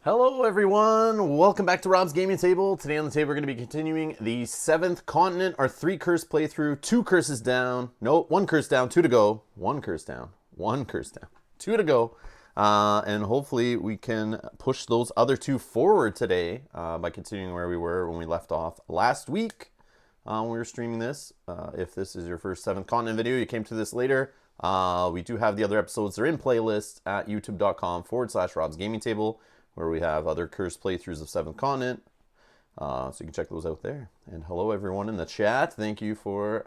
Hello everyone, welcome back to Rob's Gaming Table. Today on the table we're going to be continuing the 7th Continent, our 3 curse playthrough, 2 curses down, no, 1 curse down, 2 to go, 1 curse down, 1 curse down, 2 to go, and hopefully we can push those other 2 forward today by continuing where we were when we left off last week when we were streaming this. If this is your first 7th Continent video, you came to this later, we do have the other episodes. They're in playlist at youtube.com/Rob's Gaming Table, where we have other cursed playthroughs of 7th Continent. So you can check those out there. And hello everyone in the chat. Thank you for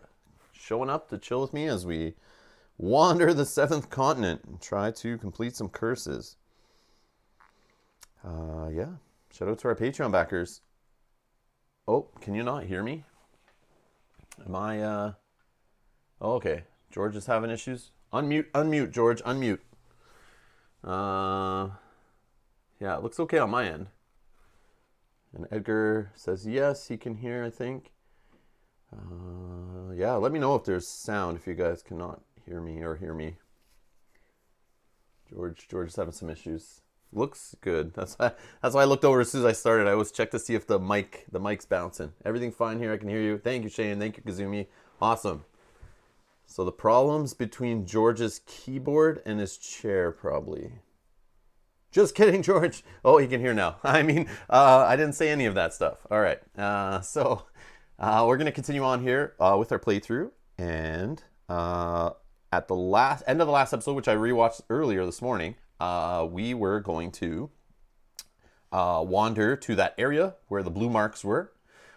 showing up to chill with me as we wander the 7th Continent and try to complete some curses. Yeah, shout out to our Patreon backers. Oh, can you not hear me? Am I, oh, okay. George is having issues. Unmute, George, unmute. Yeah, it looks okay on my end. And Edgar says yes, he can hear, I think. Yeah, let me know if there's sound if you guys cannot hear me or hear me. George is having some issues. Looks good. That's why I looked over as soon as I started. I always check to see if the mic's bouncing. Everything fine here, I can hear you. Thank you, Shane. Thank you, Kazumi. Awesome. So the problem's between George's keyboard and his chair, probably. Just kidding, George. Oh, he can hear now. I mean, I didn't say any of that stuff. All right. So we're going to continue on here with our playthrough. And at the end of the last episode, which I rewatched earlier this morning, we were going to wander to that area where the blue marks were.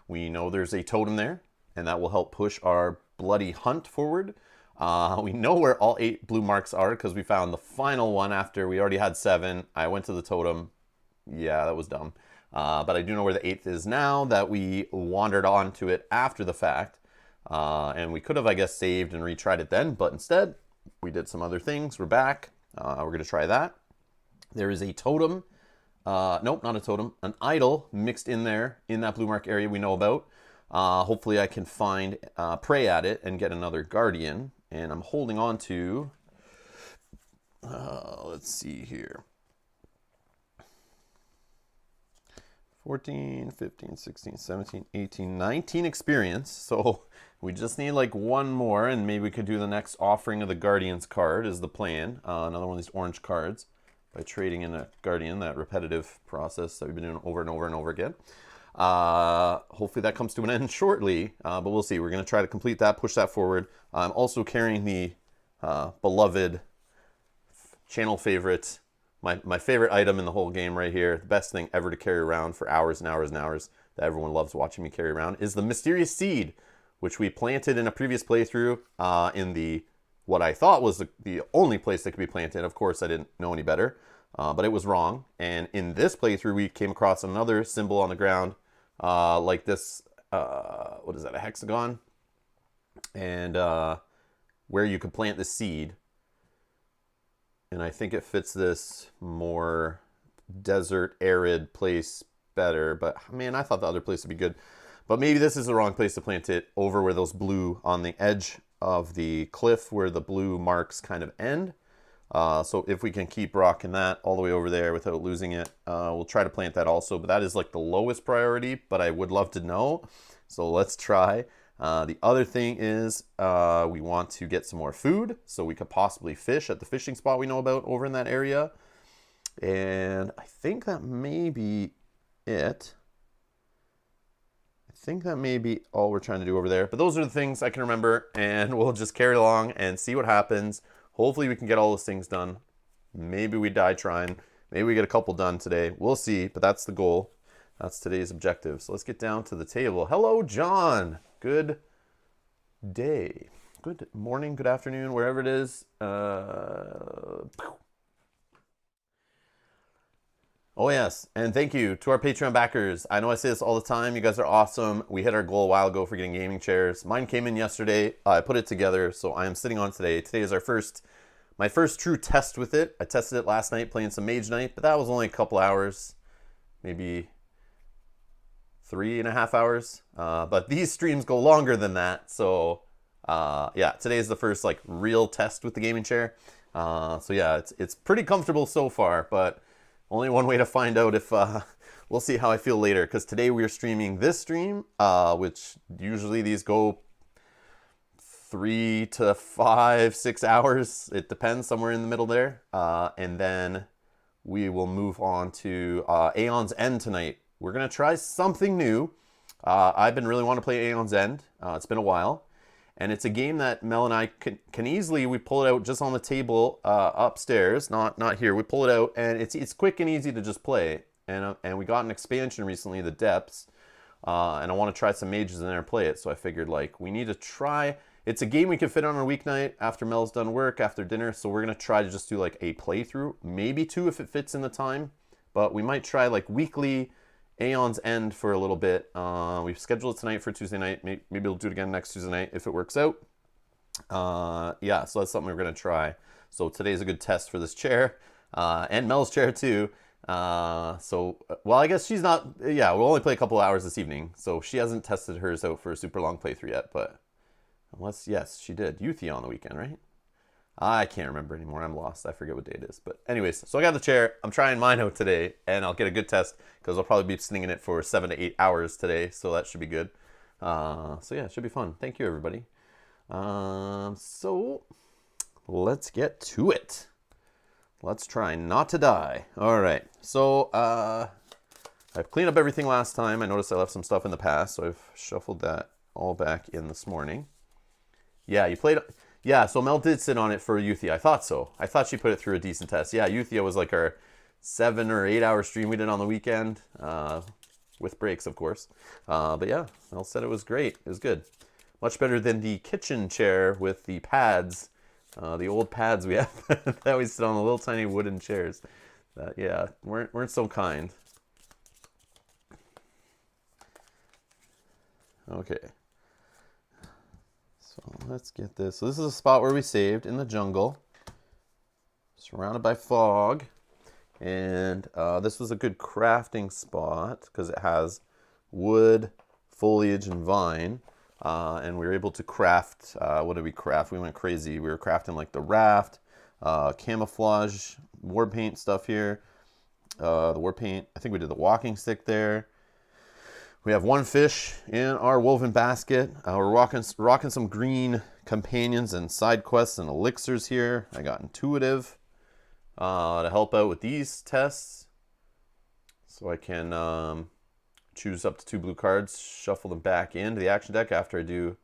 We know there's a totem there, and that will help push our bloody hunt forward. We know where all 8 blue marks are because we found the final one after we already had 7. I went to the totem. Yeah, that was dumb. But I do know where the 8th is now that we wandered on to it after the fact. And we could have, I guess, saved and retried it then. But instead, we did some other things. We're back. We're going to try that. There is a totem. Nope, not a totem. An idol mixed in there in that blue mark area we know about. Hopefully I can find, pray at it and get another guardian. And I'm holding on to, let's see here, 14, 15, 16, 17, 18, 19 experience. So we just need like 1 more, and maybe we could do the next offering of the Guardian's card is the plan. Another one of these orange cards by trading in a Guardian, that repetitive process that we've been doing over and over and over again. Hopefully that comes to an end shortly, but we'll see. We're going to try to complete that, push that forward. I'm also carrying the beloved channel favorite, my favorite item in the whole game right here. The best thing ever to carry around for hours and hours and hours that everyone loves watching me carry around is the mysterious seed, which we planted in a previous playthrough in the what I thought was the only place that could be planted. Of course, I didn't know any better, but it was wrong. And in this playthrough, we came across another symbol on the ground like this, what is that, a hexagon? And where you could plant the seed. And I think it fits this more desert, arid place better. But man, I thought the other place would be good. But maybe this is the wrong place to plant it, over where those blue, on the edge of the cliff where the blue marks kind of end. So if we can keep rocking that all the way over there without losing it, we'll try to plant that also. But that is like the lowest priority, but I would love to know. So let's try. The other thing is we want to get some more food, so we could possibly fish at the fishing spot we know about over in that area. And I think that may be it. I think that may be all we're trying to do over there. But those are the things I can remember, and we'll just carry along and see what happens. Hopefully we can get all those things done. Maybe we die trying. Maybe we get a couple done today. We'll see, but that's the goal. That's today's objective. So let's get down to the table. Hello, John. Good day. Good morning, good afternoon, wherever it is. Oh yes, and thank you to our Patreon backers. I know I say this all the time. You guys are awesome. We hit our goal a while ago for getting gaming chairs. Mine came in yesterday. I put it together, so I am sitting on today. Today is my first true test with it. I tested it last night playing some Mage Knight, but that was only a couple hours, maybe 3.5 hours. But these streams go longer than that, so yeah, today is the first like real test with the gaming chair. So yeah, it's pretty comfortable so far, but only one way to find out if we'll see how I feel later. Because today we are streaming this stream, which usually these go 3 to 5, 6 hours. It depends, somewhere in the middle there. And then we will move on to Aeon's End tonight. We're going to try something new. I've been really wanting to play Aeon's End. It's been a while. And it's a game that Mel and I can easily, we pull it out just on the table upstairs, not here. We pull it out, and it's quick and easy to just play. And we got an expansion recently, the Depths. And I want to try some mages in there and play it. So I figured, like, we need to try. It's a game we can fit on a weeknight after Mel's done work, after dinner. So we're going to try to just do like a playthrough, maybe 2 if it fits in the time. But we might try like weekly Aeon's End for a little bit. We've scheduled it tonight for Tuesday night. Maybe we'll do it again next Tuesday night if it works out. Yeah, so that's something we're going to try. So today's a good test for this chair and Mel's chair too. Well, I guess she's not, yeah, we'll only play a couple hours this evening. So she hasn't tested hers out for a super long playthrough yet, but unless, yes, she did. Youthia on the weekend, right? I can't remember anymore. I'm lost. I forget what day it is. But anyways, so I got the chair. I'm trying mine out today, and I'll get a good test because I'll probably be sitting in it for 7 to 8 hours today, so that should be good. So yeah, it should be fun. Thank you, everybody. So let's get to it. Let's try not to die. All right. So I've cleaned up everything last time. I noticed I left some stuff in the past, so I've shuffled that all back in this morning. Yeah, you played. Yeah, so Mel did sit on it for Youthia. I thought so. I thought she put it through a decent test. Yeah, Youthia was like our 7 or 8 hour stream we did on the weekend, with breaks, of course. But yeah, Mel said it was great. It was good. Much better than the kitchen chair with the pads, the old pads we have that we sit on, the little tiny wooden chairs. That, yeah, weren't so kind. Okay. So let's get this. So this is a spot where we saved in the jungle, surrounded by fog. And this was a good crafting spot because it has wood, foliage, and vine. And we were able to craft, what did we craft? We went crazy. We were crafting like the raft, camouflage, war paint stuff here. The war paint, I think we did the walking stick there. We have 1 fish in our woven basket. We're rocking some green companions and side quests and elixirs here. I got intuitive to help out with these tests. So I can choose up to 2 blue cards, shuffle them back into the action deck after I do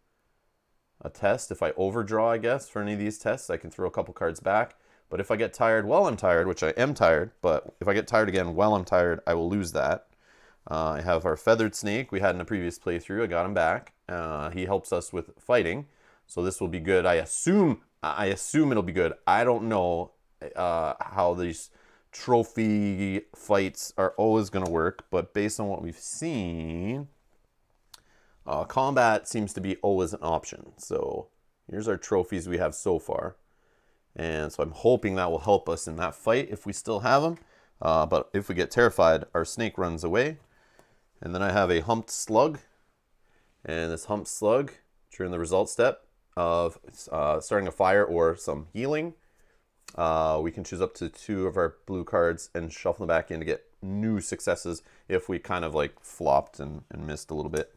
a test. If I overdraw, I guess, for any of these tests, I can throw a couple cards back. But if I get tired while I'm tired, which I am tired, but if I get tired again while I'm tired, I will lose that. I have our feathered snake we had in a previous playthrough. I got him back. He helps us with fighting, so this will be good. I assume it'll be good. I don't know how these trophy fights are always going to work, but based on what we've seen, combat seems to be always an option. So here's our trophies we have so far, and so I'm hoping that will help us in that fight if we still have them. But if we get terrified, our snake runs away. And then I have a humped slug. And this humped slug, during the result step of starting a fire or some healing, we can choose up to 2 of our blue cards and shuffle them back in to get new successes if we kind of like flopped and missed a little bit.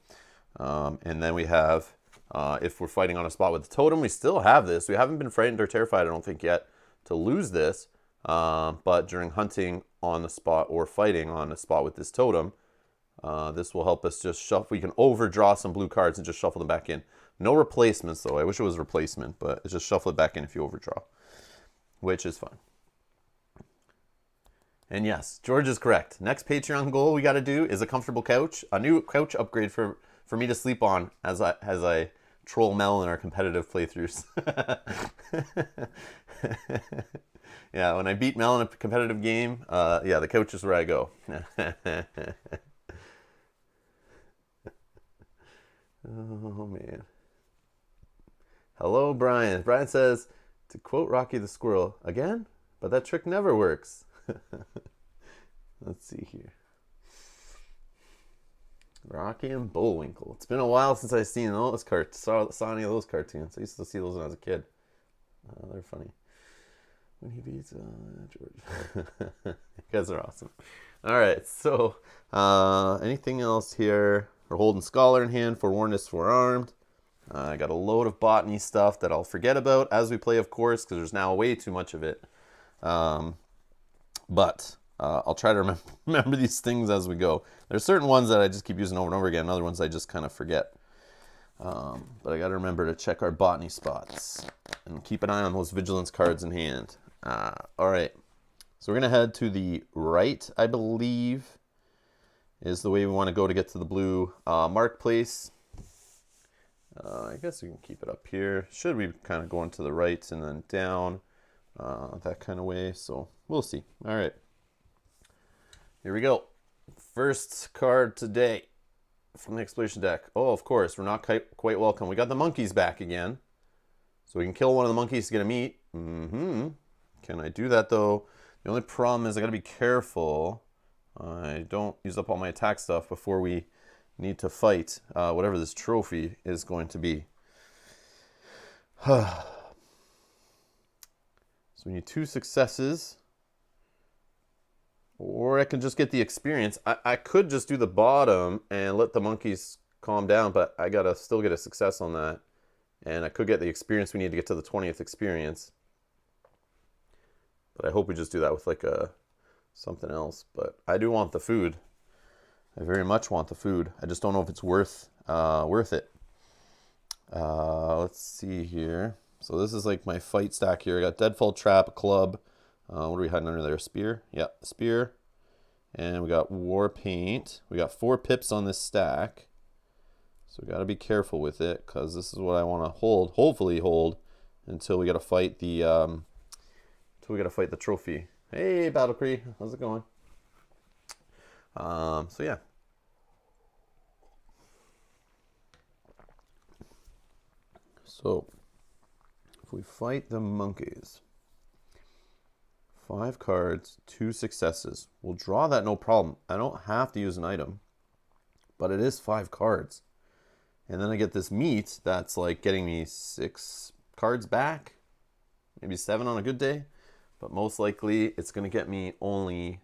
And then we have, if we're fighting on a spot with the totem, we still have this. We haven't been frightened or terrified, I don't think, yet to lose this. But during hunting on the spot or fighting on a spot with this totem, this will help us just shuffle. We can overdraw some blue cards and just shuffle them back in. No replacements, though. I wish it was replacement, but it's just shuffle it back in if you overdraw, which is fun. And yes, George is correct. Next Patreon goal we got to do is a comfortable couch, a new couch upgrade for me to sleep on as I troll Mel in our competitive playthroughs. Yeah, when I beat Mel in a competitive game, yeah, the couch is where I go. Oh, man. Hello, Brian. Brian says, to quote Rocky the Squirrel, again? But that trick never works. Let's see here. Rocky and Bullwinkle. It's been a while since I've seen those saw any of those cartoons. I used to see those when I was a kid. They're funny. When he beats George. You guys are awesome. All right, so anything else here? We're holding Scholar in hand, Forewarned is Forearmed. I got a load of botany stuff that I'll forget about as we play, of course, because there's now way too much of it. But I'll try to remember these things as we go. There's certain ones that I just keep using over and over again, and other ones I just kind of forget. But I got to remember to check our botany spots and keep an eye on those vigilance cards in hand. All right, so we're going to head to the right, I believe, is the way we want to go to get to the blue mark place. I guess we can keep it up here. Should we kind of going to the right and then down that kind of way? So we'll see. All right, here we go. First card today from the exploration deck. Oh, of course, we're not quite welcome. We got the monkeys back again, so we can kill one of the monkeys to get a meat. Can I do that though? The only problem is I gotta be careful I don't use up all my attack stuff before we need to fight whatever this trophy is going to be. So we need 2 successes, or I can just get the experience. I could just do the bottom and let the monkeys calm down, but I gotta still get a success on that, and I could get the experience we need to get to the 20th experience. But I hope we just do that with like something else. But I do want the food. I very much want the food. I just don't know if it's worth it. Let's see here. So this is like my fight stack here. I got Deadfall Trap, a club. What are we hiding under there? Spear? Yep, spear. And we got War Paint. We got 4 pips on this stack. So we got to be careful with it, because this is what I want to hold, hopefully hold, until we got to fight the trophy. Hey, Battlecree, how's it going? So yeah. So if we fight the monkeys, 5 cards, 2 successes. We'll draw that no problem. I don't have to use an item, but it is 5 cards. And then I get this meat that's like getting me 6 cards back, maybe 7 on a good day. But most likely it's going to get me only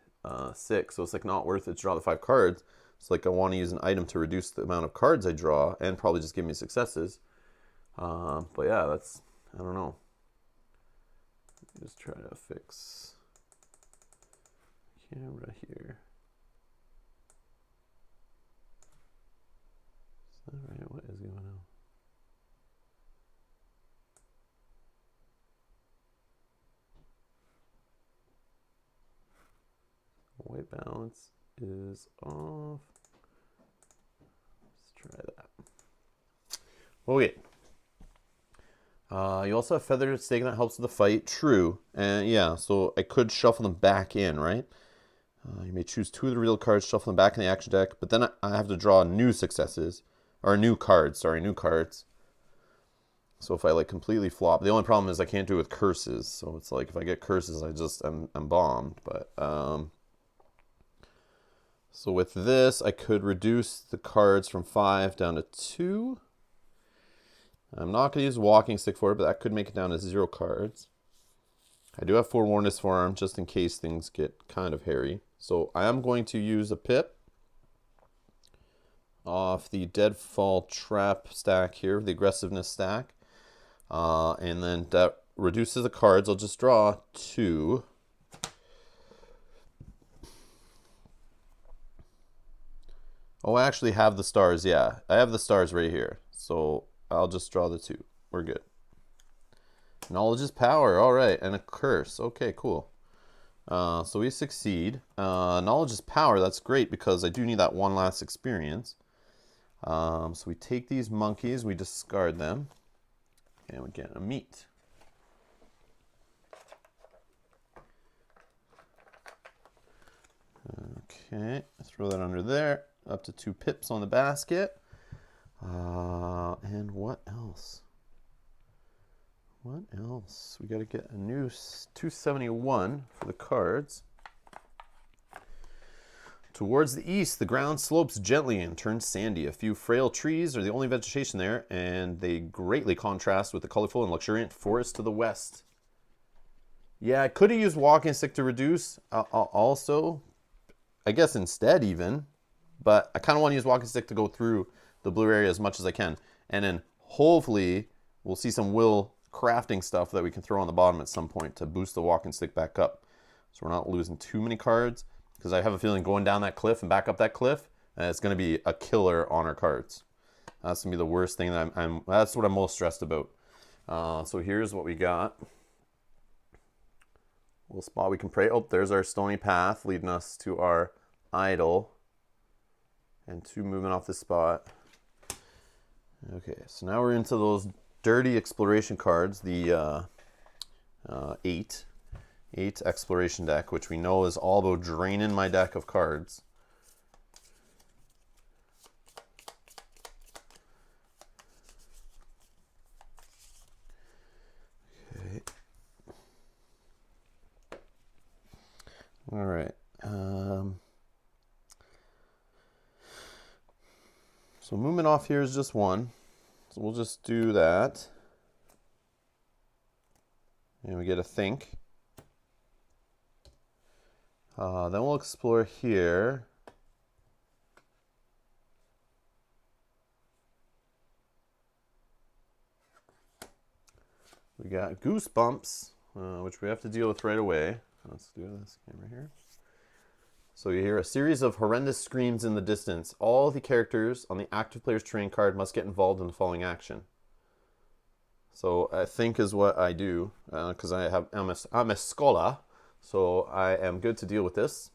6, so it's like not worth it to draw the 5 cards. It's like I want to use an item to reduce the amount of cards I draw and probably just give me successes. But yeah, that's, I don't know. Just try to fix camera here. Is that right? What is going on? White balance is off. Let's try that. Okay. You also have Feathered Stake that helps with the fight. True. And yeah, so I could shuffle them back in, right? You may choose 2 of the real cards, shuffle them back in the action deck, but then I have to draw new successes. Or new cards, new cards. So if I like completely flop, the only problem is I can't do it with curses. So it's like if I get curses, I'm bombed. But so with this, I could reduce the cards from 5 down to 2. I'm not going to use Walking Stick for it, but that could make it down to 0 cards. I do have Forewarned is Forearmed just in case things get kind of hairy. So I am going to use a pip off the Deadfall Trap stack here, the Aggressiveness stack. And then that reduces the cards. I'll just draw 2. Oh, I actually have the stars. Yeah, I have the stars right here. So I'll just draw the 2. We're good. Knowledge is power. All right. And a curse. Okay, cool. So we succeed. Knowledge is power. That's great because I do need that one last experience. So we take these monkeys, we discard them, and we get a meat. Okay, throw that under there. Up to 2 pips on the basket. And what else? What else? We got to get a new 271 for the cards. Towards the east, the ground slopes gently and turns sandy. A few frail trees are the only vegetation there, and they greatly contrast with the colorful and luxuriant forest to the west. Yeah, I could have used walking stick to reduce also, I guess instead even, but I kind of want to use walking stick to go through the blue area as much as I can. And then hopefully we'll see some will crafting stuff that we can throw on the bottom at some point to boost the walking stick back up. So we're not losing too many cards, because I have a feeling going down that cliff and back up that cliff, it's going to be a killer on our cards. That's going to be the worst thing that that's what I'm most stressed about. So here's what we got. Little spot we can pray. Oh, there's our stony path leading us to our idol. And 2 movement off this spot. Okay, so now we're into those dirty exploration cards, the 8 exploration deck, which we know is all about draining my deck of cards. Okay. All right. So movement off here is just 1. So we'll just do that. And we get a think. Then we'll explore here. We got goosebumps, which we have to deal with right away. Let's do this camera here. So you hear a series of horrendous screams in the distance. All the characters on the active player's terrain card must get involved in the following action. So I think is what I do, because I'm a scholar, so I am good to deal with this.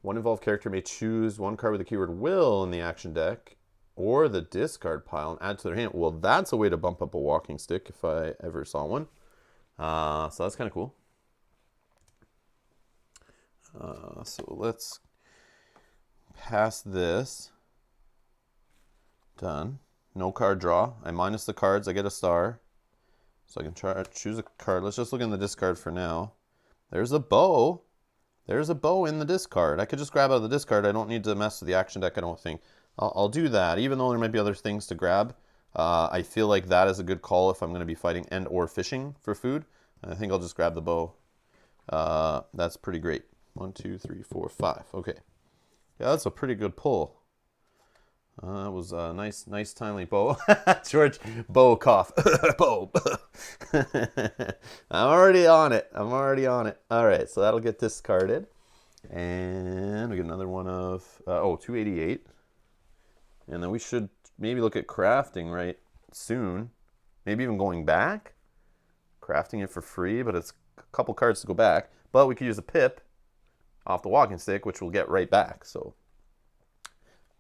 One involved character may choose 1 card with the keyword will in the action deck or the discard pile and add to their hand. Well, that's a way to bump up a walking stick if I ever saw one. So that's kind of cool. So let's pass this. Done. No card draw. I minus the cards. I get a star. So I can choose a card. Let's just look in the discard for now. There's a bow. There's a bow in the discard. I could just grab out of the discard. I don't need to mess with the action deck, I don't think. I'll do that. Even though there might be other things to grab, I feel like that is a good call if I'm going to be fighting and or fishing for food. I think I'll just grab the bow. That's pretty great. 1, 2, 3, 4, 5. Okay. Yeah, that's a pretty good pull. That was a nice timely bow. George, bow cough. Bow. I'm already on it. All right, so that'll get discarded. And we get another one of, 288. And then we should maybe look at crafting right soon. Maybe even going back. Crafting it for free, but it's a couple cards to go back. But we could use a pip off the walking stick, which we'll get right back. So,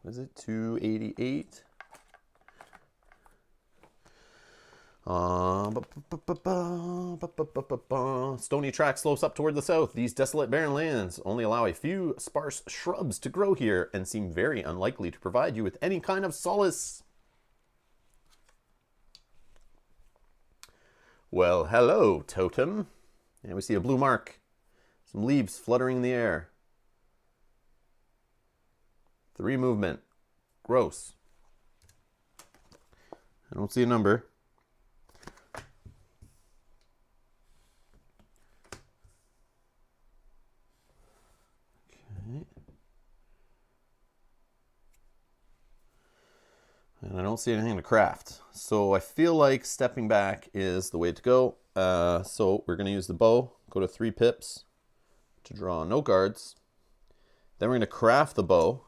what is it? 288. Stony track slopes up toward the south. These desolate barren lands only allow a few sparse shrubs to grow here and seem very unlikely to provide you with any kind of solace. Well, hello, totem. And we see a blue mark. Some leaves fluttering in the air. 3 movement. Gross. I don't see a number. Okay. And I don't see anything to craft. So I feel like stepping back is the way to go. So we're going to use the bow. Go to 3 pips to draw no cards. Then we're going to craft the bow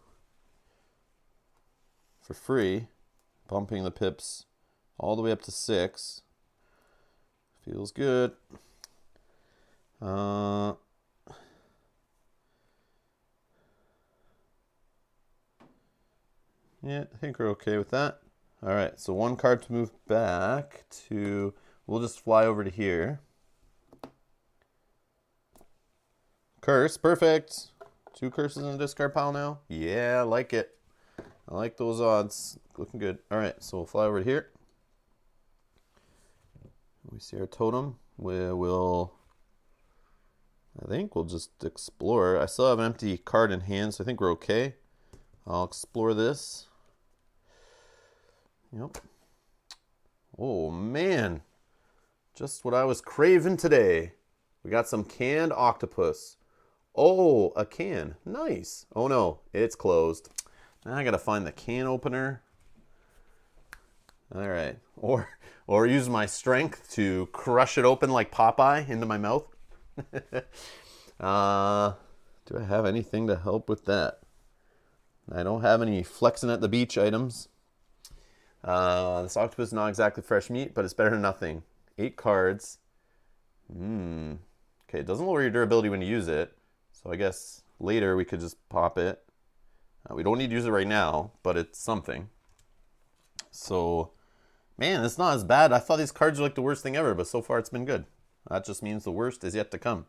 for free, bumping the pips all the way up to 6. Feels good. Yeah, I think we're okay with that. All right, so 1 card to move back to, we'll just fly over to here. Curse, perfect. 2 curses in the discard pile now. Yeah, I like it. I like those odds. Looking good. All right, so we'll fly over to here. We see our totem. I think we'll just explore. I still have an empty card in hand, so I think we're okay. I'll explore this. Yep. Oh, man. Just what I was craving today. We got some canned octopus. Oh, a can. Nice. Oh no, it's closed. Now I gotta find the can opener. All right. Or use my strength to crush it open like Popeye into my mouth. Do I have anything to help with that? I don't have any flexing at the beach items. This octopus is not exactly fresh meat, but it's better than nothing. 8 cards. Okay, it doesn't lower your durability when you use it. So I guess later we could just pop it. We don't need to use it right now, but it's something. So, man, it's not as bad. I thought these cards were like the worst thing ever, but so far it's been good. That just means the worst is yet to come.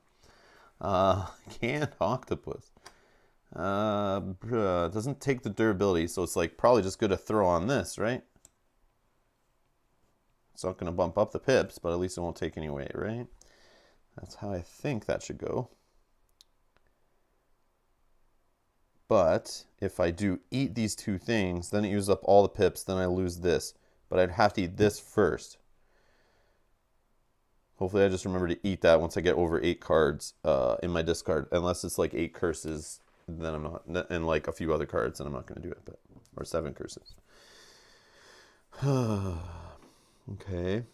Canned octopus. It doesn't take the durability, so it's like probably just good to throw on this, right? It's not going to bump up the pips, but at least it won't take any weight, right? That's how I think that should go. But if I do eat these two things, then it uses up all the pips, then I lose this. But I'd have to eat this first. Hopefully I just remember to eat that once I get over 8 cards in my discard. Unless it's like 8 curses, then I'm not. And like a few other cards, then I'm not going to do it. But, or 7 curses. Okay.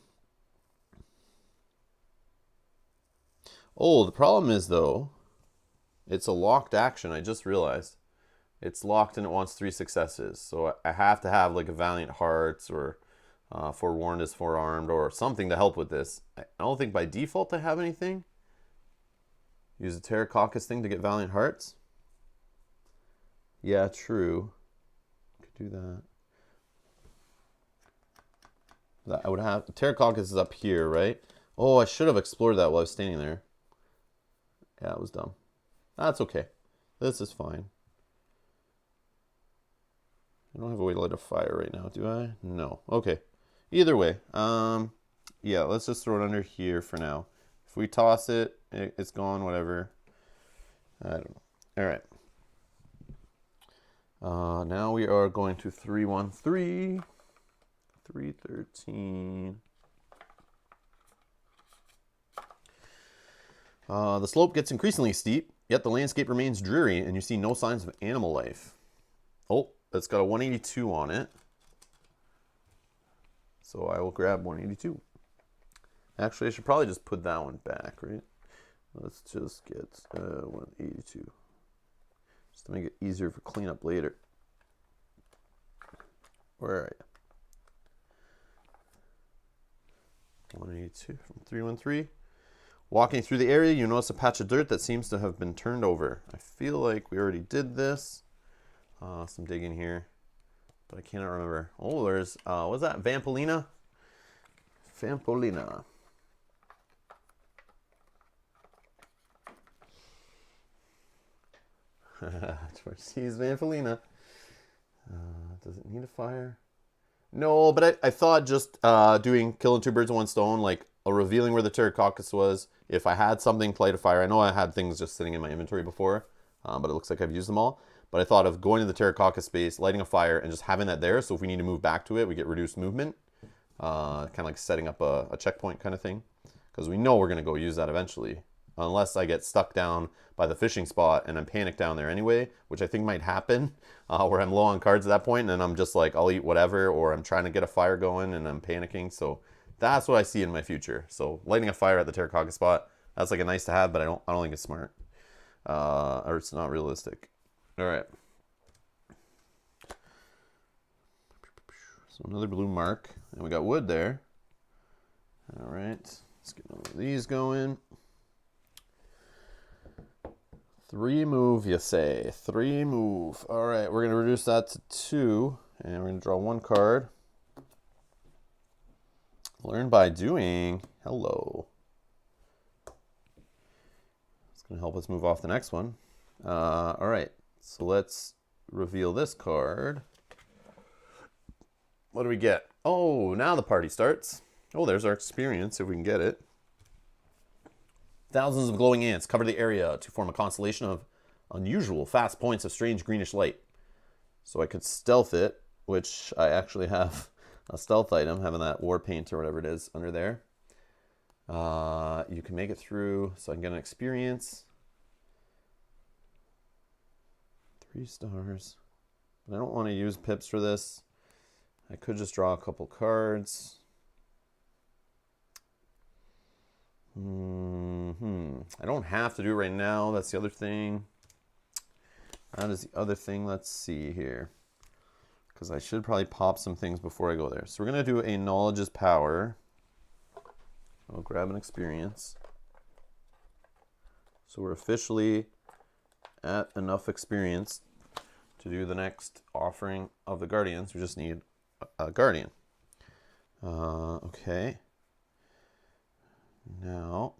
Oh, the problem is though, it's a locked action. I just realized. It's locked and it wants 3 successes. So I have to have like a Valiant Hearts or Forewarned is Forearmed or something to help with this. I don't think by default I have anything. Use a Pterococcus thing to get Valiant Hearts. Yeah, true. Could do that. I would have Pterococcus is up here, right? Oh, I should have explored that while I was standing there. Yeah, it was dumb. That's okay. This is fine. I don't have a way to light a fire right now, do I? No. Okay. Either way, yeah, let's just throw it under here for now. If we toss it, it's gone, whatever. I don't know. All right. Now we are going to 313, 313. The slope gets increasingly steep, yet the landscape remains dreary, and you see no signs of animal life. Oh, it's got a 182 on it. So I will grab 182. Actually, I should probably just put that one back, right? Let's just get 182. Just to make it easier for cleanup later. Where are you? 182 from 313. Walking through the area, you notice a patch of dirt that seems to have been turned over. I feel like we already did this. Some digging here, but I cannot remember. Oh, there's, what's that? Vampolina? Vampolina. Torchy's Vampolina. Does it need a fire? No, but I thought just doing killing 2 birds with 1 stone, like revealing where the Pterococcus was. If I had something to light a fire, I know I had things just sitting in my inventory before, but it looks like I've used them all. But I thought of going to the Pterococcus space, lighting a fire, and just having that there. So if we need to move back to it, we get reduced movement. Kind of like setting up a checkpoint kind of thing. Because we know we're going to go use that eventually. Unless I get stuck down by the fishing spot and I'm panicked down there anyway, which I think might happen, where I'm low on cards at that point, and then I'm just like, I'll eat whatever, or I'm trying to get a fire going and I'm panicking. So that's what I see in my future. So lighting a fire at the Pterococcus spot, that's like a nice to have, but I don't think it's smart. Or it's not realistic. All right. So another blue mark, and we got wood there. All right, let's get one of these going. 3 move, you say? 3 move. All right, we're gonna reduce that to 2, and we're gonna draw 1 card. Learn by doing. Hello. It's gonna help us move off the next one. All right. So let's reveal this card. What do we get? Oh, now the party starts. Oh, there's our experience, if we can get it. Thousands of glowing ants cover the area to form a constellation of unusual fast points of strange greenish light. So I could stealth it, which I actually have a stealth item, having that war paint or whatever it is under there. You can make it through, so I can get an experience. 3 stars. But I don't want to use pips for this. I could just draw a couple cards. I don't have to do it right now. That's the other thing. That is the other thing. Let's see here. Because I should probably pop some things before I go there. So we're going to do a knowledge is power. I'll grab an experience. So we're officially at enough experience to do the next offering of the guardians. We just need a guardian. Okay. Now,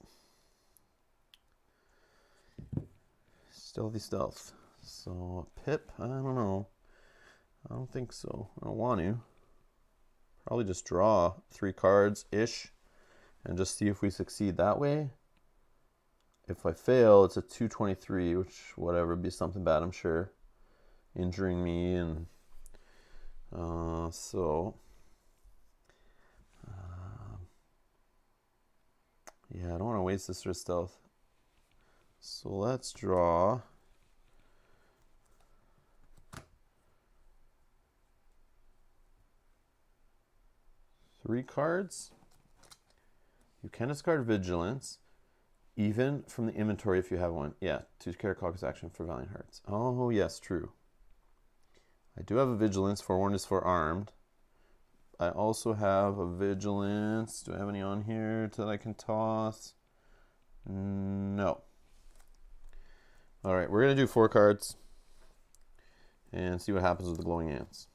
stealth. So pip, I don't know. I don't think so. I don't want to. Probably just draw 3 cards-ish and just see if we succeed that way. If I fail, it's a 223, which whatever, be something bad, I'm sure. Injuring me and yeah, I don't want to waste this for stealth. So let's draw 3 cards. You can discard vigilance, even from the inventory if you have one. Yeah, to carry caucus action for Valiant Hearts. Oh, yes, true. I do have a vigilance. Forewarned is forearmed. I also have a vigilance. Do I have any on here that I can toss? No. All right, we're going to do 4 cards and see what happens with the glowing ants.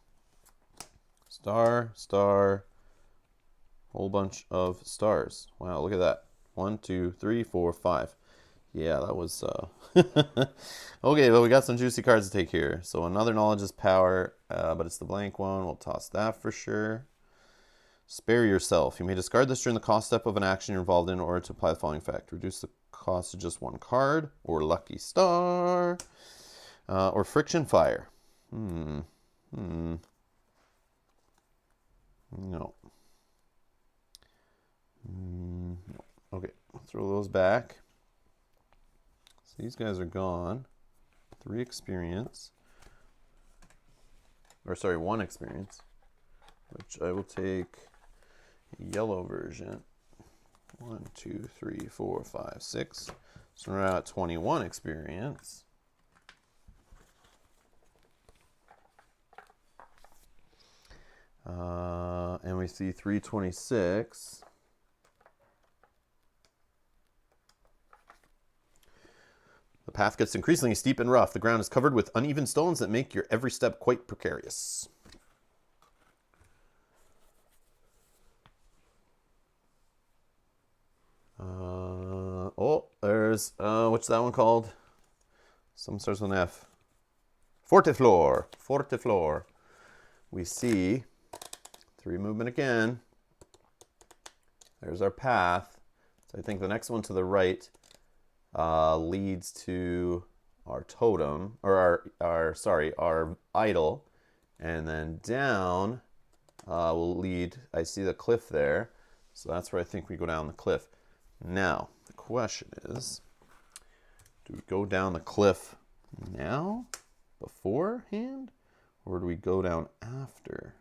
Star, whole bunch of stars. Wow, look at that. 1, 2, 3, 4, 5. Yeah, that was okay, but we got some juicy cards to take here. So another knowledge is power, but it's the blank one. We'll toss that for sure. Spare yourself. You may discard this during the cost step of an action you're involved in order to apply the following effect. Reduce the cost to just 1 card, or lucky star, or friction fire. No. Okay, I'll throw those back. So these guys are gone. 3 experience. Or sorry, 1 experience. Which I will take a yellow version. 1, 2, 3, 4, 5, 6. So we're at 21 experience. And we see 326. The path gets increasingly steep and rough. The ground is covered with uneven stones that make your every step quite precarious. There's, what's that one called? Some starts with an F. Fortiflor. We see 3 movement again. There's our path. So I think the next one to the right leads to our totem, or our idol, and then down will lead, I see the cliff there, so that's where I think we go down the cliff. Now, the question is, do we go down the cliff now, beforehand, or do we go down after?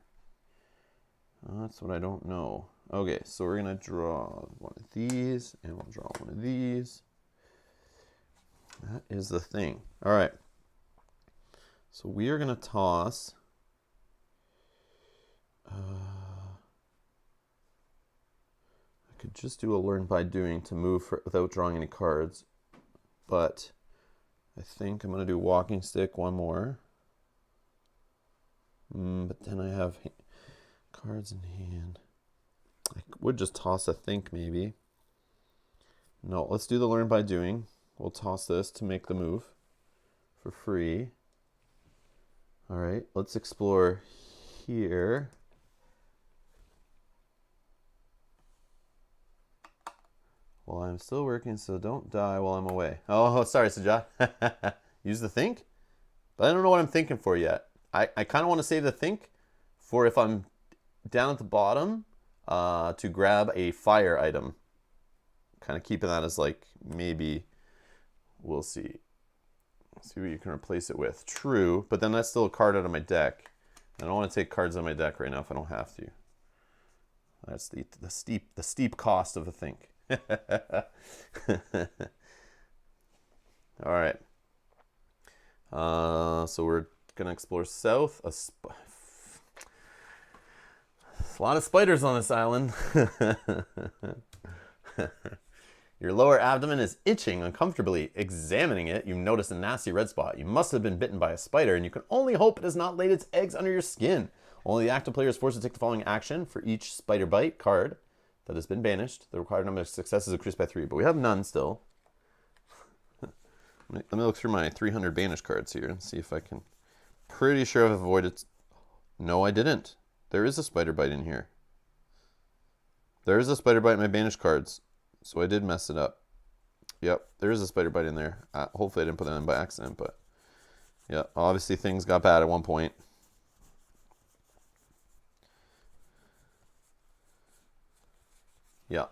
That's what I don't know. Okay, so we're going to draw one of these, and we'll draw one of these. That is the thing. All right. So we are going to toss. I could just do a learn by doing to move without drawing any cards. But I think I'm going to do walking stick one more. But then I have cards in hand. I would just toss a think maybe. No, let's do the learn by doing. We'll toss this to make the move for free. All right, let's explore here. Well, I'm still working, so don't die while I'm away. Oh, sorry, Sajah. Use the think? But I don't know what I'm thinking for yet. I kind of want to save the think for if I'm down at the bottom to grab a fire item. kind of keeping that as like maybe we'll see. See what you can replace it with. True, but then that's still a card out of my deck. I don't want to take cards out of my deck right now if I don't have to. That's the steep cost of the think. All right. So we're gonna explore south. A lot of spiders on this island. Your lower abdomen is itching uncomfortably. Examining it, you notice a nasty red spot. You must have been bitten by a spider, and you can only hope it has not laid its eggs under your skin. Only the active player is forced to take the following action for each spider bite card that has been banished. The required number of successes is increased by 3, but we have none still. Let me look through my 300 banished cards here and see if I can. Pretty sure I've avoided. No, I didn't. There is a spider bite in here. There is a spider bite in my banished cards. So I did mess it up. Yep, there is a spider bite in there. Hopefully I didn't put that in by accident, but yeah, obviously things got bad at one point. Yeah.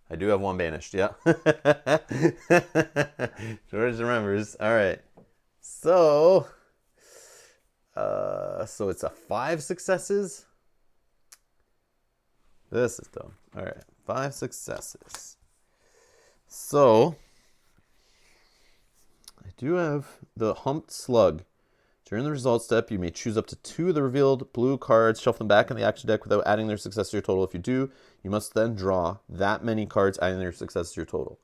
I do have one banished, yeah. George remembers. All right. So it's a 5 successes. This is dumb. All right. 5 successes. So I do have the humped slug. During the result step, you may choose up to 2 of the revealed blue cards, shuffle them back in the action deck without adding their success to your total. If you do, you must then draw that many cards, adding their success to your total.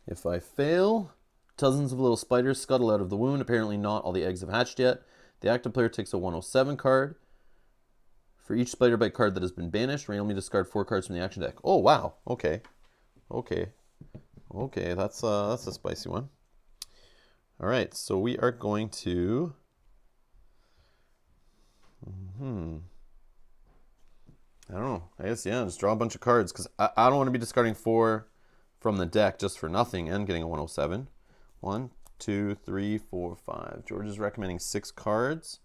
If I fail, dozens of little spiders scuttle out of the wound. Apparently not all the eggs have hatched yet. The active player takes a 107 card. For each spider bite card that has been banished, randomly discard 4 cards from the action deck. Oh, wow. Okay. That's a spicy one. All right, so we are going to... I don't know. I guess, yeah, just draw a bunch of cards, because I don't want to be discarding 4 from the deck just for nothing and getting a 107. 1, 2, 3, 4, 5. George is recommending 6 cards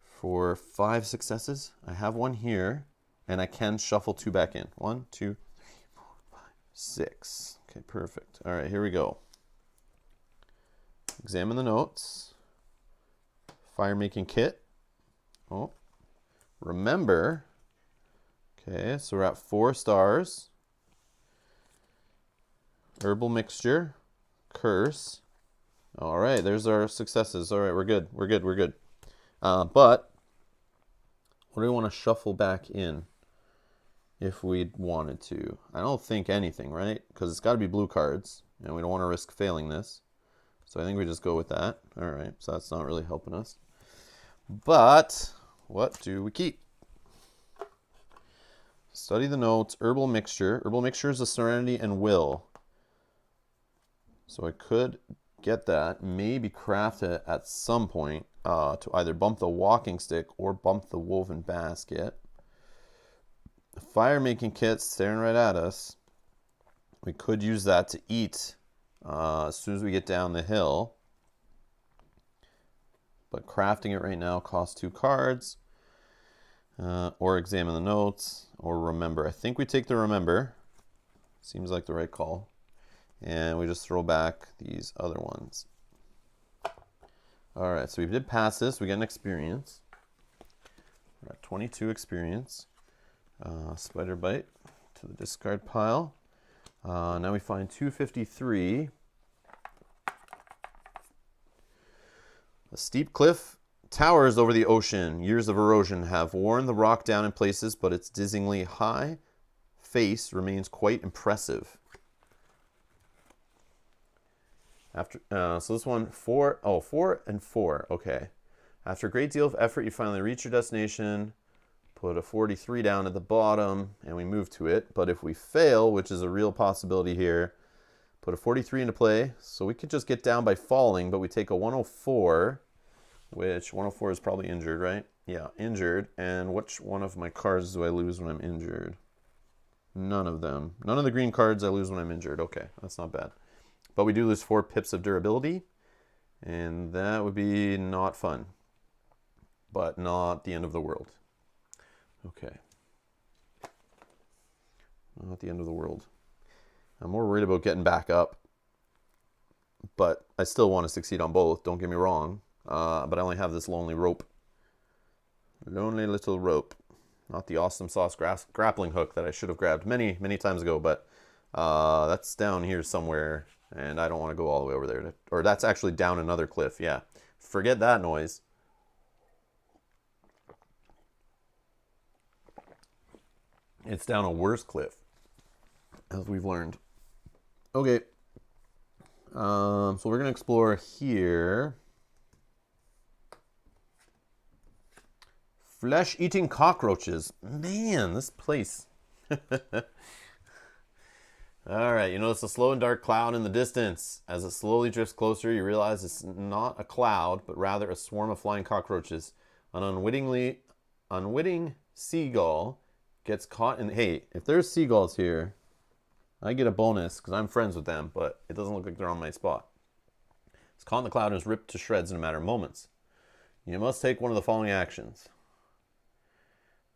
for 5 successes. I have one here, and I can shuffle 2 back in. 1, 2, 3, 4, 5, 6. Okay, perfect. All right, here we go. Examine the notes. Fire making kit. Oh, remember. Okay, so we're at 4 stars. Herbal mixture. Curse. All right, there's our successes. All right, we're good. But what do we want to shuffle back in if we wanted to? I don't think anything, right? Because it's got to be blue cards, and we don't want to risk failing this. So I think we just go with that. All right, so that's not really helping us. But what do we keep? Study the notes. Herbal mixture. Herbal mixture is a serenity and will. So I could get that, maybe craft it at some point to either bump the walking stick or bump the woven basket. The fire making kit staring right at us. We could use that to eat as soon as we get down the hill. But crafting it right now costs 2 cards. Or examine the notes, or remember. I think we take the remember. Seems like the right call. And we just throw back these other ones. All right, so we did pass this. We get an experience. We're at 22 experience. Spider bite to the discard pile. Now we find 253. A steep cliff towers over the ocean. Years of erosion have worn the rock down in places, but its dizzyingly high face remains quite impressive. So this one, 4 and 4, okay. After a great deal of effort, you finally reach your destination, put a 43 down at the bottom, and we move to it. But if we fail, which is a real possibility here, put a 43 into play. So we could just get down by falling, but we take a 104, which 104 is probably injured, right? Yeah, injured. And which one of my cards do I lose when I'm injured? None of them. None of the green cards I lose when I'm injured. Okay, that's not bad. But we do lose 4 pips of durability, and that would be not fun. But not the end of the world. Okay. Not the end of the world. I'm more worried about getting back up, but I still want to succeed on both, don't get me wrong. But I only have this lonely rope. Lonely little rope. Not the awesome sauce grappling hook that I should have grabbed many, many times ago, but that's down here somewhere, and I don't want to go all the way over there. Or that's actually down another cliff, yeah. Forget that noise. It's down a worse cliff, as we've learned. Okay. So we're going to explore here. Flesh-eating cockroaches. Man, this place. All right, you notice a slow and dark cloud in the distance. As it slowly drifts closer, you realize it's not a cloud, but rather a swarm of flying cockroaches. An unwitting seagull gets caught in... Hey, if there's seagulls here, I get a bonus because I'm friends with them, but it doesn't look like they're on my spot. It's caught in the cloud and is ripped to shreds in a matter of moments. You must take one of the following actions.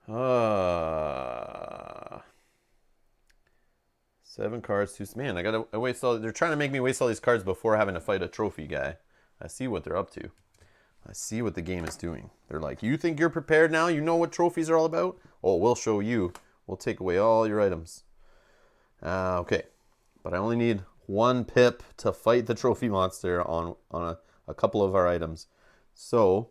7 cards, 2... Man, I gotta waste all... They're trying to make me waste all these cards before having to fight a trophy guy. I see what they're up to. I see what the game is doing. They're like, you think you're prepared now? You know what trophies are all about? Oh, we'll show you. We'll take away all your items. Okay. But I only need 1 pip to fight the trophy monster on a couple of our items. So,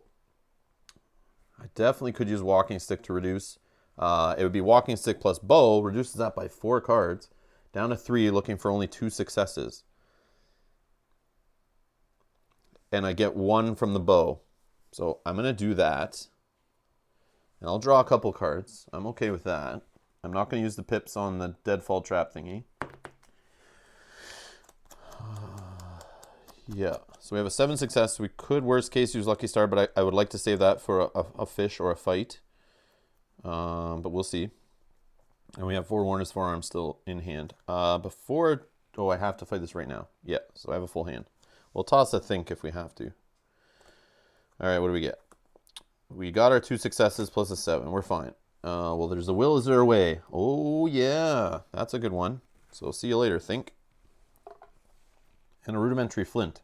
I definitely could use walking stick to reduce. It would be walking stick plus bow. Reduces that by 4 cards. Down to 3, looking for only 2 successes. And I get 1 from the bow. So I'm going to do that. And I'll draw a couple cards. I'm okay with that. I'm not going to use the pips on the deadfall trap thingy. Yeah. So we have a 7 success. We could, worst case, use Lucky Star, but I would like to save that for a fish or a fight. But we'll see. And we have 4 Warner's Forearms still in hand. Before... Oh, I have to fight this right now. Yeah, so I have a full hand. We'll toss a think if we have to. All right, what do we get? We got our 2 successes plus a 7. We're fine. Well, there's a will. Is there a way? Oh, yeah. That's a good one. So see you later, think. And a rudimentary flint.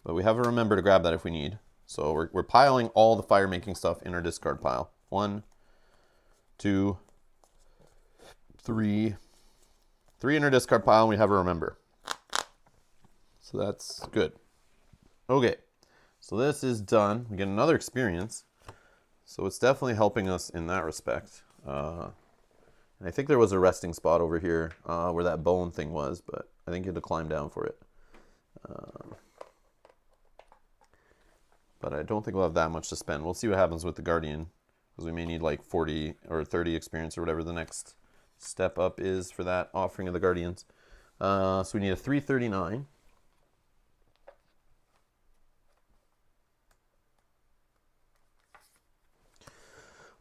But we have a remember to grab that if we need. So we're piling all the fire-making stuff in our discard pile. 1, 2, 3. 3 in our discard pile, and we have a remember. So that's good. Okay. So this is done. We get another experience. So it's definitely helping us in that respect. And I think there was a resting spot over here where that bone thing was, but I think you had to climb down for it. But I don't think we'll have that much to spend. We'll see what happens with the Guardian, because we may need like 40 or 30 experience or whatever the next step up is for that offering of the Guardians. So we need a 339.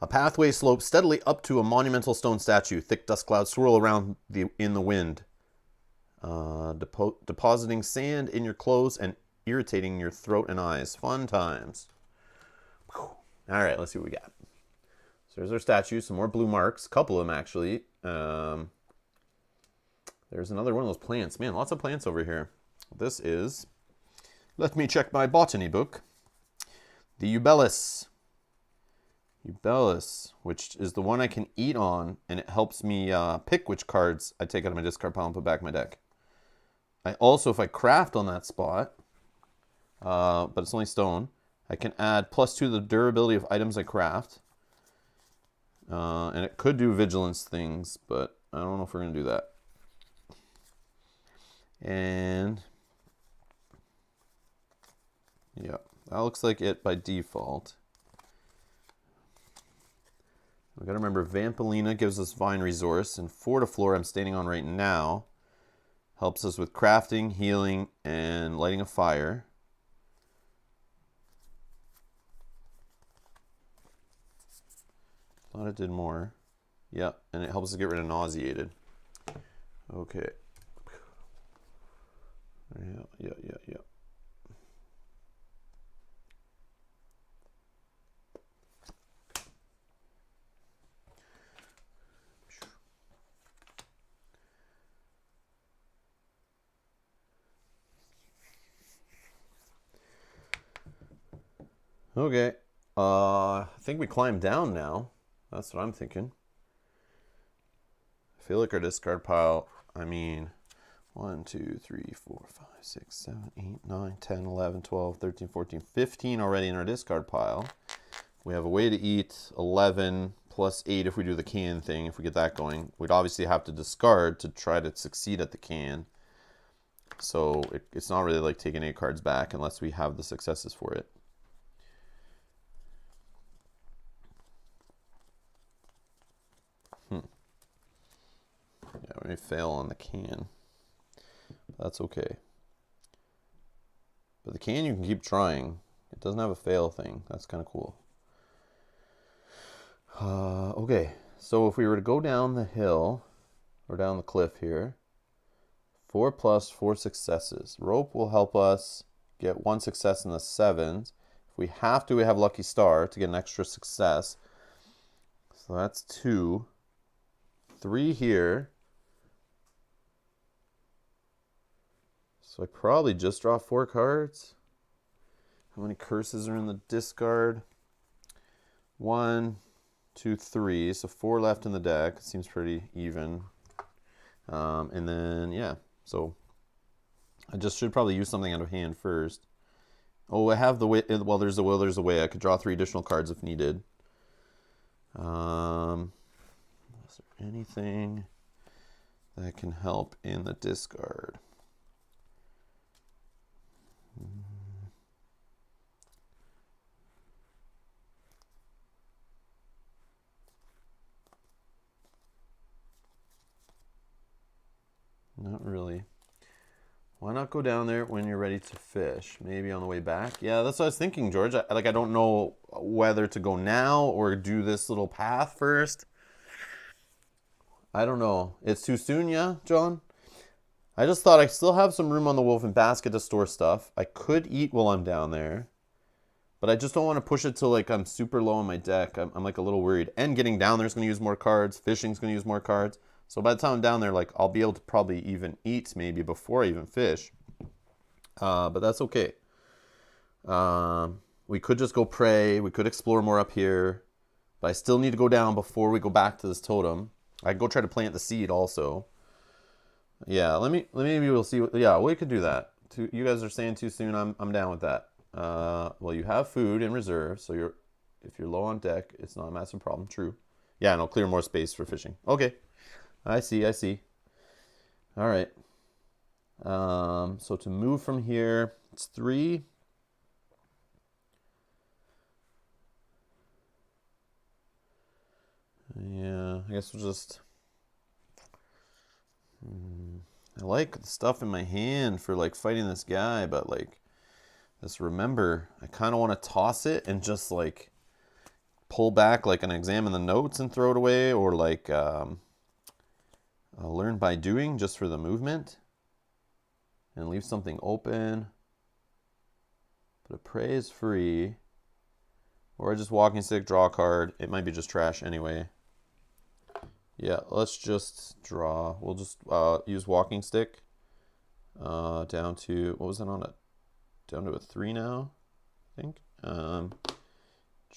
A pathway slopes steadily up to a monumental stone statue. Thick dust clouds swirl around in the wind, depositing sand in your clothes and irritating your throat and eyes. Fun times. Whew. All right, let's see what we got. So there's our statue, some more blue marks, a couple of them actually. There's another one of those plants. Man, lots of plants over here. This is, let me check my botany book, the Eubellus. Eubellus, which is the one I can eat on, and it helps me pick which cards I take out of my discard pile and put back in my deck. I also, if I craft on that spot, but it's only stone, I can add +2 to the durability of items I craft. And it could do vigilance things, but I don't know if we're going to do that. And yeah, that looks like it by default. We got to remember, Vampalina gives us Vine Resource, and Fortiflora I'm standing on right now helps us with crafting, healing, and lighting a fire. Thought it did more. Yeah, and it helps us get rid of nauseated. Okay. Yeah. Okay. I think we climb down now. That's what I'm thinking. I feel like our discard pile, I mean, 1, 2, 3, 4, 5, 6, 7, 8, 9, 10, 11, 12, 13, 14, 15 already in our discard pile. We have a way to eat 11 plus 8 if we do the can thing, if we get that going. We'd obviously have to discard to try to succeed at the can. So it's not really like taking 8 cards back unless we have the successes for it. Yeah, we may fail on the can. That's okay. But the can you can keep trying. It doesn't have a fail thing. That's kind of cool. Okay, so if we were to go down the hill, or down the cliff here, 4 plus 4 successes. Rope will help us get 1 success in the 7s. If we have to, we have Lucky Star to get an extra success. So that's 2. 3 here. So I probably just draw 4 cards. How many curses are in the discard? 1, 2, 3. So 4 left in the deck. Seems pretty even. And then, yeah. So I just should probably use something out of hand first. Oh, I have the way. Well, there's a will, there's a way. I could draw 3 additional cards if needed. Is there anything that can help in the discard? Not really. Why not go down there when you're ready to fish? Maybe on the way back? Yeah, that's what I was thinking, George. I don't know whether to go now or do this little path first. I don't know. It's too soon, yeah, John? I just thought I still have some room on the wolf and basket to store stuff. I could eat while I'm down there. But I just don't want to push it till like I'm super low on my deck. I'm like a little worried. And getting down there is going to use more cards. Fishing's going to use more cards. So by the time I'm down there, like I'll be able to probably even eat maybe before I even fish. But that's okay. We could just go pray. We could explore more up here. But I still need to go down before we go back to this totem. I can go try to plant the seed also. Yeah, maybe we'll see. Yeah, we could do that. You guys are saying too soon. I'm down with that. Well, you have food in reserve, so if you're low on deck, it's not a massive problem. True. Yeah, no, clear more space for fishing. Okay, I see. All right. So to move from here, it's 3. Yeah, I guess we'll just. I like the stuff in my hand for like fighting this guy, but like. Just remember, I kind of want to toss it and just like pull back like and examine the notes and throw it away, or like learn by doing just for the movement and leave something open. But a prey is free, or just walking stick, draw a card. It might be just trash anyway. Yeah, let's just draw. We'll just use walking stick down to, what was it on it? Down to a 3 now, I think.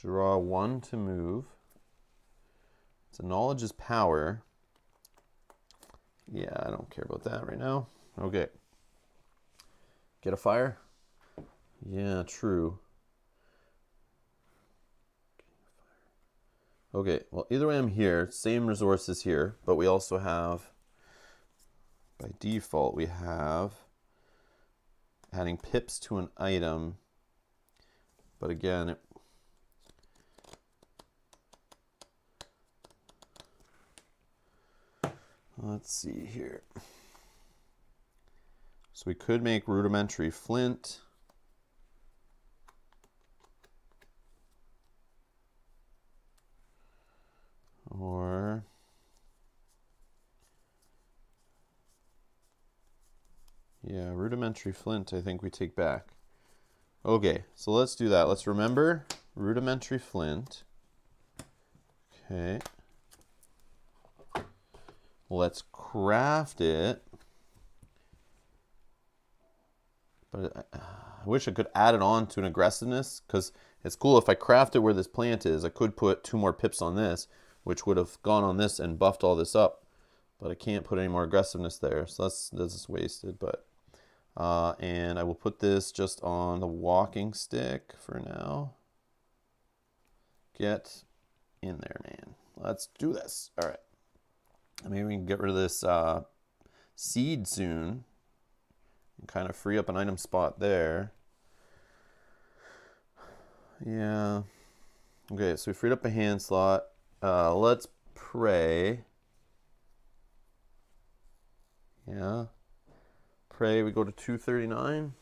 Draw 1 to move. So knowledge is power. Yeah, I don't care about that right now. Okay. Get a fire? Yeah, true. Okay, well, either way I'm here. Same resources here, but we also have, by default, we have adding pips to an item. But again, let's see here. So we could make rudimentary flint. Or Yeah, rudimentary flint, I think we take back. Okay, so let's do that. Let's remember rudimentary flint. Okay. Let's craft it. But I wish I could add it on to an aggressiveness, because it's cool if I craft it where this plant is. I could put 2 more pips on this, which would have gone on this and buffed all this up. But I can't put any more aggressiveness there, so that's just wasted. But and I will put this just on the walking stick for now. Get in there, man. Let's do this. All right. Maybe we can get rid of this seed soon and kind of free up an item spot there. Yeah. Okay, so we freed up a hand slot. Let's pray. Yeah. Pray, we go to 239.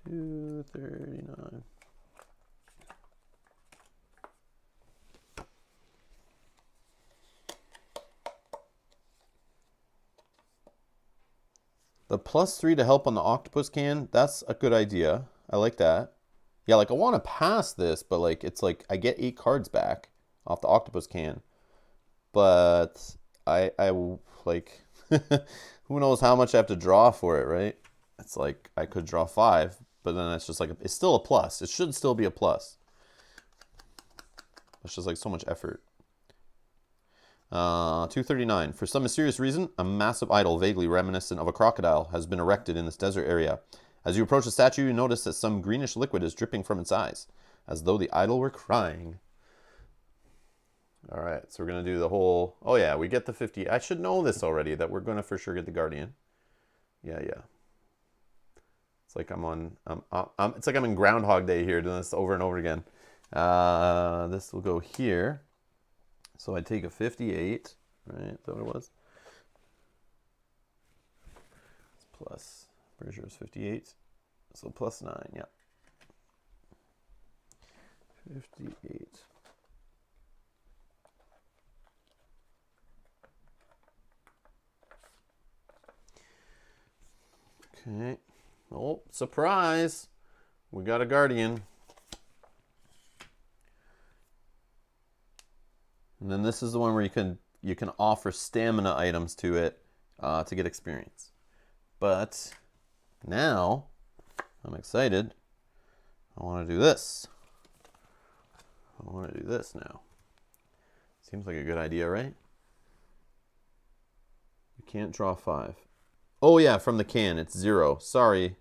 $239. The +3 to help on the octopus can, that's a good idea. I like that. Yeah, like I want to pass this, but like it's like I get 8 cards back off the octopus can. But I like who knows how much I have to draw for it, right? It's like I could draw 5, but then it's just like it's still a plus. It should still be a plus. It's just like so much effort. 239. For some mysterious reason, a massive idol vaguely reminiscent of a crocodile has been erected in this desert area. As you approach the statue, you notice that some greenish liquid is dripping from its eyes, as though the idol were crying. All right, so we're going to do the whole... Oh, yeah, we get the 50. I should know this already, that we're going to for sure get the Guardian. Yeah. It's like I'm on... it's like I'm in Groundhog Day here, doing this over and over again. This will go here. So I take a 58, right? Is that what it was? It's plus, pretty sure it's 58. So +9, yeah. 58. Okay. Oh, surprise! We got a Guardian. And then this is the one where you can offer stamina items to it to get experience. But now I'm excited. I want to do this. I want to do this now. Seems like a good idea, right? You can't draw 5. Oh yeah, from the can it's 0. Sorry.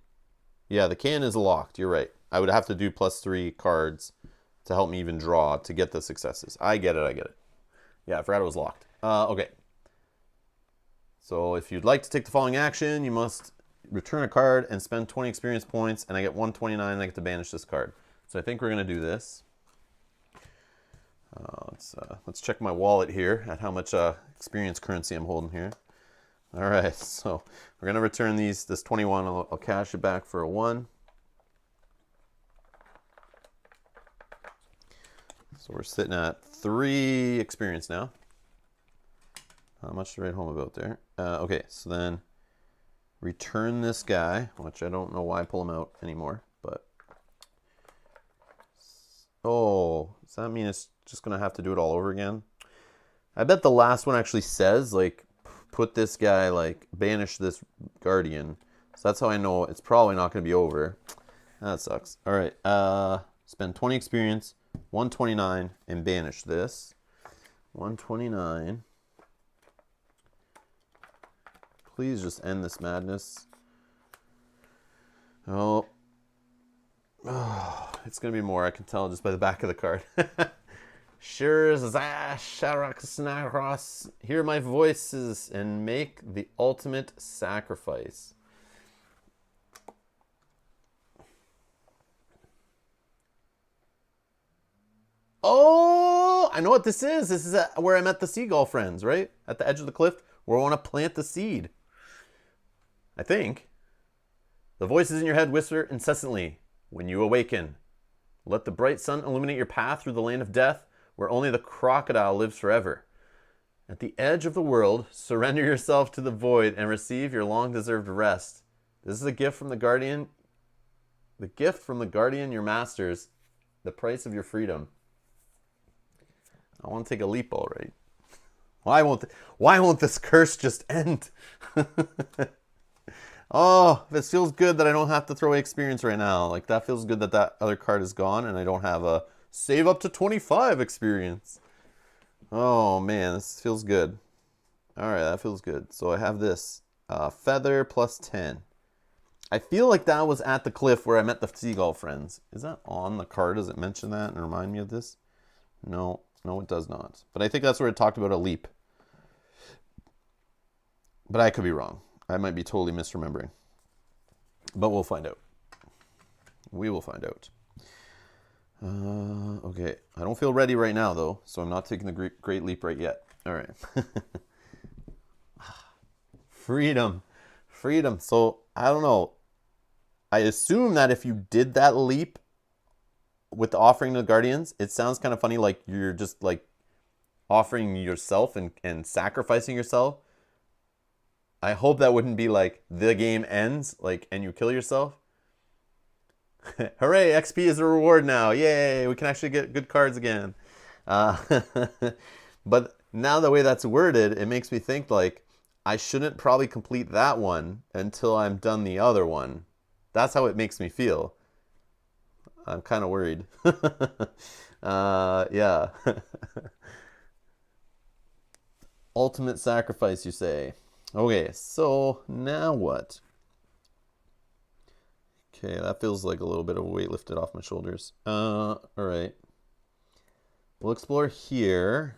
Yeah, the can is locked. You're right. I would have to do +3 cards to help me even draw to get the successes. I get it. Yeah, I forgot it was locked. Okay. So if you'd like to take the following action, you must return a card and spend 20 experience points, and I get 129, and I get to banish this card. So I think we're going to do this. Let's check my wallet here at how much experience currency I'm holding here. All right, so we're going to return this 21. I'll cash it back for a 1. So we're sitting at 3 experience now. Not much to write home about there. Okay, so then return this guy, which I don't know why I pull him out anymore, but... Oh, does that mean it's just going to have to do it all over again? I bet the last one actually says, like, put this guy, like, banish this Guardian. So that's how I know it's probably not going to be over. That sucks. All right, spend 20 experience, 129, and banish this. 129. Please just end this madness. Oh, it's going to be more. I can tell just by the back of the card. Sure as Sharakasnakros, hear my voices and make the ultimate sacrifice. Oh, I know what this is. This is where I met the seagull friends, right? At the edge of the cliff where I want to plant the seed. I think. The voices in your head whisper incessantly. When you awaken, Let the bright sun illuminate your path through the land of death, where only the crocodile lives forever. At the edge of the world, surrender yourself to the void and receive your long-deserved rest. This is a gift from the guardian. The gift from the guardian, your masters. The price of your freedom. I want to take a leap, all right. Why won't this curse just end? Oh, this feels good that I don't have to throw away experience right now. Like, that feels good that that other card is gone and I don't have a save up to 25 experience. Oh, man, this feels good. All right, that feels good. So I have this. Feather plus 10. I feel like that was at the cliff where I met the seagull friends. Is that on the card? Does it mention that and remind me of this? No, it does not. But I think that's where it talked about a leap. But I could be wrong. I might be totally misremembering. But we'll find out. We will find out. Okay. I don't feel ready right now, though, so I'm not taking the great leap right yet. All right. Freedom. So, I don't know. I assume that if you did that leap with the offering to the Guardians, it sounds kind of funny, like you're just like offering yourself and sacrificing yourself. I hope that wouldn't be like the game ends, like, and you kill yourself. Hooray, XP is a reward now. Yay, we can actually get good cards again. But now the way that's worded, it makes me think like I shouldn't probably complete that one until I'm done the other one. That's how it makes me feel. I'm kind of worried. Yeah. Ultimate sacrifice, you say. Okay, so now what? Okay, that feels like a little bit of a weight lifted off my shoulders. All right. We'll explore here.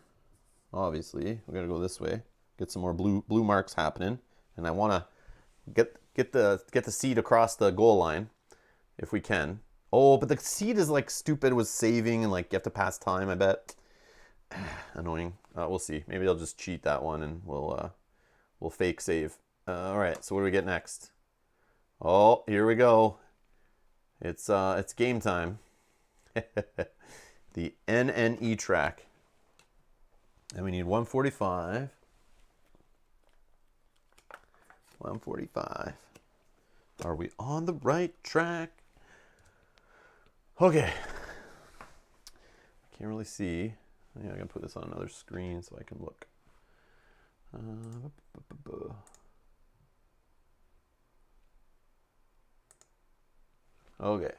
Obviously, we're gonna go this way. Get some more blue marks happening, and I want to get the seed across the goal line, if we can. Oh, but the seed is like stupid with saving and like you have to pass time. I bet. Annoying. We'll see. Maybe I'll just cheat that one and we'll fake save. All right. So what do we get next? Oh, here we go. It's game time. The NNE track. And we need 145. 145. Are we on the right track? Okay. Can't really see. Yeah, I gotta put this on another screen so I can look. Okay.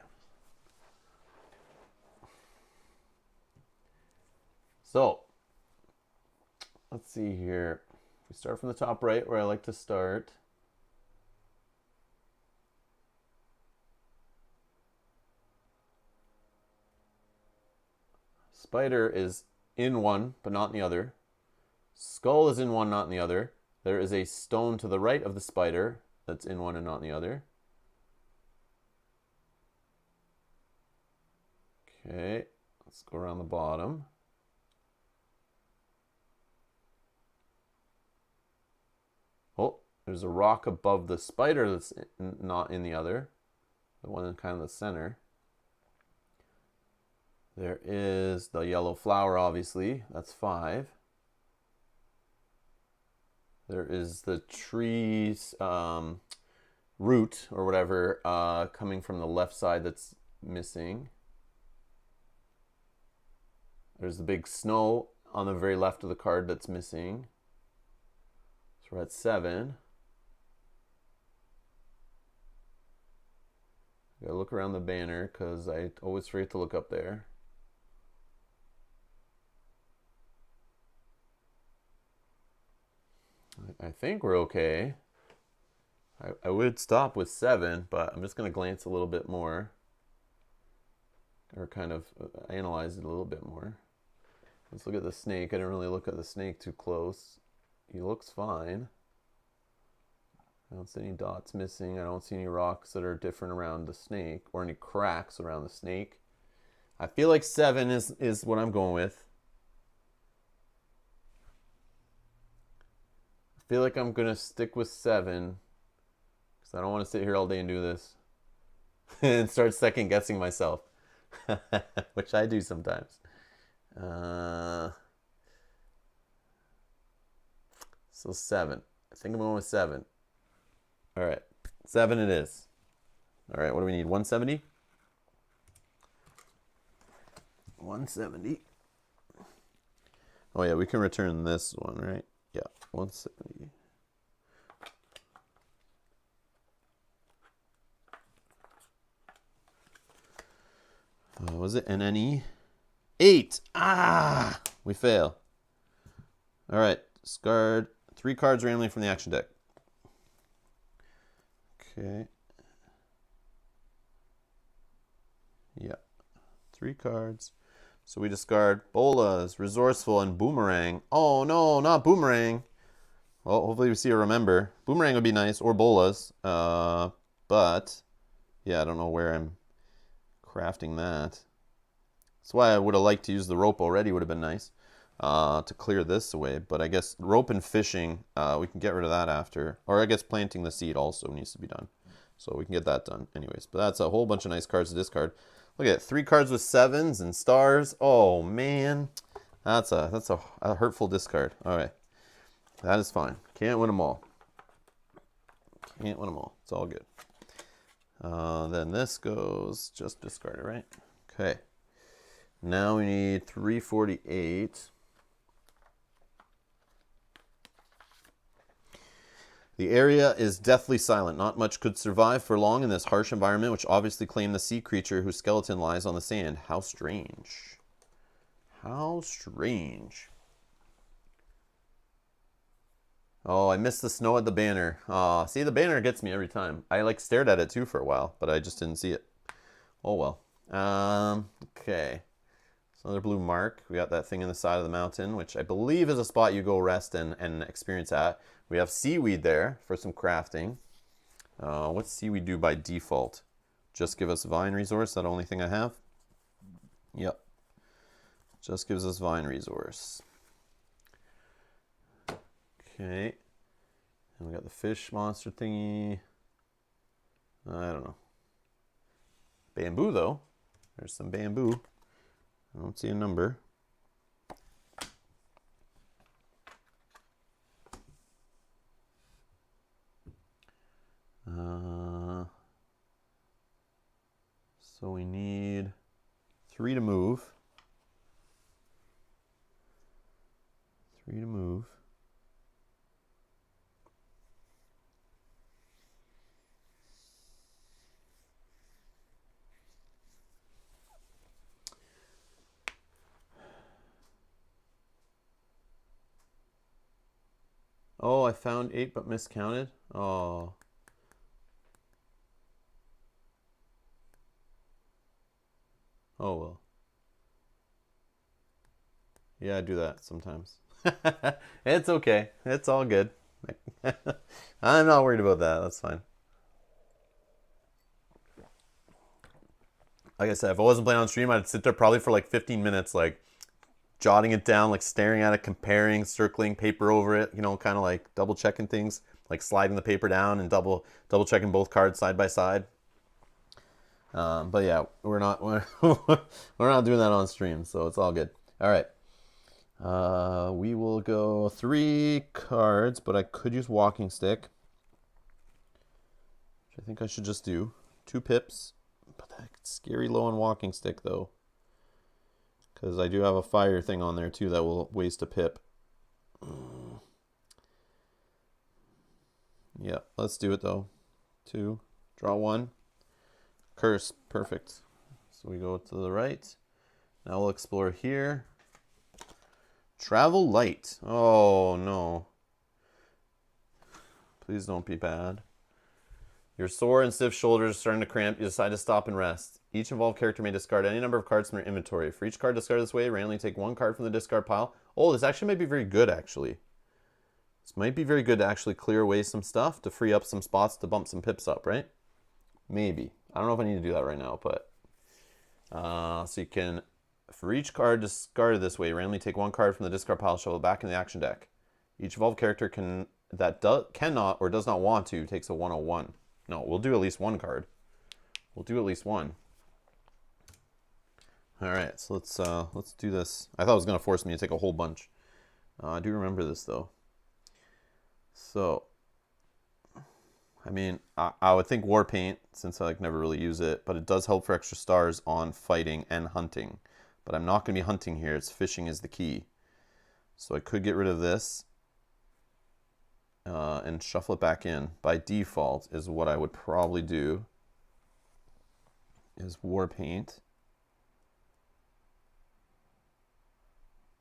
So, let's see here. We start from the top right where I like to start. Spider is in one, but not in the other. Skull is in one, not in the other. There is a stone to the right of the spider that's in one and not in the other. Okay, let's go around the bottom. Oh, there's a rock above the spider that's not in the other. The one in kind of the center. There is the yellow flower, obviously. That's 5. There is the tree's root or whatever coming from the left side that's missing. There's the big snow on the very left of the card that's missing. So we're at 7. Gotta look around the banner because I always forget to look up there. I think we're okay. I would stop with 7, but I'm just going to glance a little bit more. Or kind of analyze it a little bit more. Let's look at the snake. I didn't really look at the snake too close. He looks fine. I don't see any dots missing. I don't see any rocks that are different around the snake. Or any cracks around the snake. I feel like 7 is what I'm going with. I feel like I'm going to stick with 7 because I don't want to sit here all day and do this and start second guessing myself. Which I do sometimes. So 7. I think I'm going with 7. All right, 7 it is. All right, what do we need? 170? 170. Oh yeah, we can return this one, right? Yeah, 170. Was it NNE? 8! Ah! We fail. All right, discard 3 cards randomly from the action deck. Okay. Yeah, 3 cards. So we discard Bolas, Resourceful, and Boomerang. Oh no, not Boomerang. Well, hopefully we see a Remember. Boomerang would be nice, or Bolas. But, yeah, I don't know where I'm crafting that. That's why I would have liked to use the rope already, would have been nice to clear this away. But I guess rope and fishing, we can get rid of that after. Or I guess planting the seed also needs to be done. So we can get that done anyways. But that's a whole bunch of nice cards to discard. Look at it, 3 cards with 7s and stars. Oh, man. That's a hurtful discard. All right. That is fine. Can't win them all. Can't win them all. It's all good. Then this goes just discarded, right? Okay. Now we need 348. The area is deathly silent. Not much could survive for long in this harsh environment, which obviously claimed the sea creature whose skeleton lies on the sand. How strange. How strange. Oh, I missed the snow at the banner. Oh, see, the banner gets me every time. I like stared at it too for a while, but I just didn't see it. Oh well. Okay. So another blue mark. We got that thing in the side of the mountain, which I believe is a spot you go rest and experience at. We have seaweed there for some crafting. What's seaweed do by default? Just give us vine resource. That the only thing I have? Yep. Just gives us vine resource. Okay. And we got the fish monster thingy. I don't know. Bamboo, though. There's some bamboo. I don't see a number. So we need 3 to move. 3 to move. Oh, I found 8 but miscounted. Oh. Oh well. Yeah, I do that sometimes. It's okay. It's all good. I'm not worried about that. That's fine. Like I said, if I wasn't playing on stream, I'd sit there probably for like 15 minutes, like jotting it down, like staring at it, comparing, circling paper over it, you know, kind of like double checking things, like sliding the paper down and double checking both cards side by side. But yeah, we're not doing that on stream, so it's all good. All right. We will go 3 cards, but I could use walking stick, which I think I should just do. 2 pips, but that's scary low on walking stick though, because I do have a fire thing on there too that will waste a pip. Yeah, let's do it though. 2, draw 1. Curse, perfect. So we go to the right. Now we'll explore here. Travel light. Oh no. Please don't be bad. You're sore and stiff shoulders starting to cramp. You decide to stop and rest. Each involved character may discard any number of cards from their inventory. For each card discarded this way, randomly take 1 card from the discard pile. Oh, this actually might be very good, actually. This might be very good to actually clear away some stuff, to free up some spots, to bump some pips up, right? Maybe. I don't know if I need to do that right now, but... so you can, for each card discarded this way, randomly take 1 card from the discard pile, shuffle it back in the action deck. Each evolved character cannot or does not want to takes a 101. No, we'll do at least 1 card. We'll do at least 1. All right, so let's do this. I thought it was gonna force me to take a whole bunch. I do remember this though. So, I mean, I would think war paint since I like never really use it, but it does help for extra stars on fighting and hunting. But I'm not gonna be hunting here. It's fishing is the key. So I could get rid of this and shuffle it back in. By default is what I would probably do. Is war paint.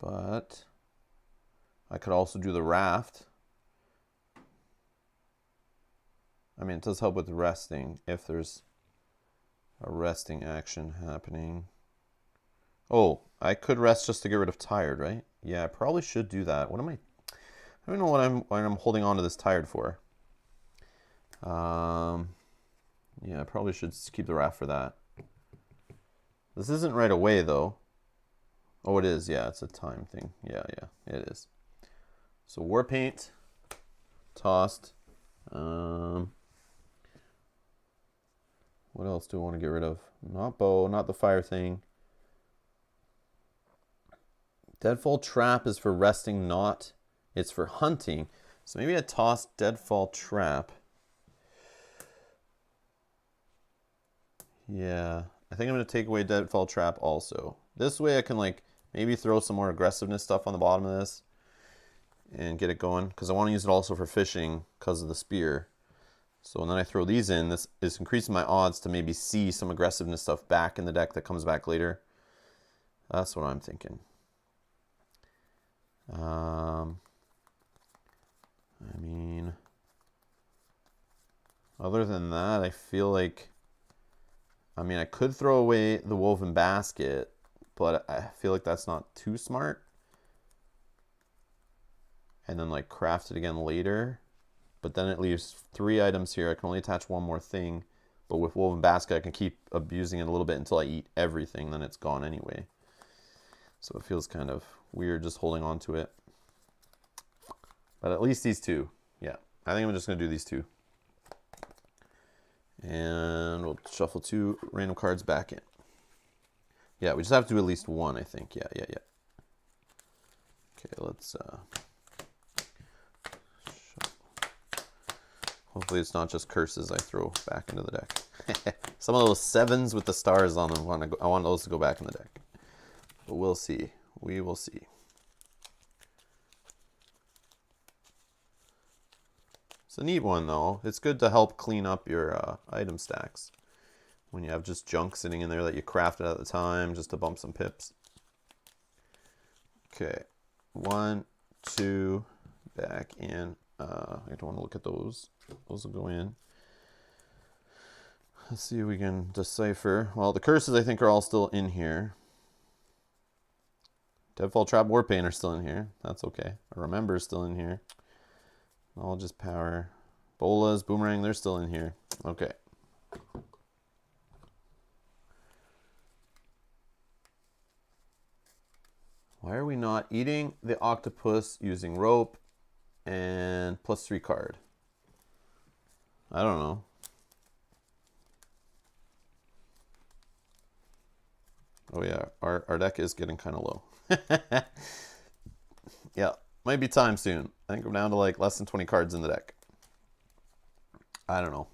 But I could also do the raft. I mean, it does help with resting if there's a resting action happening. Oh, I could rest just to get rid of tired, right? Yeah, I probably should do that. What am I don't know what I'm holding on to this tired for. Yeah, I probably should keep the raft for that. This isn't right away though. Oh, it is. Yeah, it's a time thing. Yeah, it is. So war paint, tossed. What else do I want to get rid of? Not bow, not the fire thing. Deadfall trap is for resting, not. It's for hunting. So maybe I toss deadfall trap. Yeah, I think I'm going to take away deadfall trap also. This way I can like maybe throw some more aggressiveness stuff on the bottom of this and get it going, because I want to use it also for fishing because of the spear. So when then I throw these in, this is increasing my odds to maybe see some aggressiveness stuff back in the deck that comes back later. That's what I'm thinking. I mean, other than that, I feel like, I mean, I could throw away the woven basket, but I feel like that's not too smart. And then like craft it again later. But then it leaves 3 items here. I can only attach 1 more thing. But with woven basket, I can keep abusing it a little bit until I eat everything. Then it's gone anyway. So it feels kind of weird just holding on to it. But at least these 2. Yeah, I think I'm just going to do these 2. And we'll shuffle 2 random cards back in. Yeah, we just have to do at least 1, I think. Yeah. Okay, let's... Hopefully it's not just curses I throw back into the deck. Some of those 7s with the stars on them, I want those to go back in the deck. But we'll see. We will see. It's a neat one, though. It's good to help clean up your item stacks when you have just junk sitting in there that you crafted at the time just to bump some pips. Okay. 1, 2, back in. I don't want to look at those. Those will go in. Let's see if we can decipher. Well, the curses I think are all still in here. Deadfall Trap Warpaint are still in here. That's okay. Remember is still in here. I'll just power. Bolas, Boomerang, they're still in here. Okay. Why are we not eating the octopus using rope and +3 card? I don't know. Oh yeah, our deck is getting kind of low. Yeah, might be time soon. I think we're down to like less than 20 cards in the deck. I don't know.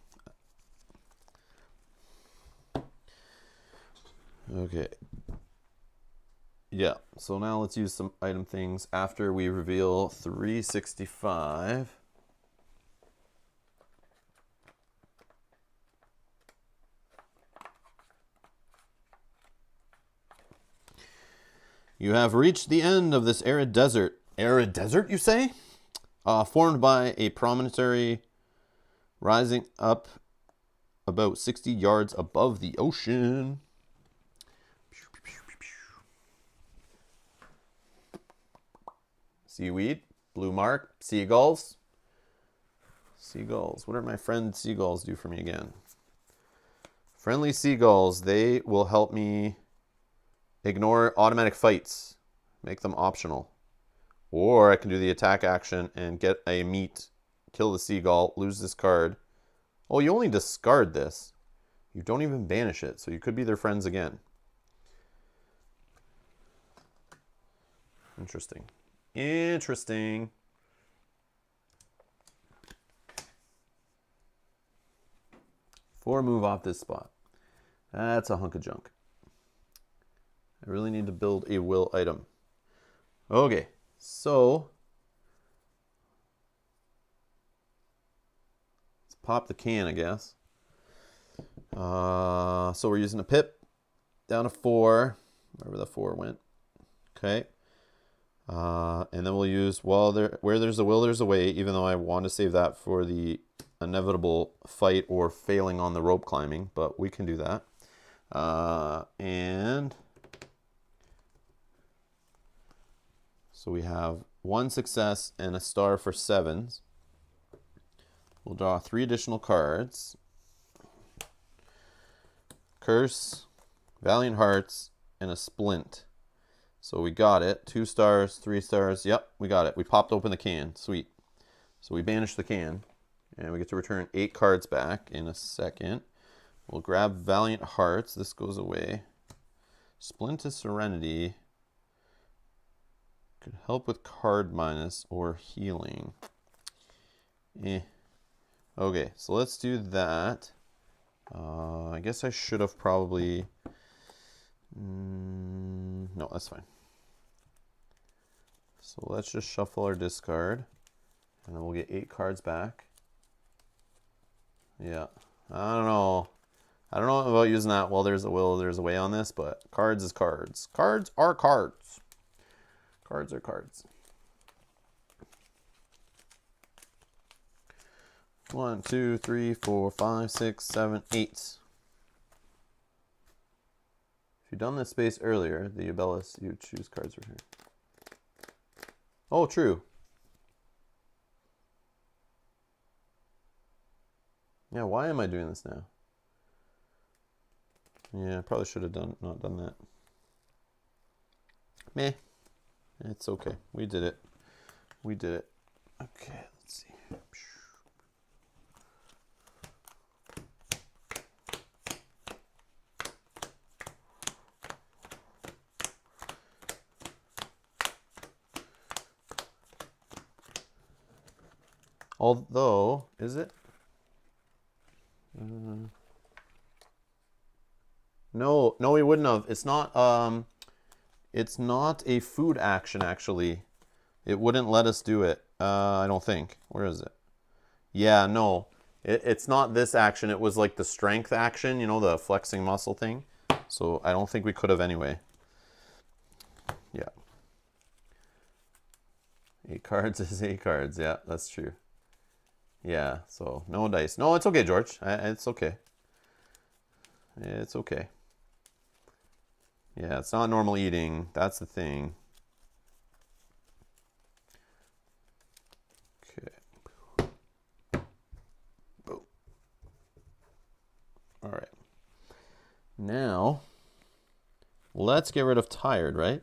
Okay. Yeah, so now let's use some item things after we reveal 365. You have reached the end of this arid desert. Arid desert, you say? Formed by a promontory rising up about 60 yards above the ocean. Seaweed, blue mark, seagulls. Seagulls. What do my friend seagulls do for me again? Friendly seagulls, they will help me ignore automatic fights. Make them optional. Or I can do the attack action and get a meat, kill the seagull, lose this card. Oh, you only discard this. You don't even banish it, so you could be their friends again. Interesting. Interesting. 4 move off this spot. That's a hunk of junk. I really need to build a will item. Okay, so let's pop the can, I guess. So we're using a pip down to 4, wherever the 4 went. Okay. And then we'll use where there's a will, there's a way, even though I want to save that for the inevitable fight or failing on the rope climbing, but we can do that. And so we have 1 success and a star for 7s. We'll draw 3 additional cards. Curse, Valiant Hearts, and a Splint. So we got it. 2 stars, 3 stars. Yep, we got it. We popped open the can. Sweet. So we banished the can. And we get to return 8 cards back in a second. We'll grab Valiant Hearts. This goes away. Splint to Serenity. Could help with card minus or healing. Okay, so let's do that. I guess I should have probably... no, that's fine. So let's just shuffle our discard. And then we'll get 8 cards back. Yeah, I don't know. I don't know about using that. Well, there's a will, there's a way on this, but cards is cards. Cards are cards. Cards are cards. 1, 2, 3, 4, 5, 6, 7, 8. If you'd done this space earlier, the Ubellis, you choose cards from here. Oh, true. Yeah, why am I doing this now? Yeah, I probably should have not done that. Meh. It's okay. We did it. We did it. Okay, let's see. Although, is it? No, we wouldn't have. It's not a food action, actually. It wouldn't let us do it. I don't think. Where is it? Yeah, no. It's not this action. It was like the strength action, you know, the flexing muscle thing. So I don't think we could have anyway. Yeah. 8 cards is 8 cards. Yeah, that's true. Yeah, so no dice. No, it's okay, George. It's okay. It's okay. Yeah, it's not normal eating. That's the thing. Okay. Boom. All right. Now, let's get rid of tired, right?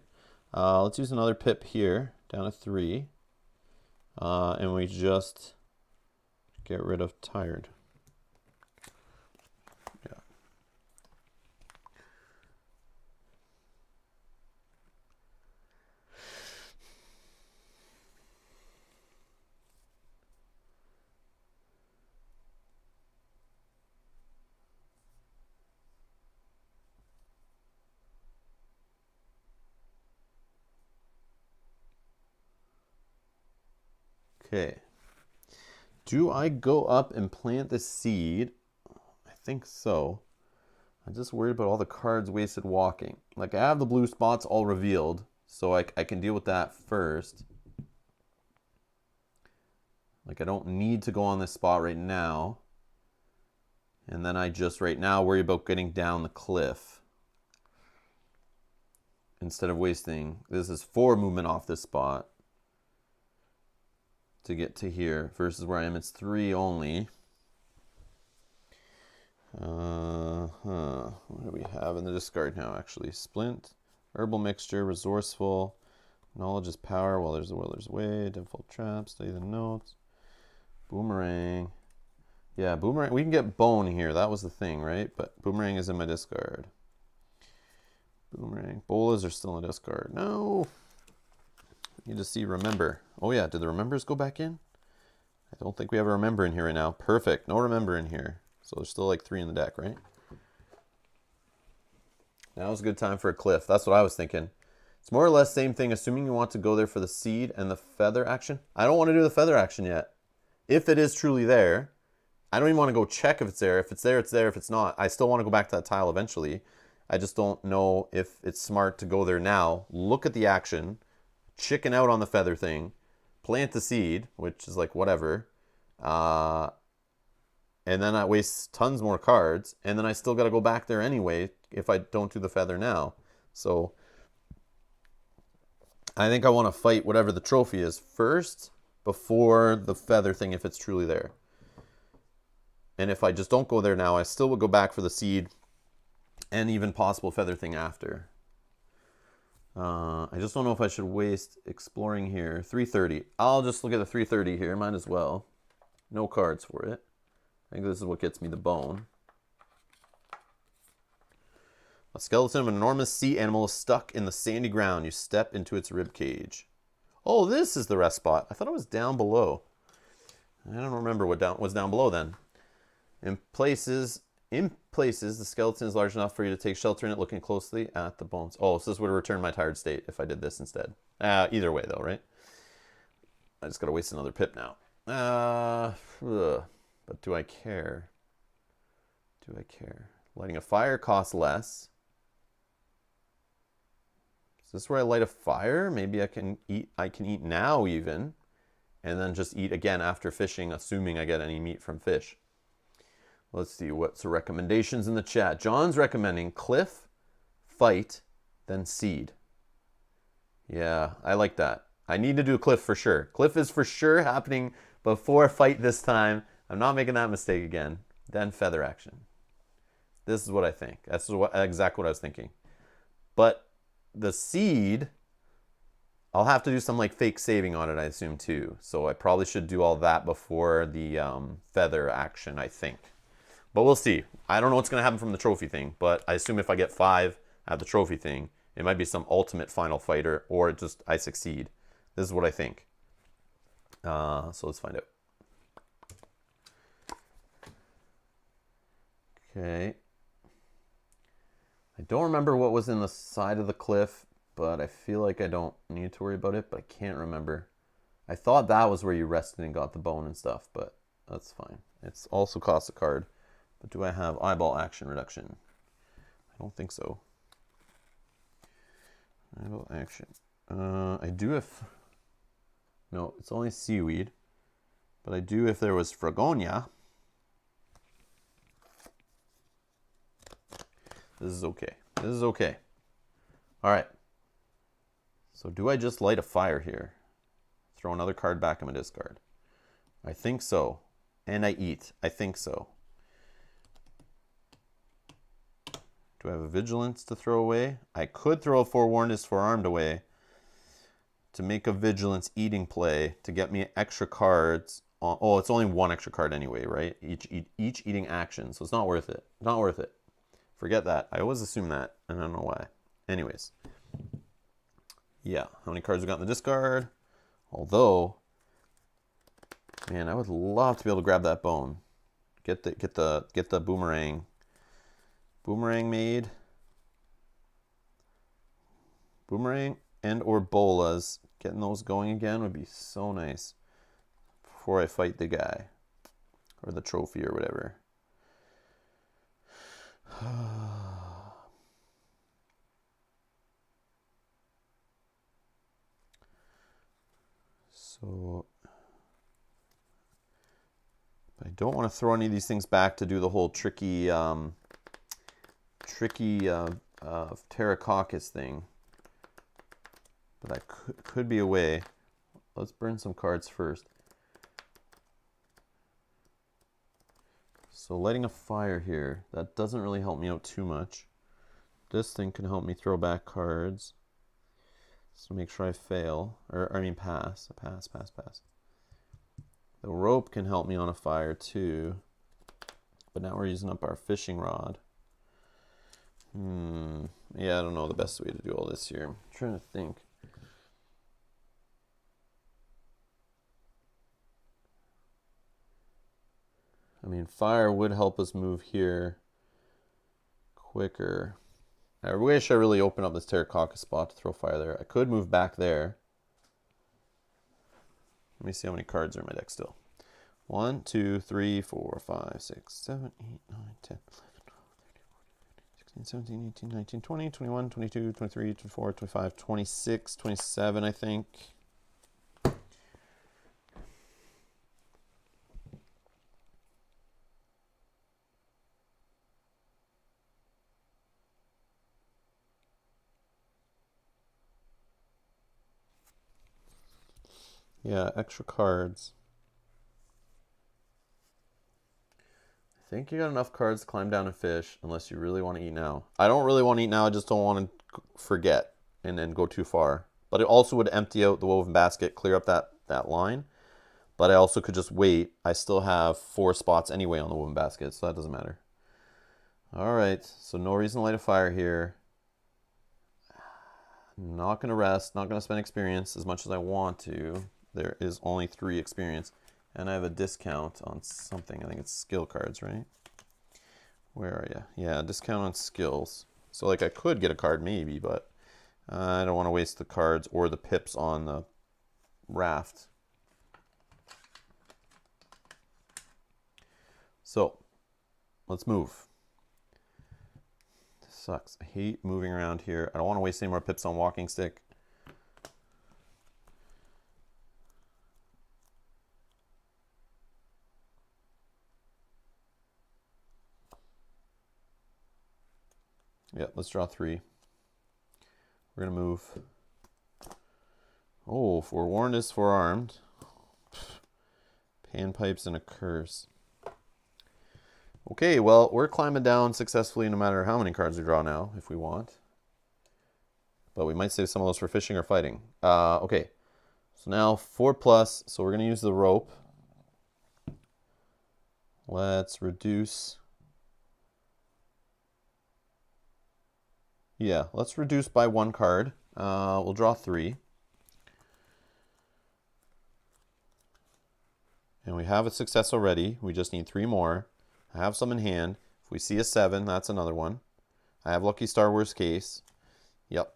Let's use another pip here, down to 3. And we just get rid of tired. Yeah. Okay. Do I go up and plant the seed? I think so. I'm just worried about all the cards wasted walking. Like, I have the blue spots all revealed, so I can deal with that first. Like, I don't need to go on this spot right now. And then I just right now worry about getting down the cliff. Instead of wasting, this is 4 movement off this spot to get to here versus where I am, it's 3 only. What do we have in the discard now, actually? Splint, Herbal Mixture, Resourceful, Knowledge is Power, While There's a Will, There's a Way, Default Trap, Study the Notes, Boomerang. Yeah, Boomerang, we can get Bone here, that was the thing, right? But Boomerang is in my discard. Boomerang, Bolas are still in the discard. No! Need to see remember. Oh yeah, did the remembers go back in? I don't think we have a remember in here right now. Perfect. No remember in here. So there's still like 3 in the deck, right? Now's a good time for a cliff. That's what I was thinking. It's more or less same thing, assuming you want to go there for the seed and the feather action. I don't want to do the feather action yet. If it is truly there, I don't even want to go check if it's there. If it's there, it's there. If it's not, I still want to go back to that tile eventually. I just don't know if it's smart to go there now. Look at the action, chicken out on the feather thing, plant the seed, which is like whatever. And then I waste tons more cards. And then I still got to go back there anyway if I don't do the feather now. So I think I want to fight whatever the trophy is first before the feather thing if it's truly there. And if I just don't go there now, I still would go back for the seed and even possible feather thing after. I just don't know if I should waste exploring here. 330. I'll just look at the 330 here. Might as well. No cards for it. I think this is what gets me the bone. A skeleton of an enormous sea animal is stuck in the sandy ground. You step into its rib cage. Oh, this is the rest spot. I thought it was down below. I don't remember what was down below then. In places, the skeleton is large enough for you to take shelter in it, looking closely at the bones. Oh, so this would return my tired state if I did this instead. Either way, though, right? I just got to waste another pip now. But do I care? Do I care? Lighting a fire costs less. Is this where I light a fire? Maybe I can eat now even, and then just eat again after fishing, assuming I get any meat from fish. Let's see what's the recommendations in the chat. John's recommending cliff, fight, then seed. Yeah, I like that. I need to do cliff for sure. Cliff is for sure happening before fight this time. I'm not making that mistake again. Then feather action. This is what I think. That's exactly what I was thinking. But the seed, I'll have to do some like fake saving on it, I assume too. So I probably should do all that before the feather action, I think. But we'll see. I don't know what's going to happen from the trophy thing, but I assume if I get 5 at the trophy thing, it might be some ultimate final fighter, or just I succeed. This is what I think. So let's find out. Okay. I don't remember what was in the side of the cliff, but I feel like I don't need to worry about it, but I can't remember. I thought that was where you rested and got the bone and stuff, but that's fine. It's also cost a card. But do I have eyeball action reduction? I don't think so. Eyeball action. I do if... No, it's only seaweed. But I do if there was Fragonia. This is okay. This is okay. All right. So do I just light a fire here? Throw another card back in my discard. I think so. And I eat. I think so. Do I have a vigilance to throw away? I could throw a forewarned is forearmed away to make a vigilance eating play to get me extra cards. Oh, it's only 1 extra card anyway, right? Each eating action. So it's not worth it. Not worth it. Forget that. I always assume that, and I don't know why. Anyways. Yeah, how many cards we got in the discard? Although, man, I would love to be able to grab that bone. Get the boomerang. Boomerang made. Boomerang and or bolas. Getting those going again would be so nice. Before I fight the guy. Or the trophy or whatever. So I don't want to throw any of these things back to do the whole tricky Pterococcus thing. But that could be a way. Let's burn some cards first. So lighting a fire here, that doesn't really help me out too much. This thing can help me throw back cards. So make sure I fail, or I mean pass. Pass. The rope can help me on a fire too. But now we're using up our fishing rod. Yeah, I don't know the best way to do all this here. I'm trying to think. I mean, fire would help us move here quicker. I wish I really opened up this terracotta spot to throw fire there. I could move back there. Let me see how many cards are in my deck still. 1, 2, 3, 4, 5, 6, 7, 8, 9, 10, 11, 12, 13, 14, 15, 16, 17, 18, 19, 20, 21, 22, 23, 24, 25, 26, 27, I think. Yeah, extra cards. I think you got enough cards to climb down and fish, unless you really want to eat now. I don't really want to eat now, I just don't want to forget and then go too far. But it also would empty out the woven basket, clear up that line. But I also could just wait. I still have 4 spots anyway on the woven basket, so that doesn't matter. Alright, so no reason to light a fire here. Not going to rest, not going to spend experience as much as I want to. There is only 3 experience. And I have a discount on something. I think it's skill cards, right? Where are you? Yeah, discount on skills. So like I could get a card maybe, but I don't want to waste the cards or the pips on the raft. So let's move. This sucks. I hate moving around here. I don't want to waste any more pips on walking stick. Yeah, let's draw 3. We're going to move. Oh, forewarned is forearmed. Panpipes and a curse. Okay, well, we're climbing down successfully no matter how many cards we draw now, if we want. But we might save some of those for fishing or fighting. Okay, so now 4+, so we're going to use the rope. Let's reduce. Yeah, let's reduce by 1 card. We'll draw 3. And we have a success already. We just need 3 more. I have some in hand. If we see a 7, that's another one. I have Lucky Star worst case. Yep.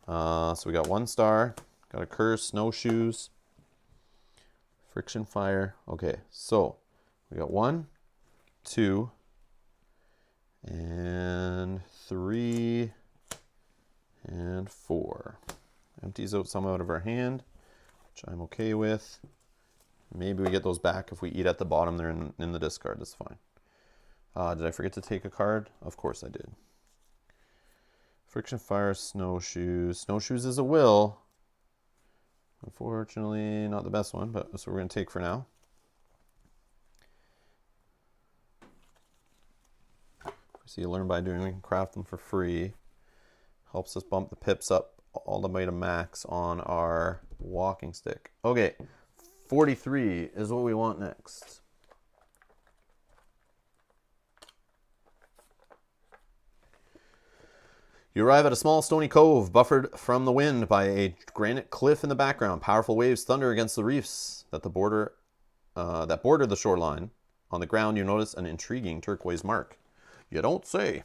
So we got 1 star. Got a curse, snowshoes. Friction fire. Okay, so we got 1, 2, and 3, and 4. Empties out some out of our hand, which I'm okay with. Maybe we get those back if we eat at the bottom. They're in the discard. That's fine. Did I forget to take a card? Of course I did. Friction fire, snowshoes. Snowshoes is a will. Unfortunately, not the best one, but that's what we're going to take for now. So you learn by doing, we can craft them for free. Helps us bump the pips up all the way to max on our walking stick. Okay, 43 is what we want next. You arrive at a small stony cove buffered from the wind by a granite cliff in the background. Powerful waves thunder against the reefs that border the shoreline. On the ground, you notice an intriguing turquoise mark. You don't say.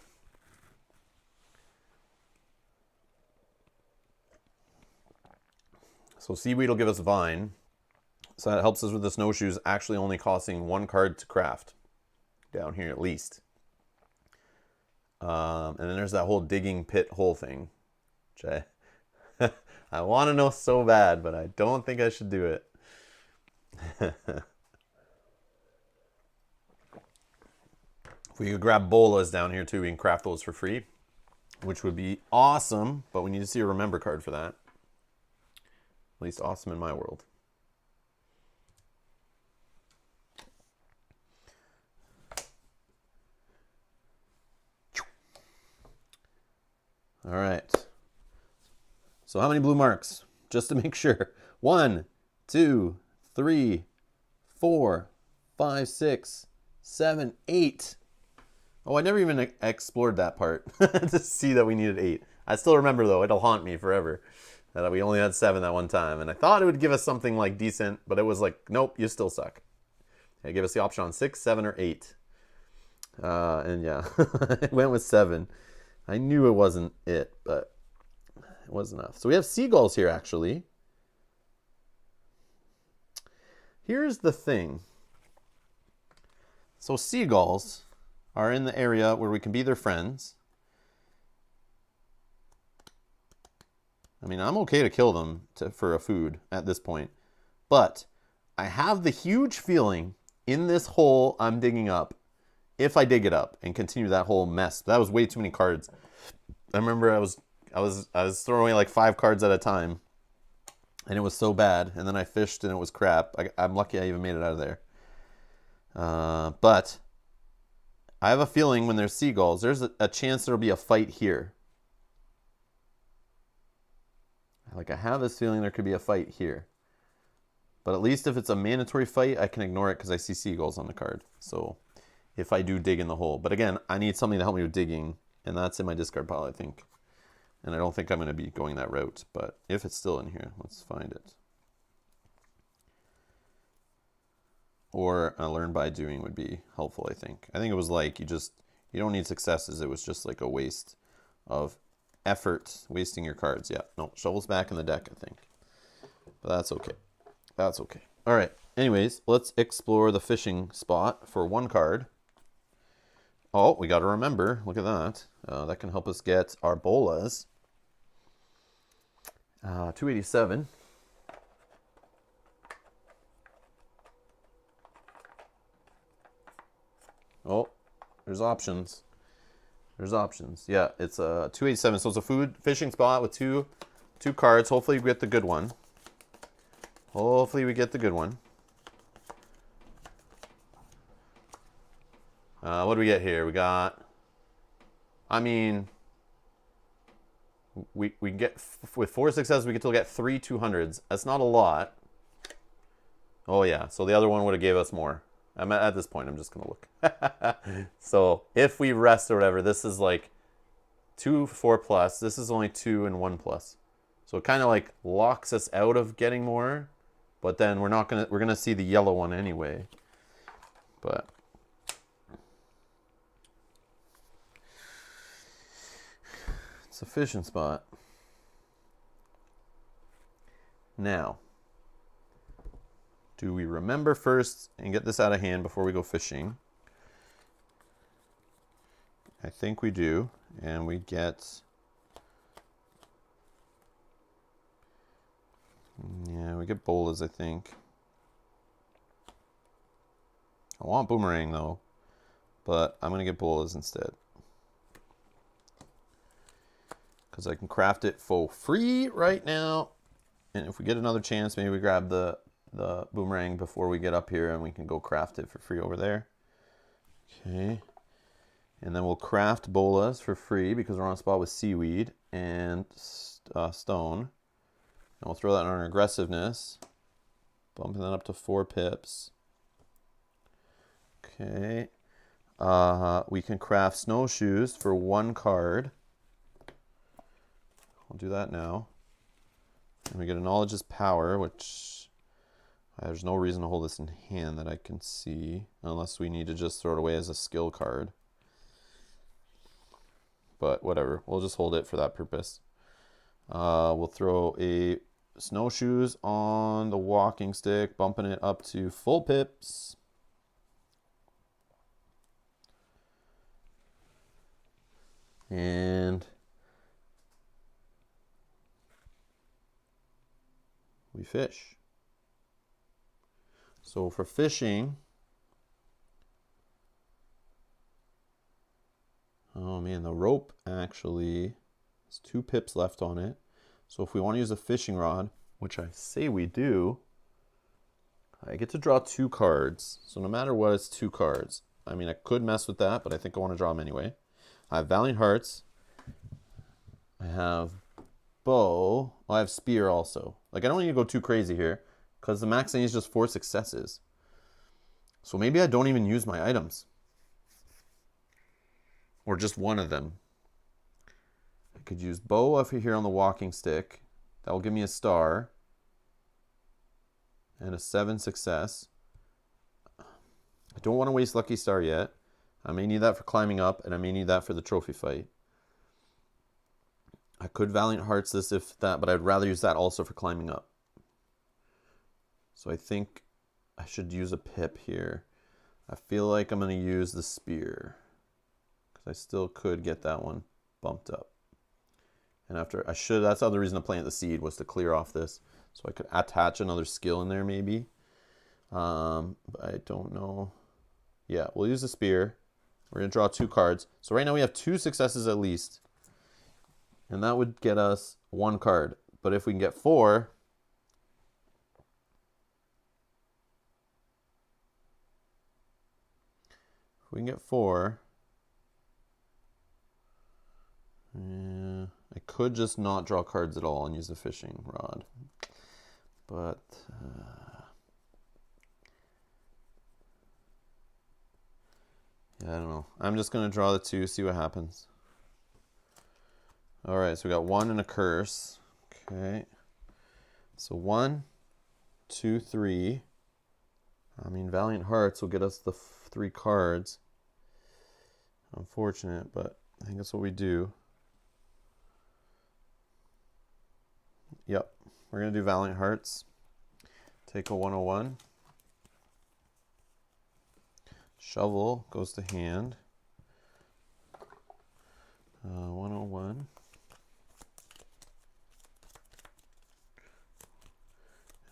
So seaweed will give us vine. So that helps us with the snowshoes, actually only costing 1 card to craft. Down here at least. And then there's that whole digging pit hole thing. Which I want to know so bad, but I don't think I should do it. If we could grab bolas down here too, we can craft those for free, which would be awesome, but we need to see a remember card for that. At least awesome in my world. All right. So how many blue marks? Just to make sure. 1, 2, 3, 4, 5, 6, 7, 8. Oh, I never even explored that part to see that we needed 8. I still remember, though. It'll haunt me forever that we only had 7 that one time. And I thought it would give us something like decent, but it was like, nope, you still suck. It gave us the option on 6, 7, or 8. And yeah, it went with 7. I knew it wasn't it, but it was enough. So we have seagulls here, actually. Here's the thing. So seagulls are in the area where we can be their friends. I mean, I'm okay to kill them for a food at this point. But I have the huge feeling in this hole I'm digging up, if I dig it up and continue that whole mess. That was way too many cards. I remember I was throwing like 5 cards at a time, and it was so bad. And then I fished and it was crap. I'm lucky I even made it out of there. But I have a feeling when there's seagulls, there's a chance there'll be a fight here. Like, I have this feeling there could be a fight here. But at least if it's a mandatory fight, I can ignore it because I see seagulls on the card. So if I do dig in the hole. But again, I need something to help me with digging. And that's in my discard pile, I think. And I don't think I'm going to be going that route. But if it's still in here, let's find it. Or a learn by doing would be helpful, I think. I think it was like you don't need successes. It was just like a waste of effort, wasting your cards. Yeah, no, shovel's back in the deck, I think. But that's okay. That's okay. All right. Anyways, let's explore the fishing spot for 1 card. Oh, we got to remember. Look at that. That can help us get our bolas. 287. Oh, there's options. There's options. Yeah, it's a 287. So it's a fishing spot with two cards. Hopefully we get the good one. Hopefully we get the good one. What do we get here? We got, I mean, we get, with 4 successes, we get 3 200s. That's not a lot. Oh yeah, so the other one would have gave us more. At this point, I'm just going to look. So if we rest or whatever, this is like 2 4 plus. This is only 2 and 1 plus. So it kind of like locks us out of getting more, but then we're going to see the yellow one anyway. But it's a fishing spot. Now, do we remember first and get this out of hand before we go fishing? I think we do. And we get, yeah, we get bolas, I think. I want boomerang though, but I'm going to get bolas instead. Because I can craft it for free right now. And if we get another chance, maybe we grab the boomerang before we get up here and we can go craft it for free over there. Okay. And then we'll craft bolas for free because we're on a spot with seaweed and stone. And we'll throw that on our aggressiveness. Bumping that up to 4 pips. Okay. We can craft snowshoes for 1 card. I'll do that now. And we get a knowledge's power, which there's no reason to hold this in hand that I can see, unless we need to just throw it away as a skill card. But whatever, we'll just hold it for that purpose. We'll throw a snowshoes on the walking stick, bumping it up to full pips. And we fish. So for fishing, oh man, the rope actually has 2 pips left on it. So if we want to use a fishing rod, which I say we do, I get to draw 2 cards. So no matter what, it's 2 cards. I mean, I could mess with that, but I think I want to draw them anyway. I have Valiant Hearts. I have bow. Oh, I have spear also. Like, I don't need to go too crazy here because the max I need is just 4 successes. So maybe I don't even use my items. Or just one of them. I could use bow up here on the walking stick. That will give me a star. And a 7 success. I don't want to waste Lucky Star yet. I may need that for climbing up, and I may need that for the trophy fight. I could Valiant Hearts this if that, but I'd rather use that also for climbing up. So I think I should use a pip here. I feel like I'm going to use the spear, because I still could get that one bumped up. And after, that's the other reason to plant the seed, was to clear off this. So I could attach another skill in there maybe. But I don't know. Yeah, we'll use the spear. We're going to draw 2 cards. So right now we have 2 successes at least. And that would get us 1 card. But if we can get 4... If we can get 4... Yeah, I could just not draw cards at all and use the fishing rod. But... yeah, I don't know. I'm just going to draw the 2, see what happens. All right, so we got 1 and a curse. Okay. So 1, 2, 3. I mean, Valiant Hearts will get us the 3 cards. Unfortunate, but I think that's what we do. Yep, we're going to do Valiant Hearts. Take a 101. Shovel goes to hand. 101.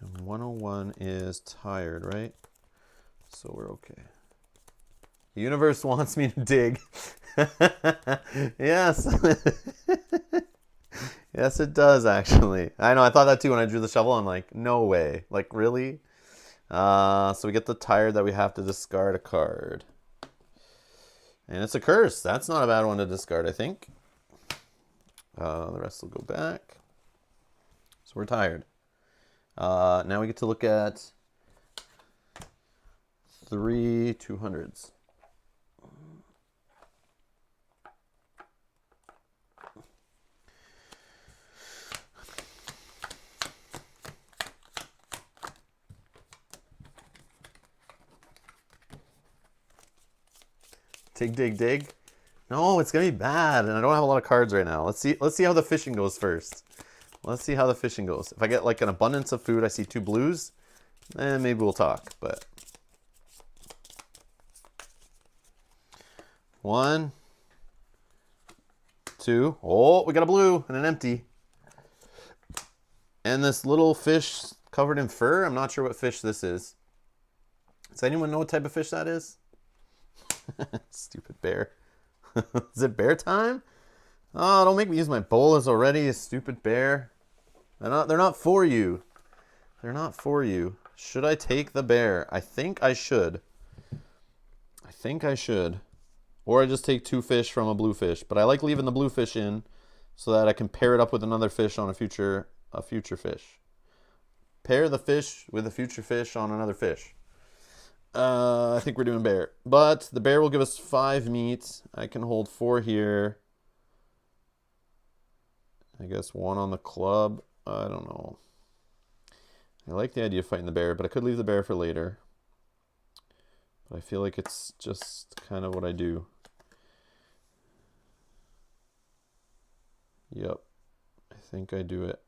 And 101 is tired, right? So we're okay. The universe wants me to dig. Yes. Yes, it does, actually. I know, I thought that too when I drew the shovel. I'm like, no way. Like, really? So we get the tired that we have to discard a card. And it's a curse. That's not a bad one to discard, I think. The rest will go back. So we're tired. Now we get to look at 3 200s. Dig, dig, dig. No, it's gonna be bad, and I don't have a lot of cards right now. Let's see how the fishing goes first. Let's see how the fishing goes. If I get like an abundance of food, I see 2 blues, then maybe we'll talk. But 1, 2. Oh, we got a blue and an empty. And this little fish covered in fur. I'm not sure what fish this is. Does anyone know what type of fish that is? Stupid bear. Is it bear time? Oh, don't make me use my bolas already, you stupid bear. They're not for you. They're not for you. Should I take the bear? I think I should. I think I should. Or I just take 2 fish from a blue fish. But I like leaving the blue fish in so that I can pair it up with another fish on a future fish. Pair the fish with a future fish on another fish. I think we're doing bear. But the bear will give us 5 meat. I can hold 4 here. I guess 1 on the club. I don't know. I like the idea of fighting the bear, but I could leave the bear for later. But I feel like it's just kind of what I do. Yep. I think I do it.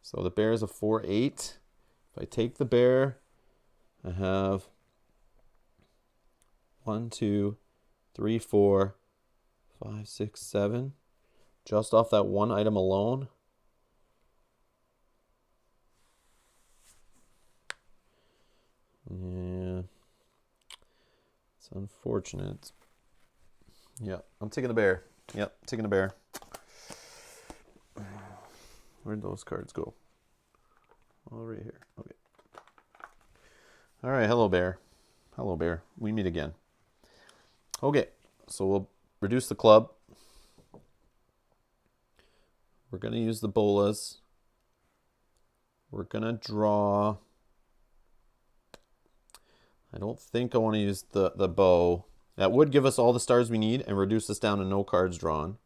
So the bear is a 4-8. If I take the bear, I have 1, 2, 3, 4, 5, 6, 7. Just off that 1 item alone. Yeah. It's unfortunate. Yeah, I'm taking the bear. Yep, taking the bear. Where'd those cards go? Oh, right here. Okay. All right, hello, bear. Hello, bear. We meet again. Okay, so we'll reduce the club. We're going to use the bolas. We're going to draw. I don't think I want to use the bow. That would give us all the stars we need and reduce us down to no cards drawn.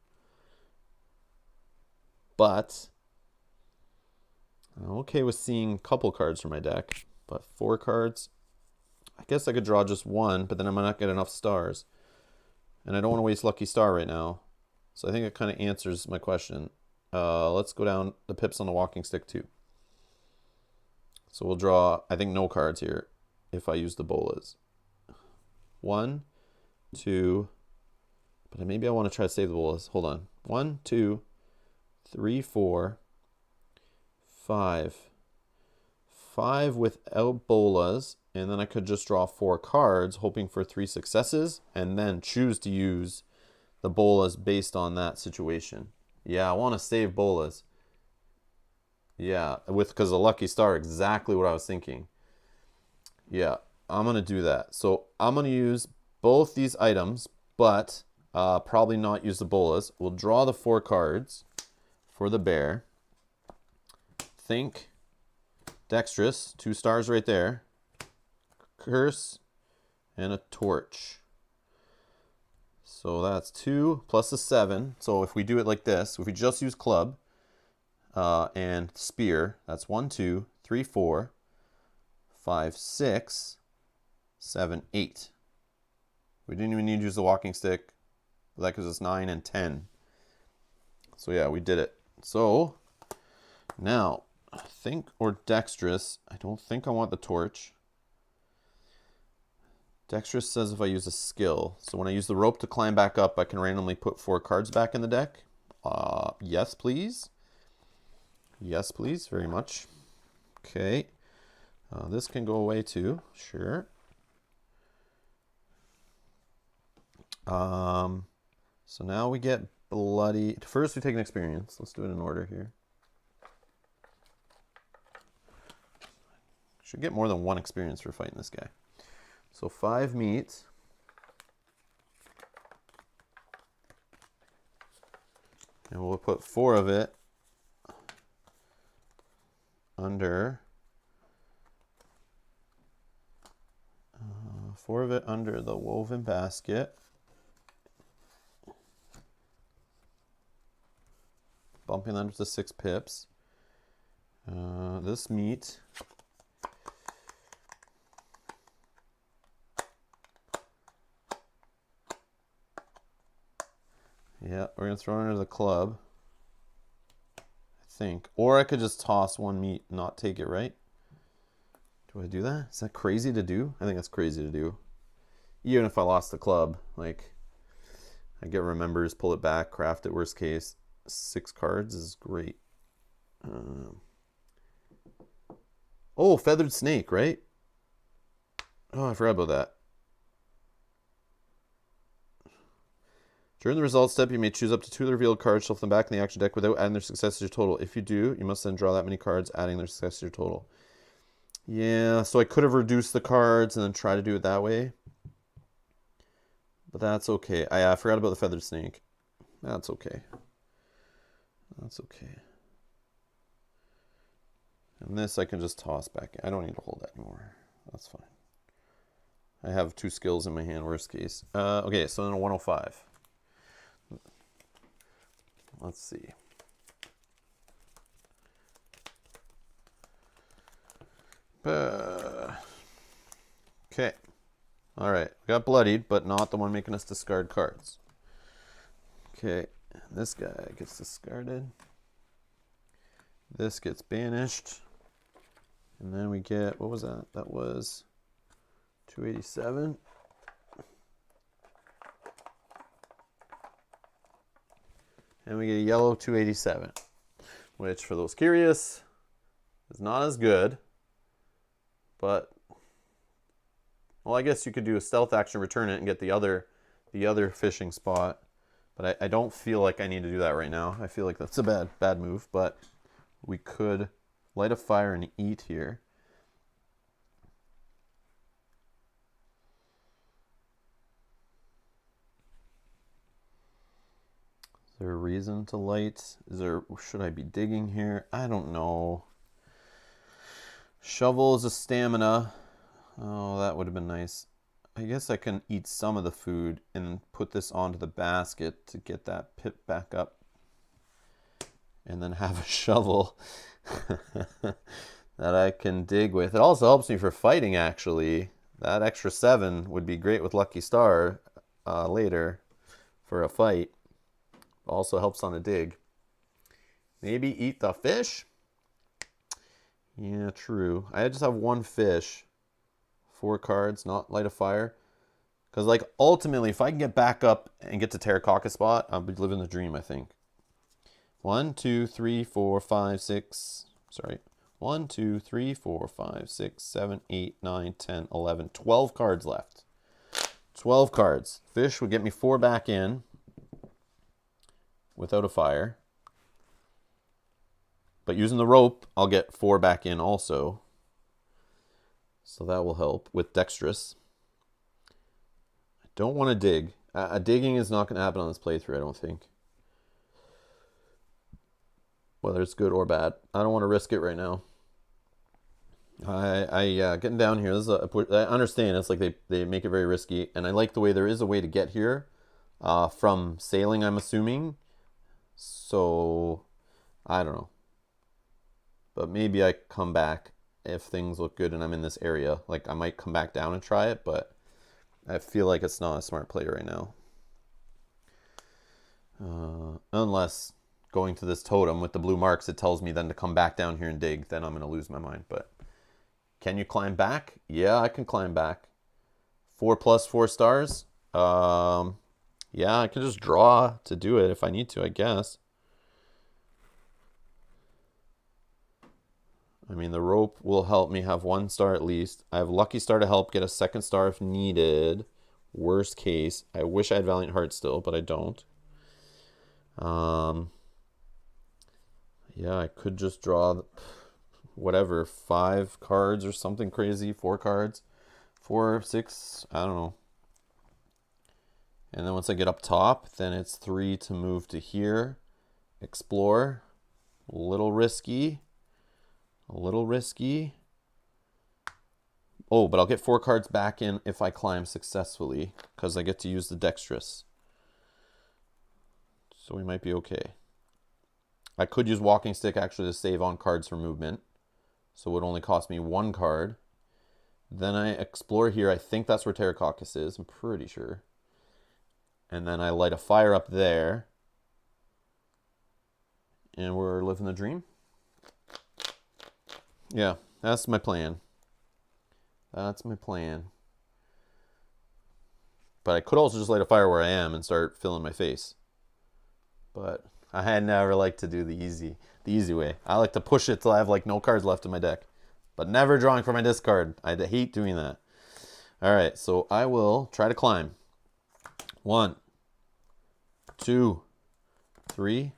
But I'm okay with seeing a couple cards from my deck. But 4 cards, I guess I could draw just one, but then I might not get enough stars. And I don't want to waste Lucky Star right now. So I think it kind of answers my question. Let's go down the pips on the walking stick too. So we'll draw, I think, no cards here if I use the bolas. 1, 2, but maybe I want to try to save the bolas. Hold on. 1, 2, 3, 4, 5. 5 without bolas, and then I could just draw 4 cards, hoping for 3 successes, and then choose to use the bolas based on that situation. Yeah, I want to save bolas. Yeah, because a Lucky Star, exactly what I was thinking. Yeah, I'm going to do that. So I'm going to use both these items, but probably not use the bolas. We'll draw the 4 cards for the bear. Think dexterous, 2 stars right there. Curse and a torch. So that's 2 plus a 7. So if we do it like this, if we just use club and spear, that's 1, 2, 3, 4, 5, 6, 7, 8. We didn't even need to use the walking stick. That gives us 9 and 10. So yeah, we did it. So now, think or dexterous. I don't think I want the torch. Dexterous says if I use a skill. So when I use the rope to climb back up, I can randomly put 4 cards back in the deck. Yes, please. Yes, please. Very much. Okay. This can go away too. Sure. So now we get bloody. First we take an experience. Let's do it in order here. Should get more than 1 experience for fighting this guy. So 5 meat. And we'll put 4 of it under 4 of it under the woven basket. Bumping them to 6 pips. This meat. Yeah, we're going to throw it under the club, I think. Or I could just toss 1 meat and not take it, right? Do I do that? Is that crazy to do? I think that's crazy to do. Even if I lost the club, like, I get remembers, pull it back, craft it, worst case. 6 cards is great. Oh, feathered snake, right? Oh, I forgot about that. During the results step, you may choose up to 2 of the revealed cards, shuffle them back in the action deck without adding their success to your total. If you do, you must then draw that many cards, adding their success to your total. Yeah, so I could have reduced the cards and then try to do it that way. But that's okay. I forgot about the feathered snake. That's okay. That's okay. And this I can just toss back. I don't need to hold that anymore. That's fine. I have 2 skills in my hand, worst case. Okay, so then a 105. Let's see. Okay. All right. We got bloodied, but not the one making us discard cards. Okay. This guy gets discarded. This gets banished. And then we get, what was that? That was 287. And we get a yellow 287, which for those curious is not as good, but, well, I guess you could do a stealth action, return it, and get the other fishing spot, but I don't feel like I need to do that right now. I feel like that's a bad move, but we could light a fire and eat here. Is there a reason to light? Should I be digging here? I don't know. Shovel is a stamina. Oh, that would have been nice. I guess I can eat some of the food and put this onto the basket to get that pip back up. And then have a shovel that I can dig with. It also helps me for fighting, actually. That extra 7 would be great with Lucky Star later for a fight. Also helps on a dig. Maybe eat the fish? Yeah, true. I just have one fish. 4 cards, not light a fire. Because, like, ultimately, if I can get back up and get to Terracotta spot, I'll be living the dream, I think. 1, 2, 3, 4, 5, 6. Sorry. 1, 2, 3, 4, 5, 6, 7, 8, 9, 10, 11, 12 cards left. 12 cards. Fish would get me 4 back in without a fire. But using the rope, I'll get 4 back in also. So that will help with dexterous. I don't want to dig. Digging is not going to happen on this playthrough, I don't think. Whether it's good or bad. I don't want to risk it right now. Getting down here, this is I understand it's like they make it very risky, and I like the way there is a way to get here from sailing, I'm assuming. So, I don't know. But maybe I come back if things look good and I'm in this area. Like, I might come back down and try it, but I feel like it's not a smart play right now. Unless going to this totem with the blue marks, it tells me then to come back down here and dig, then I'm going to lose my mind. But can you climb back? Yeah, I can climb back. 4 plus 4 stars. Yeah, I can just draw to do it if I need to, I guess. I mean, the rope will help me have 1 star at least. I have Lucky Star to help get a 2nd star if needed. Worst case. I wish I had Valiant Heart still, but I don't. Yeah, I could just draw whatever, 5 cards or something crazy. 4 cards. 4, 6, I don't know. And then once I get up top, then it's 3 to move to here. Explore. A little risky. A little risky. Oh, but I'll get 4 cards back in if I climb successfully, because I get to use the dexterous. So we might be okay. I could use walking stick actually to save on cards for movement. So it would only cost me 1 card. Then I explore here. I think that's where Terracotta is. I'm pretty sure. And then I light a fire up there. And we're living the dream. Yeah, that's my plan. That's my plan. But I could also just light a fire where I am and start filling my face. But I had never liked to do the easy way. I like to push it till I have like no cards left in my deck. But never drawing from my discard. I hate doing that. Alright, so I will try to climb. 1, 2, 3,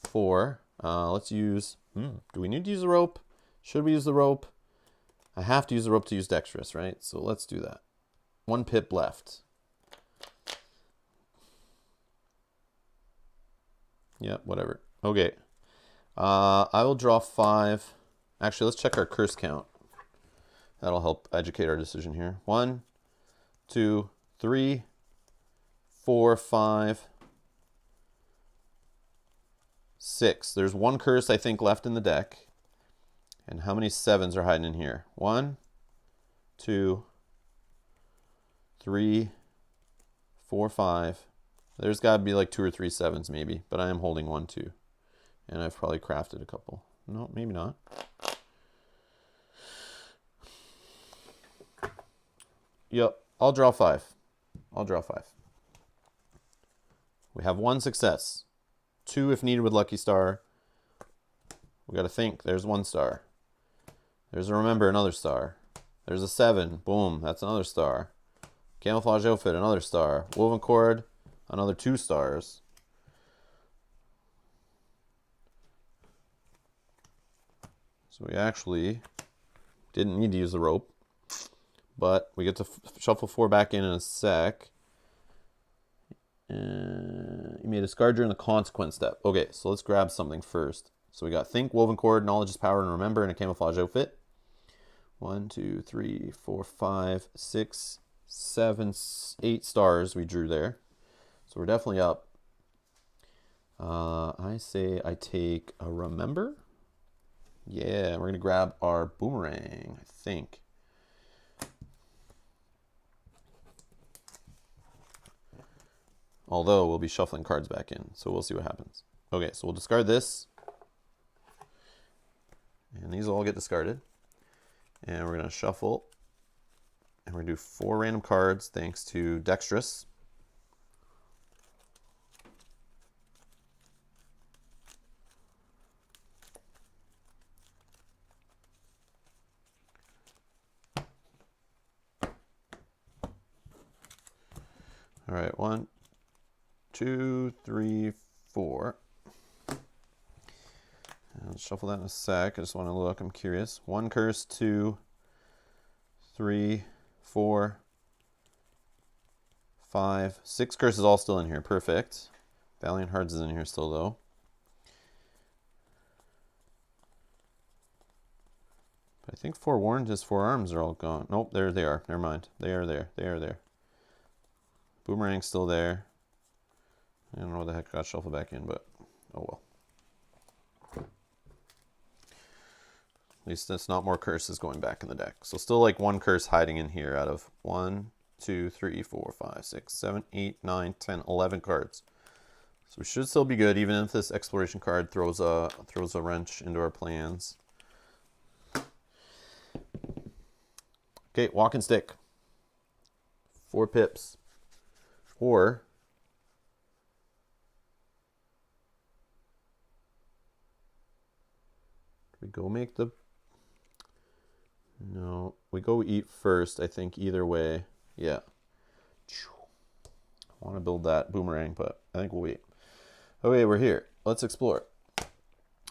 4. Let's use... do we need to use the rope? Should we use the rope? I have to use the rope to use dexterous, right? So let's do that. 1 pip left. Yeah, whatever. Okay. I will draw 5. Actually, let's check our curse count. That'll help educate our decision here. 1, 2, 3, 4, 5, 6. There's 1 curse, I think, left in the deck. And how many 7s are hiding in here? 1, 2, 3, 4, 5. There's got to be like 2 or 3 7s maybe, but I am holding 1, 2. And I've probably crafted a couple. No, maybe not. Yep, I'll draw 5. I'll draw 5. We have 1 success. 2 if needed with Lucky Star. We got to think. There's 1 star. There's a Remember, another star. There's a 7. Boom, that's another star. Camouflage Outfit, another star. Woven Cord, another 2 stars. So we actually didn't need to use the rope. But we get to shuffle 4 back in a sec. You may discard during the consequence step. Okay, so let's grab something first. So we got Think, Woven Cord, Knowledge is Power, and Remember, and a Camouflage Outfit. 1, 2, 3, 4, 5, 6, 7, 8 stars we drew there. So we're definitely up. I say I take a Remember. Yeah, we're going to grab our Boomerang, I think. Although we'll be shuffling cards back in, so we'll see what happens. Okay, so we'll discard this. And these all get discarded. And we're going to shuffle. And we're going to do 4 random cards thanks to Dexterous. All right, 1, 2, 3, 4. I'll shuffle that in a sec. I just want to look. I'm curious. 1 curse, 2, 3, 4, 5, 6 curses all still in here. Perfect. Valiant Hearts is in here still, though. But I think Forewarned, his 4 arms are all gone. Nope, there they are. Never mind. They are there. They are there. Boomerang's still there. I don't know what the heck got shuffled back in, but oh well. At least that's not more curses going back in the deck. So still like 1 curse hiding in here out of 1, 2, 3, 4, 5, 6, 7, 8, 9, 10, 11 cards. So we should still be good, even if this exploration card throws a wrench into our plans. Okay, walking stick. 4 pips. Or we go make the... No, we go eat first, I think, either way. Yeah. I want to build that boomerang, but I think we'll wait. Okay, we're here. Let's explore.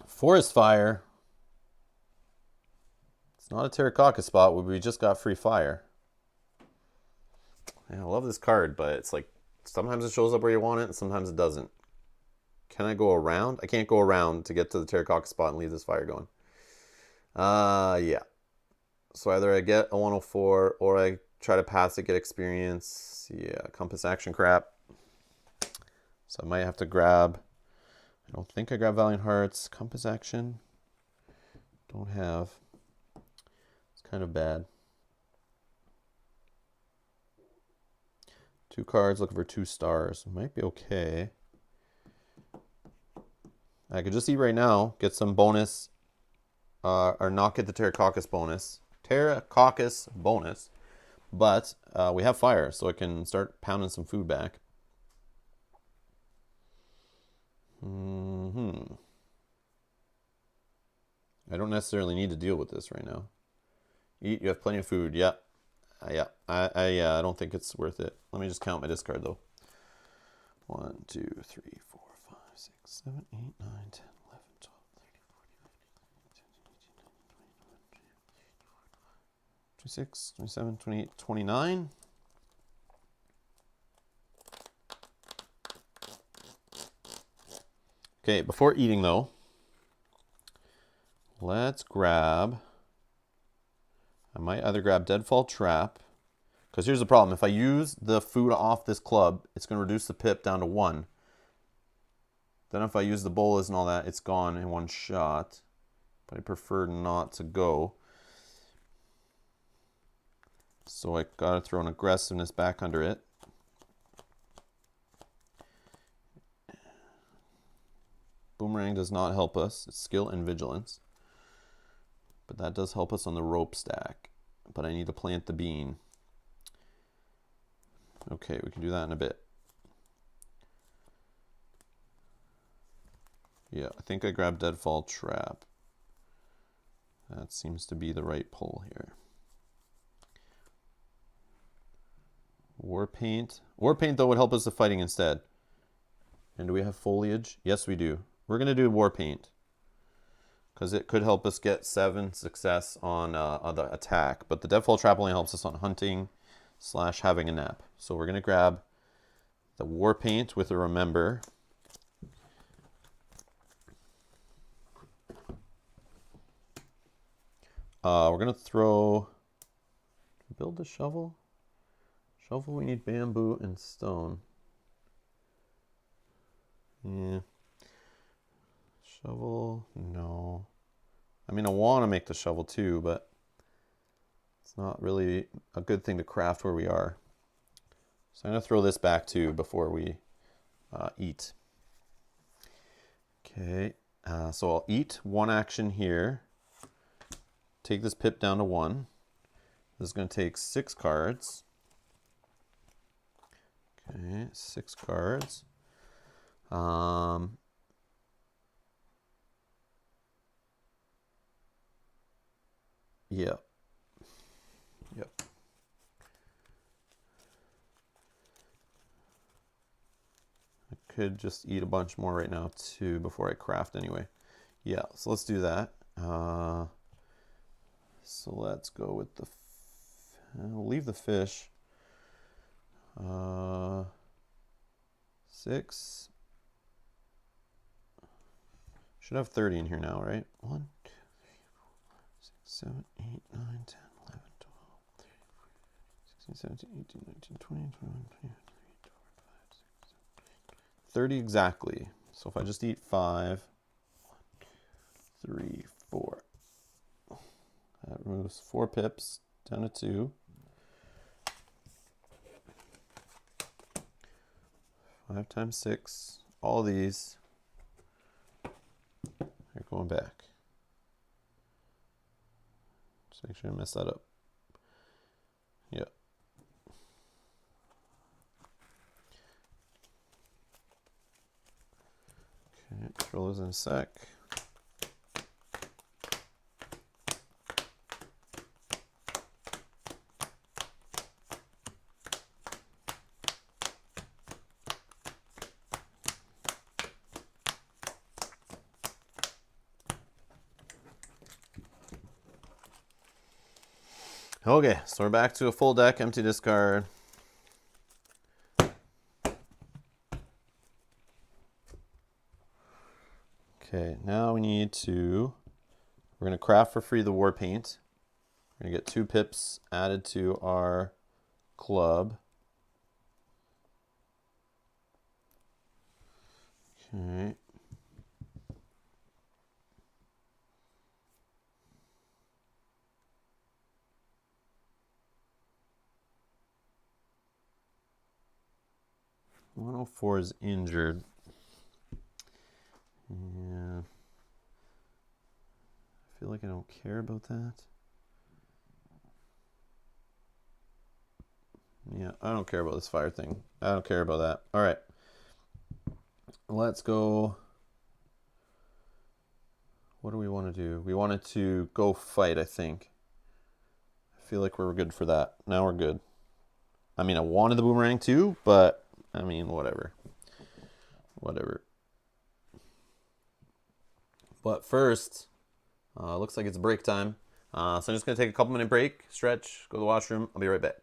Forest Fire. It's not a Terracotta spot where we just got free fire. Yeah, I love this card, but it's like sometimes it shows up where you want it and sometimes it doesn't. Can I go around? I can't go around to get to the Terracotta spot and leave this fire going. Yeah. So either I get a 104 or I try to pass it, get experience. Yeah, compass action crap. So I might have to grab... I don't think I grab Valiant Hearts. Compass action. Don't have. It's kind of bad. 2 cards, looking for 2 stars. Might be okay. I could just eat right now, get some bonus, or not get the Terracotta bonus. Terracotta bonus. But we have fire, so I can start pounding some food back. I don't necessarily need to deal with this right now. Eat, you have plenty of food. Yeah. Yeah. I don't think it's worth it. Let me just count my discard though. 1, 2, 3, 4, 5, 6, 7, 8, 9, 10, 11, 12, 26, 27, 28, 29. Okay, before eating though, let's grab... I might either grab Deadfall Trap, because here's the problem. If I use the food off this club, it's going to reduce the pip down to 1. Then if I use the bolas and all that, it's gone in 1 shot. But I prefer not to go. So I got to throw an aggressiveness back under it. Boomerang does not help us. It's skill and vigilance. But that does help us on the rope stack. But I need to plant the bean. Okay, we can do that in a bit. Yeah, I think I grabbed Deadfall Trap. That seems to be the right pull here. War Paint. War Paint, though, would help us with fighting instead. And do we have foliage? Yes, we do. We're going to do War Paint, because it could help us get 7 success on the attack. But the Deadfall Trap only helps us on hunting / having a nap. So we're going to grab the War Paint with a Remember. We're going to throw... Build the shovel. Shovel, we need bamboo and stone. Yeah. Shovel, no. I mean, I want to make the shovel too, but it's not really a good thing to craft where we are. So I'm going to throw this back too before we eat. Okay, so I'll eat one action here. Take this pip down to 1. This is going to take 6 cards. Okay, 6 cards. Yep. Yep. I could just eat a bunch more right now too before I craft anyway. Yeah, so let's do that. So let's go with the, we'll leave the fish. 6. Should have 30 in here now, right? 1, 2, 3, 4, 5, 6, 7, 8, 9, 10, 11, 12, 13, 16, 17, 18, 19, 20, 21, 22, 23, 24, 25, 26, 30 exactly. So if I just eat 5, 1, 2, 3, 4. That removes 4 pips down to 2. 5 times 6. All these are going back. Just make sure I mess that up. Yeah. Okay, control those in a sec. Okay, so we're back to a full deck, empty discard. Okay, now we need to, we're going to craft for free the war paint. We're going to get 2 pips added to our club. Okay. $104 is injured. Yeah. I feel like I don't care about that. Yeah, I don't care about this fire thing. I don't care about that. All right. Let's go. What do we want to do? We wanted to go fight, I think. I feel like we're good for that. Now we're good. I mean, I wanted the boomerang too, but I mean, whatever. Whatever. But first, looks like it's break time. So I'm just going to take a couple minute break, stretch, go to the washroom. I'll be right back.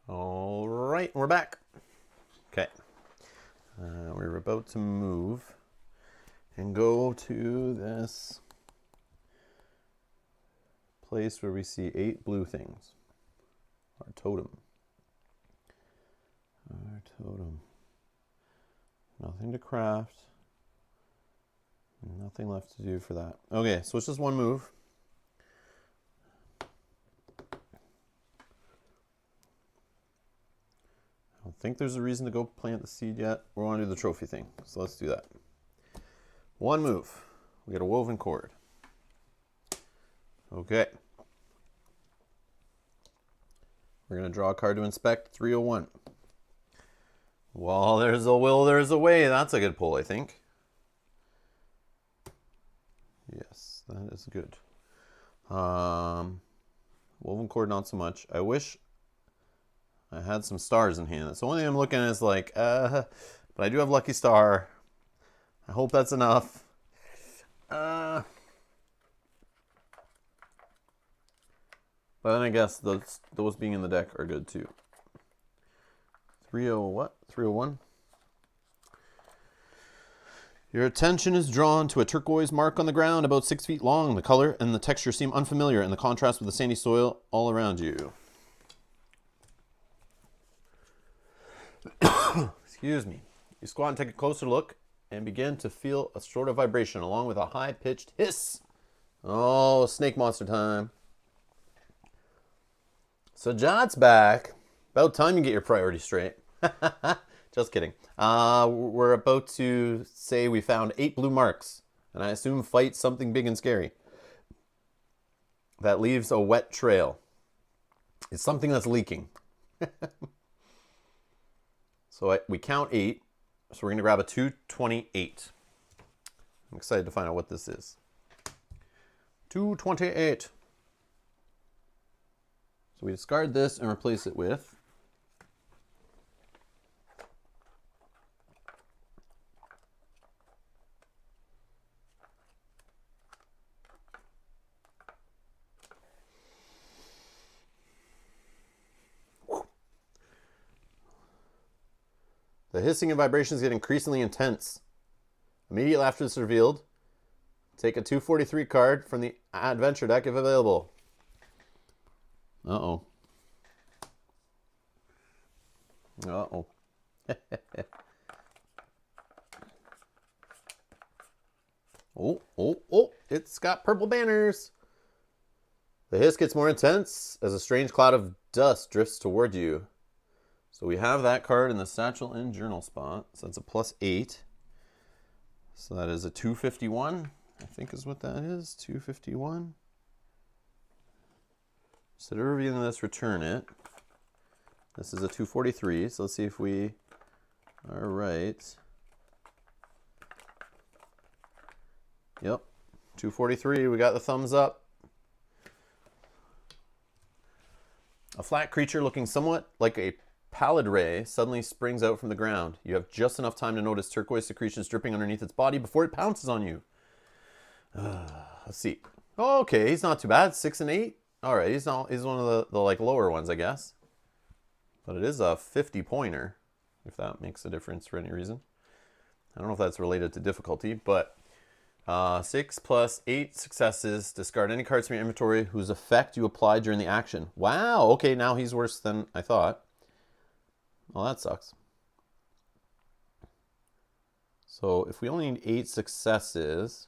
All right, we're back. Okay. We're about to move and go to this place where we see 8 blue things. Our totem. Our totem. Nothing to craft. Nothing left to do for that. Okay, so it's just one move. I don't think there's a reason to go plant the seed yet. We want to do the trophy thing, so let's do that. One move. We get a woven cord. Okay. We're going to draw a card to inspect. 301. Well, there's a will, there's a way. That's a good pull, I think. Yes, that is good. Woven cord, not so much. I wish I had some stars in hand. That's the only thing I'm looking at is like, but I do have Lucky Star. I hope that's enough. But then I guess those being in the deck are good too. 30 what? 301. Your attention is drawn to a turquoise mark on the ground about 6 feet long. The color and the texture seem unfamiliar in the contrast with the sandy soil all around you. Excuse me. You squat and take a closer look and begin to feel a sort of vibration along with a high-pitched hiss. Oh, snake monster time. So Jot's back. About time you get your priorities straight. Just kidding. We're about to say we found 8 blue marks, and I assume fight something big and scary. That leaves a wet trail. It's something that's leaking. So we count 8, so we're going to grab a 228. I'm excited to find out what this is. 228. So we discard this and replace it with the hissing and vibrations get increasingly intense. Immediately after this is revealed, take a 243 card from the adventure deck if available. Uh-oh. Uh-oh. Oh, it's got purple banners. The hiss gets more intense as a strange cloud of dust drifts toward you. So we have that card in the satchel and journal spot. So that's a +8. So that is a 251, I think is what that is. 251. Instead of revealing this, return it. This is a 243. So let's see if we are right. Yep. 243. We got the thumbs up. A flat creature looking somewhat like a pallid ray suddenly springs out from the ground. You have just enough time to notice turquoise secretions dripping underneath its body before it pounces on you. Let's see. Oh, okay, he's not too bad. 6 and 8. All right, he's one of the like lower ones, I guess. But it is a 50-pointer, if that makes a difference for any reason. I don't know if that's related to difficulty, but 6 + 8 successes. Discard any cards from your inventory whose effect you applied during the action. Wow, okay, now he's worse than I thought. Well, that sucks. So if we only need 8 successes,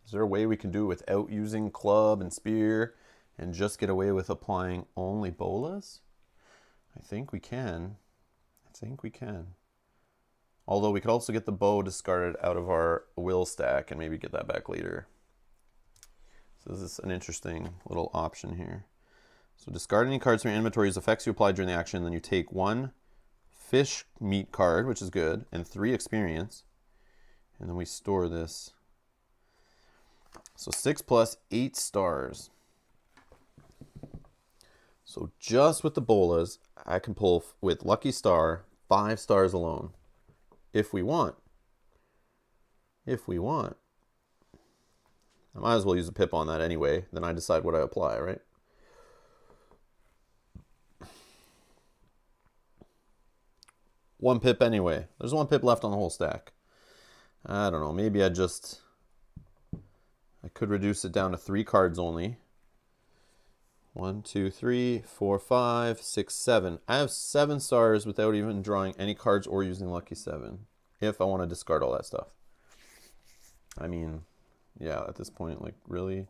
is there a way we can do it without using club and spear and just get away with applying only bolas? I think we can. Although we could also get the bow discarded out of our will stack and maybe get that back later. So this is an interesting little option here. So discard any cards from your inventory whose effects you applied during the action, then you take 1 fish meat card, which is good, and 3 experience. And then we store this. So 6 + 8 stars. So just with the bolas, I can pull with Lucky Star 5 stars alone. If we want. I might as well use a pip on that anyway. Then I decide what I apply, right? 1 pip anyway. There's 1 pip left on the whole stack. I don't know. Maybe I could reduce it down to 3 cards only. 1, 2, 3, 4, 5, 6, 7. I have 7 stars without even drawing any cards or using Lucky 7. If I want to discard all that stuff. I mean, yeah, at this point, like, really?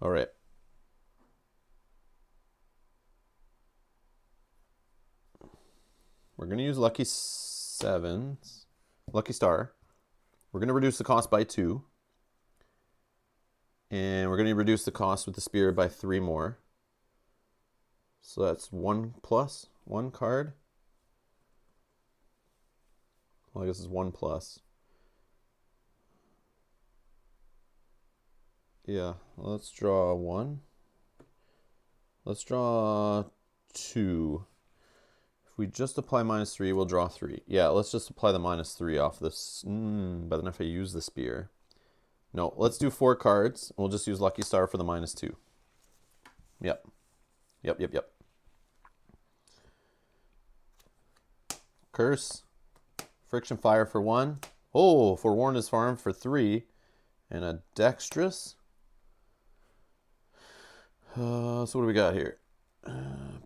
All right. We're going to use Lucky 7s. Lucky Star. We're going to reduce the cost by 2. And we're going to reduce the cost with the Spirit by 3 more. So that's 1 plus 1 card. Well, I guess it's 1 plus. Yeah, let's draw 1. Let's draw 2. If we just apply -3, we'll draw 3. Yeah, let's just apply the -3 off this. But then if I use the Spear. No, let's do 4 cards. We'll just use Lucky Star for the -2. Yep. Yep. Curse. Friction Fire for 1. Oh, Forewarned is Farm for 3. And a Dexterous. So what do we got here?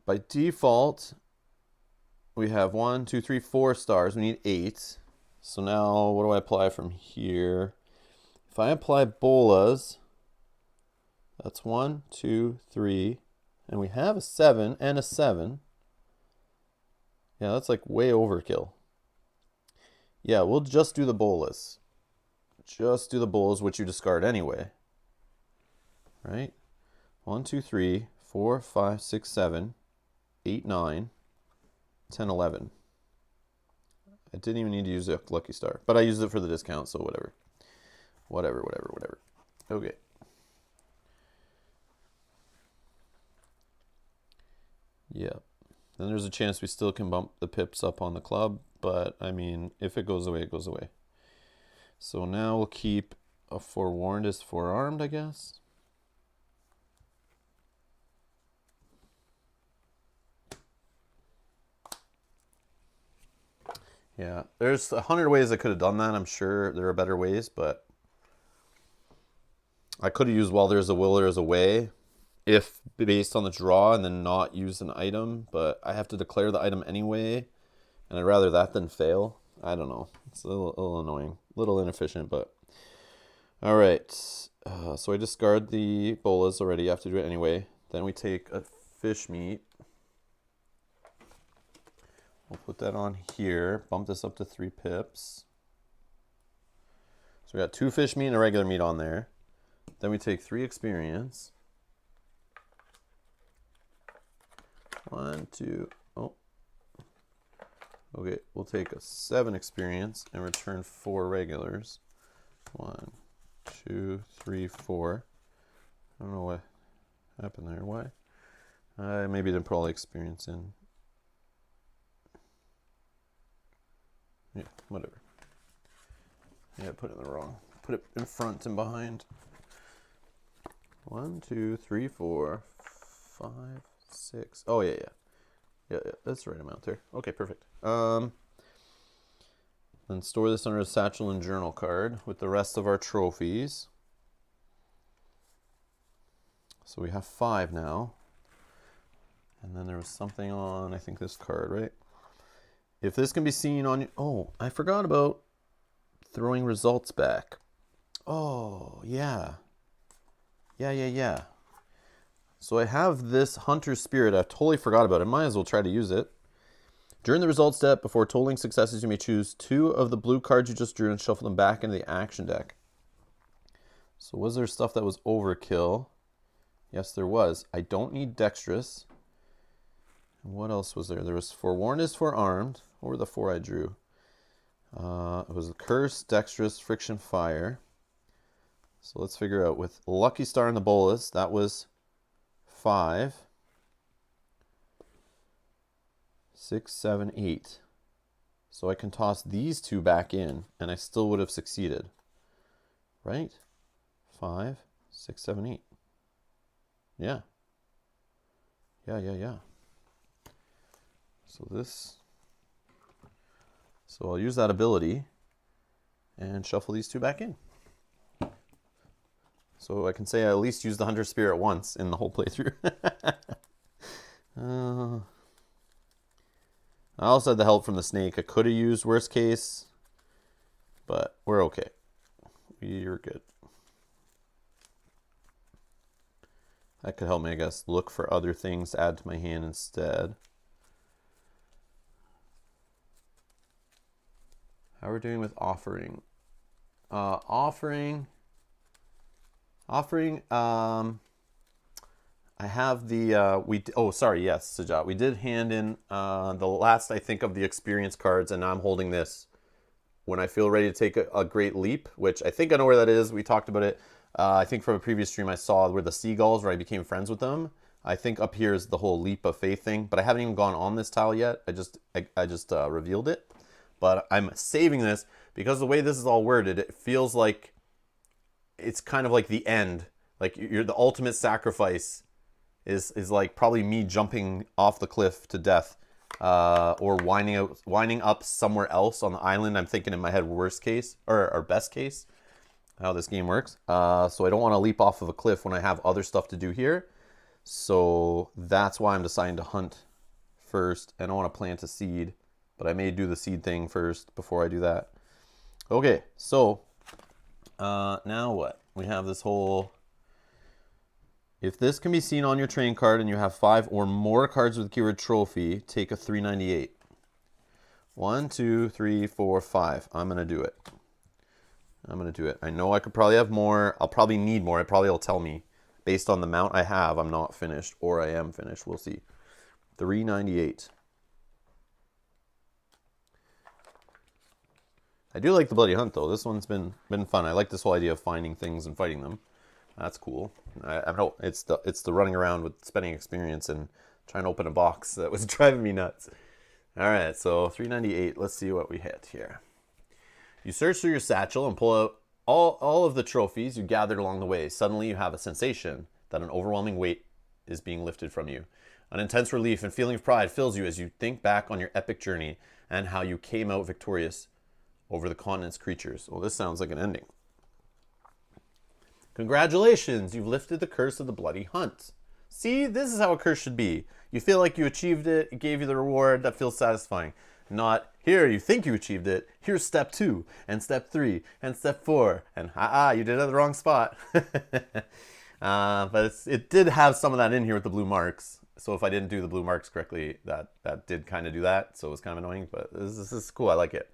By default, we have 1, 2, 3, 4 stars. We need 8. So now what do I apply from here? If I apply bolas, that's 1, 2, 3, and we have a 7 and a 7. Yeah, that's like way overkill. Yeah, we'll just do the bolas. Just do the bolas, which you discard anyway. Right? 1, 2, 3, 4, 5, 6, 7, 8, 9, 10, 11. I didn't even need to use a Lucky Star, but I used it for the discount, so whatever. Whatever. Okay. Yeah. Then there's a chance we still can bump the pips up on the club, but I mean, if it goes away, it goes away. So now we'll keep a Forewarned as Forearmed, I guess. Yeah, there's 100 ways I could have done that. I'm sure there are better ways, but I could have used While There's a Will, There's a Way, if based on the draw, and then not use an item, but I have to declare the item anyway, and I'd rather that than fail. I don't know. It's a little annoying, a little inefficient, but all right. So I discard the bolas already. You have to do it anyway. Then we take a fish meat. We'll put that on here, bump this up to 3 pips. So we got 2 fish meat and a regular meat on there. Then we take 3 experience. 1, 2, oh. Okay, we'll take a 7 experience and return 4 regulars. 1, 2, 3, 4. I don't know what happened there. Why? Maybe didn't put all the experience in. Yeah, whatever. Yeah, put it in the wrong. Put it in front and behind. 1, 2, 3, 4, 5, 6. Oh, yeah. That's the right amount there. Okay, perfect. Then store this under a satchel and journal card with the rest of our trophies. So we have 5 now. And then there was something on, I think, this card, right? If this can be seen on... Oh, I forgot about throwing results back. Oh, yeah. Yeah. So I have this Hunter's Spirit. I totally forgot about it. I might as well try to use it. During the results step, before totaling successes, you may choose 2 of the blue cards you just drew and shuffle them back into the action deck. So was there stuff that was overkill? Yes, there was. I don't need Dexterous. What else was there? There was Forewarned is Forearmed. What were the 4 I drew? It was Curse, Dexterous, Friction, Fire. So let's figure out with Lucky Star and the bolas, that was 5. 6, 7, 8. So I can toss these 2 back in and I still would have succeeded. Right? 5, 6, 7, 8. Yeah. Yeah. So I'll use that ability and shuffle these two back in. So I can say I at least used the Hunter Spirit once in the whole playthrough. I also had the help from the snake. I could have used worst case, but we're okay. We're good. That could help me, I guess, look for other things to add to my hand instead. How are we doing with offering? Offering. I have the, yes, Sajat. We did hand in the last, I think, of the experience cards, and now I'm holding this when I feel ready to take a great leap, which I think I know where that is. We talked about it. I think from a previous stream I saw where the seagulls, where I became friends with them. I think up here is the whole leap of faith thing, but I haven't even gone on this tile yet. I just revealed it. But I'm saving this because the way this is all worded, it feels like it's kind of like the end. Like you're the ultimate sacrifice is like probably me jumping off the cliff to death, or winding up somewhere else on the island. I'm thinking in my head worst case or best case, how this game works. So I don't want to leap off of a cliff when I have other stuff to do here. So that's why I'm deciding to hunt first, and I want to plant a seed, but I may do the seed thing first before I do that. Okay, so now what? We have this whole... If this can be seen on your train card and you have 5 or more cards with the keyword trophy, take a 398. 1, 2, 3, 4, 5. I'm going to do it. I know I could probably have more. I'll probably need more. It probably will tell me. Based on the amount I have, I'm not finished, or I am finished. We'll see. 398. I do like the Bloody Hunt, though. This one's been fun. I like this whole idea of finding things and fighting them. That's cool. I don't know. It's the running around with spending experience and trying to open a box that was driving me nuts. All right, so 398. Let's see what we hit here. You search through your satchel and pull out all of the trophies you gathered along the way. Suddenly you have a sensation that an overwhelming weight is being lifted from you. An intense relief and feeling of pride fills you as you think back on your epic journey and how you came out victorious over the continent's creatures. Well, this sounds like an ending. Congratulations, you've lifted the curse of the Bloody Hunt. See, this is how a curse should be. You feel like you achieved it, it gave you the reward, that feels satisfying. Not, here, you think you achieved it, here's step 2, and step 3, and step 4, and you did it at the wrong spot. But it did have some of that in here with the blue marks. So if I didn't do the blue marks correctly, that did kind of do that. So it was kind of annoying, but this is cool, I like it.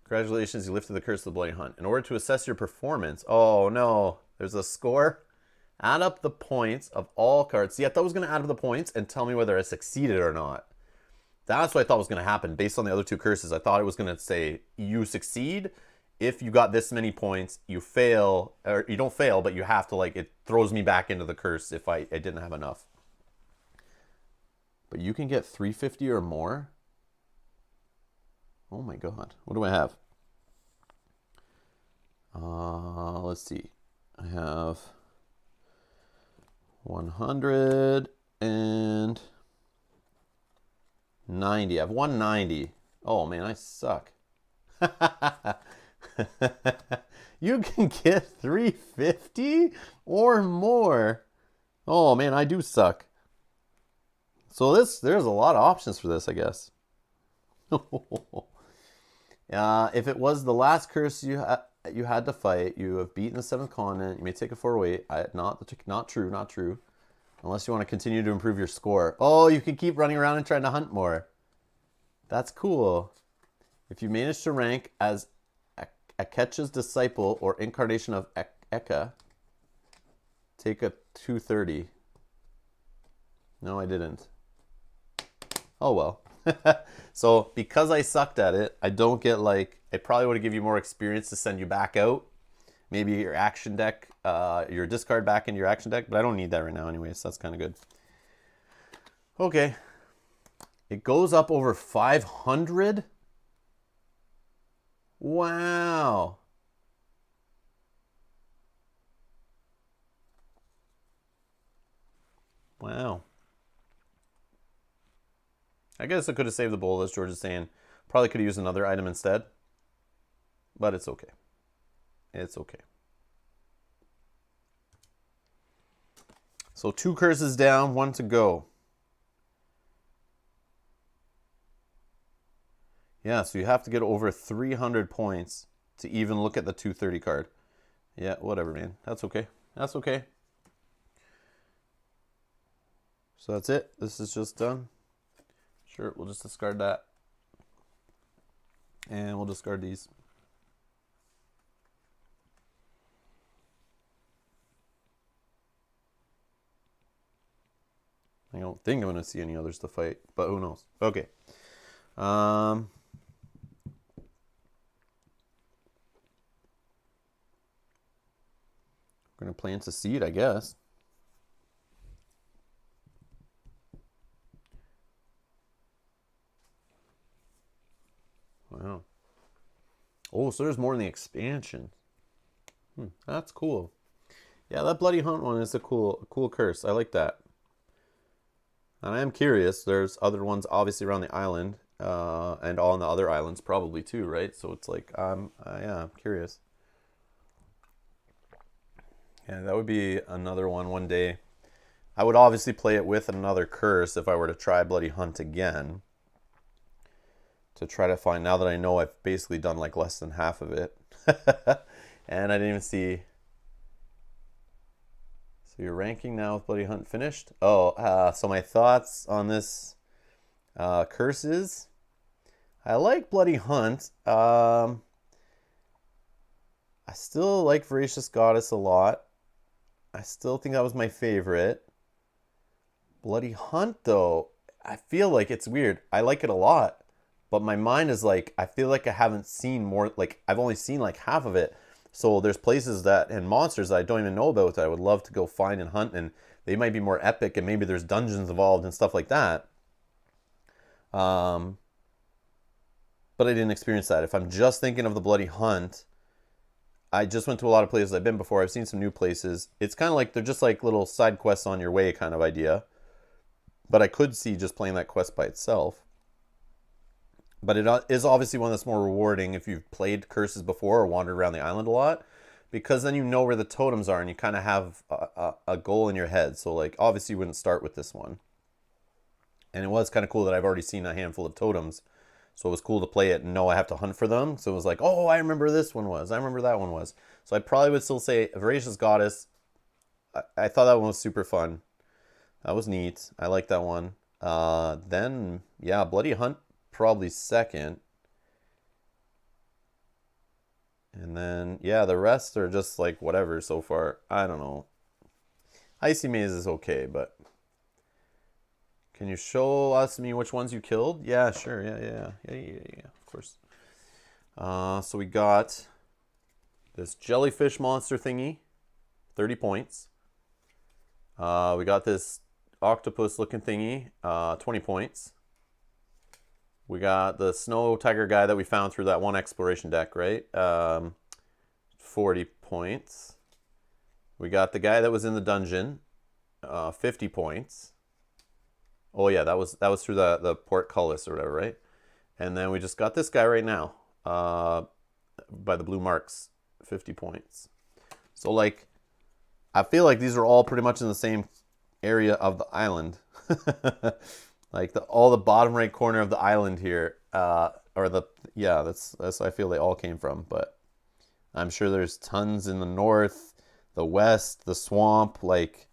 Congratulations, you lifted the curse of the Bloody Hunt. In order to assess your performance, oh no, there's a score. Add up the points of all cards. See, I thought I was going to add up the points and tell me whether I succeeded or not. That's what I thought was going to happen based on the other two curses. I thought it was going to say you succeed if you got this many points. You fail, or you don't fail, but you have to, like, it throws me back into the curse if I didn't have enough. But you can get 350 or more? Oh my god. What do I have? Let's see. I have 190. I have 190. Oh man, I suck. You can get 350 or more. Oh man, I do suck. So there's a lot of options for this, I guess. If it was the last curse you had to fight, you have beaten the 7th continent. You may take a 408. Not true. Unless you want to continue to improve your score. Oh, you can keep running around and trying to hunt more. That's cool. If you manage to rank as Akecha's disciple or incarnation of Eka, take a 230. No, I didn't. Oh well. So because I sucked at it, I don't get, like, it probably would have given you more experience to send you back out. Maybe your action deck, your discard back into your action deck, but I don't need that right now anyway, so that's kind of good. Okay. It goes up over 500? Wow. Wow. I guess I could have saved the bowl, as George is saying. Probably could have used another item instead. But it's okay. It's okay. So 2 curses down, 1 to go. Yeah, so you have to get over 300 points to even look at the 230 card. Yeah, whatever, man. That's okay. That's okay. So that's it. This is just done. Sure, we'll just discard that. And we'll discard these. I don't think I'm going to see any others to fight, but who knows. Okay. We're going to plant a seed, I guess. Wow. Oh, so there's more in the expansion. That's cool. Yeah, that Bloody Hunt one is a cool curse. I like that. And I am curious. There's other ones obviously around the island, and all on the other islands probably too, right? So it's like, yeah, I'm curious. Yeah, that would be another one day. I would obviously play it with another curse if I were to try Bloody Hunt again. To try to find, now that I know I've basically done like less than half of it. And I didn't even see. So your ranking now with Bloody Hunt finished. Oh, so my thoughts on this curses. I like Bloody Hunt. I still like Voracious Goddess a lot. I still think that was my favorite. Bloody Hunt, though, I feel like it's weird. I like it a lot. But my mind is like, I feel like I haven't seen more, like, I've only seen like half of it. So there's places that, and monsters that I don't even know about that I would love to go find and hunt, and they might be more epic, and maybe there's dungeons involved and stuff like that. But I didn't experience that. If I'm just thinking of the Bloody Hunt, I just went to a lot of places I've been before. I've seen some new places. It's kind of like, they're just like little side quests on your way kind of idea. But I could see just playing that quest by itself. But it is obviously one that's more rewarding if you've played curses before or wandered around the island a lot, because then you know where the totems are and you kind of have a goal in your head. So like, obviously you wouldn't start with this one. And it was kind of cool that I've already seen a handful of totems. So it was cool to play it and know I have to hunt for them. So it was like, oh, I remember this one was. I remember that one was. So I probably would still say Voracious Goddess. I thought that one was super fun. That was neat. I like that one. Then, yeah, Bloody Hunt probably second. And then, yeah, the rest are just like whatever so far. I don't know. Icy Maze is okay, but can you show us which ones you killed? Yeah, sure. Yeah, of course. So we got this jellyfish monster thingy, 30 points. We got this octopus looking thingy, 20 points. We got the snow tiger guy that we found through that one exploration deck, right? 40 points. We got the guy that was in the dungeon, 50 points. Oh yeah, that was through the portcullis or whatever, right? And then we just got this guy right now, by the blue marks, 50 points. So like, I feel like these are all pretty much in the same area of the island. Like all the bottom right corner of the island here, that's I feel they all came from. But I'm sure there's tons in the north, the west, the swamp. Like,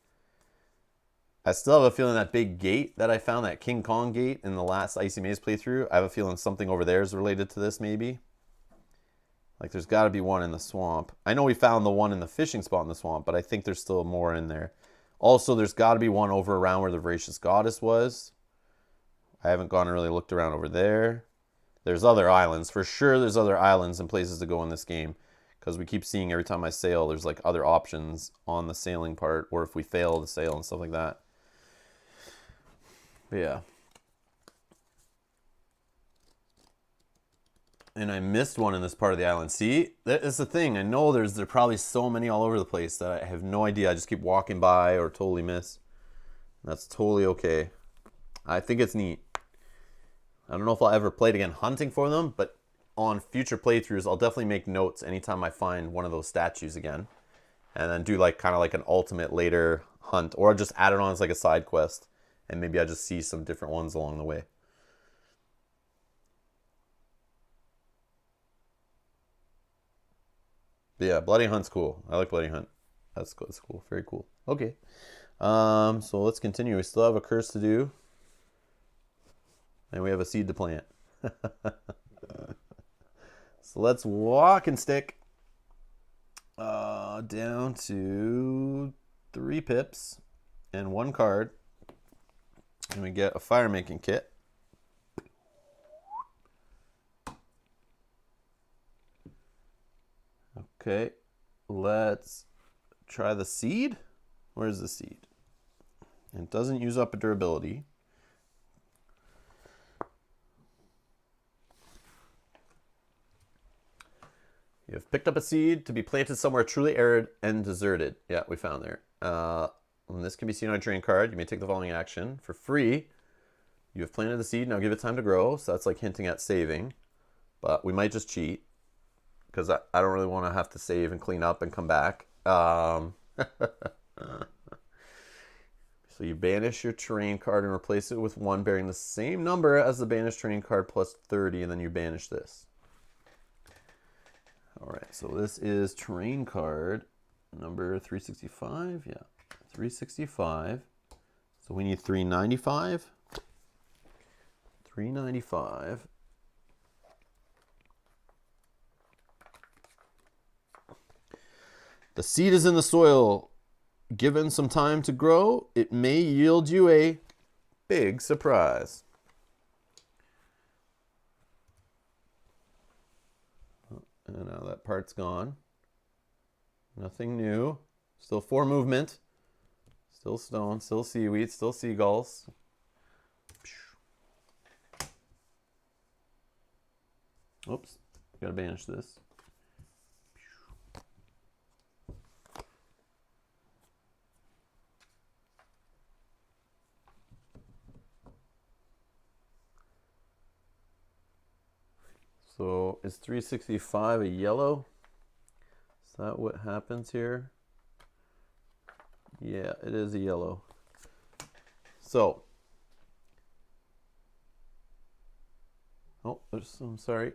I still have a feeling that big gate that I found, that King Kong gate in the last Icy Maze playthrough, I have a feeling something over there is related to this maybe. Like there's got to be one in the swamp. I know we found the one in the fishing spot in the swamp, but I think there's still more in there. Also, there's got to be one over around where the Voracious Goddess was. I haven't gone and really looked around over there. There's other islands. For sure there's other islands and places to go in this game. Because we keep seeing every time I sail, there's like other options on the sailing part. Or if we fail to sail and stuff like that. But yeah. And I missed one in this part of the island. See, that's the thing. I know there's probably so many all over the place that I have no idea. I just keep walking by or totally miss. That's totally okay. I think it's neat. I don't know if I'll ever play it again hunting for them, but on future playthroughs, I'll definitely make notes anytime I find one of those statues again. And then do like kind of like an ultimate later hunt, or just add it on as like a side quest. And maybe I just see some different ones along the way. But yeah, Bloody Hunt's cool. I like Bloody Hunt. That's cool. That's cool. Very cool. Okay. So let's continue. We still have a curse to do. And we have a seed to plant. So let's walk and stick down to 3 pips and 1 card. And we get a fire making kit. Okay, let's try the seed. Where's the seed? It doesn't use up a durability. You have picked up a seed to be planted somewhere truly arid and deserted. Yeah, we found there. And this can be seen on a terrain card. You may take the following action. For free, you have planted the seed. Now give it time to grow. So that's like hinting at saving. But we might just cheat, because I don't really want to have to save and clean up and come back. So you banish your terrain card and replace it with one bearing the same number as the banished terrain card plus 30, and then you banish this. All right, so this is terrain card number 365. Yeah, 365. So we need 395. 395. The seed is in the soil. Given some time to grow, it may yield you a big surprise. And now that part's gone. Nothing new. Still 4 movement. Still stone, still seaweed, still seagulls. Oops, gotta banish this. So is 365 a yellow? Is that what happens here? Yeah, it is a yellow. So, oh, there's some, sorry.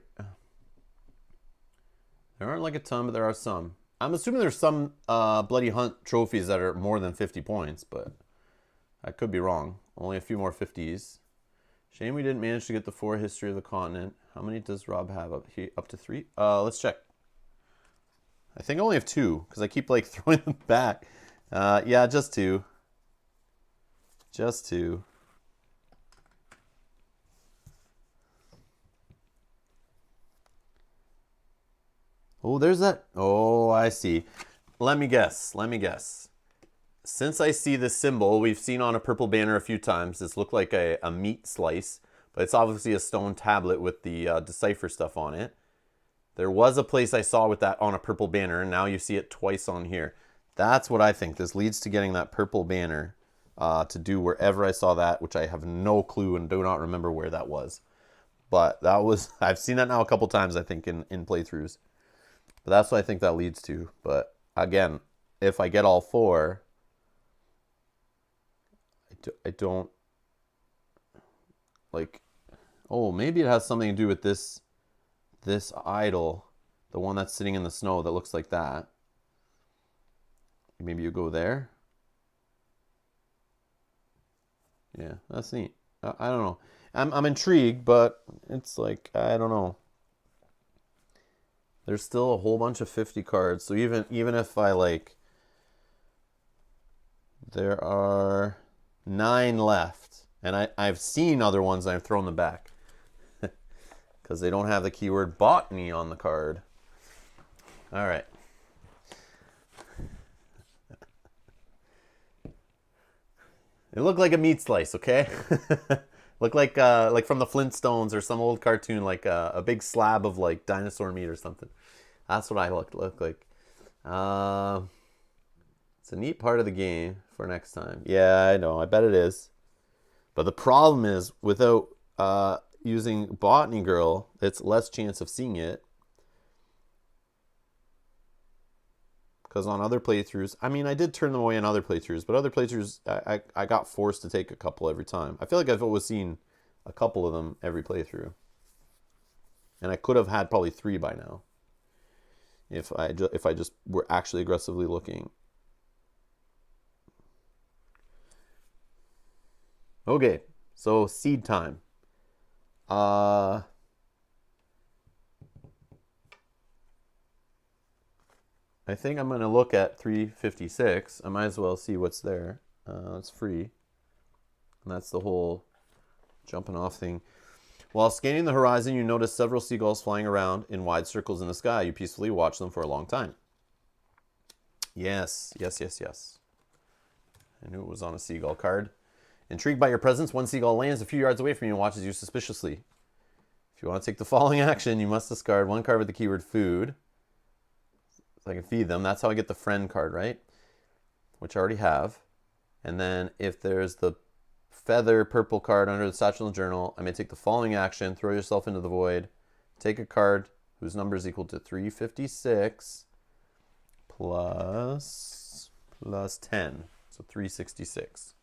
There aren't like a ton, but there are some. I'm assuming there's some Bloody Hunt trophies that are more than 50 points, but I could be wrong. Only a few more 50s. Shame we didn't manage to get the 4 history of the continent. How many does Rob have up here? Up to 3? Let's check. I think I only have 2, because I keep like throwing them back. Yeah, just 2. Just 2. Oh, there's that. Oh, I see. Let me guess. Let me guess. Since I see this symbol, we've seen on a purple banner a few times. This looked like a meat slice, but it's obviously a stone tablet with the decipher stuff on it. There was a place I saw with that on a purple banner, and now you see it twice on here. That's what I think. This leads to getting that purple banner to do wherever I saw that, which I have no clue and do not remember where that was. But that was, I've seen that now a couple times, I think, in playthroughs. But that's what I think that leads to. But again, if I get all 4... I don't like, oh, maybe it has something to do with this idol, the one that's sitting in the snow that looks like that. Maybe you go there. Yeah, that's neat. I don't know. I'm intrigued, but it's like, I don't know. There's still a whole bunch of 50 cards, so even if I like, there are 9 left, and I've seen other ones and I've thrown them back because they don't have the keyword botany on the card. All right. It looked like a meat slice, okay? Looked like from the Flintstones or some old cartoon, like a big slab of like dinosaur meat or something. That's what I looked like. It's It's a neat part of the game for next time. Yeah, I know. I bet it is. But the problem is, without using Botany Girl, it's less chance of seeing it. Because on other playthroughs, I mean, I did turn them away in other playthroughs, but other playthroughs, I got forced to take a couple every time. I feel like I've always seen a couple of them every playthrough. And I could have had probably 3 by now. If I just were actually aggressively looking. Okay, so seed time. I think I'm going to look at 356. I might as well see what's there. It's free. And that's the whole jumping off thing. While scanning the horizon, you notice several seagulls flying around in wide circles in the sky. You peacefully watch them for a long time. Yes, yes, yes, yes. I knew it was on a seagull card. Intrigued by your presence, one seagull lands a few yards away from you and watches you suspiciously. If you want to take the following action, you must discard one card with the keyword food. So I can feed them. That's how I get the friend card, right? Which I already have. And then if there's the feather purple card under the satchel journal, I may take the following action: throw yourself into the void, take a card whose number is equal to 356 plus 10, so 366.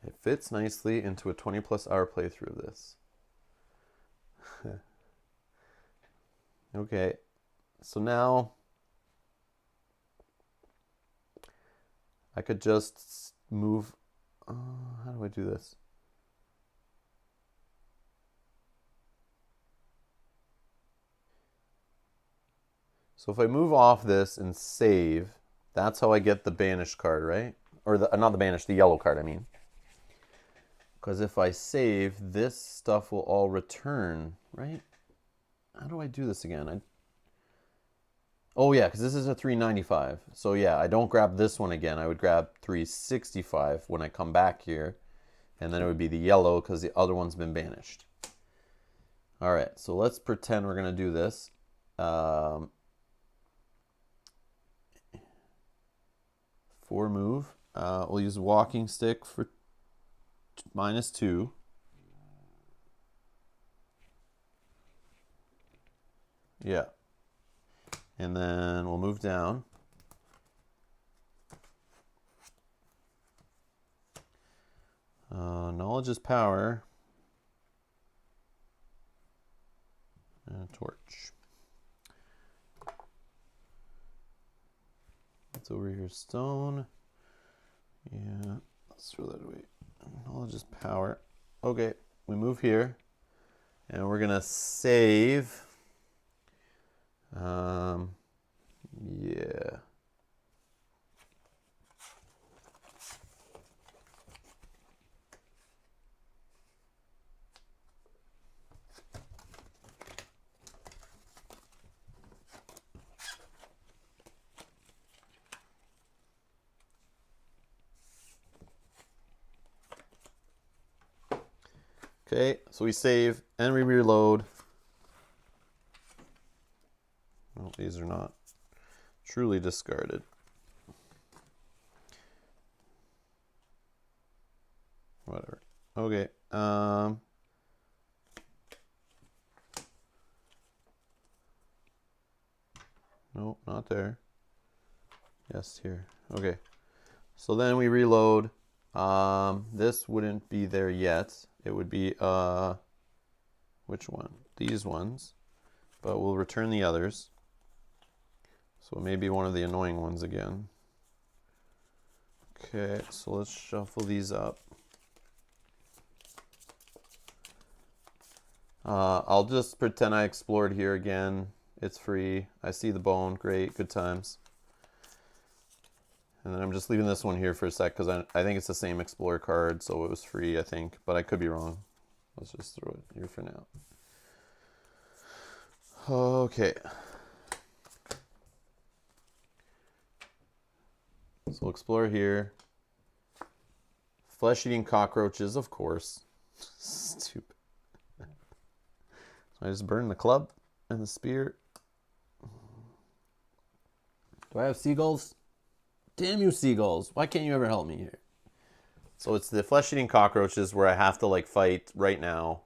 It fits nicely into a 20+ hour playthrough of this. Okay, so now I could just move. How do I do this? So if I move off this and save, that's how I get the banished card, right? Or not the banished, the yellow card, I mean. Because if I save, this stuff will all return, right? How do I do this again? Oh yeah, because this is a 395. So yeah, I don't grab this one again. I would grab 365 when I come back here. And then it would be the yellow because the other one's been banished. All right, so let's pretend we're going to do this. 4 move. We'll use walking stick for -2. Yeah. And then we'll move down. Knowledge is power. And a torch. It's over here, stone. Yeah, let's throw that away. Knowledge is power. Okay, we move here. And we're going to save. Yeah. Okay, so we save and we reload. Well, these are not truly discarded. Whatever. Okay. No, not there. Yes, here. Okay. So then we reload. This wouldn't be there yet. It would be which one? These ones. But we'll return the others. So it may be one of the annoying ones again. Okay, so let's shuffle these up. I'll just pretend I explored here again. It's free. I see the bone. Great. Good times. And then I'm just leaving this one here for a sec because I think it's the same Explorer card, so it was free, I think. But I could be wrong. Let's just throw it here for now. Okay. So we'll explore here. Flesh-eating cockroaches, of course. Stupid. I just burned the club and the spear. Do I have seagulls? Damn you, seagulls. Why can't you ever help me here? So it's the flesh-eating cockroaches where I have to like fight right now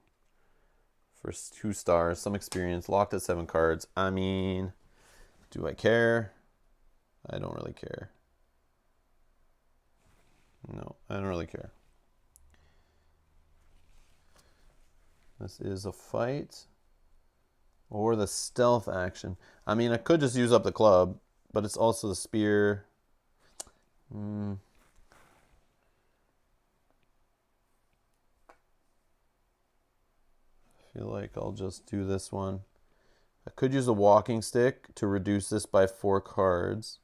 for 2 stars, some experience, locked at 7 cards. I mean, do I care? I don't really care. No, I don't really care. This is a fight. Or the stealth action. I mean, I could just use up the club, but it's also the spear. I feel like I'll just do this one. I could use a walking stick to reduce this by 4 cards.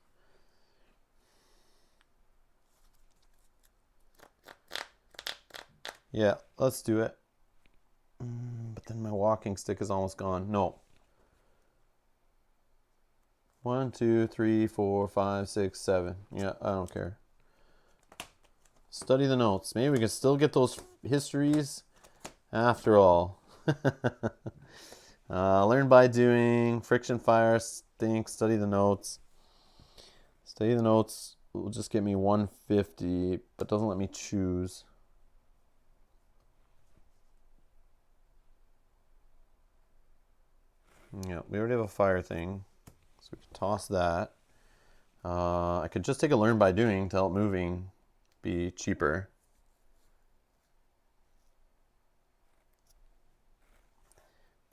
Yeah, let's do it. But then my walking stick is almost gone. No. 1, 2, 3, 4, 5, 6, 7. Yeah, I don't care. Study the notes. Maybe we can still get those histories after all. Learn by doing. Friction fire stink. Study the notes. Study the notes will just get me 150, but doesn't let me choose. Yeah, we already have a fire thing, so we can toss that. I could just take a learn by doing to help moving be cheaper.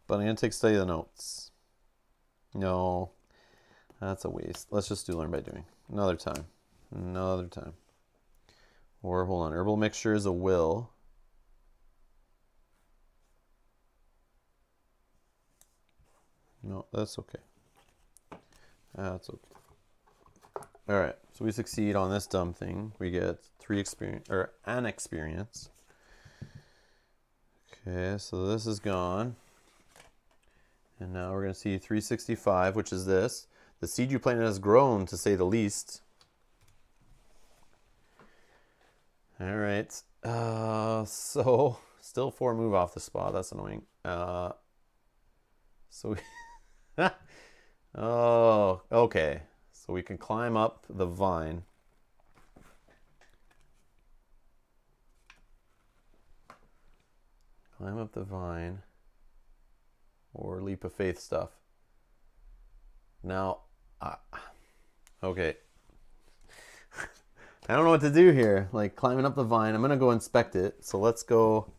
But I'm going to take study the notes. No, that's a waste. Let's just do learn by doing. Another time. Another time. Or hold on, herbal mixture is a will. No, that's okay. That's okay. All right, so we succeed on this dumb thing. We get 3 experience, or an experience. Okay, so this is gone. And now we're going to see 365, which is this. The seed you planted has grown, to say the least. All right. So still 4 move off the spot. That's annoying. So we oh, okay. So we can climb up the vine. Climb up the vine. Or leap of faith stuff. Now, okay. I don't know what to do here. Like climbing up the vine. I'm going to go inspect it. So let's go.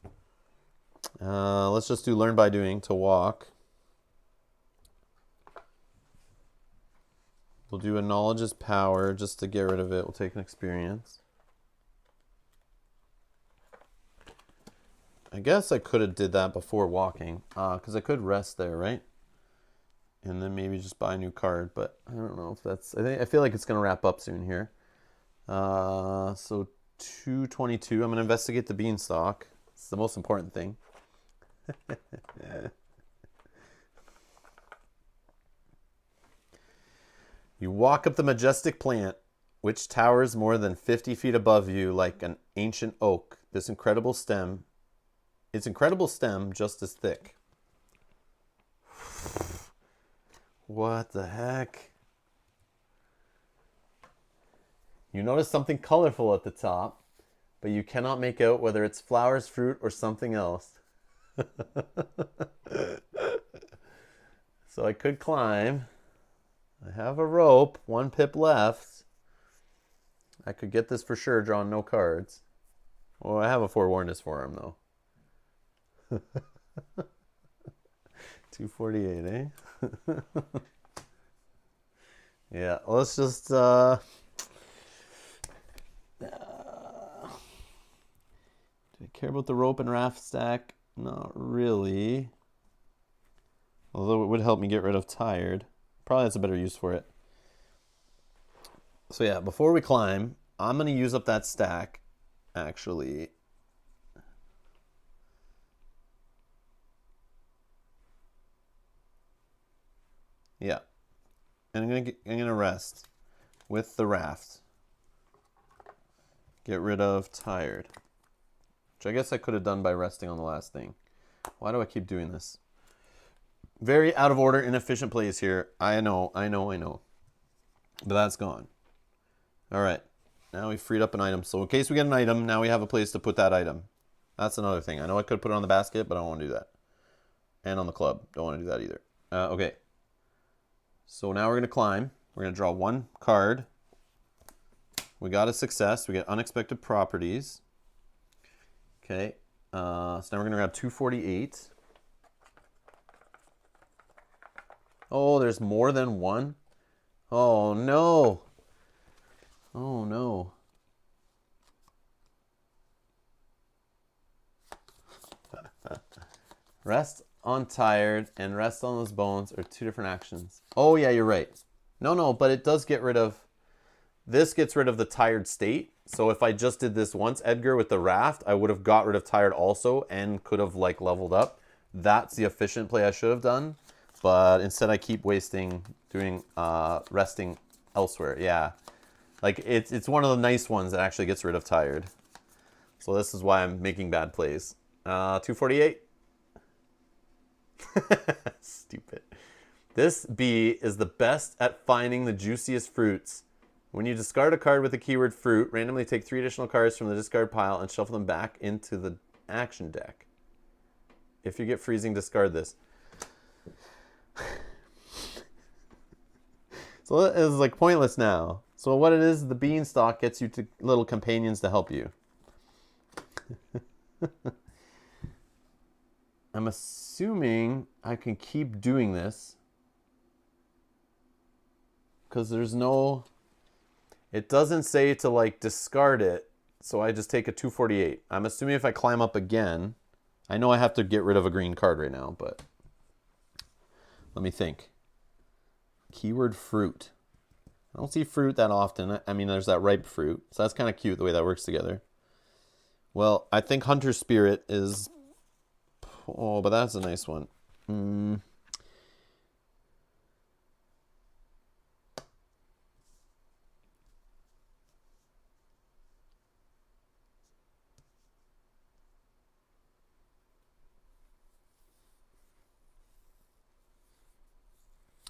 Let's just do learn by doing to walk. We'll do a knowledge is power just to get rid of it. We'll take an experience. I guess I could have did that before walking, because I could rest there, right? And then maybe just buy a new card, but I don't know if that's... I feel like it's going to wrap up soon here. So 222. I'm going to investigate the beanstalk. It's the most important thing. You walk up the majestic plant, which towers more than 50 feet above you like an ancient oak. Its incredible stem just as thick. What the heck? You notice something colorful at the top, but you cannot make out whether it's flowers, fruit, or something else. So I could climb. I have a rope, 1 pip left. I could get this for sure, drawing no cards. Well, I have a forewarnedness for him, though. 248, eh? Yeah, let's just... do I care about the rope and raft stack? Not really. Although it would help me get rid of tired. Probably that's a better use for it. So yeah, before we climb, I'm going to use up that stack, actually. Yeah. And I'm gonna rest with the raft. Get rid of tired. Which I guess I could have done by resting on the last thing. Why do I keep doing this? Very out of order, inefficient plays here. I know. But that's gone. All right. Now we freed up an item. So in case we get an item, now we have a place to put that item. That's another thing. I know I could put it on the basket, but I don't want to do that. And on the club. Don't want to do that either. Okay. So now we're going to climb. We're going to draw one card. We got a success. We get unexpected properties. Okay. So now we're going to grab 248. Oh, there's more than one? Oh, no. Oh, no. Rest on tired and rest on those bones are two different actions. Oh, yeah, you're right. No, but it does get rid of... This gets rid of the tired state. So if I just did this once, Edgar, with the raft, I would have got rid of tired also and could have, like, leveled up. That's the efficient play I should have done. But instead I keep wasting doing resting elsewhere. Yeah. Like, it's one of the nice ones that actually gets rid of tired. So this is why I'm making bad plays. 248. Stupid. This bee is the best at finding the juiciest fruits. When you discard a card with the keyword fruit, randomly take 3 additional cards from the discard pile and shuffle them back into the action deck. If you get freezing, discard this. So it is like pointless now. So what it is, the beanstalk gets you to little companions to help you. I'm assuming I can keep doing this because there's no... It doesn't say to like discard it, so I just take a 248. I'm assuming if I climb up again, I know I have to get rid of a green card right now, but let me think. Keyword fruit. I don't see fruit that often. I mean, there's that ripe fruit, so that's kind of cute the way that works together. Well, I think Hunter Spirit is... Oh, but that's a nice one.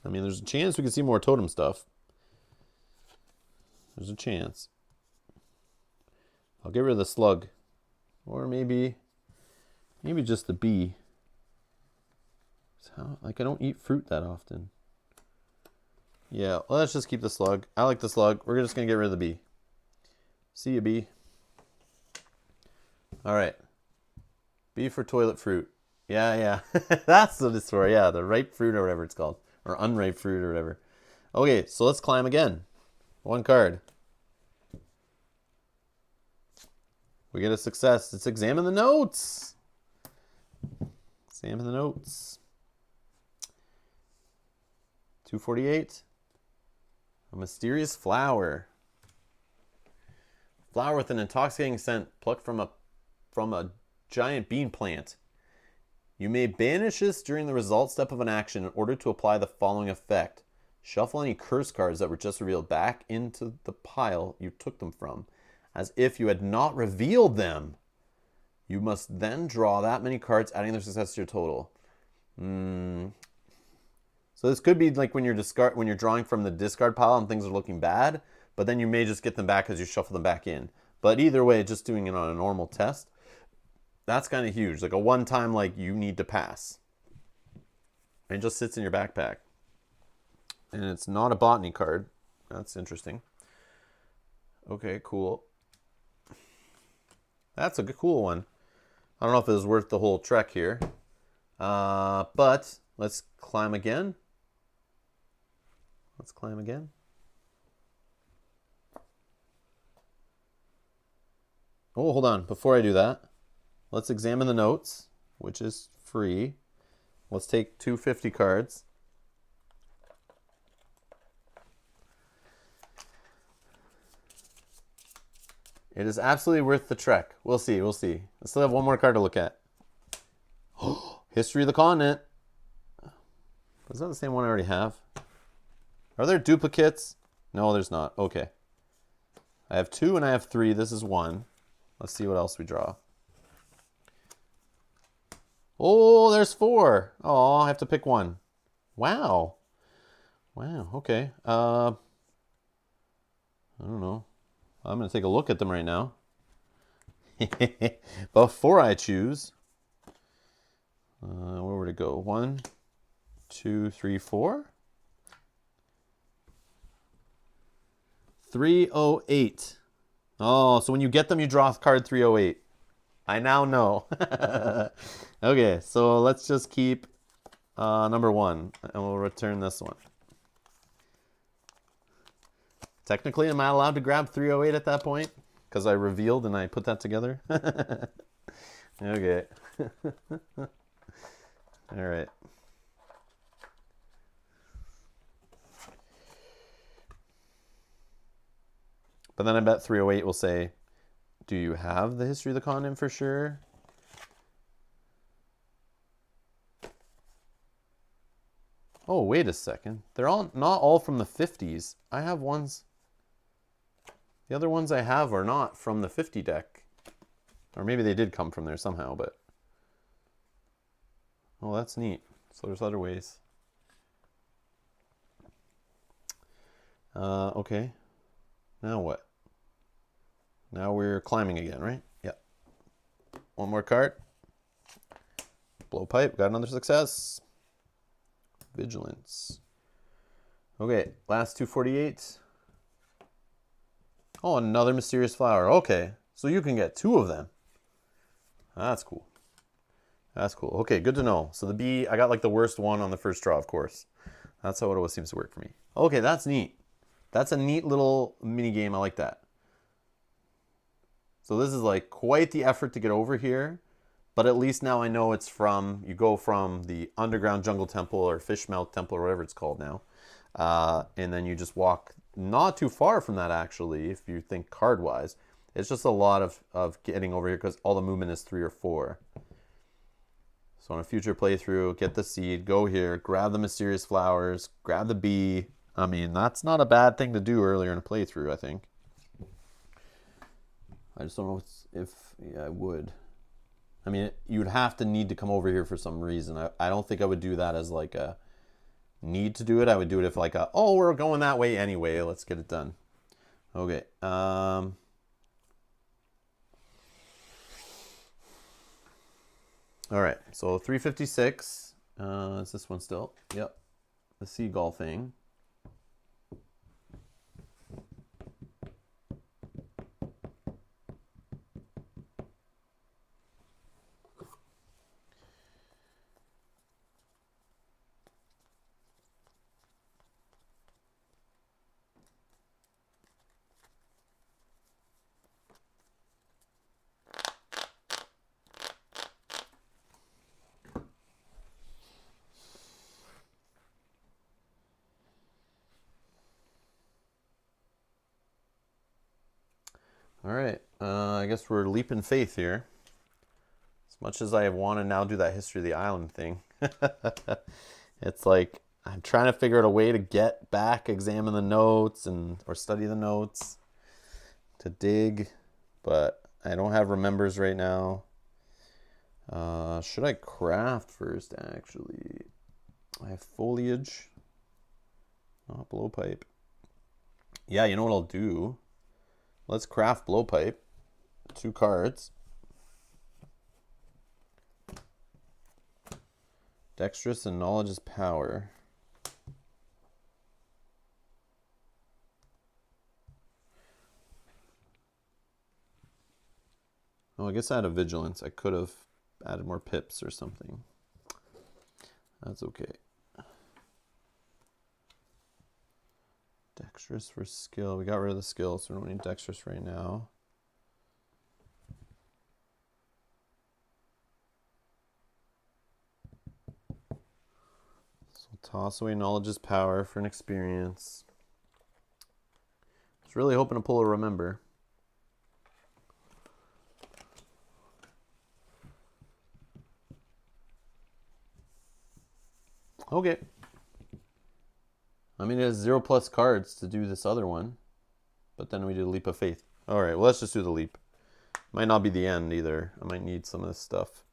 I mean, there's a chance we could see more totem stuff. There's a chance. I'll get rid of the slug. Or maybe just the bee. So, like, I don't eat fruit that often. Yeah, well, let's just keep the slug. I like the slug. We're just going to get rid of the bee. See you, bee. All right. B for toilet fruit. Yeah. That's what it's for. Yeah, the ripe fruit or whatever it's called. Or unripe fruit or whatever. Okay, so let's climb again. One card. We get a success. Let's examine the notes. Examine the notes. 248. A mysterious flower. Flower with an intoxicating scent plucked from a giant bean plant. You may banish this during the result step of an action in order to apply the following effect. Shuffle any curse cards that were just revealed back into the pile you took them from, as if you had not revealed them. You must then draw that many cards, adding their success to your total. So this could be like when you're drawing from the discard pile and things are looking bad, but then you may just get them back as you shuffle them back in. But either way, just doing it on a normal test, that's kind of huge. Like a one-time, like, you need to pass. And it just sits in your backpack. And it's not a botany card. That's interesting. Okay, cool. That's a cool one. I don't know if it was worth the whole trek here. But let's climb again. Let's climb again. Oh, hold on. Before I do that, let's examine the notes, which is free. Let's take 250 cards. It is absolutely worth the trek. We'll see. I still have one more card to look at. History of the continent. Was that the same one I already have? Are there duplicates? No, there's not. Okay. I have 2 and I have 3. This is 1. Let's see what else we draw. Oh, there's 4. Oh, I have to pick one. Wow. Wow, okay. I don't know. I'm going to take a look at them right now. Before I choose, where would it go? 1, 2, 3, 4. 308. Oh, so when you get them, you draw card 308. I now know. Okay, so let's just keep number 1, and we'll return this one. Technically, am I allowed to grab 308 at that point? Because I revealed and I put that together? Okay. All right. But then I bet 308 will say, do you have the history of the continent for sure? Oh, wait a second. They're all not all from the 50s. I have ones. The other ones I have are not from the 50 deck. Or maybe they did come from there somehow, but. Oh, that's neat. So there's other ways. Okay. Now what? Now we're climbing again, right? Yep. One more card. Blowpipe. Got another success. Vigilance. Okay, last 248. Oh, another mysterious flower. Okay, so you can get 2 of them. That's cool. That's cool. Okay, good to know. So the bee, I got like the worst one on the first draw, of course. That's how it always seems to work for me. Okay, that's neat. That's a neat little mini game. I like that. So this is like quite the effort to get over here, but at least now I know it's from, you go from the underground jungle temple or fishmouth temple or whatever it's called now. And then you just walk not too far from that, actually, if you think card-wise. It's just a lot of getting over here because all the movement is 3 or 4. So on a future playthrough, get the seed, go here, grab the mysterious flowers, grab the bee. I mean, that's not a bad thing to do earlier in a playthrough, I think. I just don't know if yeah, I would. I mean, you'd have to need to come over here for some reason. I don't think I would do that as like a need to do it. I would do it if like a, oh, we're going that way anyway, let's get it done. Okay. All right, so 356. Is this one still? Yep. The seagull thing. All right, I guess we're leaping faith here. As much as I want to now do that history of the island thing, it's like I'm trying to figure out a way to get back, examine the notes or study the notes, to dig, but I don't have remembers right now. Should I craft first, actually? I have foliage, not blowpipe. Yeah, you know what I'll do? Let's craft blowpipe. 2 cards. Dexterous and knowledge is power. Oh, I guess I had a vigilance. I could have added more pips or something. That's okay. Dexterous for skill. We got rid of the skill, so we don't need dexterous right now. So we'll toss away knowledge's power for an experience. I was really hoping to pull a remember. Okay. I mean, it has 0+ cards to do this other one, but then we do a leap of faith. All right, well, let's just do the leap. Might not be the end either. I might need some of this stuff.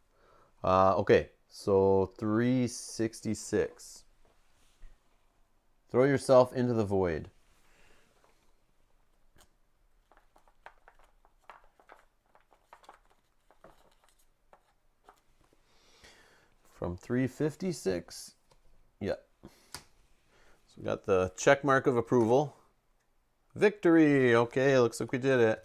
Okay, so 366. Throw yourself into the void. From 356. Yeah. So we got the check mark of approval. Victory! Okay, looks like we did it.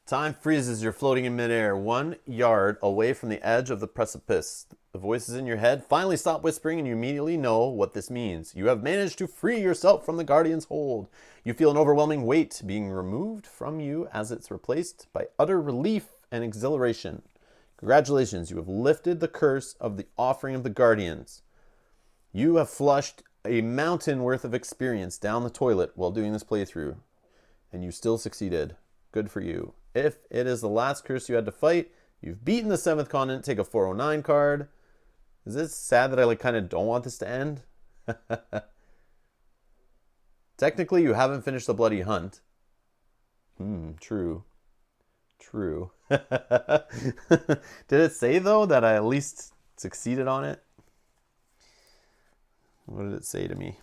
Time freezes. You're floating in midair, 1 yard away from the edge of the precipice. The voices in your head finally stop whispering, and you immediately know what this means. You have managed to free yourself from the Guardian's hold. You feel an overwhelming weight being removed from you as it's replaced by utter relief and exhilaration. Congratulations, you have lifted the curse of the offering of the Guardians. You have flushed a mountain worth of experience down the toilet while doing this playthrough, and you still succeeded. Good for you. If it is the last curse you had to fight, you've beaten the 7th continent. Take a 409 card. Is it sad that I kind of don't want this to end? Technically, you haven't finished the bloody hunt. True. Did it say, though, that I at least succeeded on it? What did it say to me?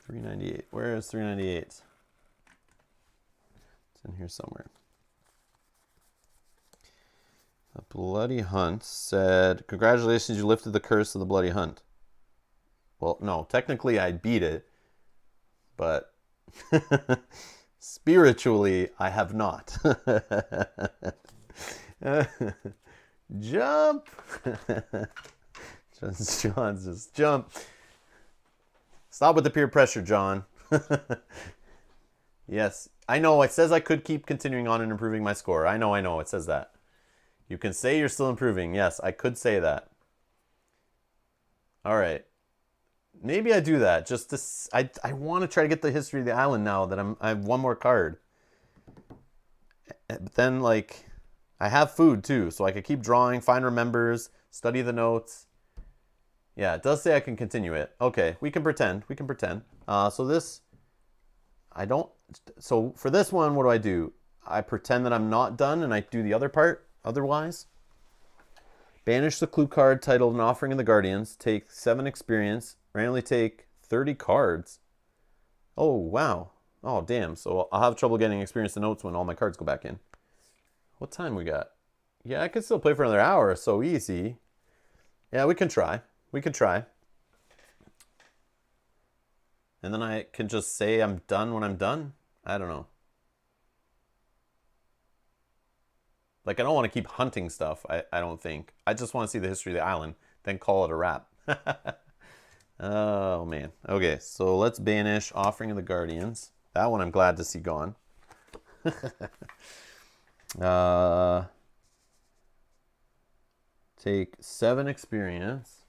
398. Where is 398? It's in here somewhere. The bloody hunt said, congratulations, you lifted the curse of the bloody hunt. Well, no, technically I beat it, but spiritually I have not. Jump! John's just jump. Stop with the peer pressure, John. Yes, I know. It says I could keep continuing on and improving my score. I know. It says that. You can say you're still improving. Yes, I could say that. All right. Maybe I do that. Just to, I want to try to get the history of the island now that I have one more card. But then, I have food too, so I could keep drawing, find remembers, study the notes. Yeah, it does say I can continue it. Okay, we can pretend. So this, I don't, so for this one, what do? I pretend that I'm not done and I do the other part otherwise. Banish the clue card titled An Offering of the Guardians. Take 7 experience. Randomly take 30 cards. Oh, wow. Oh, damn. So I'll have trouble getting experience and notes when all my cards go back in. What time we got? Yeah, I could still play for another hour. So easy. Yeah, we can try. And then I can just say I'm done when I'm done. I don't know. I don't want to keep hunting stuff, I don't think. I just want to see the history of the island, then call it a wrap. Oh, man. Okay, so let's banish Offering of the Guardians. That one I'm glad to see gone. Take 7 experience.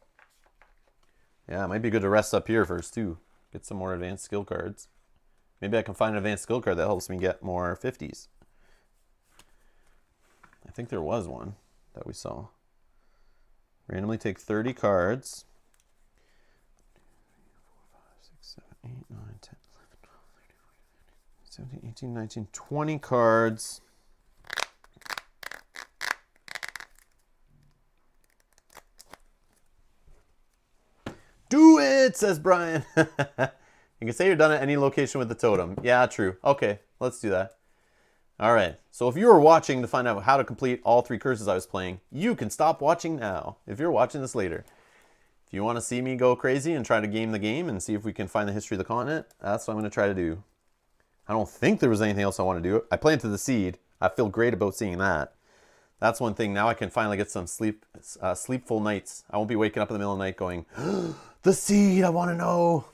Yeah, it might be good to rest up here first, too. Get some more advanced skill cards. Maybe I can find an advanced skill card that helps me get more 50s. I think there was one that we saw. Randomly take 30 cards. 4, 5, 6, 7, 8, 9, 10, 11, 12, 13, 14, 15, 17, 18, 19, 20 cards. Do it, says Brian. You can say you're done at any location with the totem. Yeah, true. Okay, let's do that. All right, so if you were watching to find out how to complete all 3 curses I was playing, you can stop watching now if you're watching this later. If you want to see me go crazy and try to game the game and see if we can find the history of the continent, that's what I'm going to try to do. I don't think there was anything else I want to do. I planted the seed. I feel great about seeing that. That's one thing. Now I can finally get some sleepful nights. I won't be waking up in the middle of the night going, the seed, I want to know.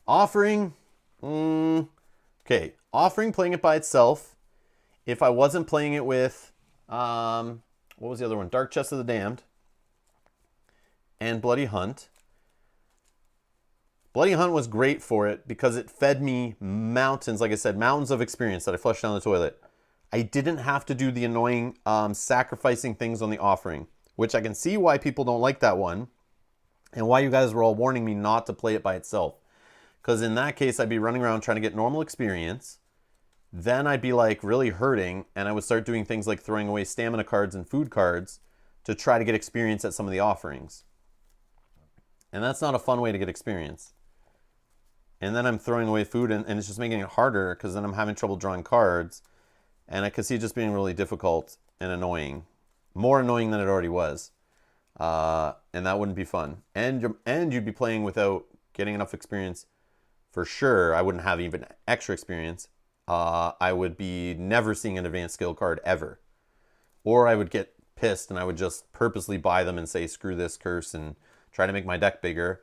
Offering. Okay. Offering, playing it by itself. If I wasn't playing it with, what was the other one? Dark Chest of the Damned. And Bloody Hunt. Bloody Hunt was great for it because it fed me mountains, like I said, mountains of experience that I flushed down the toilet. I didn't have to do the annoying sacrificing things on the offering, which I can see why people don't like that one and why you guys were all warning me not to play it by itself. Because in that case, I'd be running around trying to get normal experience. Then I'd be really hurting and I would start doing things like throwing away stamina cards and food cards to try to get experience at some of the offerings. And that's not a fun way to get experience. And then I'm throwing away food, and it's just making it harder because then I'm having trouble drawing cards. And I could see it just being really difficult and annoying. More annoying than it already was. And that wouldn't be fun. And you'd be playing without getting enough experience for sure. I wouldn't have even extra experience. I would be never seeing an advanced skill card ever. Or I would get pissed and I would just purposely buy them and say, screw this curse, and try to make my deck bigger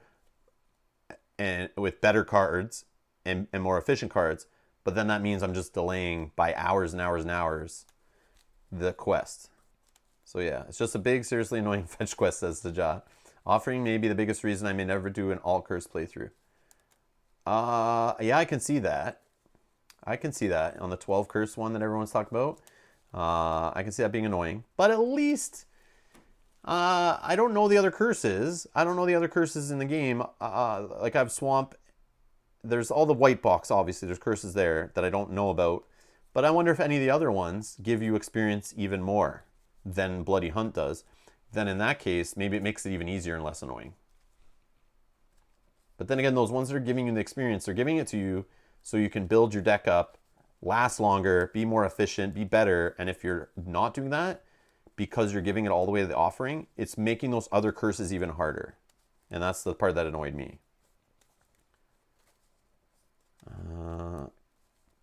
and with better cards and more efficient cards. But then that means I'm just delaying by hours and hours and hours the quest. So yeah, it's just a big, seriously annoying fetch quest, says Sajah. Offering may be the biggest reason I may never do an all curse playthrough. Yeah, I can see that. I can see that on the 12 curse one that everyone's talking about. I can see that being annoying. But at least I don't know the other curses. I don't know the other curses in the game. Like I have Swamp. There's all the white box, obviously. There's curses there that I don't know about. But I wonder if any of the other ones give you experience even more than Bloody Hunt does. Then in that case, maybe it makes it even easier and less annoying. But then again, those ones that are giving you the experience, they're giving it to you so you can build your deck up, last longer, be more efficient, be better. And if you're not doing that, because you're giving it all the way to the offering, it's making those other curses even harder. And that's the part that annoyed me.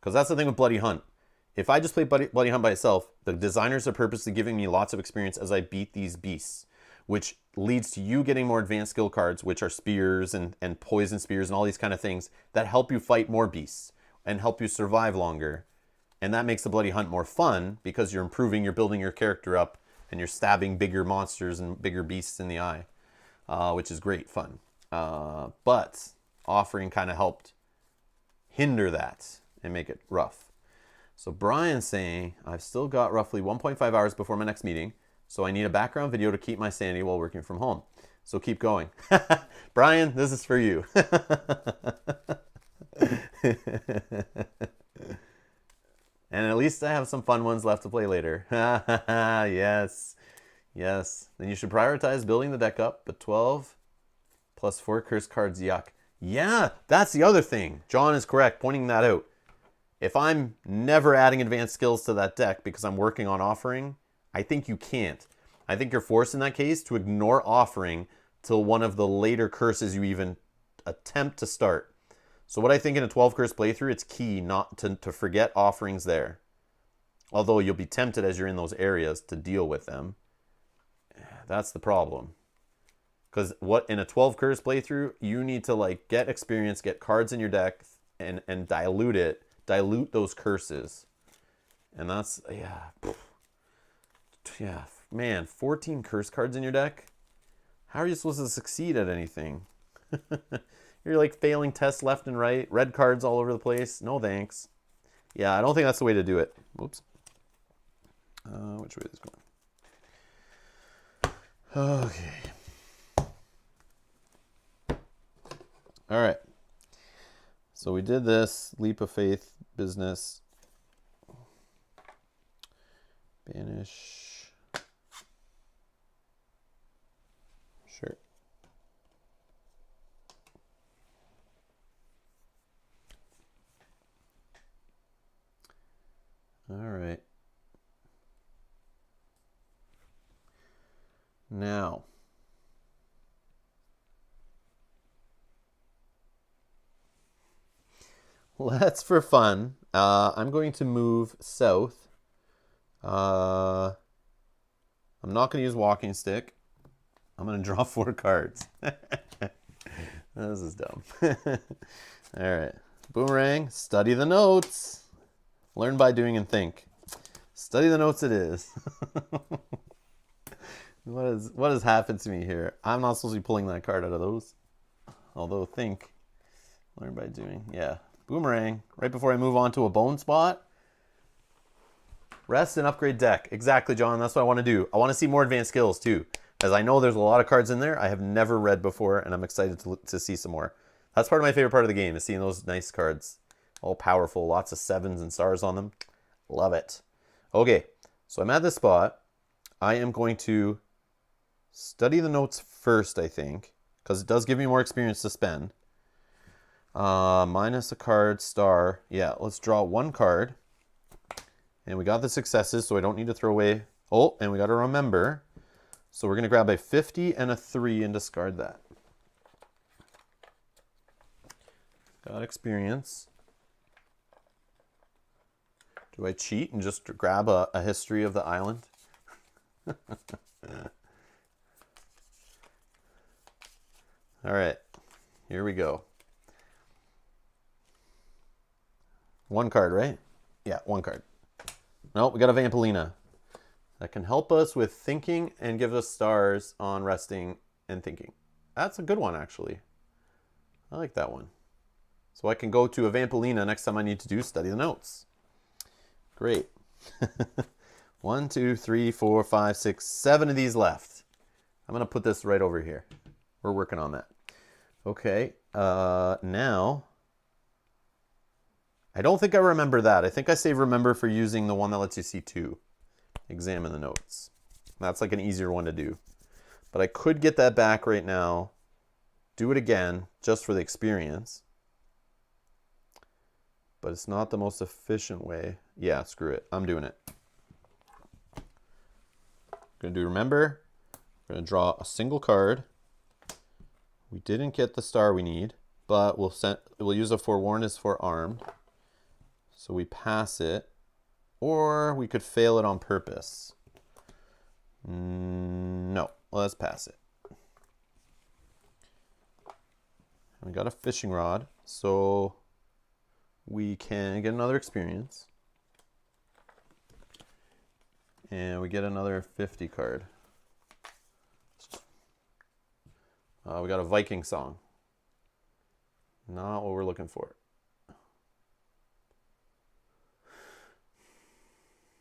Because that's the thing with Bloody Hunt. If I just play Bloody Hunt by itself, the designers are purposely giving me lots of experience as I beat these beasts, which leads to you getting more advanced skill cards, which are spears and poison spears and all these kind of things that help you fight more beasts and help you survive longer. And that makes the Bloody Hunt more fun because you're improving, you're building your character up, and you're stabbing bigger monsters and bigger beasts in the eye, which is great fun. But offering kind of helped hinder that and make it rough. So Brian's saying, I've still got roughly 1.5 hours before my next meeting, so I need a background video to keep my sanity while working from home. So keep going. Brian, this is for you. And at least I have some fun ones left to play later. Yes. Yes. Then you should prioritize building the deck up, but 12 plus 4 curse cards, yuck. Yeah, that's the other thing. John is correct, pointing that out. If I'm never adding advanced skills to that deck because I'm working on offering, I think you can't. I think you're forced in that case to ignore offering till one of the later curses you even attempt to start. So what I think in a 12 curse playthrough, it's key not to forget offerings there. Although you'll be tempted as you're in those areas to deal with them. That's the problem. Because what in a 12 curse playthrough, you need to like get experience, get cards in your deck, and dilute it. Dilute those curses. And that's, yeah, man, 14 curse cards in your deck? How are you supposed to succeed at anything? You're like failing tests left and right, red cards all over the place. No thanks. Yeah, I don't think that's the way to do it. Whoops. Which way is this going? Okay. All right. So we did this leap of faith business. Banish. Sure. All right. Now, let's, for fun, I'm going to move south. I'm not going to use walking stick. I'm going to draw 4 cards. This is dumb. All right. Boomerang, study the notes. Learn by doing and think. Study the notes it is. What has happened to me here? I'm not supposed to be pulling that card out of those. Although think. Learn by doing. Yeah. Boomerang. Right before I move on to a bone spot. Rest and upgrade deck. Exactly, John. That's what I want to do. I want to see more advanced skills too. As I know there's a lot of cards in there I have never read before, and I'm excited to see some more. That's part of my favorite part of the game, is seeing those nice cards. All powerful, lots of 7s and stars on them. Love it. Okay, so I'm at this spot. I am going to study the notes first, I think, because it does give me more experience to spend. Minus a card, star. Yeah, let's draw one card. And we got the successes, so I don't need to throw away. Oh, and we got to remember. So we're going to grab a 50 and a 3 and discard that. Got experience. Do I cheat and just grab a history of the island? All right, here we go. One card, right? Yeah, one card. No, we got a Vampalina. That can help us with thinking and give us stars on resting and thinking. That's a good one, actually. I like that one. So I can go to a Vampalina next time I need to study the notes. Great. 1, 2, 3, 4, 5, 6, 7 of these left. I'm going to put this right over here. We're working on that. Okay, now, I don't think I remember that. I think I save remember for using the one that lets you see 2. Examine the notes. That's like an easier one to do. But I could get that back right now, do it again, just for the experience. But it's not the most efficient way. Yeah, screw it. I'm doing it. Going to do remember. We're going to draw a single card. We didn't get the star we need, but we'll use a forewarned as forearmed. So we pass it, or we could fail it on purpose. No, let's pass it. We got a fishing rod, so we can get another experience. And we get another 50 card. We got a Viking song. Not what we're looking for.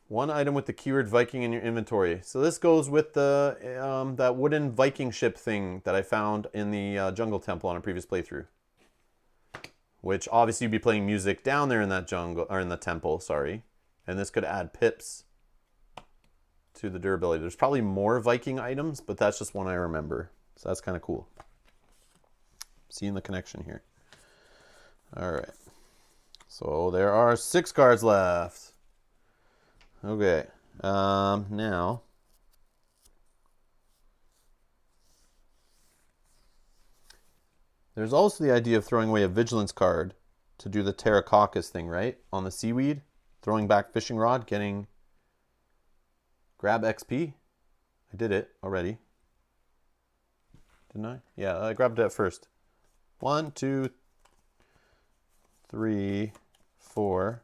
One item with the keyword Viking in your inventory. So this goes with the that wooden Viking ship thing that I found in the jungle temple on a previous playthrough. Which obviously you'd be playing music down there in that jungle, or in the temple, sorry. And this could add pips to the durability. There's probably more Viking items, but that's just one I remember. So that's kind of cool. Seeing the connection here. All right. So there are 6 cards left. Okay. Now. There's also the idea of throwing away a vigilance card to do the pterococcus thing, right? On the seaweed. Throwing back fishing rod, getting grab XP. I did it already. Didn't I? Yeah, I grabbed it first. 1, 2, 3, 4,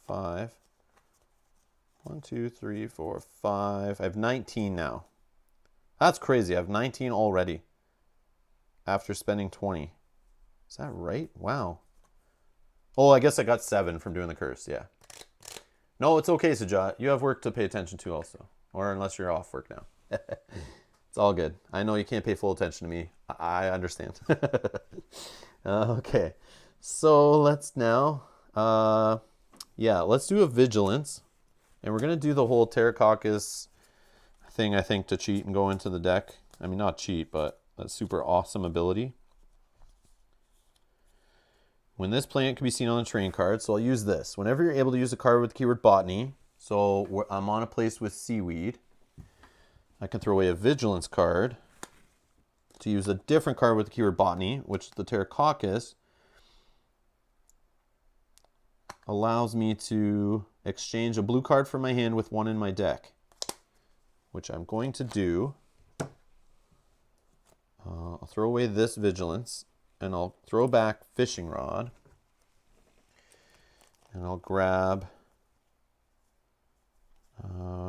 5. 1, 2, 3, 4, 5. I have 19 now. That's crazy. I have 19 already. After spending 20. Is that right? Wow. Oh, I guess I got 7 from doing the curse. Yeah. No, it's okay, Sajat. You have work to pay attention to also. Or unless you're off work now. It's all good. I know you can't pay full attention to me. I understand. Okay. So let's now, let's do a vigilance. And we're going to do the whole pterococcus thing, I think, to cheat and go into the deck. I mean, not cheat, but a super awesome ability. When this plant can be seen on the terrain card, so I'll use this. Whenever you're able to use a card with the keyword botany, so I'm on a place with seaweed, I can throw away a vigilance card to use a different card with the keyword botany, which is the pterococcus, allows me to exchange a blue card from my hand with one in my deck, which I'm going to do. I'll throw away this vigilance, and I'll throw back fishing rod, and I'll grab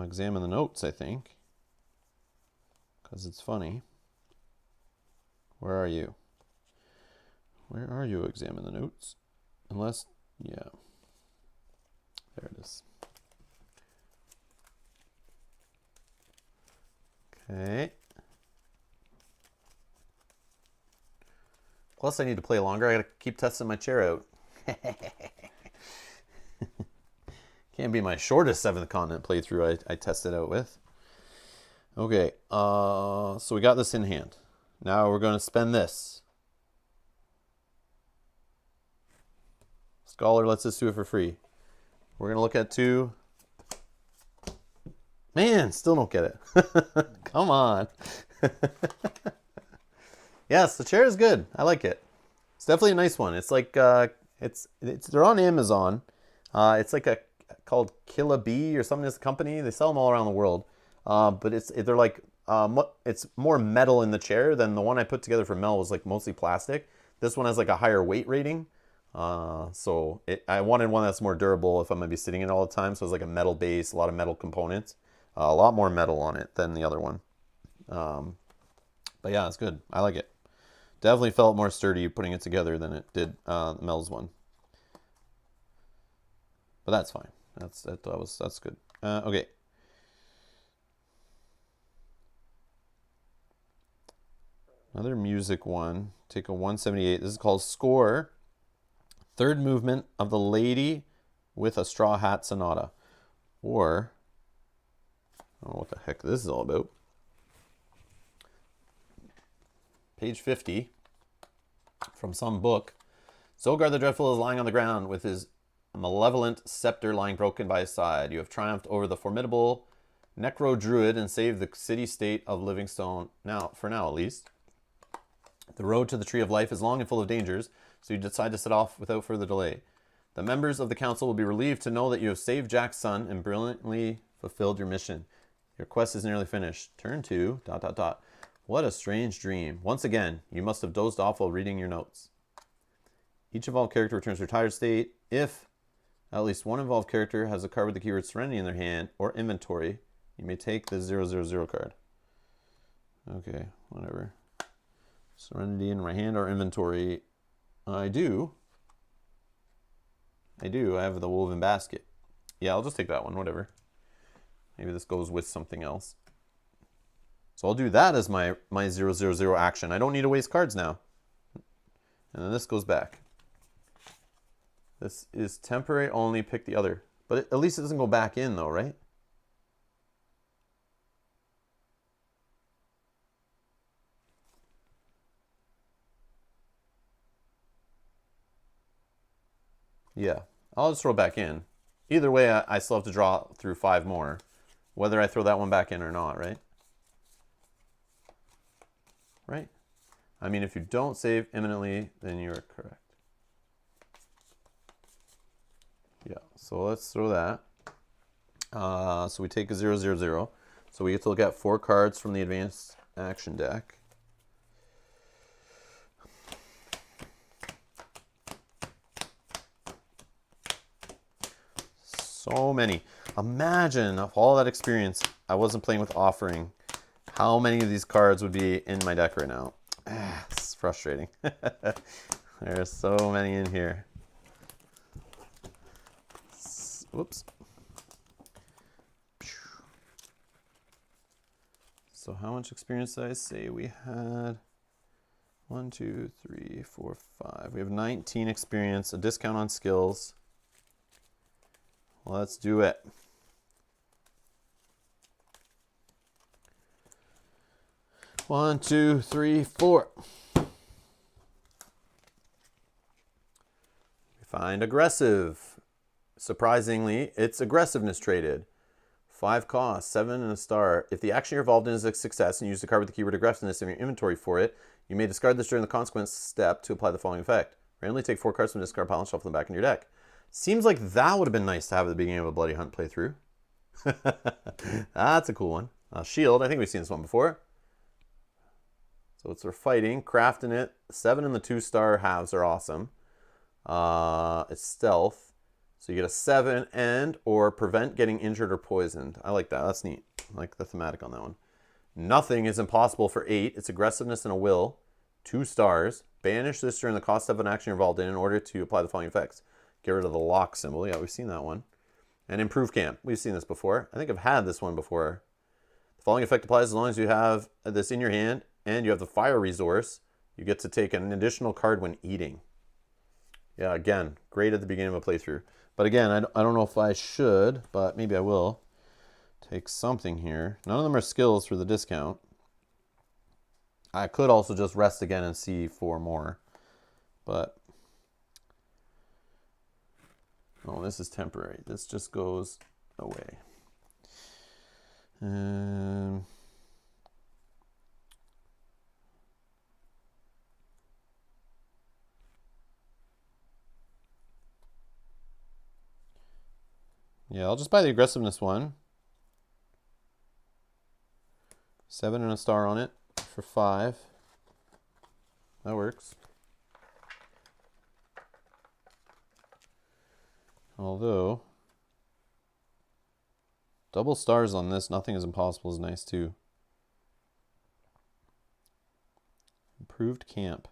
examine the notes, I think, because it's funny. Where are you? Where are you? Examine the notes. Unless, yeah. There it is. Okay. Plus I need to play longer. I gotta keep testing my chair out. Can't be my shortest 7th continent playthrough I tested out with. Okay, so we got this in hand. Now we're going to spend this. Scholar lets us do it for free. We're going to look at 2. Man, still don't get it. Come on. Yes, the chair is good. I like it. It's definitely a nice one. It's like they're on Amazon. It's like called Killa Bee or something. This company, they sell them all around the world. But they're like it's more metal in the chair than the one I put together for Mel was like mostly plastic. This one has like a higher weight rating. So I wanted one that's more durable if I'm gonna be sitting in it all the time. So it's like a metal base, a lot of metal components, a lot more metal on it than the other one. But yeah, it's good. I like it. Definitely felt more sturdy putting it together than it did Mel's one. But that's fine. That's good. Okay. Another music one. Take a 178. This is called Score. Third movement of the Lady with a Straw Hat Sonata. Or, I don't know what the heck this is all about. Page 50 from some book. Zogar the Dreadful is lying on the ground with his malevolent scepter lying broken by his side. You have triumphed over the formidable Necro Druid and saved the city-state of Livingstone, now, for now at least. The road to the Tree of Life is long and full of dangers, so you decide to set off without further delay. The members of the council will be relieved to know that you have saved Jack's son and brilliantly fulfilled your mission. Your quest is nearly finished. Turn to... ... What a strange dream. Once again, you must have dozed off while reading your notes. Each involved character returns to retired state if at least one involved character has a card with the keyword Serenity in their hand or inventory. You may take the 000 card. Okay, whatever. Serenity in my hand or inventory. I do. I have the woven basket. Yeah, I'll just take that one, whatever. Maybe this goes with something else. So I'll do that as my 000 action. I don't need to waste cards now. And then this goes back. This is temporary only, pick the other. But at least it doesn't go back in though, right? Yeah, I'll just throw it back in. Either way, I still have to draw through 5 more. Whether I throw that one back in or not, right? Right? I mean, if you don't save imminently, then you're correct. Yeah, so let's throw that. So we take a 000. So we get to look at 4 cards from the advanced action deck. So many. Imagine if all that experience I wasn't playing with offering, how many of these cards would be in my deck right now? It's frustrating. There's so many in here. Whoops. So how much experience did I say we had? 1, 2, 3, 4, 5. We have 19 experience, a discount on skills. Let's do it. One, two, three, 4. We find aggressive. Surprisingly, it's aggressiveness traded. 5 cost, 7 and a star. If the action you're involved in is a success and you use the card with the keyword aggressiveness in your inventory for it, you may discard this during the consequence step to apply the following effect. Randomly take 4 cards from the discard pile and shuffle them back in your deck. Seems like that would have been nice to have at the beginning of a Bloody Hunt playthrough. That's a cool one. Shield, I think we've seen this one before. So it's for fighting, crafting it. 7 and the 2-star halves are awesome. It's stealth. So you get a 7 and or prevent getting injured or poisoned. I like that. That's neat. I like the thematic on that one. Nothing is impossible for 8. It's aggressiveness and a will. 2 stars. Banish this during the cost of an action you're involved in order to apply the following effects. Get rid of the lock symbol. Yeah, we've seen that one. And improve camp. We've seen this before. I think I've had this one before. The following effect applies as long as you have this in your hand and you have the fire resource. You get to take an additional card when eating. Yeah, again, great at the beginning of a playthrough. But again, I don't know if I should, but maybe I will. Take something here. None of them are skills for the discount. I could also just rest again and see 4 more. But, oh, this is temporary. This just goes away. Yeah, I'll just buy the aggressiveness one. 7 and a star on it for 5. That works. Although, double stars on this, nothing is impossible is nice too. Improved camp.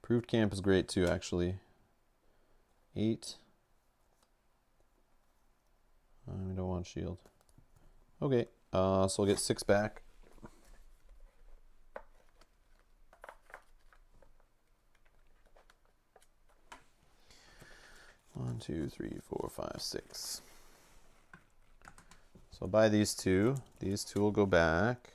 Improved camp is great too, actually. 8. We don't want shield. Okay, so we'll get 6 back. One, 2, 3, 4, 5, 6. So I'll buy these 2. These 2 will go back.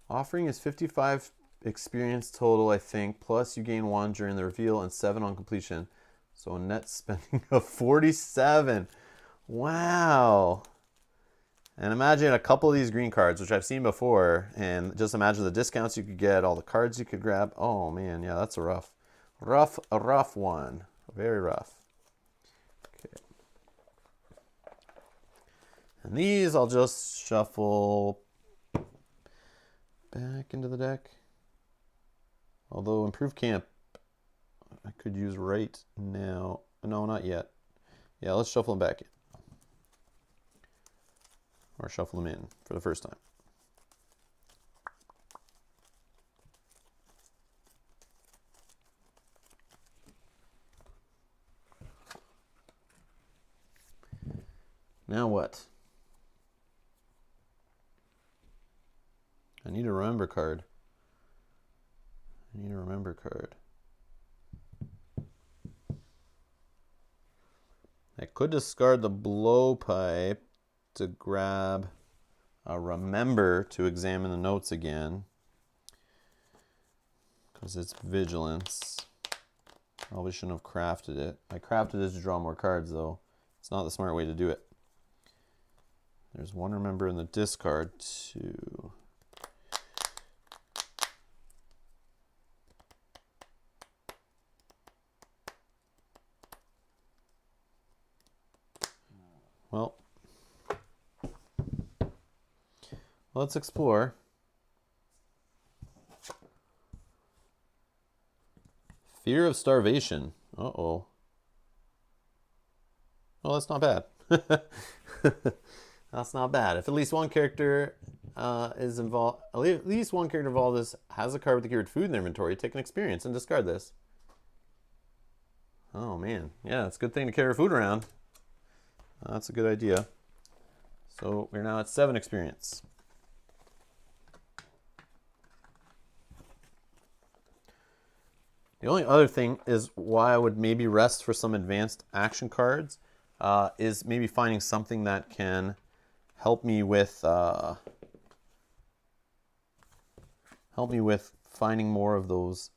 Offering is 55 experience total, I think, plus you gain 1 during the reveal and 7 on completion. So a net spending of 47. Wow. And imagine a couple of these green cards, which I've seen before, and just imagine the discounts you could get, all the cards you could grab. Oh man, yeah, that's a rough one. Very rough. Okay. And these I'll just shuffle back into the deck. Although improved camp I could use right now. No, not yet. Yeah, let's shuffle them back in. Or shuffle them in for the first time. Now what? I need a remember card. I could discard the blowpipe to grab a remember to examine the notes again. Because it's vigilance. Probably shouldn't have crafted it. I crafted it to draw more cards though. It's not the smart way to do it. There's 1 remember in the discard too. Well, let's explore. Fear of starvation. Uh-oh. Well, that's not bad. That's not bad. If at least one character is involved, at least one character involved has a card with the keyword food in their inventory, take an experience and discard this. Oh man, yeah, it's a good thing to carry food around. That's a good idea. So we're now at 7 experience. The only other thing is why I would maybe rest for some advanced action cards is maybe finding something that can help me with finding more of those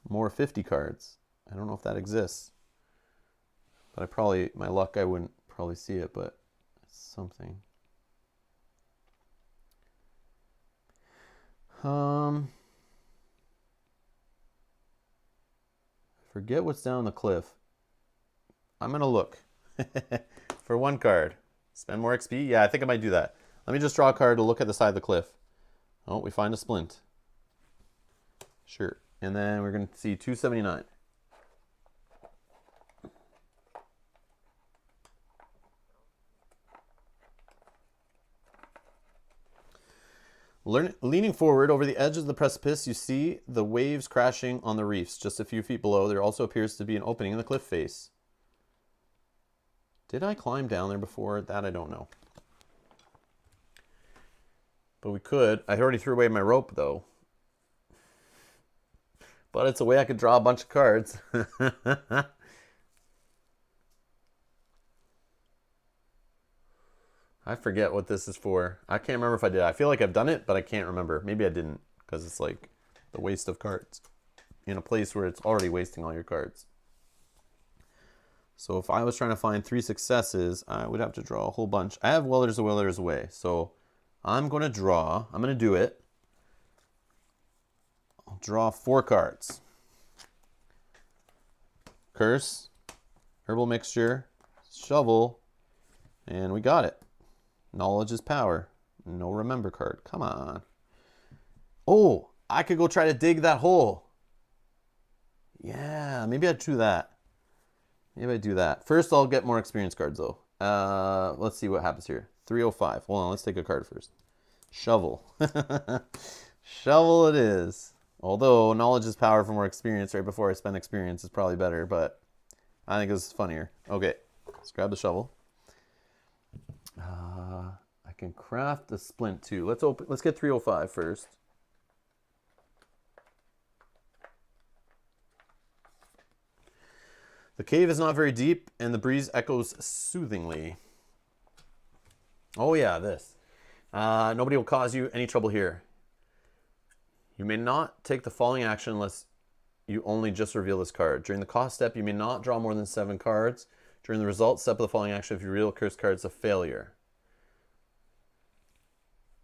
more 50 cards. I don't know if that exists, but my luck, I wouldn't probably see it, but it's something. Forget what's down the cliff. I'm gonna look for 1 card. Spend more XP? Yeah, I think I might do that. Let me just draw a card to look at the side of the cliff. Oh, we find a splint. Sure. And then we're gonna see 279. Leaning forward over the edge of the precipice, you see the waves crashing on the reefs. Just a few feet below, there also appears to be an opening in the cliff face. Did I climb down there before? That I don't know. But we could. I already threw away my rope, though. But it's a way I could draw a bunch of cards. I forget what this is for. I can't remember if I did. I feel like I've done it, but I can't remember. Maybe I didn't, because it's like the waste of cards in a place where it's already wasting all your cards. So if I was trying to find 3 successes, I would have to draw a whole bunch. I have Weller's Away. So I'm going to do it. I'll draw 4 cards. Curse, Herbal Mixture, Shovel, and we got it. Knowledge is power. No remember card. Come on. Oh, I could go try to dig that hole. Yeah, maybe I'd do that. Maybe I do that. First, I'll get more experience cards, though. Let's see what happens here. 305. Hold on, let's take a card first. Shovel. Shovel it is. Although, knowledge is power for more experience right before I spend experience is probably better, but I think this is funnier. Okay, let's grab the shovel. I can craft the splint, too. Let's get 305 first. The cave is not very deep, and the breeze echoes soothingly. Oh yeah, this. Nobody will cause you any trouble here. You may not take the following action unless you only just reveal this card. During the cost step, you may not draw more than 7 cards. During the result step of the following action, if you reveal a cursed card, it's a failure.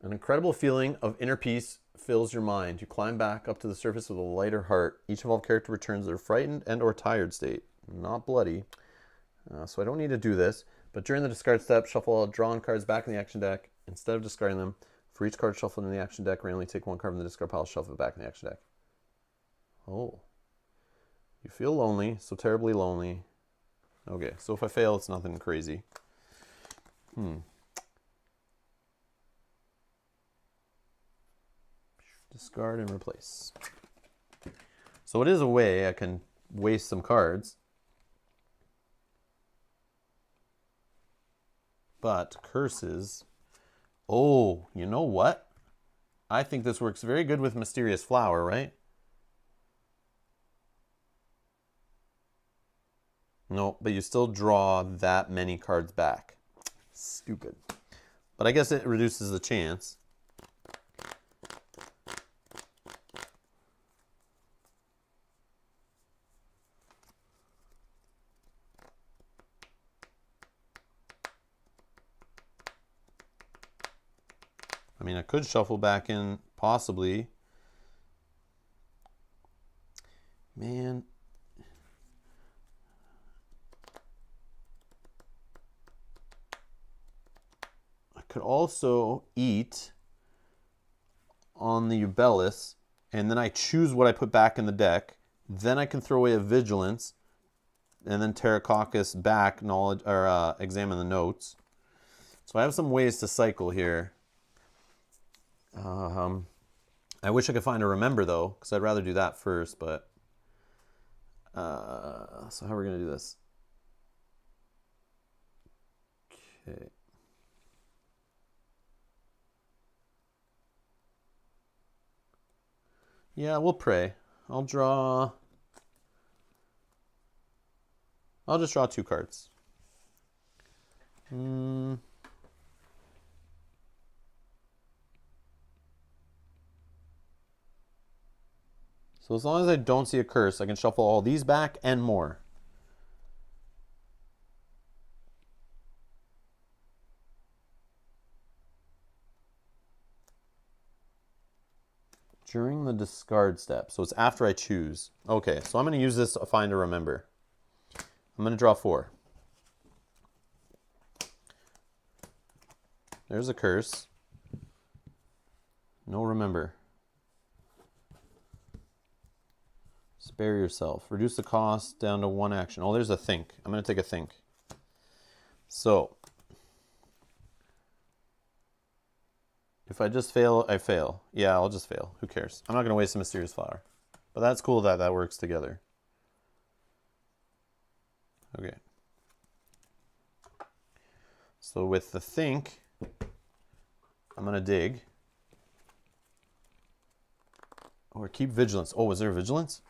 An incredible feeling of inner peace fills your mind. You climb back up to the surface with a lighter heart. Each evolved character returns their frightened and or tired state. Not bloody. So I don't need to do this. But during the discard step, shuffle all drawn cards back in the action deck. Instead of discarding them, for each card shuffled in the action deck, randomly take 1 card from the discard pile, shuffle it back in the action deck. Oh. You feel lonely, so terribly lonely. Okay, so if I fail, it's nothing crazy. Discard and replace. So it is a way I can waste some cards. But curses. Oh, you know what? I think this works very good with Mysterious Flower, right? No, but you still draw that many cards back. Stupid. But I guess it reduces the chance. I mean, I could shuffle back in, possibly. Man. I could also eat on the Ubellis, and then I choose what I put back in the deck. Then I can throw away a Vigilance, and then Pterococcus back, knowledge, or examine the notes. So I have some ways to cycle here. I wish I could find a remember though, because I'd rather do that first, but so how are we going to do this? Okay. Yeah, we'll pray. I'll just draw 2 cards. So as long as I don't see a curse, I can shuffle all these back and more. During the discard step. So it's after I choose. Okay, so I'm going to use this to find a remember. I'm going to draw 4. There's a curse. No remember. Spare yourself. Reduce the cost down to 1 action. Oh, there's a think. I'm going to take a think. So, if I just fail, I fail. Yeah, I'll just fail. Who cares? I'm not going to waste a Mysterious Flower. But that's cool that that works together. Okay. So with the think, I'm going to dig. Or keep Vigilance. Oh, was there Vigilance?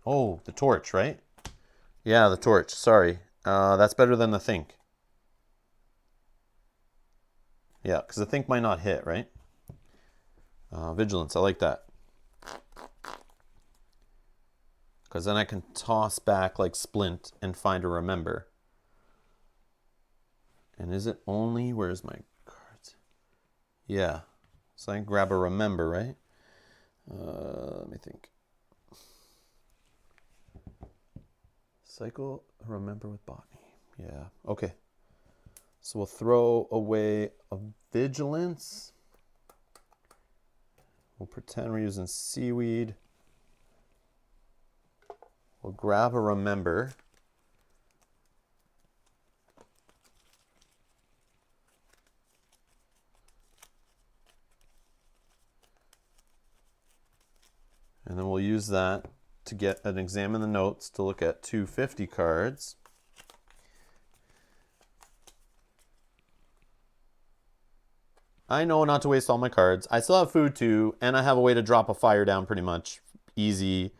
Oh, the torch, right? Yeah, the torch. Sorry. That's better than the think. Yeah, because the think might not hit, right? Vigilance. I like that. Because then I can toss back like Splint and find a remember. And is it only... Where's my cards? Yeah. So I can grab a remember, right? Let me think. Cycle remember with botany. Yeah. Okay. So we'll throw away a vigilance. We'll pretend we're using seaweed. We'll grab a remember. And then we'll use that to get and examine the notes to look at 250 cards. I know not to waste all my cards. I still have food too, and I have a way to drop a fire down pretty much easy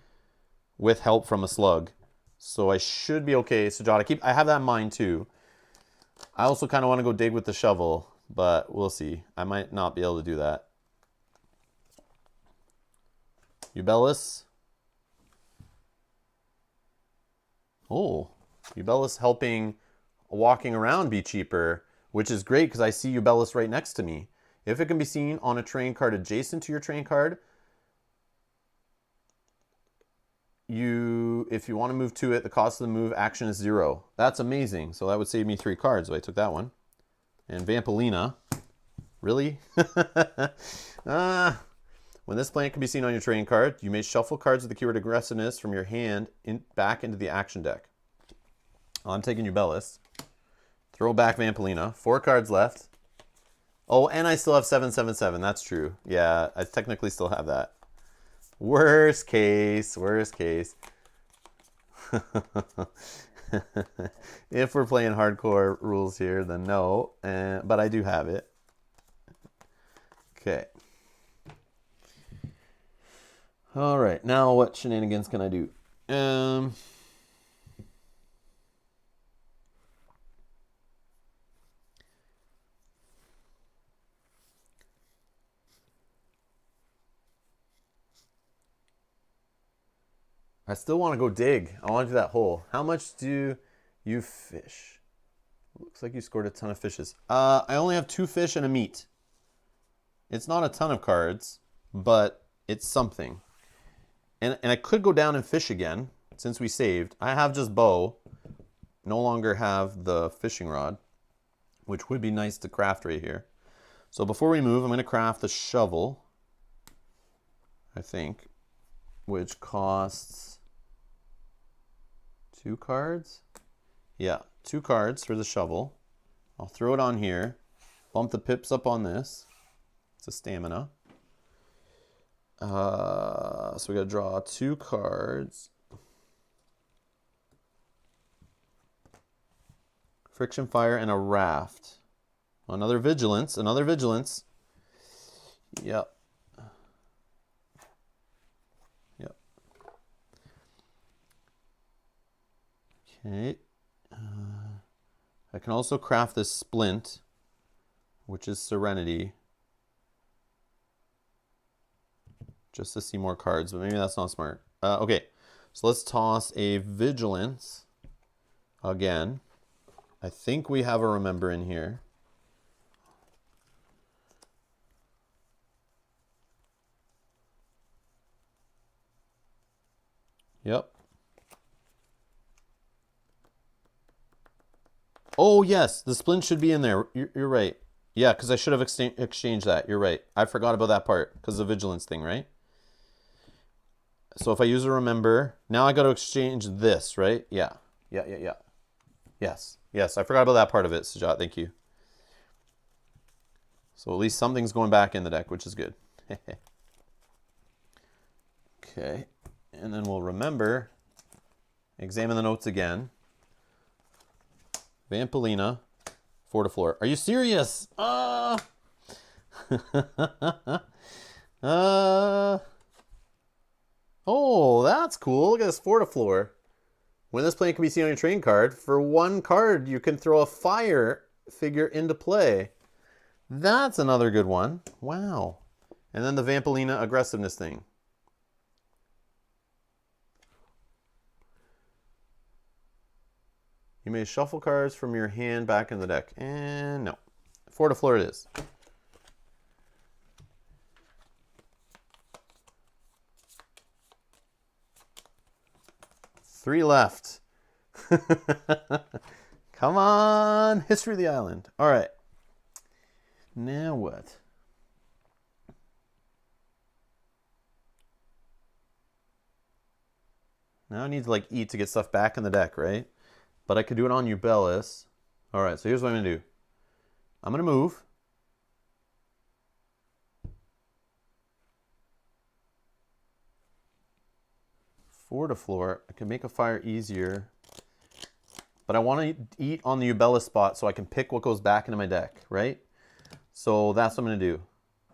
with help from a slug. So I should be okay. Sujat, I have that in mind too. I also kind of want to go dig with the shovel, but we'll see. I might not be able to do that. Eubellus. Oh, Eubellus helping walking around be cheaper, which is great because I see Eubellus right next to me. If it can be seen on a train card adjacent to your train card, if you want to move to it, the cost of the move action is 0. That's amazing. So that would save me 3 cards. So I took that one. And Vampalina. Really? When this plant can be seen on your train card, you may shuffle cards with the keyword aggressiveness from your hand back into the action deck. Well, I'm taking Eubellus. Throw back Vampalina. 4 cards left. Oh, and I still have 777. That's true. Yeah, I technically still have that. Worst case, worst case. If we're playing hardcore rules here, then no. But I do have it. Okay. All right. Now what shenanigans can I do? I still want to go dig. I want to do that hole. How much do you fish? Looks like you scored a ton of fishes. I only have 2 fish and a meat. It's not a ton of cards, but it's something. And I could go down and fish again, since we saved. I have just bow. No longer have the fishing rod, which would be nice to craft right here. So before we move, I'm going to craft the shovel, I think, which costs 2 cards. Yeah, 2 cards for the shovel. I'll throw it on here. Bump the pips up on this. It's a stamina. So we got to draw 2 cards. Friction fire and a raft. Another vigilance. Another vigilance. Yep. Yep. Okay. I can also craft this splint, which is serenity, just to see more cards, but maybe that's not smart. Okay, so let's toss a vigilance again. I think we have a remember in here. Yep. Oh, yes, the splint should be in there. You're right. Yeah, because I should have exchanged that. You're right. I forgot about that part because of the vigilance thing, right? So if I use a remember, now I got to exchange this, right? Yeah. Yeah. Yes. Yes, I forgot about that part of it, Sujat. Thank you. So at least something's going back in the deck, which is good. Okay. And then we'll remember, examine the notes again. Vampalina, 4 to floor. Are you serious? that's cool. Look at this Fortiflor. When this plane can be seen on your train card, for 1 card, you can throw a fire figure into play. That's another good one. Wow. And then the Vampalina aggressiveness thing. You may shuffle cards from your hand back in the deck. And no. Fortiflor it is. Three left. Come on. History of the Island. All right. Now what? Now I need to like eat to get stuff back in the deck, right? But I could do it on Ubellis. All right, so here's what I'm going to do. I'm going to move. Fortiflor. I can make a fire easier. But I want to eat on the Ubellis spot so I can pick what goes back into my deck, right? So that's what I'm going to do.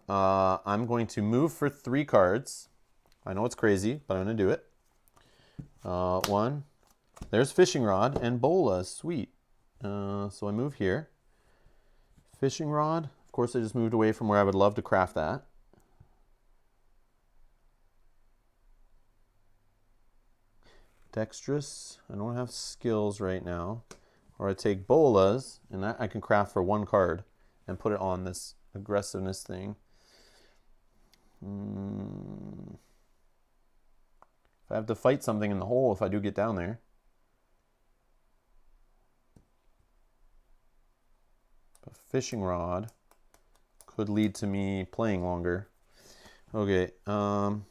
I'm going to move for 3 cards. I know it's crazy, but I'm going to do it. 1. There's Fishing Rod and Bola. Sweet. So I move here. Fishing Rod. Of course, I just moved away from where I would love to craft that. Dexterous. I don't have skills right now. Or I take Bolas, and that I can craft for 1 card and put it on this aggressiveness thing. If I have to fight something in the hole, if I do get down there. A Fishing Rod could lead to me playing longer. Okay, but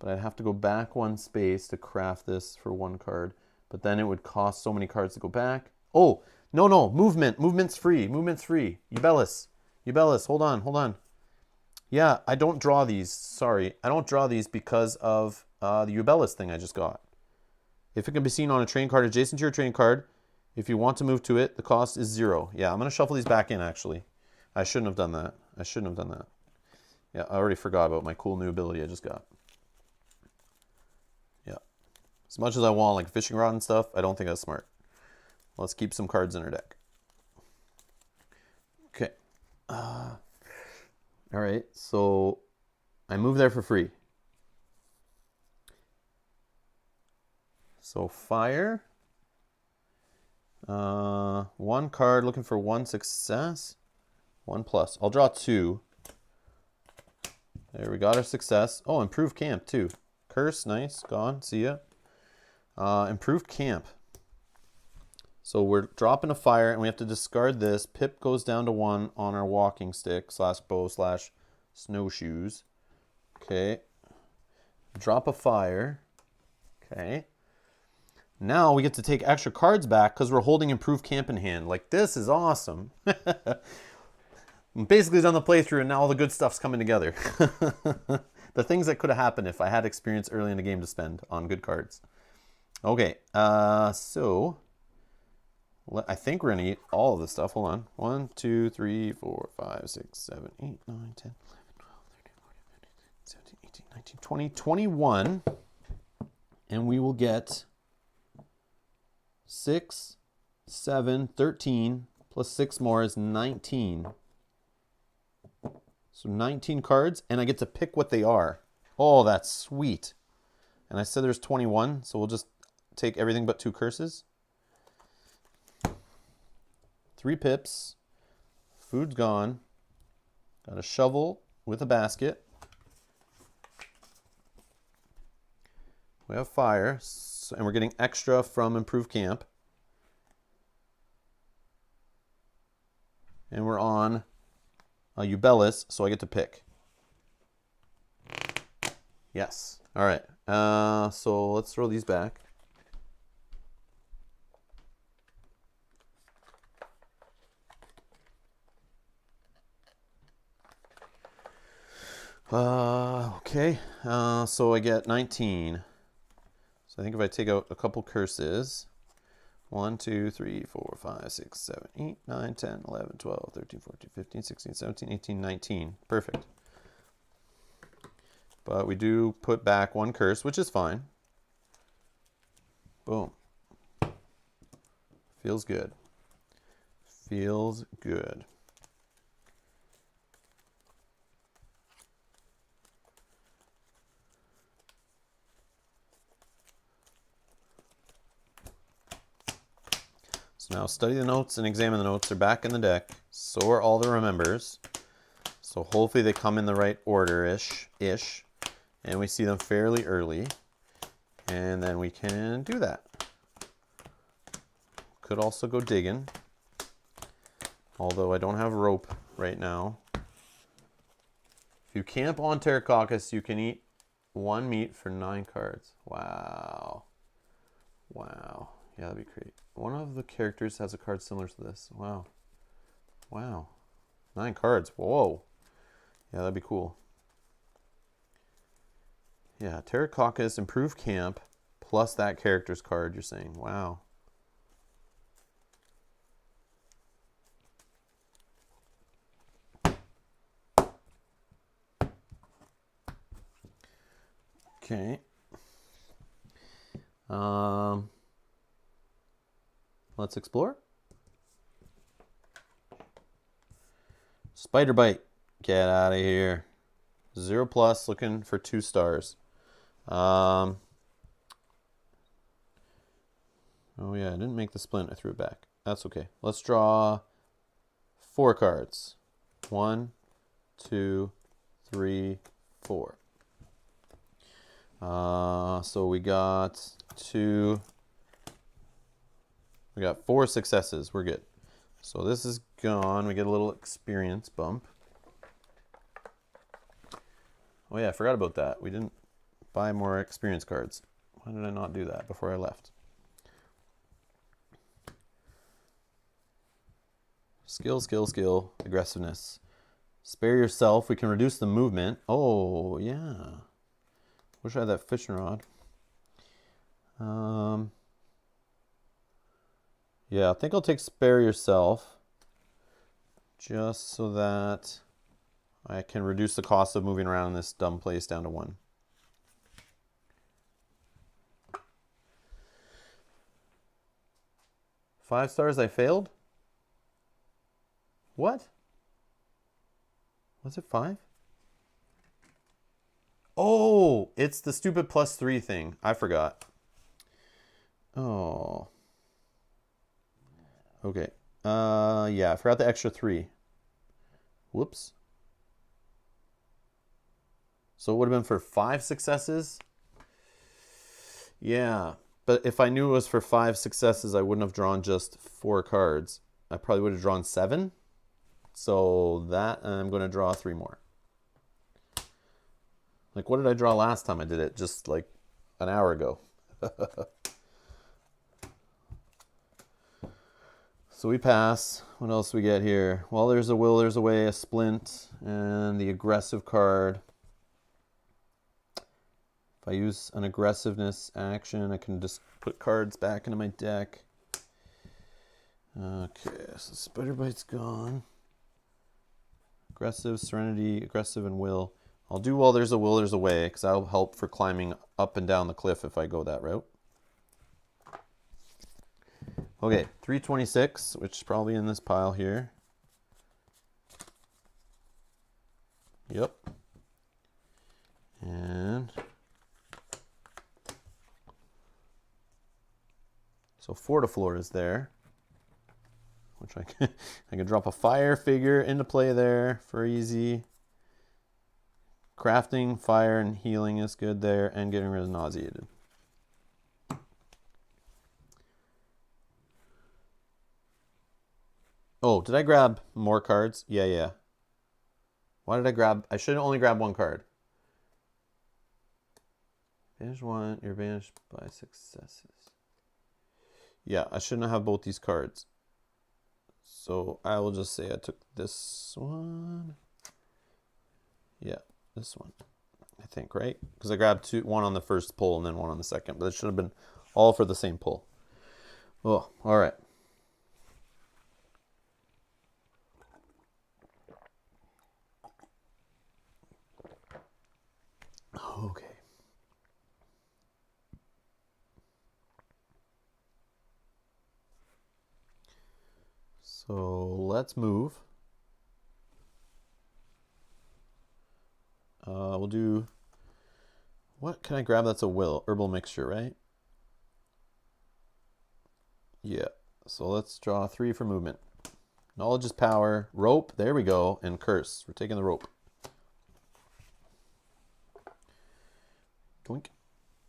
I'd have to go back 1 space to craft this for 1 card. But then it would cost so many cards to go back. Oh, no, movement. Movement's free. Movement's free. Ubellis. Ubellis, hold on. Yeah, I don't draw these. Sorry. I don't draw these because of the Ubellis thing I just got. If it can be seen on a train card adjacent to your train card, if you want to move to it, the cost is 0. Yeah, I'm going to shuffle these back in, actually. I shouldn't have done that. Yeah, I already forgot about my cool new ability I just got. Yeah. As much as I want, like Fishing Rod and stuff, I don't think that's smart. Let's keep some cards in our deck. Okay. All right, so I move there for free. So fire. 1 card, looking for 1 success. 1 plus. I'll draw 2. There, we got our success. Oh, improved camp too. Curse, nice, gone, see ya. Improved camp. So we're dropping a fire and we have to discard this. Pip goes down to 1 on our walking stick / bow / snowshoes. Okay. Drop a fire. Okay. Now we get to take extra cards back because we're holding improved camp in hand. Like, this is awesome. I'm basically done the playthrough and now all the good stuff's coming together. The things that could have happened if I had experience early in the game to spend on good cards. Okay, so I think we're going to eat all of this stuff. Hold on. 1, 2, 3, 4, 5, 6, 7, 8, 9, 10, 11, 12, 13, 14, 15, 16, 17, 18, 19, 20, 21. And we will get 6, 7, 13, plus 6 more is 19. So 19 cards, and I get to pick what they are. Oh, that's sweet. And I said there's 21, so we'll just take everything but 2 curses. 3 pips. Food's gone. Got a shovel with a basket. We have fire, and we're getting extra from improved camp. And we're on Ubellis, so I get to pick. Yes. All right. So let's throw these back. Okay. So I get 19. So I think if I take out a couple curses, 1, 2, 3, 4, 5, 6, 7, 8, 9, 10, 11, 12, 13, 14, 15, 16, 17, 18, 19. Perfect. But we do put back 1 curse, which is fine. Boom. Feels good. Feels good. So now study the notes and examine the notes. They're back in the deck. So are all the remembers. So hopefully they come in the right order-ish. And we see them fairly early. And then we can do that. Could also go digging. Although I don't have rope right now. If you camp on Pterococcus, you can eat 1 meat for 9 cards. Wow. Wow. Yeah, that'd be great. One of the characters has a card similar to this. Wow. Wow. 9 cards. Whoa. Yeah, that'd be cool. Yeah, Pterococcus, improved camp, plus that character's card, you're saying. Wow. Okay. Let's explore. Spider bite. Get out of here. 0+, looking for 2 stars. Oh yeah, I didn't make the splint. I threw it back. That's okay. Let's draw 4 cards. 1, 2, 3, 4. So we got 4 successes. We're good. So this is gone. We get a little experience bump. Oh yeah, I forgot about that. We didn't buy more experience cards. Why did I not do that before I left? Skill, skill, skill. Aggressiveness. Spare yourself. We can reduce the movement. Oh, yeah. Wish I had that fishing rod. Yeah, I think I'll take spare yourself. Just so that I can reduce the cost of moving around in this dumb place down to 1. Five stars, I failed? What? Was it 5? Oh, it's the stupid +3 thing. I forgot. Oh. Okay. Yeah, I forgot the extra 3. Whoops. So it would have been for 5 successes? Yeah. But if I knew it was for 5 successes, I wouldn't have drawn just 4 cards. I probably would have drawn 7. So that, I'm going to draw 3 more. Like, what did I draw last time I did it? Just like an hour ago. So we pass. What else we get here? Well, there's a will, there's a way, a splint, and the aggressive card. If I use an aggressiveness action, I can just put cards back into my deck. Okay, so Spider Bite's gone. Aggressive, Serenity, aggressive, and will. I'll do well, there's a will, there's a way, because that'll help for climbing up and down the cliff if I go that route. Okay, 326, which is probably in this pile here. Yep. And so Fortiflor is there, which I can drop a fire figure into play there for easy. Crafting, fire, and healing is good there, and getting rid of nauseated. Oh, did I grab more cards? Yeah. Why did I grab? I should only grab 1 card. Banish 1, you're banished by successes. Yeah, I shouldn't have both these cards. So I will just say I took this one. Yeah, this one. I think, right? Because I grabbed 1 on the first pull and then 1 on the second. But it should have been all for the same pull. Oh, all right. Okay. So let's move. We'll do, what can I grab that's a herbal mixture, right? Yeah, so let's draw 3 for movement. Knowledge is power, rope, there we go, and curse. We're taking the rope. Doink.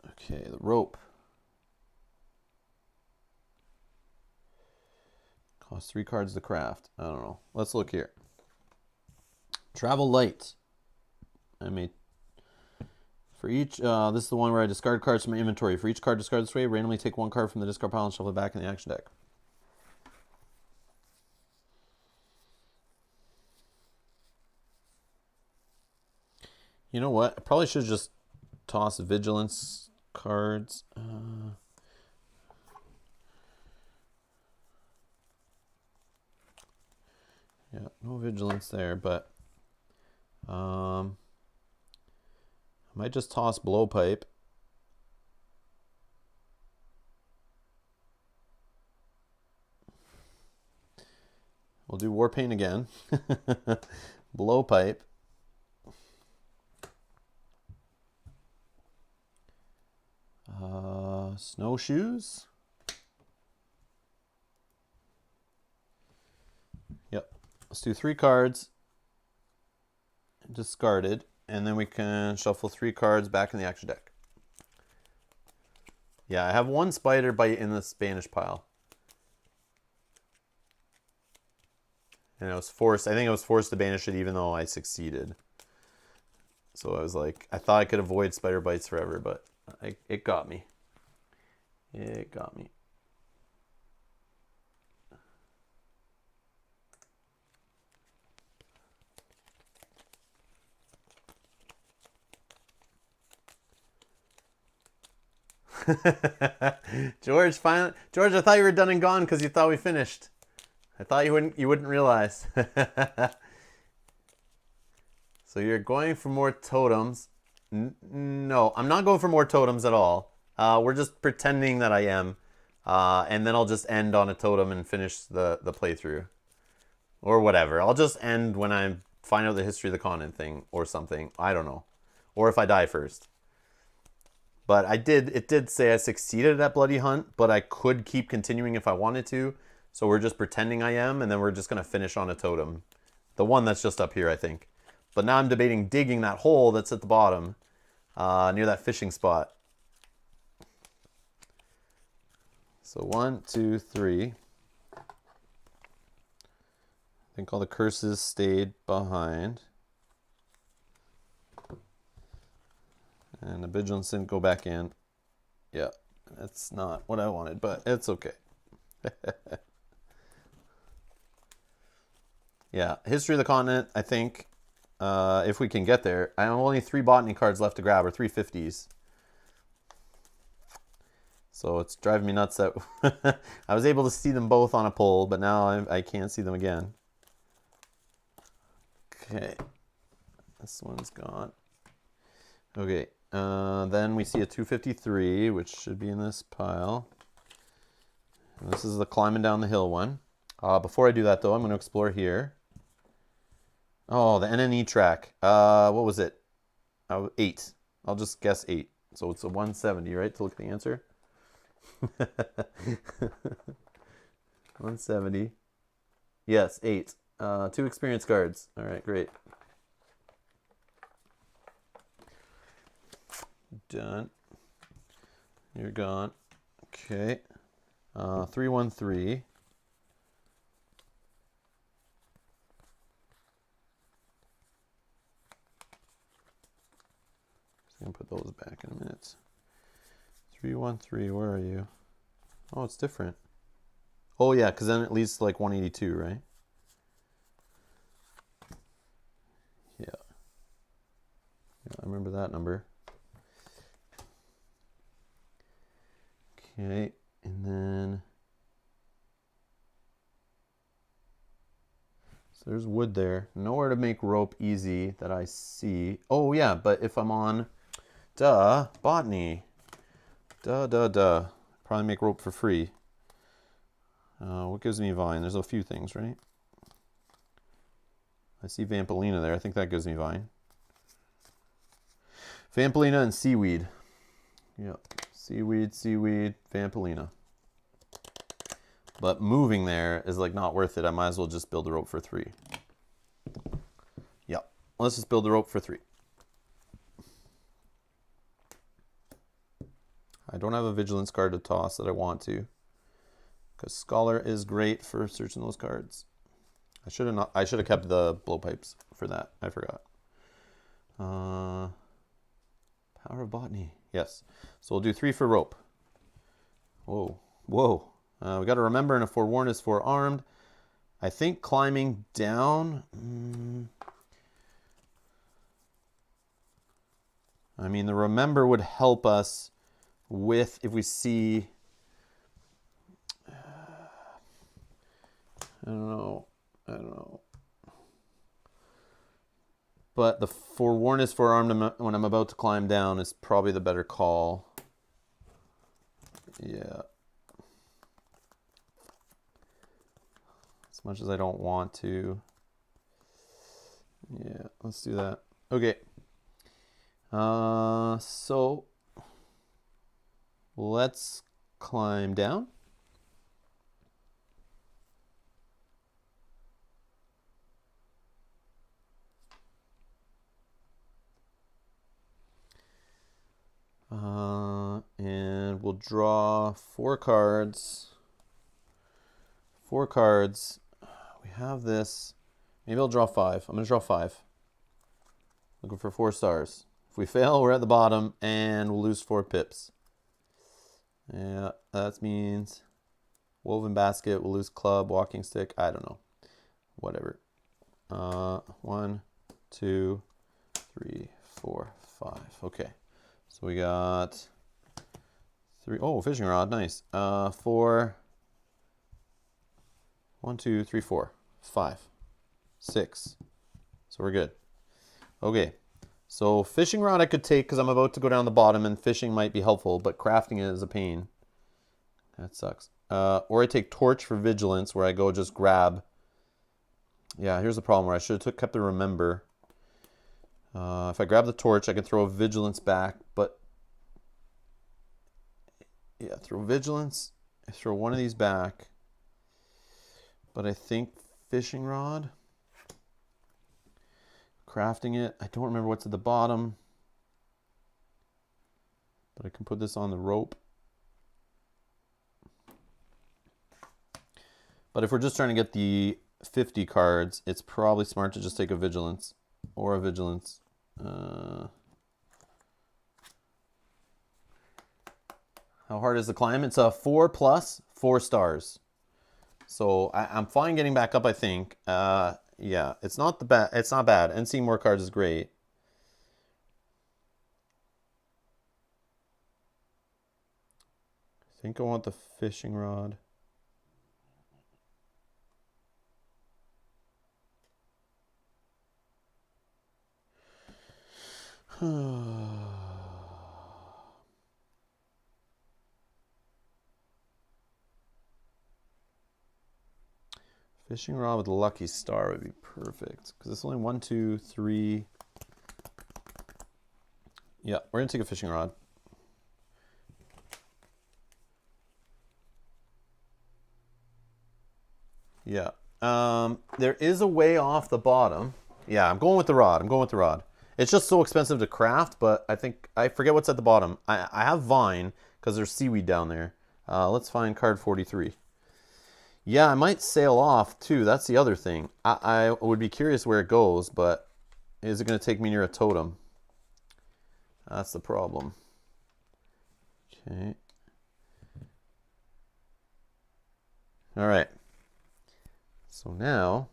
Okay, the rope. Costs 3 cards to craft. I don't know. Let's look here. Travel light. I made for each. This is the one where I discard cards from my inventory. For each card discarded this way, randomly take 1 card from the discard pile and shuffle it back in the action deck. You know what? I probably should just toss vigilance cards. Yeah, no vigilance there, but I might just toss blowpipe. We'll do Warpaint again. Blowpipe. Snowshoes. Yep. Let's do 3 cards. Discarded. And then we can shuffle 3 cards back in the action deck. Yeah, I have 1 spider bite in the Spanish pile. And I was forced, I think I was forced to banish it even though I succeeded. So I was like, I thought I could avoid spider bites forever, but it got me. It got me. George, finally, George, I thought you were done and gone because you thought we finished. I thought you wouldn't realize. So you're going for more totems. No, I'm not going for more totems at all. We're just pretending that I am. And then I'll just end on a totem and finish the playthrough. Or whatever. I'll just end when I find out the history of the continent thing or something. I don't know. Or if I die first. But it did say I succeeded at Bloody Hunt, but I could keep continuing if I wanted to. So we're just pretending I am, and then we're just going to finish on a totem. The one that's just up here, I think. But now I'm debating digging that hole that's at the bottom, near that fishing spot. So 1, 2, 3. I think all the curses stayed behind. And the vigilance didn't go back in. Yeah, that's not what I wanted, but it's okay. Yeah, history of the continent, I think, if we can get there. I have only 3 botany cards left to grab, or 3 50s. So it's driving me nuts that I was able to see them both on a pole, but now I can't see them again. Okay, this one's gone. Okay, then we see a 253, which should be in this pile. And this is the climbing down the hill one. Before I do that, though, I'm going to explore here. Oh, the NNE track. What was it? 8. I'll just guess 8. So it's a 170, right, to look at the answer? 170. Yes, 8. 2 experience cards. All right, great. Done. You're gone. Okay. 313. I'm gonna put those back in a minute. 313, where are you? Oh, it's different. Oh yeah, because then it leads to like 182, right? Yeah. Yeah, I remember that number. Okay, and then so there's wood there. Nowhere to make rope easy that I see. Oh yeah, but if I'm on botany. Probably make rope for free. What gives me vine? There's a few things, right? I see Vampelina there. I think that gives me vine. Vampelina and seaweed. Yep. Seaweed, Vampelina. But moving there is like not worth it. I might as well just build a rope for 3. Yep. Let's just build a rope for 3. I don't have a vigilance card to toss that I want to, because Scholar is great for searching those cards. I should have kept the blowpipes for that. I forgot. Power of Botany. Yes. So we'll do 3 for rope. Whoa. Whoa. We got to remember, and a forewarned is forearmed. I think climbing down. I mean, the remember would help us with if we see. I don't know. But the forewarned is forearmed when I'm about to climb down is probably the better call. Yeah. As much as I don't want to. Yeah, let's do that. Okay. So let's climb down. And we'll draw 4 cards. 4 cards. We have this. Maybe I'll draw 5. I'm going to draw 5. Looking for 4 stars. If we fail, we're at the bottom, and we'll lose 4 pips. Yeah, that means woven basket, we'll lose club, walking stick, I don't know. Whatever. 1, 2, 3, 4, 5. Okay. So we got 3. Oh, fishing rod, nice. 4. 1, 2, 3, 4, 5, 6. So we're good. Okay. So fishing rod I could take because I'm about to go down the bottom and fishing might be helpful, but crafting it is a pain. That sucks. Or I take torch for vigilance where I go just grab. Yeah, here's the problem where I should have kept the remember. If I grab the torch, I can throw a vigilance back, but yeah, throw vigilance. I throw one of these back, but I think fishing rod. Crafting it. I don't remember what's at the bottom, but I can put this on the rope. But if we're just trying to get the 50 cards, it's probably smart to just take a vigilance or a vigilance. How hard is the climb? It's a 4 plus 4 stars. So I'm fine getting back up, I think. Yeah, it's not bad. And seeing more cards is great. I think I want the fishing rod. Fishing rod with a lucky star would be perfect because it's only 1, 2, 3. Yeah, we're gonna take a fishing rod. Yeah. There is a way off the bottom. Yeah, I'm going with the rod. It's just so expensive to craft, but I think I forget what's at the bottom. I have vine because there's seaweed down there. Let's find card 43. Yeah, I might sail off too. That's the other thing. I would be curious where it goes, but is it going to take me near a totem? That's the problem. Okay. All right. So now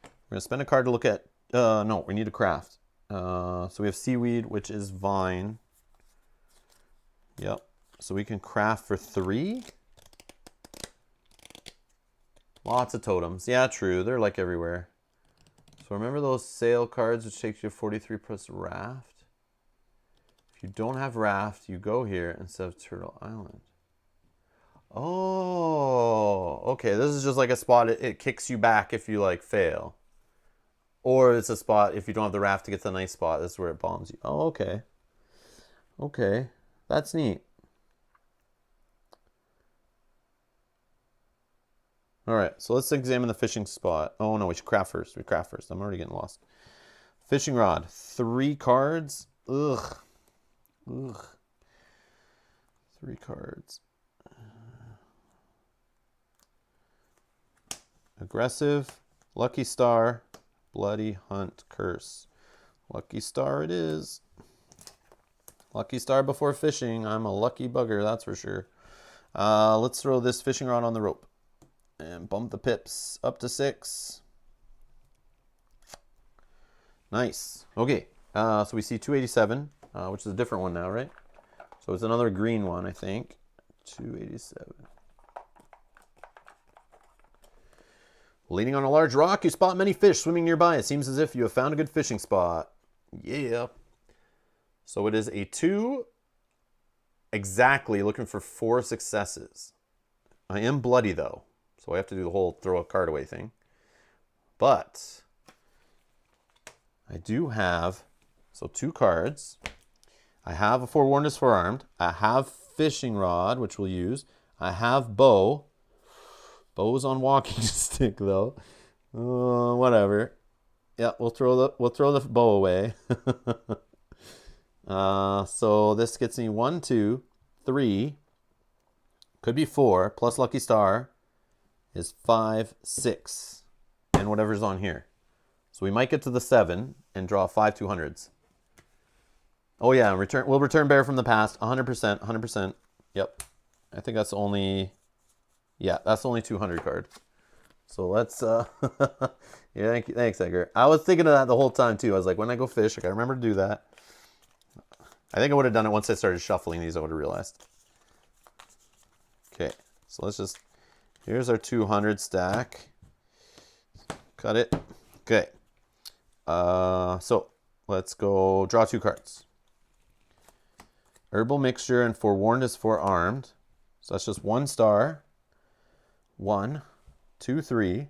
we're going to spend a card to look at. No, we need to craft. So we have seaweed, which is vine. Yep. So we can craft for 3. Lots of totems. Yeah, true. They're like everywhere. So So remember those sail cards which takes you to 43 plus raft? If you don't have raft, you go here instead of Turtle Island. Oh, okay. This is just like a spot. It kicks you back if you like fail. Or it's a spot if you don't have the raft to get to the nice spot. This is where it bombs you. Oh, okay. Okay. That's neat. All right, so let's examine the fishing spot. Oh no, we should craft first. We craft first. I'm already getting lost. Fishing rod, 3 cards. Ugh. Ugh. 3 cards. Aggressive, lucky star, bloody hunt, curse. Lucky star it is. Lucky star before fishing. I'm a lucky bugger, that's for sure. Let's throw this fishing rod on the rope and bump the pips up to 6. Nice. Okay, so we see 287, which is a different one now, right? So it's another green one, I think. 287. Leaning on a large rock, you spot many fish swimming nearby. It seems as if you have found a good fishing spot. Yeah. So it is a 2. Exactly, looking for 4 successes. I am bloody though, so I have to do the whole throw a card away thing. But I do have, so 2 cards. I have a forewarned is forearmed. I have fishing rod, which we'll use. I have bow. Bow's on walking stick though. Whatever. Yeah, we'll throw the bow away. So this gets me 1, 2, 3. Could be 4 plus lucky star is 5, 6, and whatever's on here. So we might get to the 7 and draw 5 200s. Oh yeah, we'll return bear from the past. 100%, 100%. Yep. I think that's only. Yeah, that's only 200 card. So let's, yeah, thanks, Edgar. I was thinking of that the whole time, too. I was like, when I go fish, I got to remember to do that. I think I would have done it once I started shuffling these, I would have realized. Okay, so let's just, here's our 200 stack. Cut it. Okay. So let's go draw 2 cards. Herbal mixture and forewarned is forearmed. So that's just 1 star. 1, 2, 3,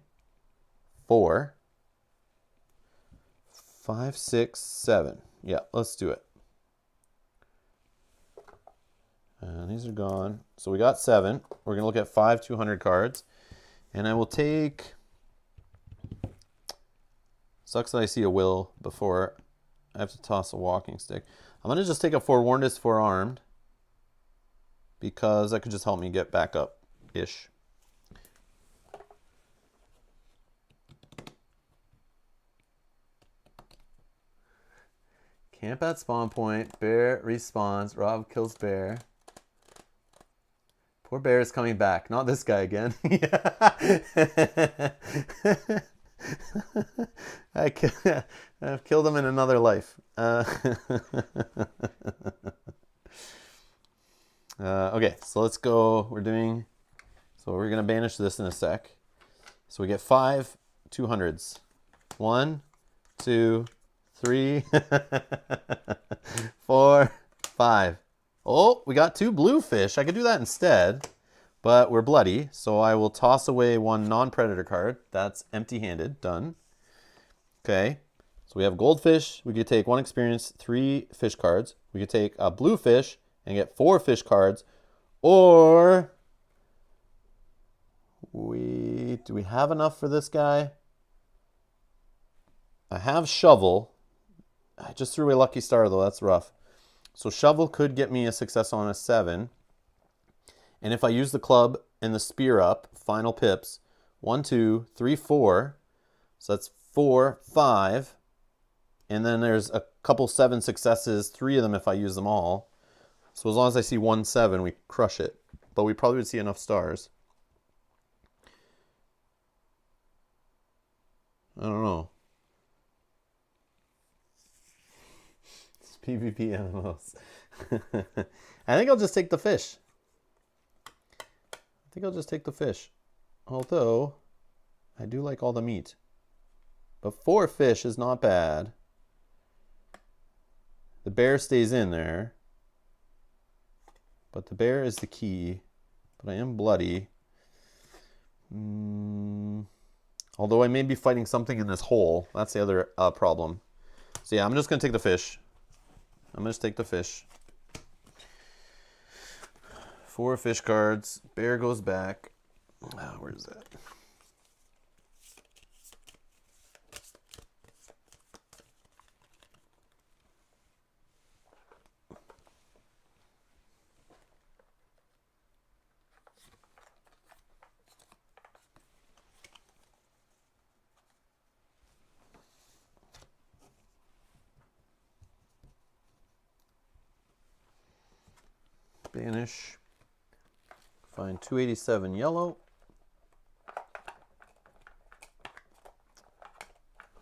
4, 5, 6, 7. Yeah, let's do it. And these are gone. So we got 7. We're going to look at 5 200 cards. And I will take... Sucks that I see a will before I have to toss a walking stick. I'm going to just take a forewarned is forearmed, because that could just help me get back up-ish. Camp at spawn point. Bear respawns. Rob kills bear. Poor bear is coming back. Not this guy again. I've killed him in another life. Okay, so let's go. We're going to banish this in a sec. So we get 5 200s. 1, 2, 3, 4, 5. Oh, we got 2 blue fish. I could do that instead, but we're bloody, so I will toss away 1 non-predator card. That's empty-handed. Done. Okay, so we have goldfish. We could take 1 experience, 3 fish cards. We could take a blue fish and get 4 fish cards, or do we have enough for this guy? I have shovel. I just threw away lucky star though. That's rough. So shovel could get me a success on a 7. And if I use the club and the spear up, final pips, 1, 2, 3, 4. So that's 4, 5. And then there's a couple 7 successes, 3 of them if I use them all. So as long as I see 1 7, we crush it. But we probably would see enough stars. I don't know. It's PvP MMOs. I think I'll just take the fish. Although, I do like all the meat. But 4 fish is not bad. The bear stays in there. But the bear is the key. But I am bloody. Although I may be fighting something in this hole. That's the other problem. So yeah, I'm just going to take the fish. I'm going to just take the fish. 4 fish cards. Bear goes back. Where is that? Banish. Find 287 yellow.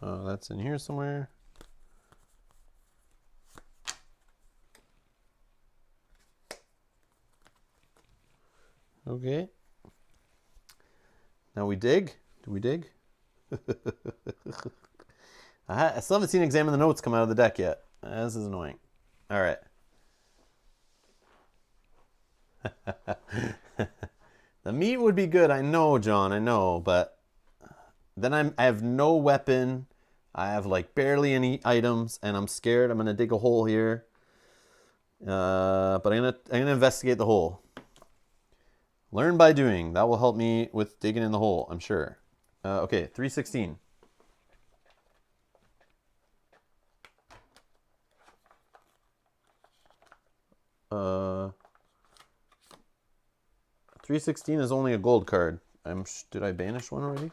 That's in here somewhere. Okay. Now we dig. Do we dig? I still haven't seen Examine the Notes come out of the deck yet. This is annoying. All right. The meat would be good, I know, John, I know, but then I have no weapon. I have like barely any items, and I'm scared. I'm gonna dig a hole here, but I'm gonna investigate the hole. Learn by doing. That will help me with digging in the hole, I'm sure. Okay, 316. Uh. 316 is only a gold card. Did I banish one already?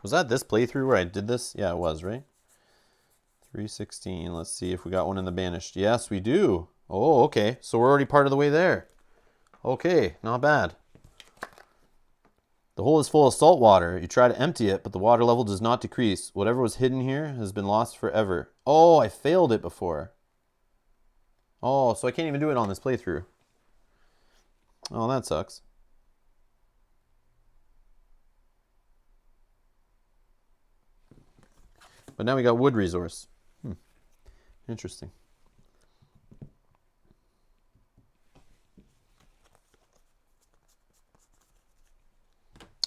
Was that this playthrough where I did this? Yeah, it was, right? 316. Let's see if we got one in the banished. Yes, we do. Oh, okay. So we're already part of the way there. Okay, not bad. The hole is full of salt water. You try to empty it, but the water level does not decrease. Whatever was hidden here has been lost forever. Oh, I failed it before. Oh, so I can't even do it on this playthrough. Oh, that sucks. But now we got wood resource. Interesting.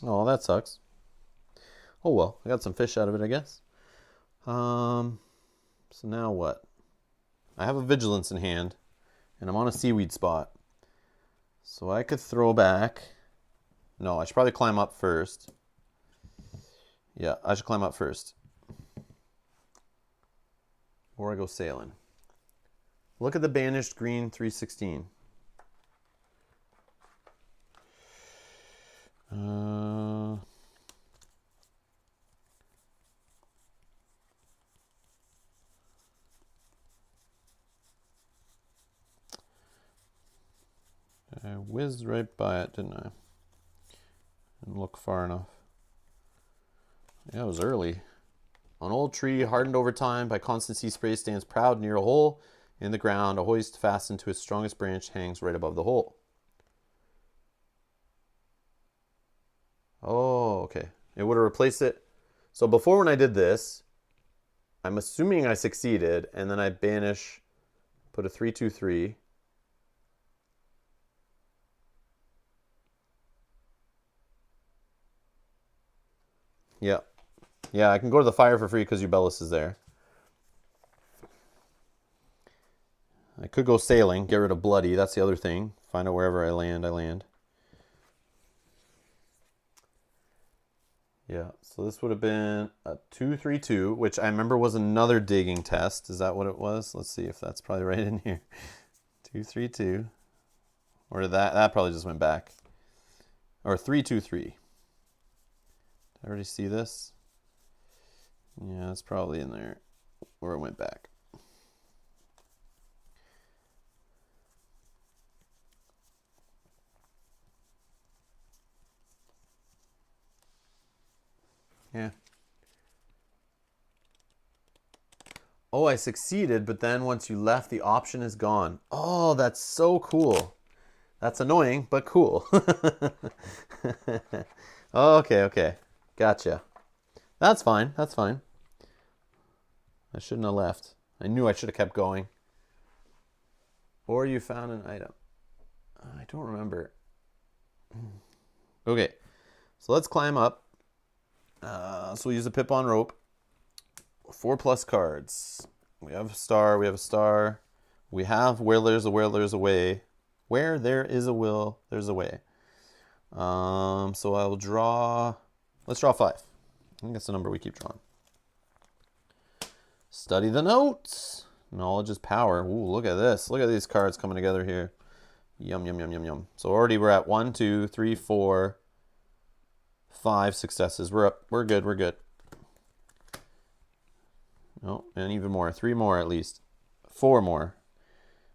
Oh, that sucks. Oh well, I got some fish out of it, I guess. So now what? I have a vigilance in hand, and I'm on a seaweed spot. So I could throw back. No, I should probably climb up first. Yeah, I should climb up first. Or I go sailing. Look at the banished green 316. I whizzed right by it, didn't I? Didn't look far enough. Yeah, it was early. An old tree hardened over time by constant sea spray stands proud near a hole in the ground. A hoist fastened to its strongest branch hangs right above the hole. Oh, okay. It would have replaced it. So before, when I did this, I'm assuming I succeeded, and then I banish, put a 3-2-3. Yeah. Yeah, I can go to the fire for free because Ubellis is there. I could go sailing, get rid of bloody. That's the other thing. Find out wherever I land, I land. Yeah, so this would have been a 2-3-2, which I remember was another digging test. Is that what it was? Let's see if that's probably right in here. 2-3-2. Or did that probably just went back. Or 3-2-3. Did I already see this? Yeah, it's probably in there where it went back. Yeah. Oh, I succeeded, but then once you left, the option is gone. Oh, that's so cool. That's annoying, but cool. Okay, okay. Gotcha. That's fine. That's fine. I shouldn't have left. I knew I should have kept going. Or you found an item. I don't remember. Okay. So let's climb up. So we'll use a pip-on rope. 4+ cards. We have a star. We have a star. We have where there's a will, there's a way. Where there is a will, there's a way. So I will draw. Let's draw 5. I think that's the number we keep drawing. Study the notes. Knowledge is power. Ooh, look at this. Look at these cards coming together here. Yum, yum, yum, yum, yum. So already we're at 1, 2, 3, 4, 5 successes. We're up. We're good. We're good. No, and even more. 3 more at least. 4 more.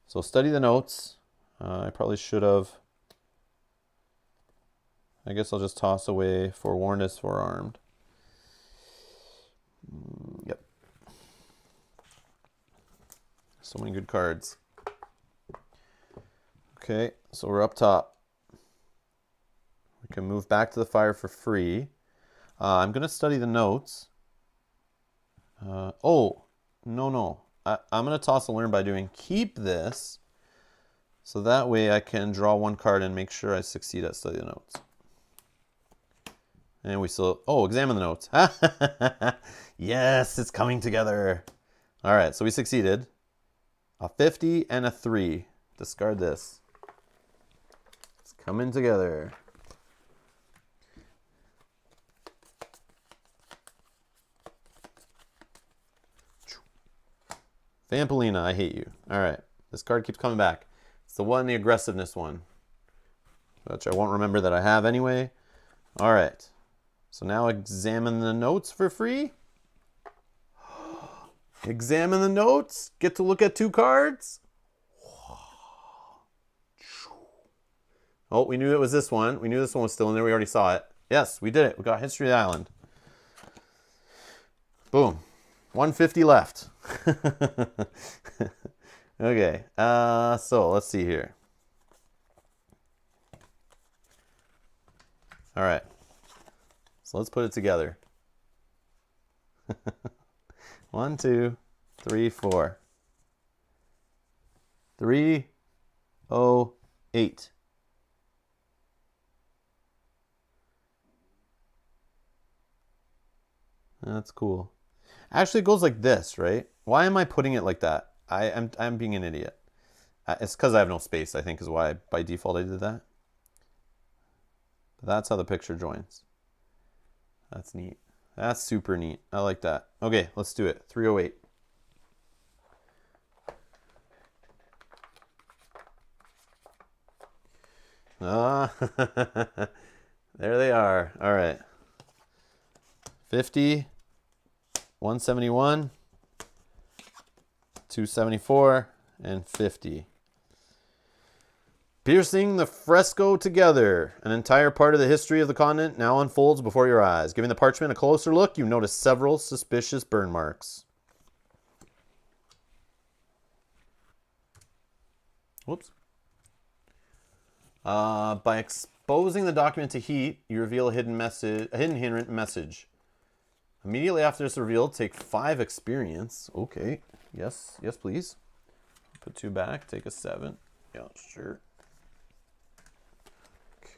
So study the notes. I probably should have. I guess I'll just toss away forewarned is forearmed. Yep. So many good cards. Okay, so we're up top. We can move back to the fire for free. I'm going to study the notes. Oh, no. I'm going to toss a learn by doing. Keep this. So that way I can draw 1 card and make sure I succeed at study the notes. And we still, examine the notes. Yes, it's coming together. All right, so we succeeded. A 50 and a 3. Discard this. It's coming together. Vampelina, I hate you. All right, this card keeps coming back. It's the one, the aggressiveness one, which I won't remember that I have anyway. All right, so now examine the notes for free. Examine the notes. Get to look at 2 cards. Oh, we knew it was this one. We knew this one was still in there. We already saw it. Yes, we did it. We got History of the Island. Boom. 150 left. Okay, so let's see here. All right, so let's put it together. 1, 2, 3, 4. 308. That's cool. Actually, it goes like this, right? Why am I putting it like that? I'm being an idiot. It's because I have no space, I think, is why by default I did that. But that's how the picture joins. That's neat. That's super neat. I like that. Okay, let's do it. 308. Ah, there they are. All right. 50, 171, 274, and 50. Piercing the fresco together. An entire part of the history of the continent now unfolds before your eyes. Giving the parchment a closer look, you notice several suspicious burn marks. Whoops. By exposing the document to heat, you reveal a hidden handwritten message. Immediately after this reveal, take 5 experience. Okay. Yes, please. Put 2 back. Take a 7. Yeah, sure.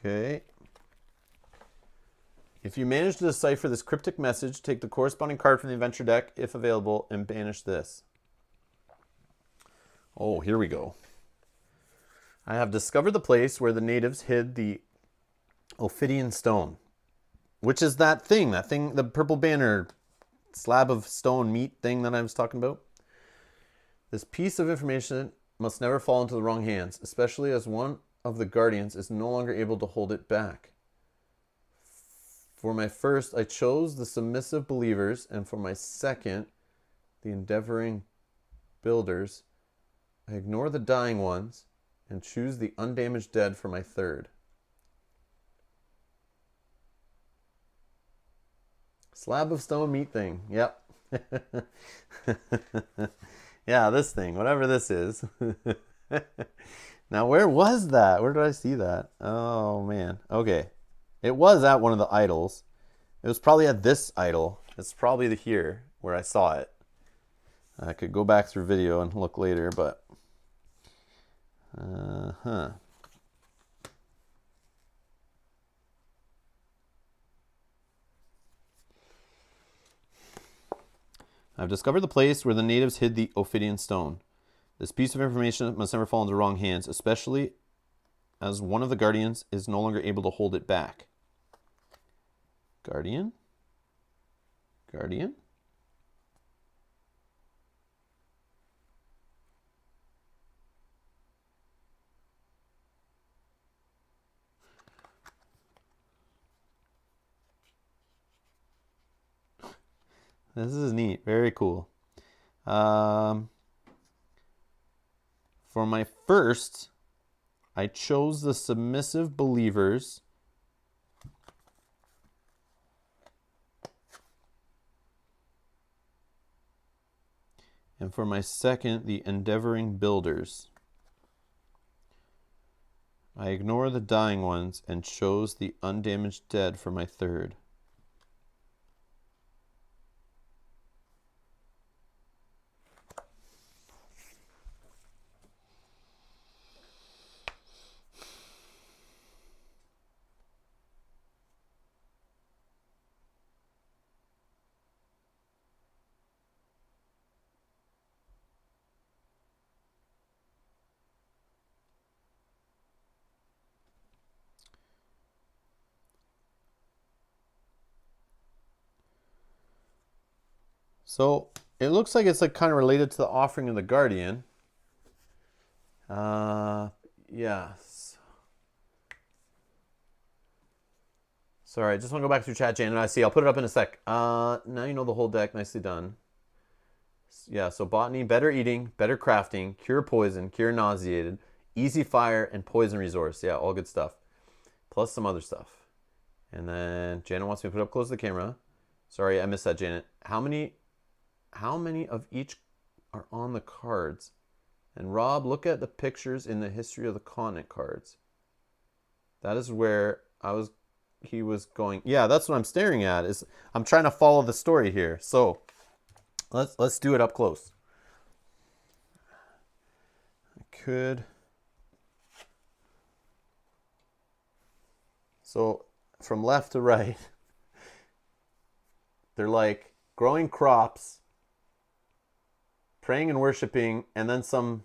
Okay. If you manage to decipher this cryptic message, take the corresponding card from the adventure deck, if available, and banish this. Oh, here we go. I have discovered the place where the natives hid the Ophidian stone, which is that thing, the purple banner slab of stone meat thing that I was talking about. This piece of information must never fall into the wrong hands, especially as one of the guardians is no longer able to hold it back. For my first, I chose the submissive believers, and for my second, the endeavoring builders, I ignore the dying ones and choose the undamaged dead for my third. Slab of stone meat thing. Yep. Yeah, this thing, whatever this is. Now, where was that? Where did I see that? Oh, man. Okay. It was at one of the idols. It was probably at this idol. It's probably here where I saw it. I could go back through video and look later, but I've discovered the place where the natives hid the Ophidian stone. This piece of information must never fall into wrong hands, especially as one of the guardians is no longer able to hold it back. Guardian? Guardian? This is neat. Very cool. For my first, I chose the submissive believers. And for my second, the endeavoring builders. I ignore the dying ones and chose the undamaged dead for my third. So it looks like it's like kind of related to the offering of the guardian. Yes. Sorry, I just want to go back through chat, Jane, and I see. I'll put it up in a sec. Now you know the whole deck. Nicely done. Yeah, so botany, better eating, better crafting, cure poison, cure nauseated, easy fire, and poison resource. Yeah, all good stuff. Plus some other stuff. And then Janet wants me to put up close to the camera. Sorry, I missed that, Janet. How many of each are on the cards? And Rob, look at the pictures in the history of the continent cards. That is where he was going. Yeah, that's what I'm staring at. I'm trying to follow the story here. So let's do it up close. I could. So from left to right, they're like growing crops, praying and worshiping, and then some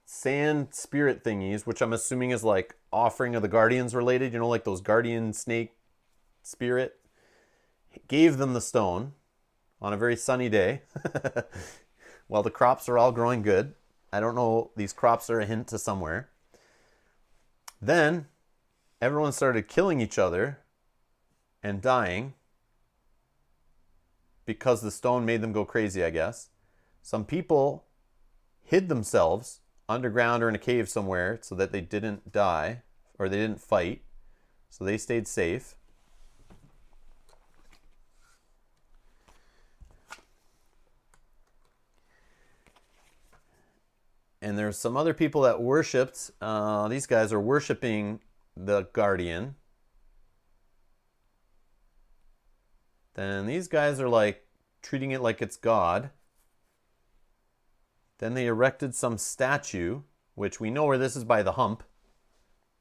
sand spirit thingies, which I'm assuming is like offering of the guardians related, like those guardian snake spirit, gave them the stone on a very sunny day while the crops are all growing good. I don't know, these crops are a hint to somewhere. Then everyone started killing each other and dying because the stone made them go crazy, I guess. Some people hid themselves underground or in a cave somewhere so that they didn't die or they didn't fight. So they stayed safe. And there's some other people that worshipped. These guys are worshiping the guardian. Then these guys are like treating it like it's God. Then they erected some statue, which we know where this is by the hump,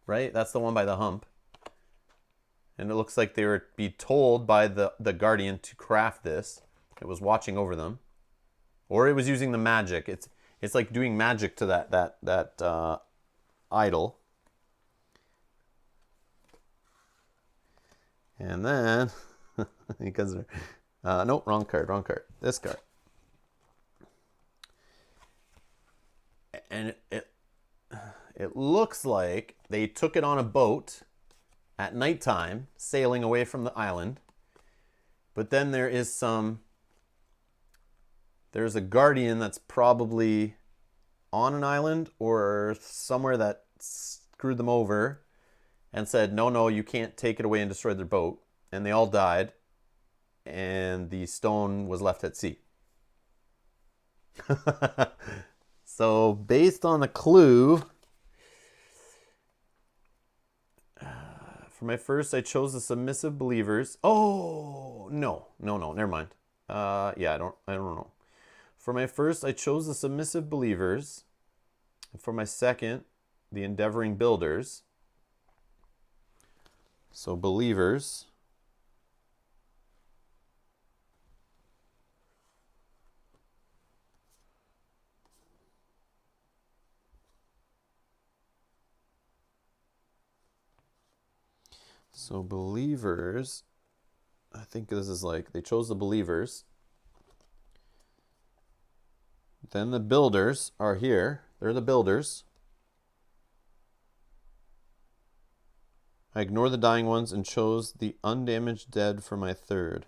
right? That's the one by the hump. And it looks like they were be told by the guardian to craft this. It was watching over them. Or it was using the magic. It's like doing magic to that idol. And then, because nope, wrong card. This card. And it looks like they took it on a boat at nighttime, sailing away from the island. But then there's a guardian that's probably on an island or somewhere that screwed them over and said, no, you can't take it away and destroy their boat. And they all died. And the stone was left at sea. So based on the clue, For my first, I chose the submissive believers. Oh, no, never mind. Yeah, I don't know. For my first, I chose the submissive believers. And for my second, the endeavoring builders. So believers. So believers, I think this is like, they chose the believers. Then the builders are here. They're the builders. I ignored the dying ones and chose the undamaged dead for my third.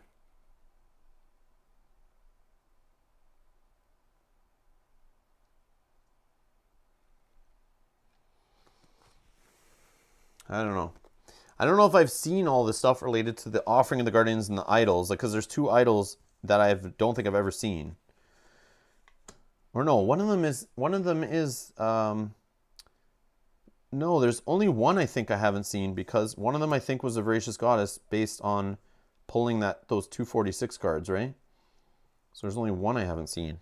I don't know. I don't know if I've seen all the stuff related to the offering of the guardians and the idols, like, because there's two idols that I don't think I've ever seen. Or no, one of them is no, there's only one I think I haven't seen, because one of them I think was a voracious goddess based on pulling those 246 cards, right? So there's only one I haven't seen,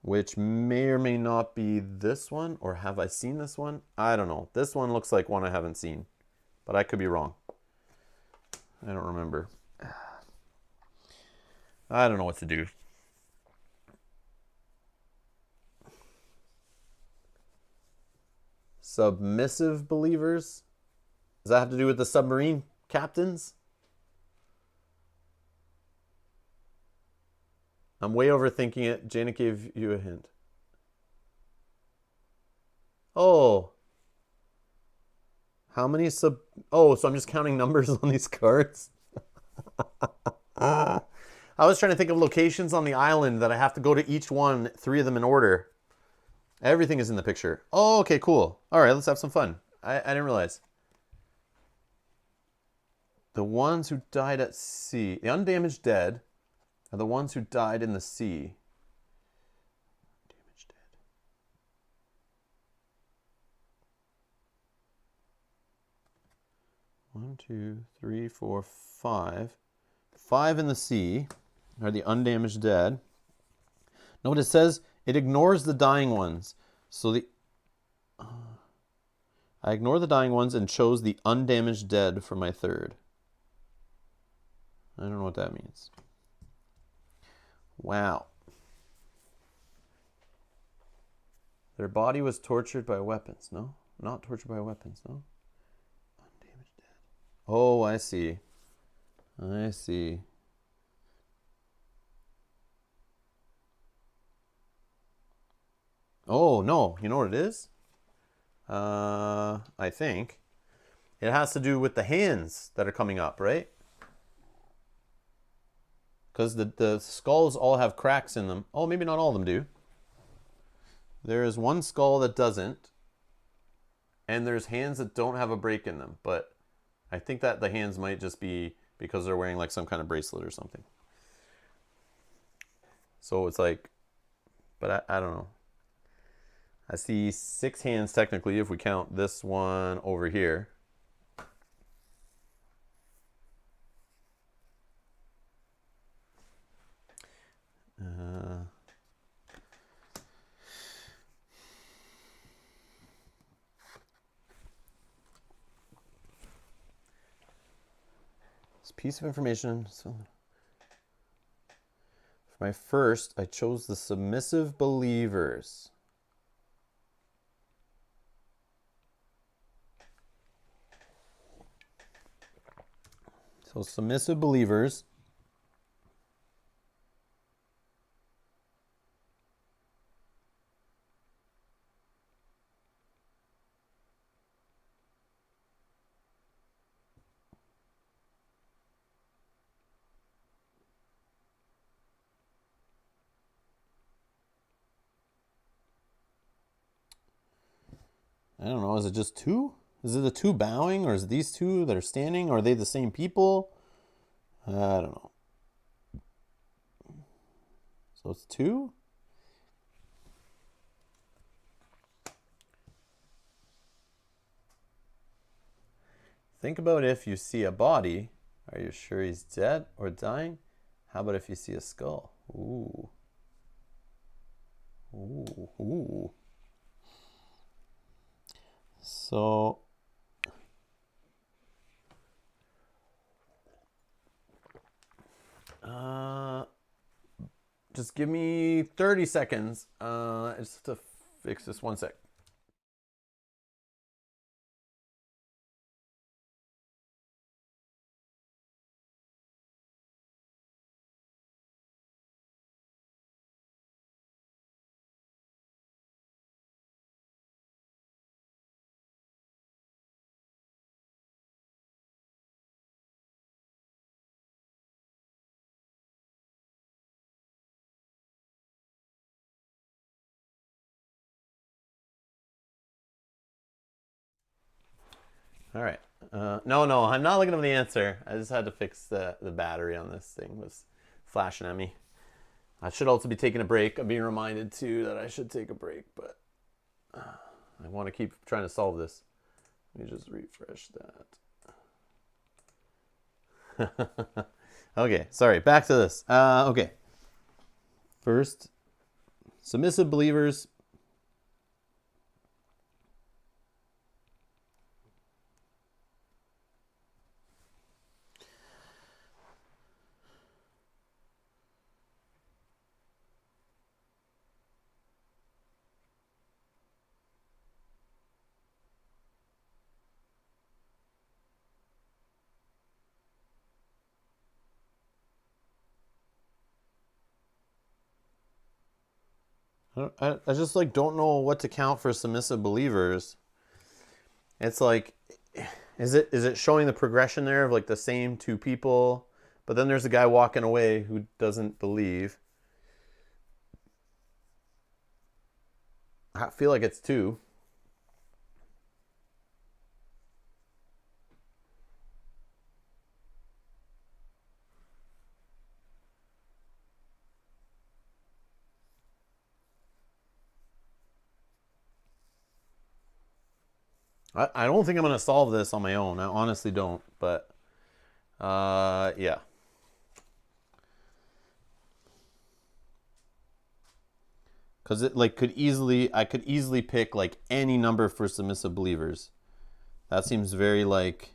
which may or may not be this one, or have I seen this one? I don't know. This one looks like one I haven't seen, but I could be wrong. I don't remember. I don't know what to do. Submissive believers? Does that have to do with the submarine captains? I'm way overthinking it. Janet gave you a hint. Oh. How many Oh, so I'm just counting numbers on these cards? I was trying to think of locations on the island that I have to go to each one, 3 of them in order. Everything is in the picture. Oh, okay, cool. All right, let's have some fun. I didn't realize. The ones who died at sea. The undamaged dead are the ones who died in the sea. Undamaged dead. 1, 2, 3, 4, 5. 5 in the sea are the undamaged dead. Note it says it ignores the dying ones. So I ignore the dying ones and chose the undamaged dead for my third. I don't know what that means. Wow. Their body was tortured by weapons. No? Not tortured by weapons. No? Undamaged dead. Oh, I see. I see. Oh, no. You know what it is? I think it has to do with the hands that are coming up, right? Because the skulls all have cracks in them. Oh, maybe not all of them do. There is one skull that doesn't. And there's hands that don't have a break in them. But I think that the hands might just be because they're wearing like some kind of bracelet or something. So it's like, but I don't know. I see 6 hands technically if we count this one over here. This piece of information. So for my first, I chose the submissive believers. So submissive believers. I don't know, is it just 2? Is it the 2 bowing, or is it these 2 that are standing? Or are they the same people? I don't know. So it's 2? Think about if you see a body. Are you sure he's dead or dying? How about if you see a skull? Ooh. Ooh. Ooh. So just give me 30 seconds. Just to fix this 1 sec. All right. No, I'm not looking at the answer. I just had to fix the battery on this thing. It was flashing at me. I should also be taking a break. I'm being reminded too that I should take a break, but I want to keep trying to solve this. Let me just refresh that. Okay, sorry. Back to this. Okay. First, submissive believers. I just like don't know what to count for submissive believers. It's like, is it showing the progression there of like the same two people, but then there's a guy walking away who doesn't believe. I feel like it's two. I don't think I'm going to solve this on my own. I honestly don't, but yeah. Because it like I could easily pick like any number for submissive believers. That seems very like,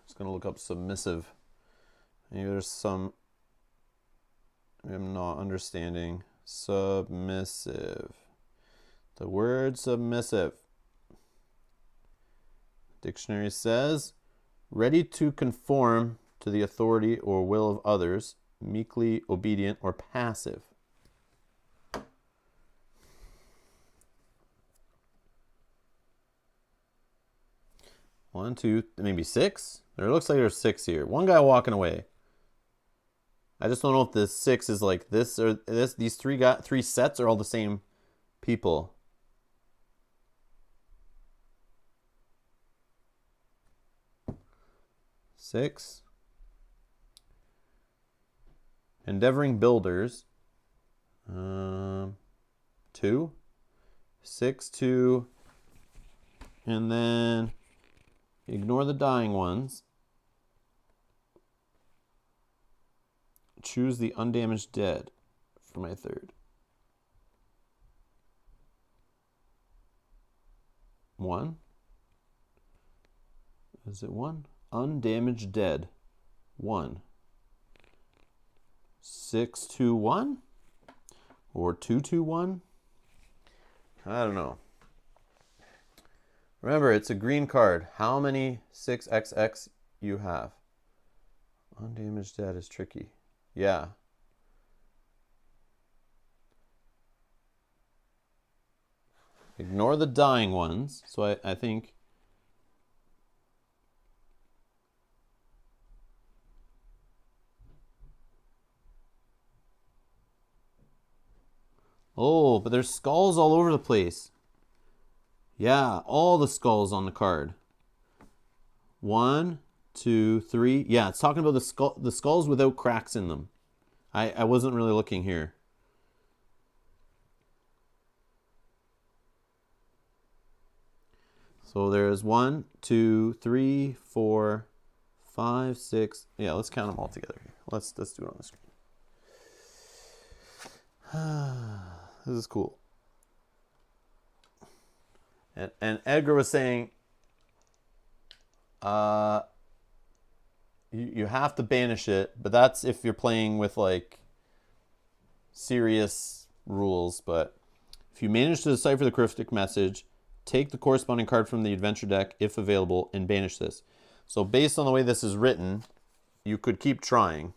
just gonna look up submissive. Maybe there's some, I'm not understanding. Submissive. The word submissive. Dictionary says, ready to conform to the authority or will of others, meekly obedient or passive. One, two, maybe six? There looks like there's six here. One guy walking away. I just don't know if the six is like this or this. These three sets are all the same people. Six. Endeavoring builders. 2. 6, 2. And then ignore the dying ones. Choose the undamaged dead for my third. 1. Is it 1? Undamaged dead. 1. 6, 2, 1? Or 2, 2, 1? I don't know. Remember, it's a green card. How many 6XX you have? Undamaged dead is tricky. Yeah. Ignore the dying ones. So I think oh, but there's skulls all over the place. Yeah, all the skulls on the card. 1, 2, 3. Yeah, it's talking about the skulls without cracks in them. I wasn't really looking here. So there's 1, 2, 3, 4, 5, 6. Yeah, let's count them all together here. Let's do it on the screen. This is cool. And Edgar was saying, you have to banish it, but that's if you're playing with like serious rules. But if you manage to decipher the cryptic message, take the corresponding card from the adventure deck if available and banish this. So based on the way this is written, you could keep trying.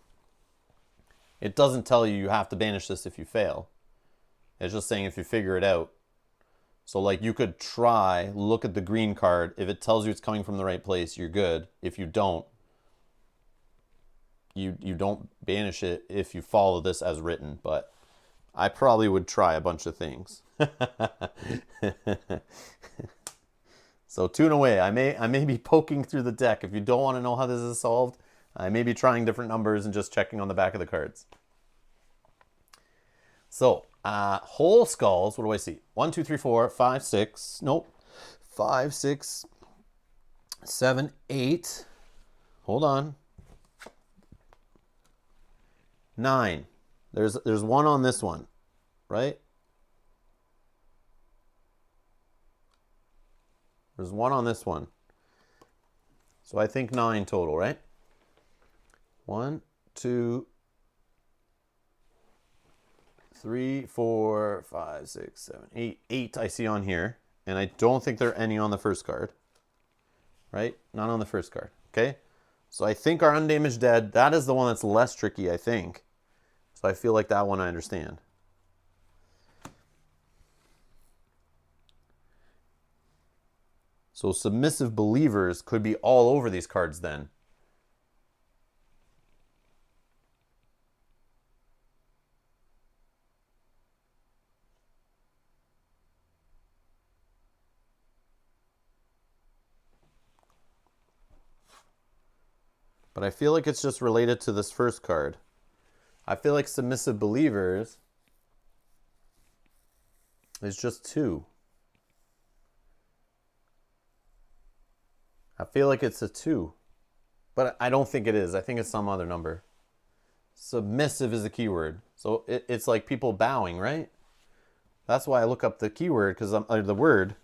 It doesn't tell you have to banish this if you fail. It's just saying if you figure it out. So like you could try, look at the green card. If it tells you it's coming from the right place, you're good. If you don't, you don't banish it if you follow this as written. But I probably would try a bunch of things. So tune away. I may be poking through the deck. If you don't want to know how this is solved, I may be trying different numbers and just checking on the back of the cards. So whole skulls. What do I see? 1, 2, 3, 4, 5, 6. Nope. 5, 6, 7, 8. Hold on. 9. There's one on this one, right? There's one on this one. So I think 9 total, right? 1, 2, 3, 4, 5, 6, 7, 8. 8 I see on here. And I don't think there are any on the first card. Right? None on the first card. Okay? So I think our Undamaged Dead, that is the one that's less tricky, I think. So I feel like that one I understand. So Submissive Believers could be all over these cards then. But I feel like it's just related to this first card. I feel like Submissive Believers is just 2. I feel like it's a 2. But I don't think it is. I think it's some other number. Submissive is the keyword. So it's like people bowing, right? That's why I look up the keyword, because the word.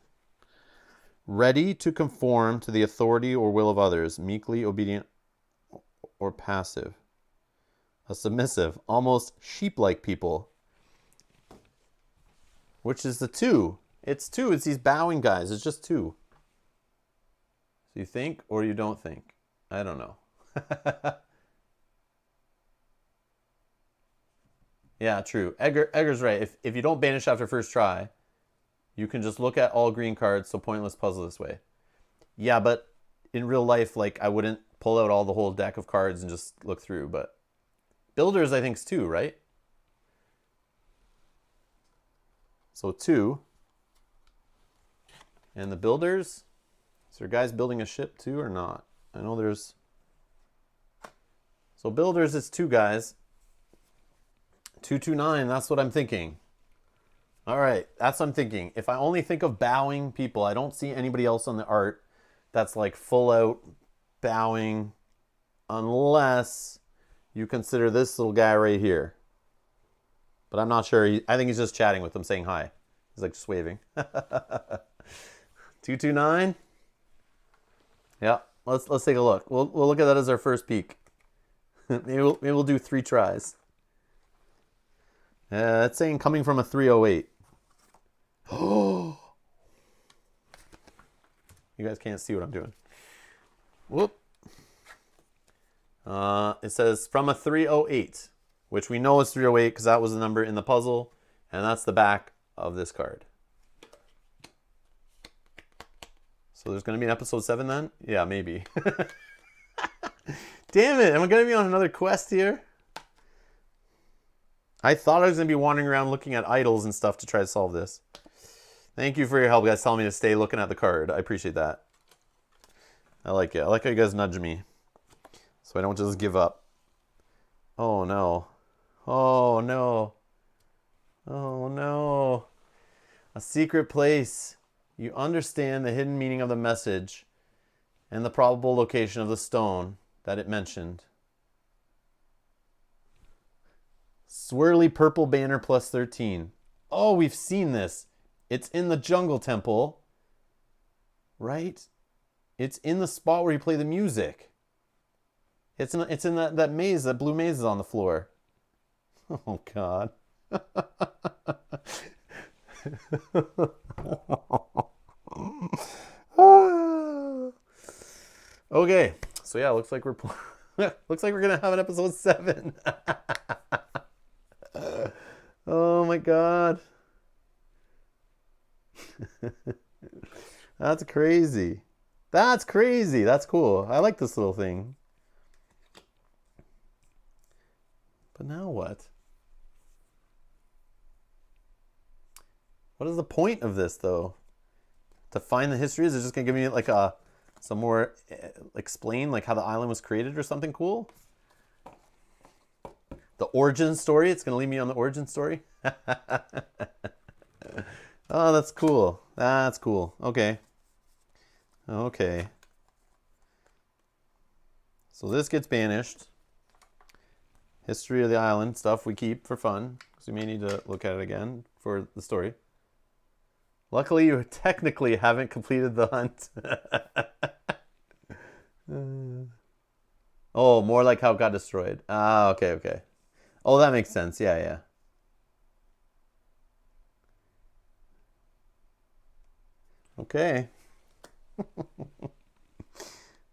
Ready to conform to the authority or will of others, meekly obedient or passive. A submissive, almost sheep-like people. Which is the 2. It's 2. It's these bowing guys. It's just 2. So you think or you don't think? I don't know. Yeah, true. Edgar's right. If you don't banish after first try, you can just look at all green cards, so pointless puzzle this way. Yeah, but in real life, like, I wouldn't pull out all the whole deck of cards and just look through, but Builders, I think, is 2, right? So 2. And the Builders, is there guys building a ship too or not? I know there's... So Builders is 2 guys. 229, that's what I'm thinking. All right, that's what I'm thinking. If I only think of bowing people, I don't see anybody else on the art that's like full out bowing, unless you consider this little guy right here. But I'm not sure. I think he's just chatting with them, saying hi. He's like just waving. 229. Yeah, let's take a look. We'll look at that as our first peek. maybe we'll do 3 tries. That's saying coming from a 308. Oh, you guys can't see what I'm doing. Whoop. It says from a 308, which we know is 308 because that was the number in the puzzle, and that's the back of this card. So there's going to be an episode 7 then? Yeah, maybe. Damn it, am I going to be on another quest here? I thought I was going to be wandering around looking at idols and stuff to try to solve this. Thank you for your help, guys, telling me to stay looking at the card. I appreciate that. I like it. I like how you guys nudge me, so I don't just give up. Oh, no. Oh no. Oh no. A secret place. You understand the hidden meaning of the message and the probable location of the stone that it mentioned. Swirly purple banner plus 13. Oh, we've seen this. It's in the jungle temple, right? It's in the spot where you play the music. It's in that maze, that blue maze is on the floor. Oh, God. Okay, so yeah, looks like we're looks like we're gonna have an episode 7. Oh my God. That's crazy. That's crazy. That's cool. I like this little thing. But now what? What is the point of this, though? To find the history? Is it just gonna give me like some more explain like how the island was created or something cool? The origin story. It's gonna lead me on the origin story. Oh, that's cool. That's cool. Okay. Okay. So this gets banished. History of the island stuff we keep for fun, because we may need to look at it again for the story. Luckily, you technically haven't completed the hunt. Oh, more like how it got destroyed. Ah, okay, okay. Oh, that makes sense. Yeah, yeah. Okay.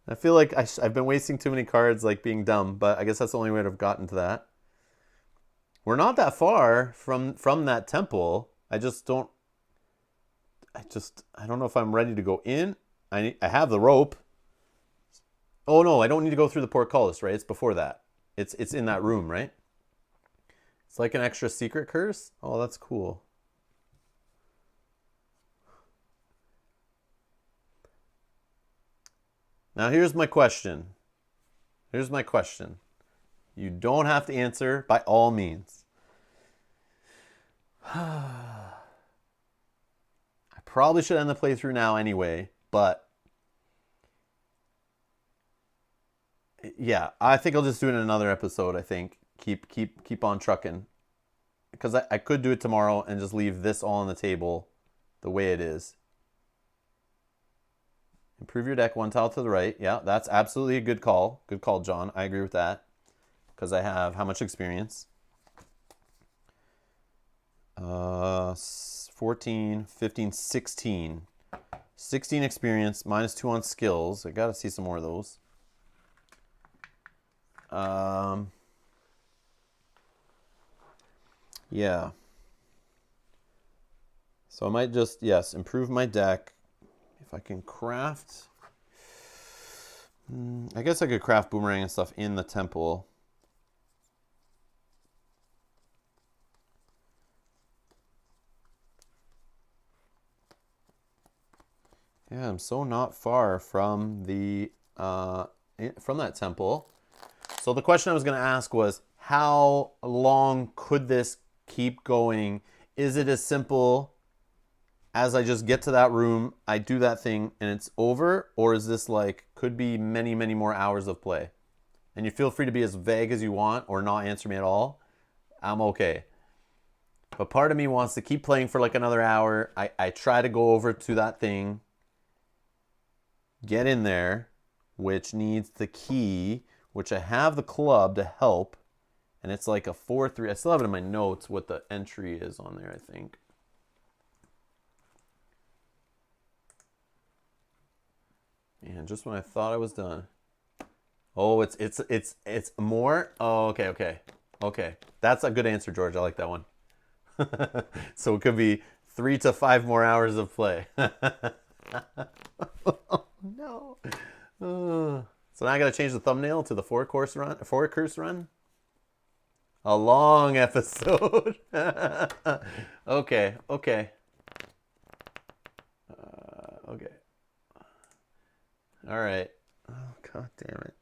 I feel like I've been wasting too many cards, like being dumb, but I guess that's the only way to have gotten to that. We're not that far from that temple. I don't know if I'm ready to go in. I have the rope. Oh no, I don't need to go through the portcullis, right? It's before that. It's in that room, right? It's like an extra secret curse. Oh, that's cool. Now here's my question. Here's my question. You don't have to answer by all means. I probably should end the playthrough now anyway, but yeah, I think I'll just do it in another episode. I think keep on trucking, because I could do it tomorrow and just leave this all on the table the way it is. Improve your deck one tile to the right. Yeah, that's absolutely a good call. Good call, John. I agree with that, because I have how much experience? 14, 15, 16. 16 experience, -2 on skills. I gotta see some more of those. Yeah. So I might just, yes, improve my deck. If I can craft... I guess I could craft boomerang and stuff in the temple. Yeah, I'm so not far from the from that temple. So the question I was going to ask was, how long could this keep going? Is it as simple as I just get to that room, I do that thing, and it's over? Or is this like, could be many, many more hours of play? And you feel free to be as vague as you want or not answer me at all. I'm okay. But part of me wants to keep playing for like another hour. I try to go over to that thing, get in there, which needs the key, which I have the club to help. And it's like a 4-3. I still have it in my notes what the entry is on there, I think. And just when I thought I was done. Oh, it's more? Oh, okay, okay. Okay. That's a good answer, George. I like that one. So it could be 3 to 5 more hours of play. No. So now I got to change the thumbnail to the 4-curse run. A long episode. Okay, okay. Okay. All right. Oh, God damn it.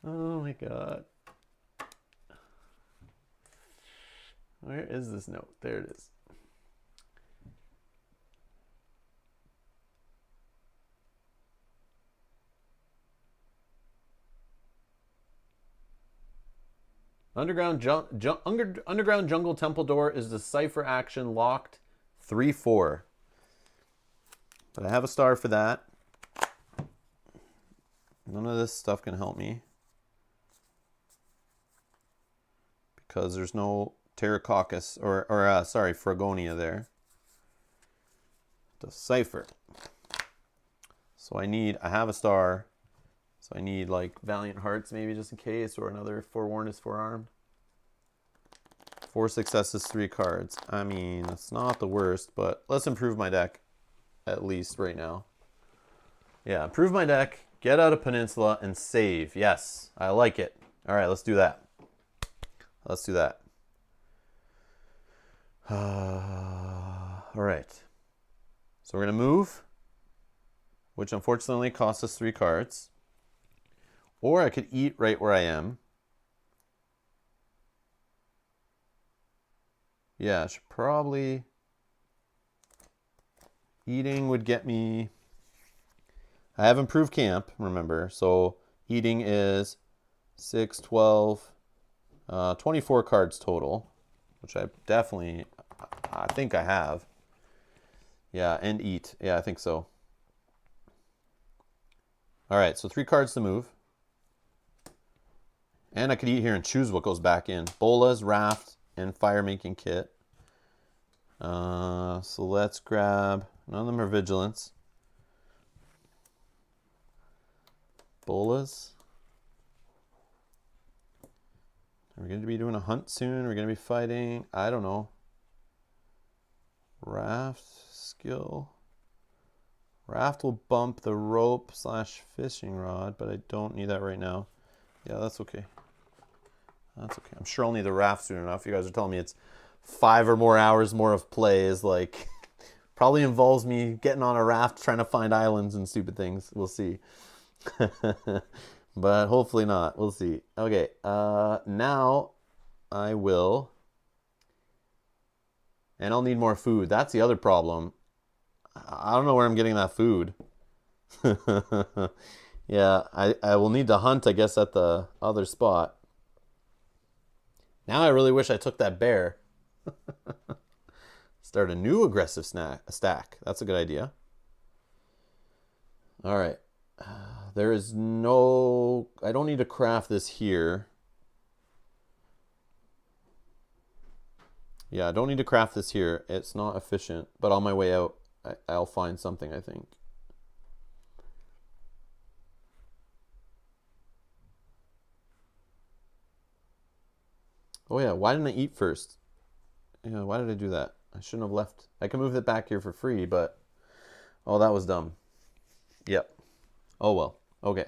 Oh my god. Where is this note? There it is. Underground jungle temple door is the cipher action locked 3-4. But I have a star for that. None of this stuff can help me because there's no Pterococcus or sorry, Fragonia there. Decipher. So I have a star. So I need like Valiant Hearts maybe just in case, or another Forewarned is Forearmed. 4 successes, 3 cards. I mean, it's not the worst, but let's improve my deck at least right now. Yeah, improve my deck, get out of Peninsula, and save. Yes, I like it. All right, let's do that. Let's do that. All right. So we're going to move, which unfortunately costs us 3 cards. Or I could eat right where I am. Yeah, I should probably... Eating would get me... I have improved camp, remember. So eating is 6, 12, 24 cards total, which I think I have. Yeah, and eat. Yeah, I think so. All right, so 3 cards to move. And I could eat here and choose what goes back in. Bolas, Raft, and Fire Making Kit. So let's grab... None of them are Vigilance. Bolas. Are we going to be doing a hunt soon? Are we going to be fighting? I don't know. Raft, skill. Raft will bump the rope / fishing rod, but I don't need that right now. Yeah, that's okay. That's okay. I'm sure I'll need the raft soon enough. You guys are telling me it's 5 or more hours more of play is like... Probably involves me getting on a raft trying to find islands and stupid things. We'll see. But hopefully not. We'll see. Okay, now I will... And I'll need more food. That's the other problem. I don't know where I'm getting that food. Yeah, I will need to hunt, I guess, at the other spot. Now I really wish I took that bear. Start a new aggressive stack. That's a good idea. All right. There is no... I don't need to craft this here. Yeah, I don't need to craft this here. It's not efficient. But on my way out, I'll find something, I think. Oh yeah, why didn't I eat first? Yeah, why did I do that? I shouldn't have left. I can move it back here for free, but... Oh, that was dumb. Yep. Oh well. Okay.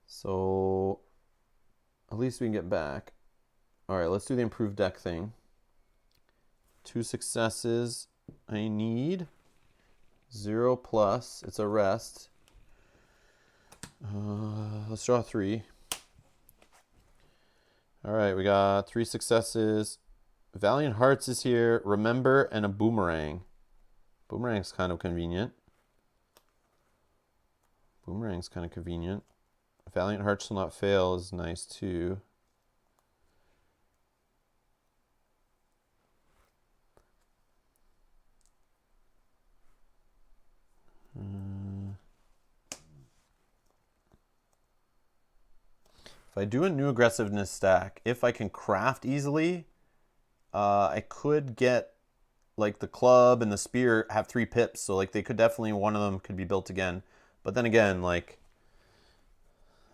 So... At least we can get back. Alright, let's do the improved deck thing. 2 successes. I need 0 plus. It's a rest. Let's draw 3. Alright, we got 3 successes. Valiant Hearts is here. Remember, and a Boomerang. Boomerang's kind of convenient. Boomerang's kind of convenient. Valiant Hearts will not fail is nice too. If I do a new aggressiveness stack, if I can craft easily, I could get like the club and the spear have 3 pips, so like they could definitely, one of them could be built again. But then again, like,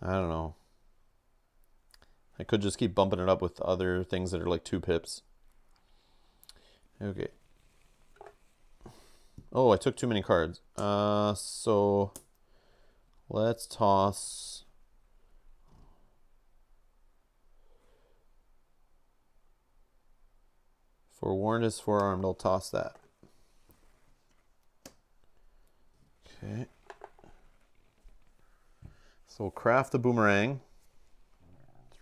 I don't know. I could just keep bumping it up with other things that are like 2 pips. Okay. Oh, I took too many cards. So let's toss. Forewarned is forearmed. I'll toss that. Okay. So we'll craft the Boomerang.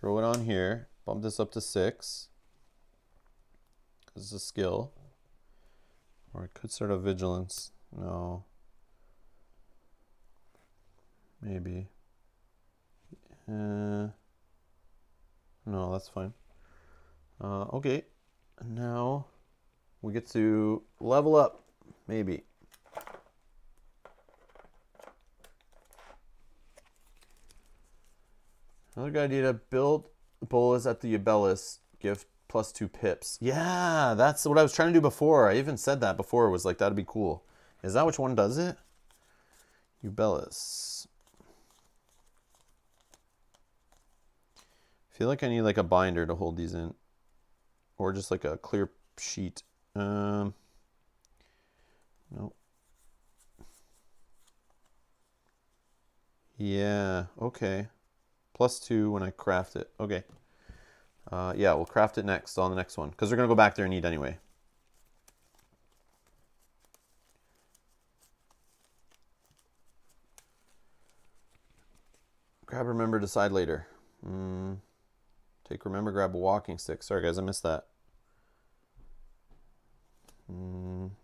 Throw it on here. Bump this up to 6. This is a skill. Or I could start a vigilance. No. Maybe. No, that's fine. Okay. Now we get to level up. Maybe. Another good idea to build bolas at the Ubellis. Give +2 pips. Yeah, that's what I was trying to do before. I even said that before. It was like, that'd be cool. Is that which one does it? Ubellis. I feel like I need like a binder to hold these in. Or just like a clear sheet. No. Yeah, okay. +2 when I craft it. Okay. Yeah, we'll craft it next on the next one. Because we're going to go back there and eat anyway. Grab, remember, decide later. Take, remember, grab a walking stick. Sorry guys, I missed that.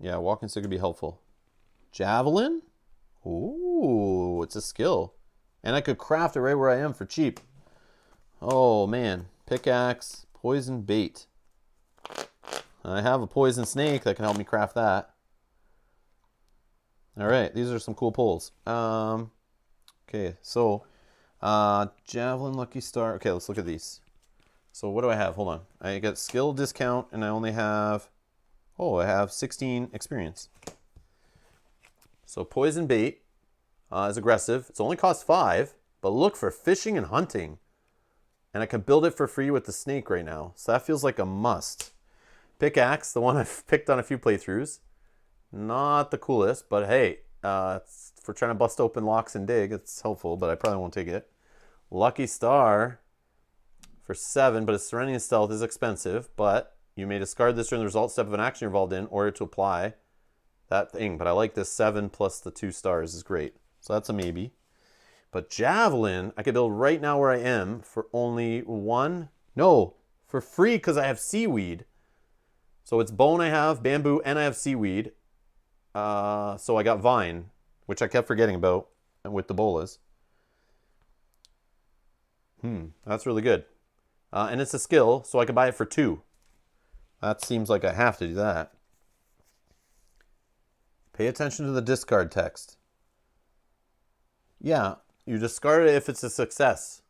Yeah, walking stick would be helpful. Javelin? Ooh, it's a skill. And I could craft it right where I am for cheap. Oh man, pickaxe, poison bait. I have a poison snake that can help me craft that. All right, these are some cool pulls. Okay, so javelin, lucky star. Okay, let's look at these. So what do I have? Hold on. I get skill discount and I only have, I have 16 experience. So poison bait is aggressive. It's only cost 5, but look for fishing and hunting. And I can build it for free with the snake right now. So that feels like a must. Pickaxe, the one I've picked on a few playthroughs. Not the coolest, but hey, it's for trying to bust open locks and dig, it's helpful, but I probably won't take it. Lucky star for 7, but its Serenity and Stealth is expensive, but you may discard this during the result step of an action you're involved in or to apply that thing. But I like this 7 plus the 2 stars is great. So that's a maybe. But Javelin, I could build right now where I am for only 1. No, for free because I have seaweed. So it's bone I have, bamboo, and I have seaweed. So I got vine, which I kept forgetting about with the bolas. That's really good. And it's a skill, so I can buy it for 2. That seems like I have to do that. Pay attention to the discard text. Yeah, you discard it if it's a success.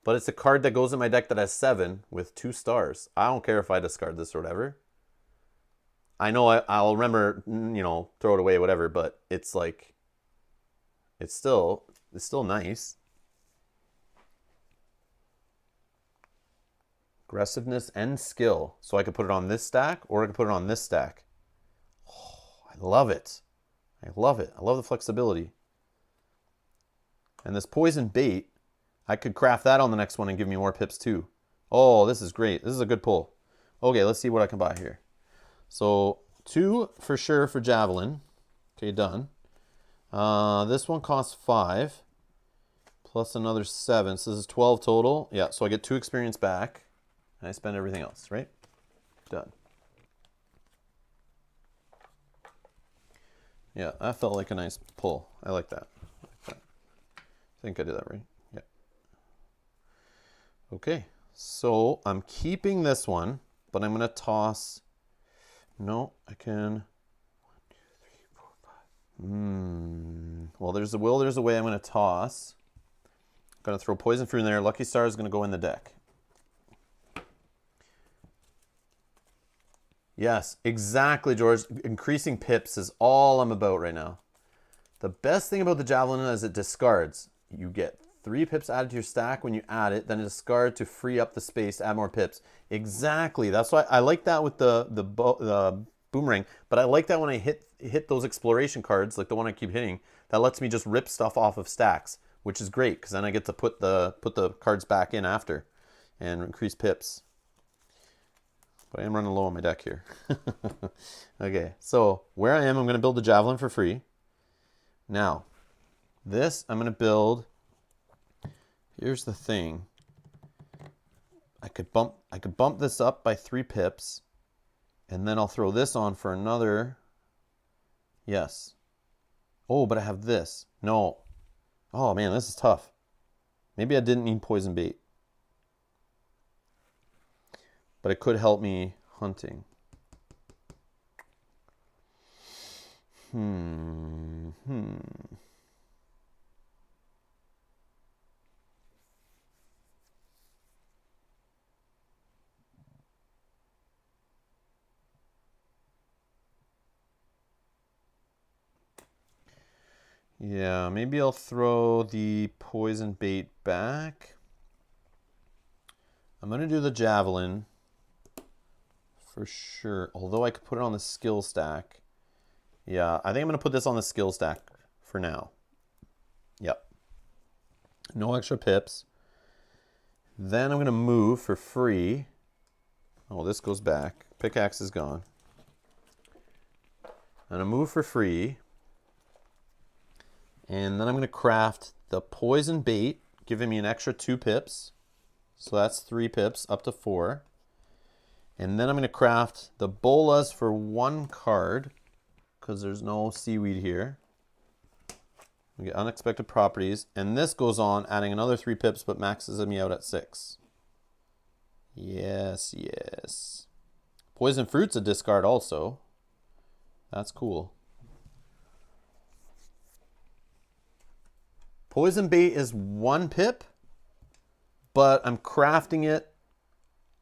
But it's a card that goes in my deck that has 7 with 2 stars. I don't care if I discard this or whatever. I know I'll remember, throw it away, whatever, but it's like, it's still nice. Aggressiveness and skill. So I could put it on this stack or I could put it on this stack. Oh, I love it. I love it. I love the flexibility. And this poison bait, I could craft that on the next one and give me more pips too. Oh, this is great. This is a good pull. Okay, let's see what I can buy here. So 2 for sure for Javelin. Okay, done. This one costs 5 plus another 7. So this is 12 total. Yeah, so I get 2 experience back. And I spend everything else, right? Done. Yeah, that felt like a nice pull. I like that. I think I did that right. Yeah. Okay, so I'm keeping this one, but I'm going to toss. No, I can. 1, 2, 3, 4, 5. Well, there's a will, there's a way. I'm going to toss. I'm going to throw poison fruit in there. Lucky star is going to go in the deck. Yes, exactly, George. Increasing pips is all I'm about right now. The best thing about the Javelin is it discards. You get 3 pips added to your stack when you add it, then discard to free up the space to add more pips. Exactly. That's why I like that with the boomerang, but I like that when I hit those exploration cards, like the one I keep hitting, that lets me just rip stuff off of stacks, which is great because then I get to put the cards back in after and increase pips. But I am running low on my deck here. Okay, so where I am, I'm going to build the Javelin for free. Now, this I'm going to build. Here's the thing. I could bump this up by 3 pips, and then I'll throw this on for another. Yes. Oh, but I have this. No. Oh man, this is tough. Maybe I didn't need poison bait. But it could help me hunting. Yeah, maybe I'll throw the poison bait back. I'm going to do the javelin for sure. Although I could put it on the skill stack. Yeah, I think I'm going to put this on the skill stack for now. Yep. No extra pips. Then I'm going to move for free. Oh, this goes back. Pickaxe is gone. I'm going to move for free. And then I'm going to craft the poison bait, giving me an extra 2 pips. So that's 3 pips, up to 4. And then I'm going to craft the bolas for 1 card, because there's no seaweed here. We get unexpected properties. And this goes on, adding another 3 pips, but maxes me out at 6. Yes, yes. Poison fruit's a discard also. That's cool. Poison bait is 1 pip, but I'm crafting it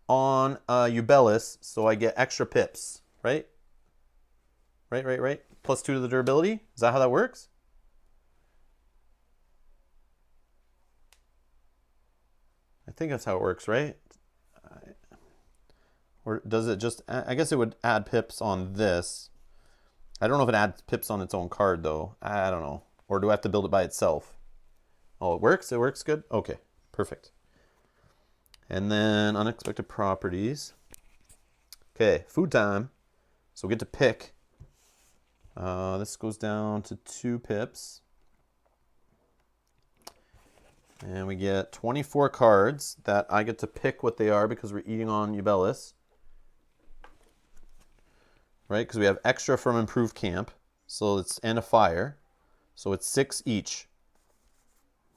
on Ubellis, so I get extra pips, right? Right. Plus 2 to the durability. Is that how that works? I think that's how it works, right? Or does it just, I guess it would add pips on this. I don't know if it adds pips on its own card, though. I don't know. Or do I have to build it by itself? Oh, it works? It works good? Okay, perfect. And then unexpected properties. Okay, food time. So we get to pick. This goes down to 2 pips. And we get 24 cards that I get to pick what they are because we're eating on Ubellis. Right, because we have extra from improved camp. So it's, and a fire. So it's 6 each.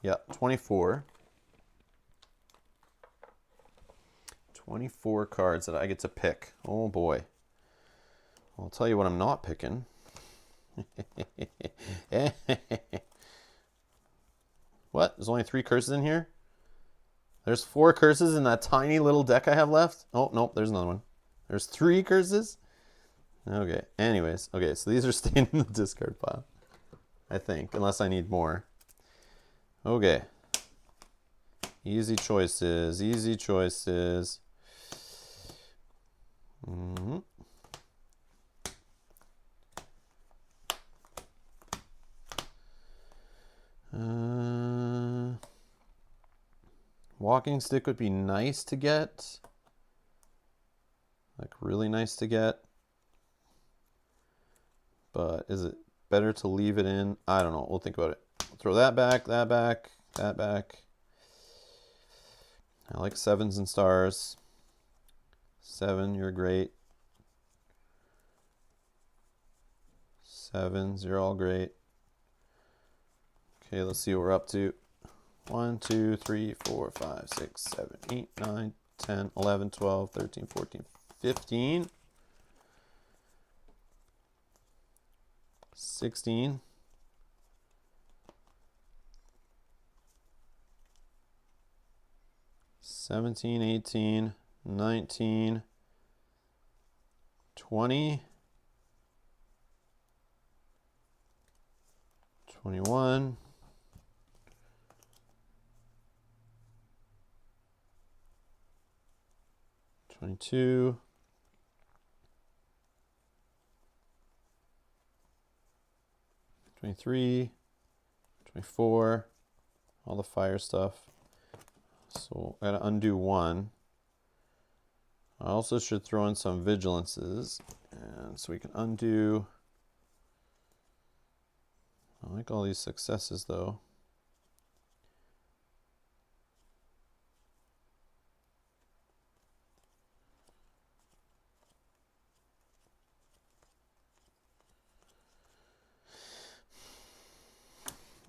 Yeah, 24. 24 cards that I get to pick. Oh boy. I'll tell you what I'm not picking. What? There's only 3 curses in here? There's 4 curses in that tiny little deck I have left? Oh, nope, there's another one. There's 3 curses? Okay, anyways. Okay, so these are staying in the discard pile. I think, unless I need more. Okay. Easy choices, easy choices. Walking stick would be nice to get. Like really nice to get. But is it better to leave it in? I don't know. We'll think about it. We'll throw that back, that back, that back. I like 7s and stars. 7, you're great. 7s, you're all great. Okay, let's see what we're up to. 1, 2, 3, 4, 5, 6, 7, 8, 9, 10, 11, 12, 13, 14, 15. 16. 17, 18, 19, 20, 21, 22, 23, 24, all the fire stuff. So I gotta undo 1. I also should throw in some vigilances, and so we can undo. I like all these successes though.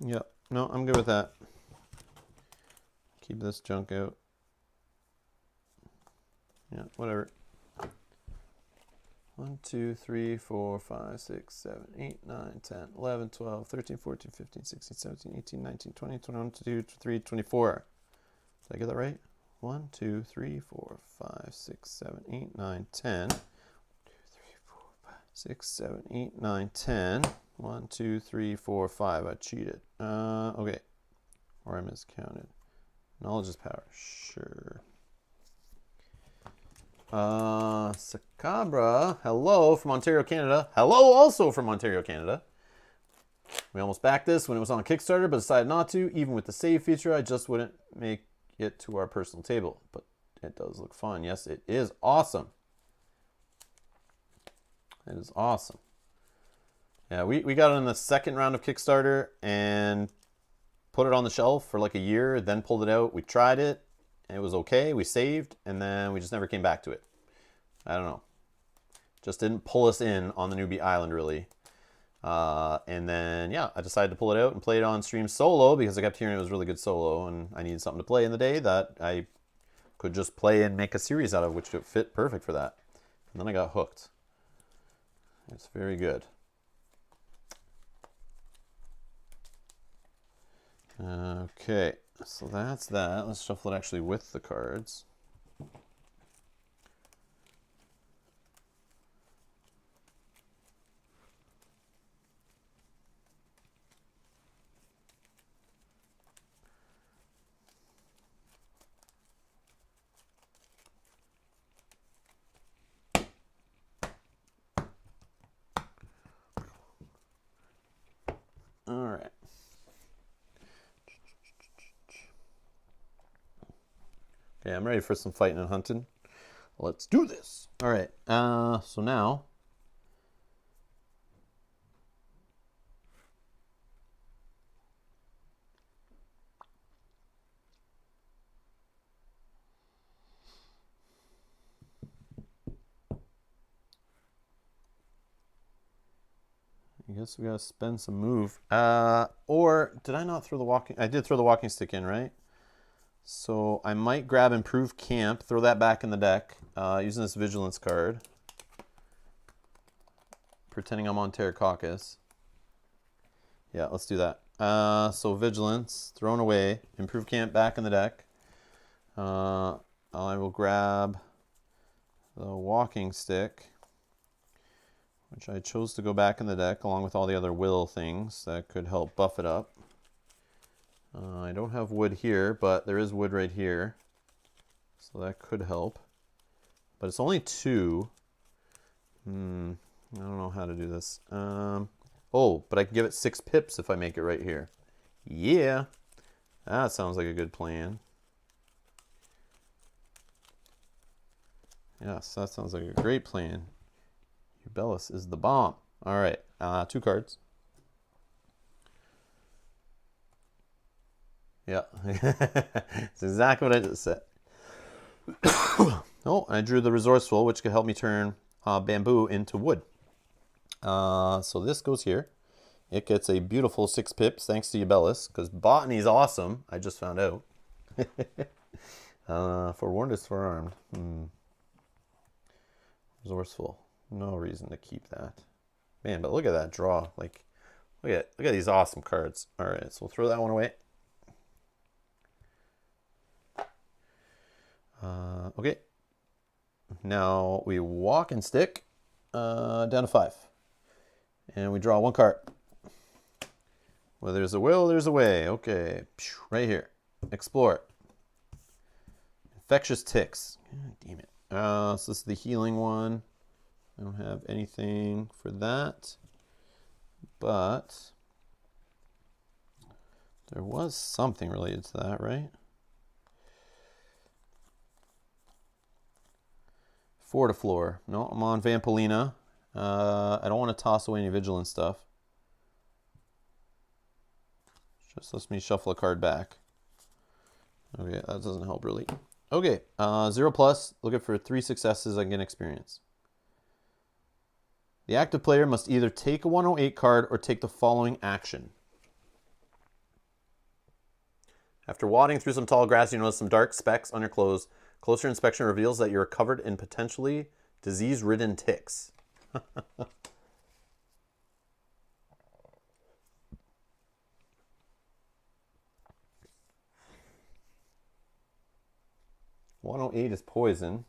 Yep. No, I'm good with that. Keep this junk out. Yeah, whatever. 1, 2, 3, 4, 5, 6, 7, 8, 9, 10, 11, 12, 13, 14, 15, 16, 17, 18, 19, 20, 21, 22, 23, 24. Did I get that right? 1, 2, 3, 4, 5, 6, 7, 8, 9, 10. 1, 2, 3, 4, 5, 6, 7, 8, 9, 10. 1, 2, 3, 4, 5. I cheated. Okay. Or I miscounted. Knowledge is power. Sure. Sacabra, hello from Ontario, Canada. Hello also from Ontario, Canada. We almost backed this when it was on Kickstarter, but decided not to. Even with the save feature, I just wouldn't make it to our personal table. But it does look fun. Yes, it is awesome. It is awesome. Yeah, we got it in the second round of Kickstarter and put it on the shelf for like a year, then pulled it out. We tried it. It was okay. We saved, and then we just never came back to it. I don't know. Just didn't pull us in on the newbie island, really. And then, yeah, I decided to pull it out and play it on stream solo because I kept hearing it was really good solo, and I needed something to play in the day that I could just play and make a series out of, which would fit perfect for that. And then I got hooked. It's very good. Okay. So that's that. Let's shuffle it actually with the cards. All right. Okay, I'm ready for some fighting and hunting. Let's do this. All right. So now, I guess we gotta spend some move. Or did I not throw the walking? I did throw the walking stick in, right? So I might grab Improve Camp, throw that back in the deck, using this Vigilance card. Pretending I'm on Terra Caucus. Yeah, let's do that. So Vigilance, thrown away. Improve Camp back in the deck. I will grab the Walking Stick, which I chose to go back in the deck along with all the other will things that could help buff it up. I don't have wood here, but there is wood right here. So that could help. But it's only 2. I don't know how to do this. Oh, but I can give it 6 pips if I make it right here. Yeah. That sounds like a good plan. Yes, that sounds like a great plan. Ubellus is the bomb. All right, 2 cards. Yeah, it's exactly what I just said. Oh, I drew the Resourceful, which could help me turn bamboo into wood. So this goes here. It gets a beautiful 6 pips, thanks to Ubellus, because botany is awesome. I just found out. Forewarned is forearmed. Resourceful. No reason to keep that. Man, but look at that draw. Like, look at these awesome cards. All right, so we'll throw that one away. Okay. Now we walk and stick down to 5. And we draw 1 card. Where there's a will, there's a way. Okay. Right here. Explore. Infectious ticks. God damn it. So this is the healing one. I don't have anything for that. But there was something related to that, right? Fortiflor. No, I'm on Vampalina. I don't want to toss away any Vigilance stuff. Just lets me shuffle a card back. Okay, that doesn't help really. Okay, 0+. Looking for 3 successes. I can get experience. The active player must either take a 108 card or take the following action. After wadding through some tall grass, you notice some dark specks on your clothes. Closer inspection reveals that you're covered in potentially disease-ridden ticks. 108 is poison.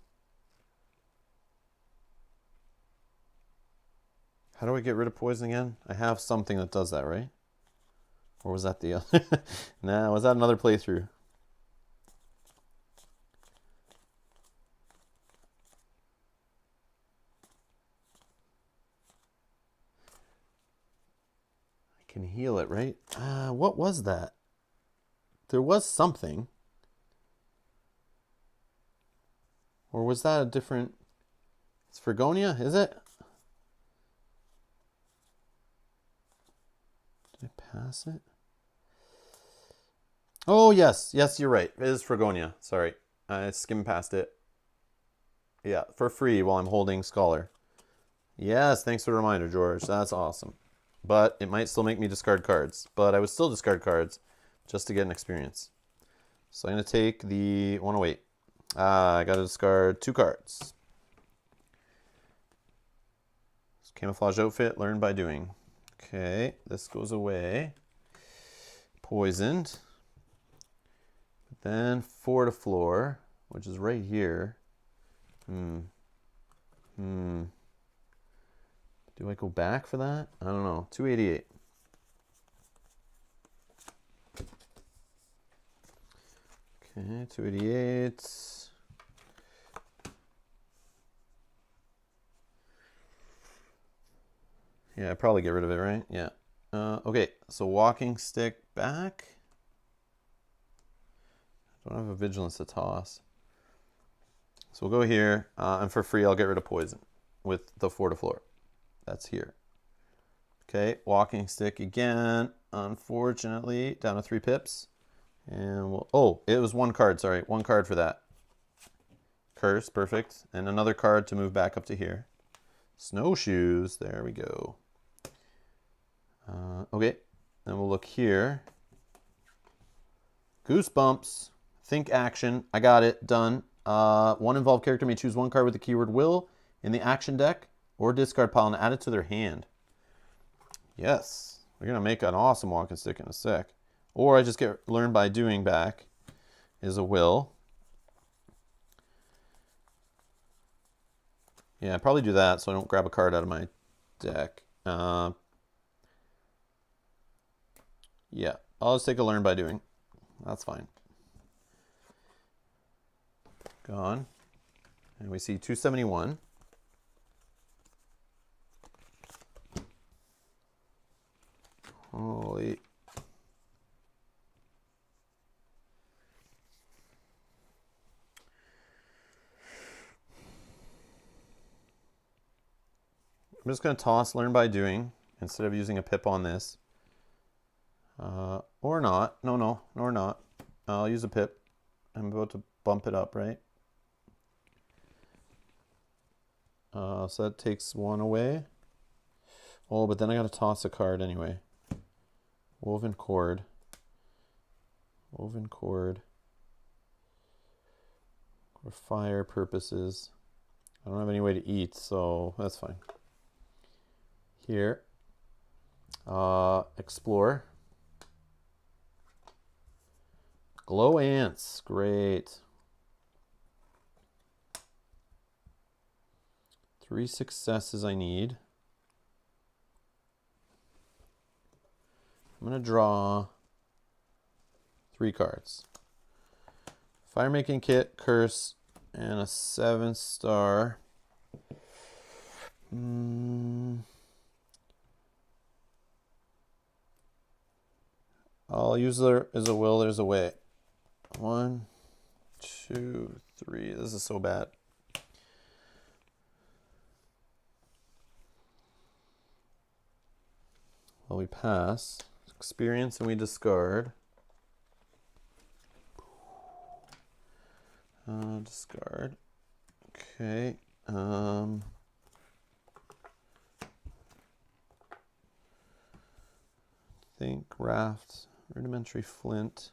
How do I get rid of poison again? I have something that does that, right? Or was that the other? Nah, was that another playthrough? I can heal it, right? What was that? There was something. Or was that a different... It's Fregonia, is it? Did I pass it? Oh, yes. Yes, you're right. It is Fregonia. Sorry. I skimmed past it. Yeah, for free while I'm holding Scholar. Yes, thanks for the reminder, George. That's awesome. But it might still make me discard cards. But I would still discard cards just to get an experience. So I'm going to take the 108. I got to discard 2 cards. Camouflage outfit, learn by doing. Okay, this goes away. Poisoned. Then 4 to floor, which is right here. Do I go back for that? I don't know. 288. Okay, 288. Yeah, I'd probably get rid of it, right? Yeah. Okay, so walking stick back. I don't have a vigilance to toss. So we'll go here, and for free I'll get rid of poison with the 4 to floor. That's here. Okay, walking stick again. Unfortunately, down to 3 pips. And we'll... Oh, it was 1 card, sorry. 1 card for that. Curse, perfect. And another card to move back up to here. Snowshoes, there we go. Okay, then we'll look here. Goosebumps. Think action. I got it. Done. One involved character may choose 1 card with the keyword will in the action deck or discard pile and add it to their hand. Yes. We're going to make an awesome walking stick in a sec. Or I just get learn by doing back is a will. Yeah, I'd probably do that so I don't grab a card out of my deck. Yeah, I'll just take a learn by doing. That's fine. Gone. And we see 271. Holy. I'm just going to toss learn by doing instead of using a pip on this. Or not. No, or not. I'll use a pip. I'm about to bump it up, right? So that takes 1 away. Oh, but then I got to toss a card anyway. Woven cord. Woven cord. For fire purposes. I don't have any way to eat, so that's fine. Here. Explore. Glow ants, great. 3 successes I need. I'm going to draw 3 cards. Fire making kit, curse, and a 7-star. I'll use there as a will, there's a way. 1, 2, 3. This is so bad. Well, we pass. Experience and we discard. Discard. Okay. Think raft. Rudimentary flint.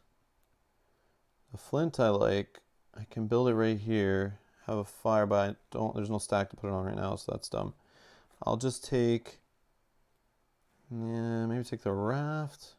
The flint I like. I can build it right here. Have a fire, but I don't. There's no stack to put it on right now, so that's dumb. I'll just take. Yeah, maybe take the raft.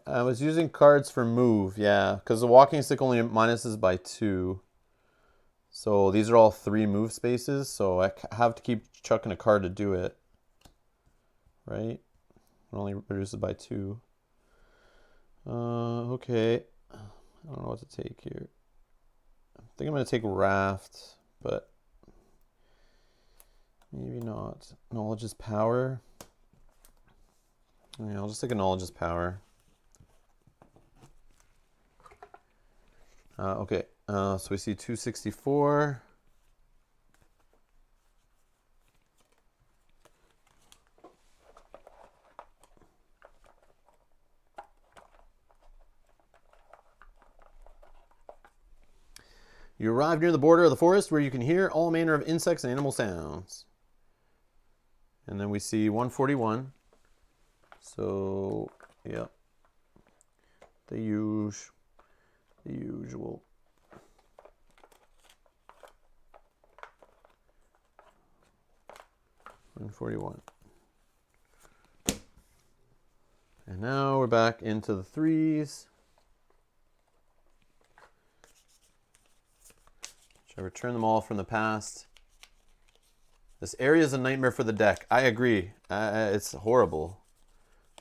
I was using cards for move, yeah, because the walking stick only minuses by 2. So these are all 3 move spaces, so I have to keep chucking a card to do it. Right? It only reduces by 2. Okay. I don't know what to take here. I think I'm going to take raft, but maybe not. Knowledge is power. Yeah, I'll just take a knowledge is power. Okay, so we see 264. You arrive near the border of the forest where you can hear all manner of insects and animal sounds. And then we see 141. So, yeah. The usual. $141. And now we're back into the 3s. Should I return them all from the past? This area is a nightmare for the deck. I agree. It's horrible.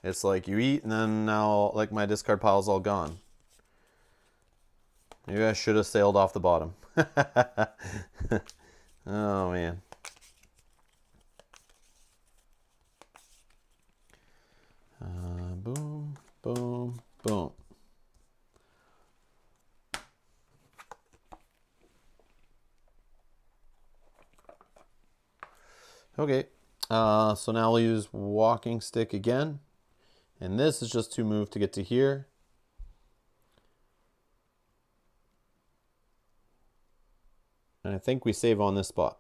It's like you eat and then now like my discard pile's all gone. Maybe I should have sailed off the bottom. Oh man. Boom, boom, boom. Okay, so now we'll use walking stick again. And this is just to move to get to here. And I think we save on this spot.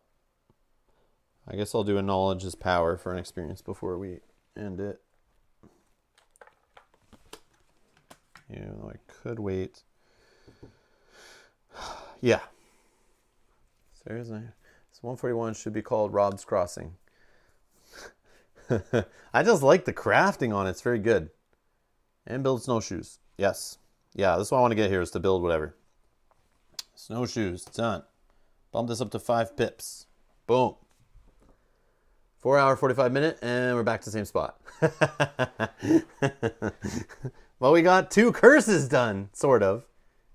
I guess I'll do a knowledge is power for an experience before we end it. Even though I could wait. Yeah. Seriously? So 141 should be called Rob's Crossing. I just like the crafting on it. It's very good. And build snowshoes. Yes. Yeah, this is what I want to get here is to build whatever. Snowshoes. Done. Bump this up to 5 pips. Boom. 4 hour, 45 minute, and we're back to the same spot. Well, we got 2 curses done, sort of.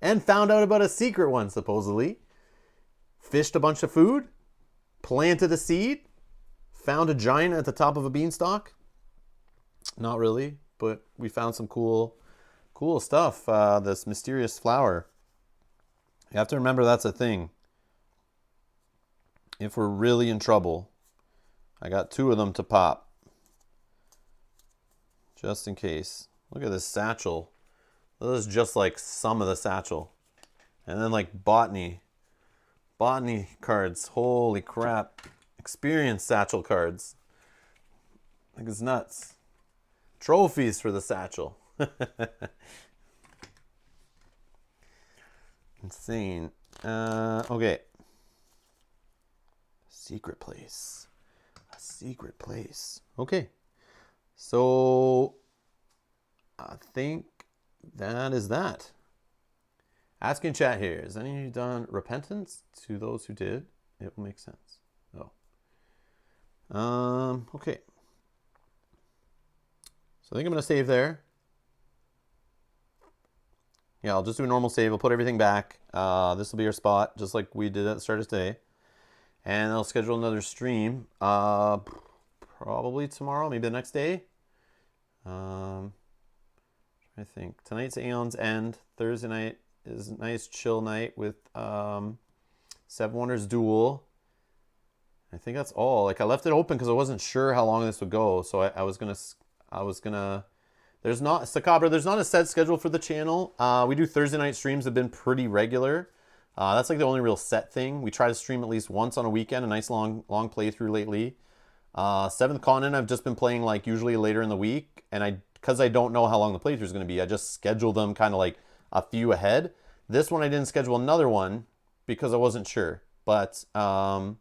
And found out about a secret one, supposedly. Fished a bunch of food. Planted a seed. Found a giant at the top of a beanstalk. Not really, but we found some cool stuff. This mysterious flower. You have to remember that's a thing. If we're really in trouble, I got 2 of them to pop. Just in case. Look at this satchel. This is just like some of the satchel. And then like botany. Botany cards. Holy crap. Experience satchel cards. Like it's nuts. Trophies for the satchel. Insane. Okay. Secret place. A secret place. Okay. So I think that is that. Ask in chat here. Has any of you done repentance? To those who did, it will make sense. Oh. Okay. So I think I'm gonna save there. Yeah, I'll just do a normal save. I'll put everything back. This will be our spot, just like we did at the start of today. And I'll schedule another stream. Probably tomorrow, maybe the next day. I think tonight's Aeon's End. Thursday night is a nice chill night with Seven Wonders Duel. I think that's all. Like I left it open because I wasn't sure how long this would go, so I was gonna There's not, Sakabra, there's not a set schedule for the channel. We do Thursday night streams, have been pretty regular. That's like the only real set thing. We try to stream at least once on a weekend, a nice long playthrough lately. Seventh Continent, I've just been playing like usually later in the week, and because I don't know how long the playthrough is going to be, I just schedule them kind of like a few ahead. This one I didn't schedule another one because I wasn't sure, but I'll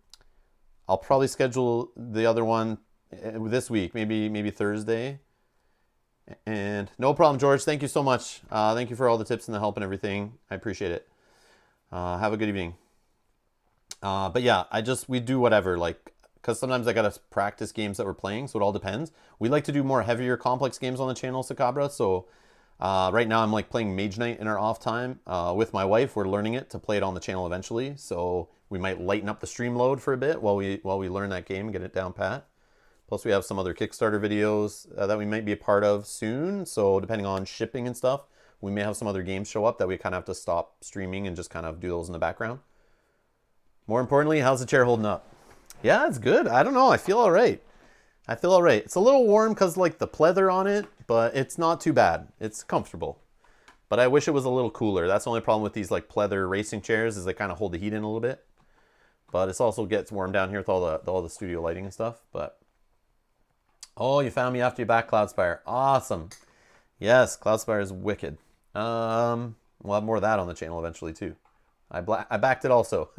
probably schedule the other one this week, maybe Thursday. And no problem, George. Thank you so much. Thank you for all the tips and the help and everything. I appreciate it. Have a good evening. But yeah, we do whatever, like, because sometimes I gotta practice games that we're playing, so it all depends. We like to do more heavier, complex games on the channel, Sakabra. So right now I'm like playing Mage Knight in our off time with my wife. We're learning it to play it on the channel eventually. So we might lighten up the stream load for a bit while we learn that game and get it down pat. Plus we have some other Kickstarter videos that we might be a part of soon. So depending on shipping and stuff, we may have some other games show up that we kind of have to stop streaming and just kind of do those in the background. More importantly, how's the chair holding up? Yeah, it's good. I don't know. I feel all right. I feel all right. It's a little warm because like the pleather on it, but it's not too bad. It's comfortable. But I wish it was a little cooler. That's the only problem with these like pleather racing chairs is they kind of hold the heat in a little bit. But it also gets warm down here with all the studio lighting and stuff. But oh, you found me after you back Cloudspire. Awesome. Yes, Cloudspire is wicked. We'll have more of that on the channel eventually too. I backed it also.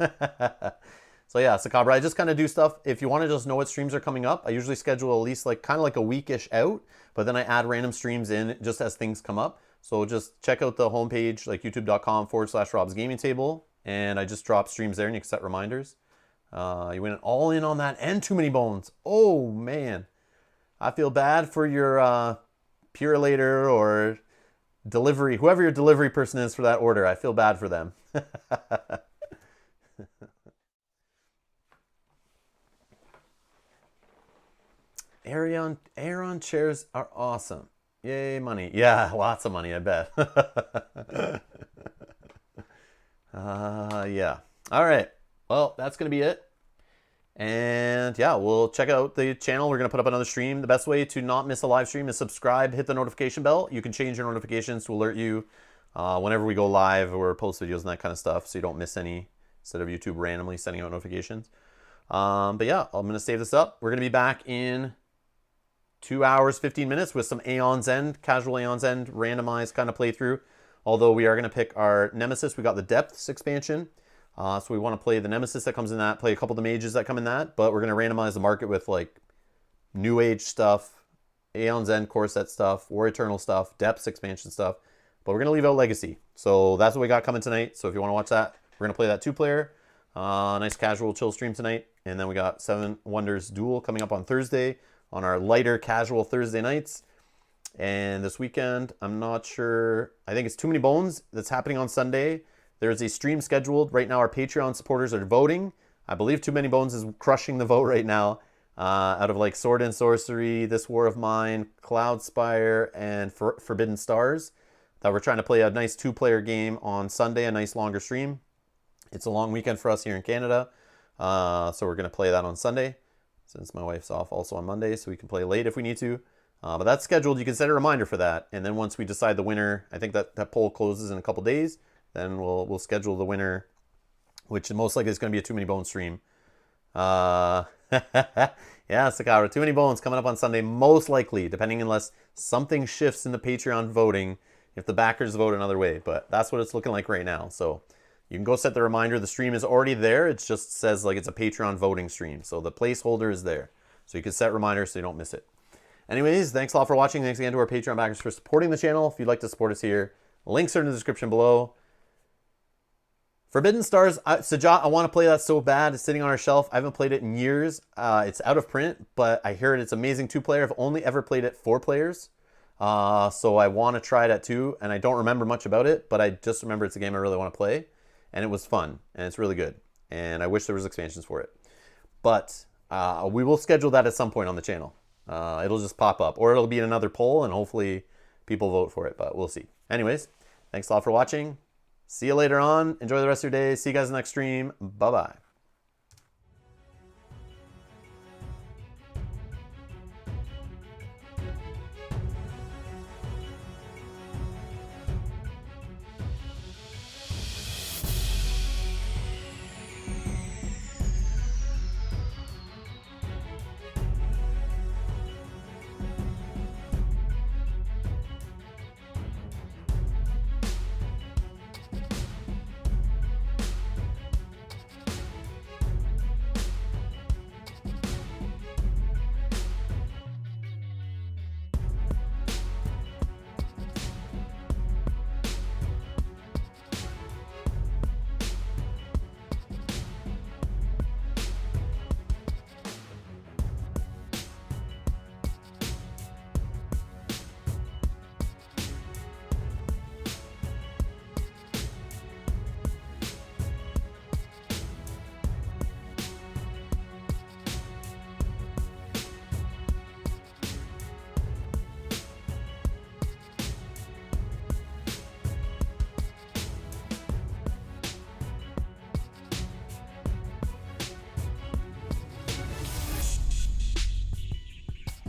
So yeah, Sakabra, I just kind of do stuff. If you want to just know what streams are coming up, I usually schedule at least like kind of like a weekish out, but then I add random streams in just as things come up. So just check out the homepage, like youtube.com/Rob's Gaming Table, and I just drop streams there and you can set reminders. You went all in on that and too many bones. Oh man, I feel bad for your Purelator or delivery, whoever your delivery person is for that order. I feel bad for them. Aeron chairs are awesome. Yay, money. Yeah, lots of money, I bet. Yeah. All right. Well, that's going to be it. And yeah, we'll check out the channel. We're going to put up another stream. The best way to not miss a live stream is subscribe, hit the notification bell. You can change your notifications to alert you whenever we go live or post videos and that kind of stuff, so you don't miss any, instead of YouTube randomly sending out notifications. But yeah, I'm going to save this up. We're going to be back in 2 hours, 15 minutes with some Aeon's End, casual Aeon's End, randomized kind of playthrough. Although we are going to pick our Nemesis. We got the Depths expansion. So we want to play the Nemesis that comes in that, play a couple of the mages that come in that, but we're going to randomize the market with like New Age stuff, Aeon's End core set stuff, War Eternal stuff, Depths expansion stuff. But we're going to leave out Legacy. So that's what we got coming tonight. So if you want to watch that, we're going to play that 2-player. Nice casual chill stream tonight. And then we got 7 Wonders Duel coming up on Thursday on our lighter casual Thursday nights. And this weekend, I'm not sure. I think it's Too Many Bones that's happening on Sunday. There's a stream scheduled. Right now, our Patreon supporters are voting. I believe Too Many Bones is crushing the vote right now. Out of like Sword and Sorcery, This War of Mine, Cloudspire, and Forbidden Stars, that we're trying to play a nice 2-player game on Sunday, a nice longer stream. It's a long weekend for us here in Canada. So we're going to play that on Sunday, since my wife's off also on Monday, so we can play late if we need to. But that's scheduled. You can set a reminder for that. And then once we decide the winner, I think that poll closes in a couple days. Then we'll schedule the winner, which most likely is going to be a Too Many Bones stream. Yeah, Sakara, Too Many Bones coming up on Sunday, most likely, depending unless something shifts in the Patreon voting, if the backers vote another way. But that's what it's looking like right now. So you can go set the reminder. The stream is already there. It just says like it's a Patreon voting stream. So the placeholder is there. So you can set reminders so you don't miss it. Anyways, thanks a lot for watching. Thanks again to our Patreon backers for supporting the channel. If you'd like to support us here, links are in the description below. Forbidden Stars, Sajat, I want to play that so bad. It's sitting on our shelf. I haven't played it in years. It's out of print, but I hear it's amazing 2-player. I've only ever played it 4 players. So I want to try it at 2, and I don't remember much about it, but I just remember it's a game I really want to play. And it was fun, and it's really good. And I wish there was expansions for it. But we will schedule that at some point on the channel. It'll just pop up, or it'll be in another poll, and hopefully people vote for it, but we'll see. Anyways, thanks a lot for watching. See you later on. Enjoy the rest of your day. See you guys in the next stream. Bye-bye.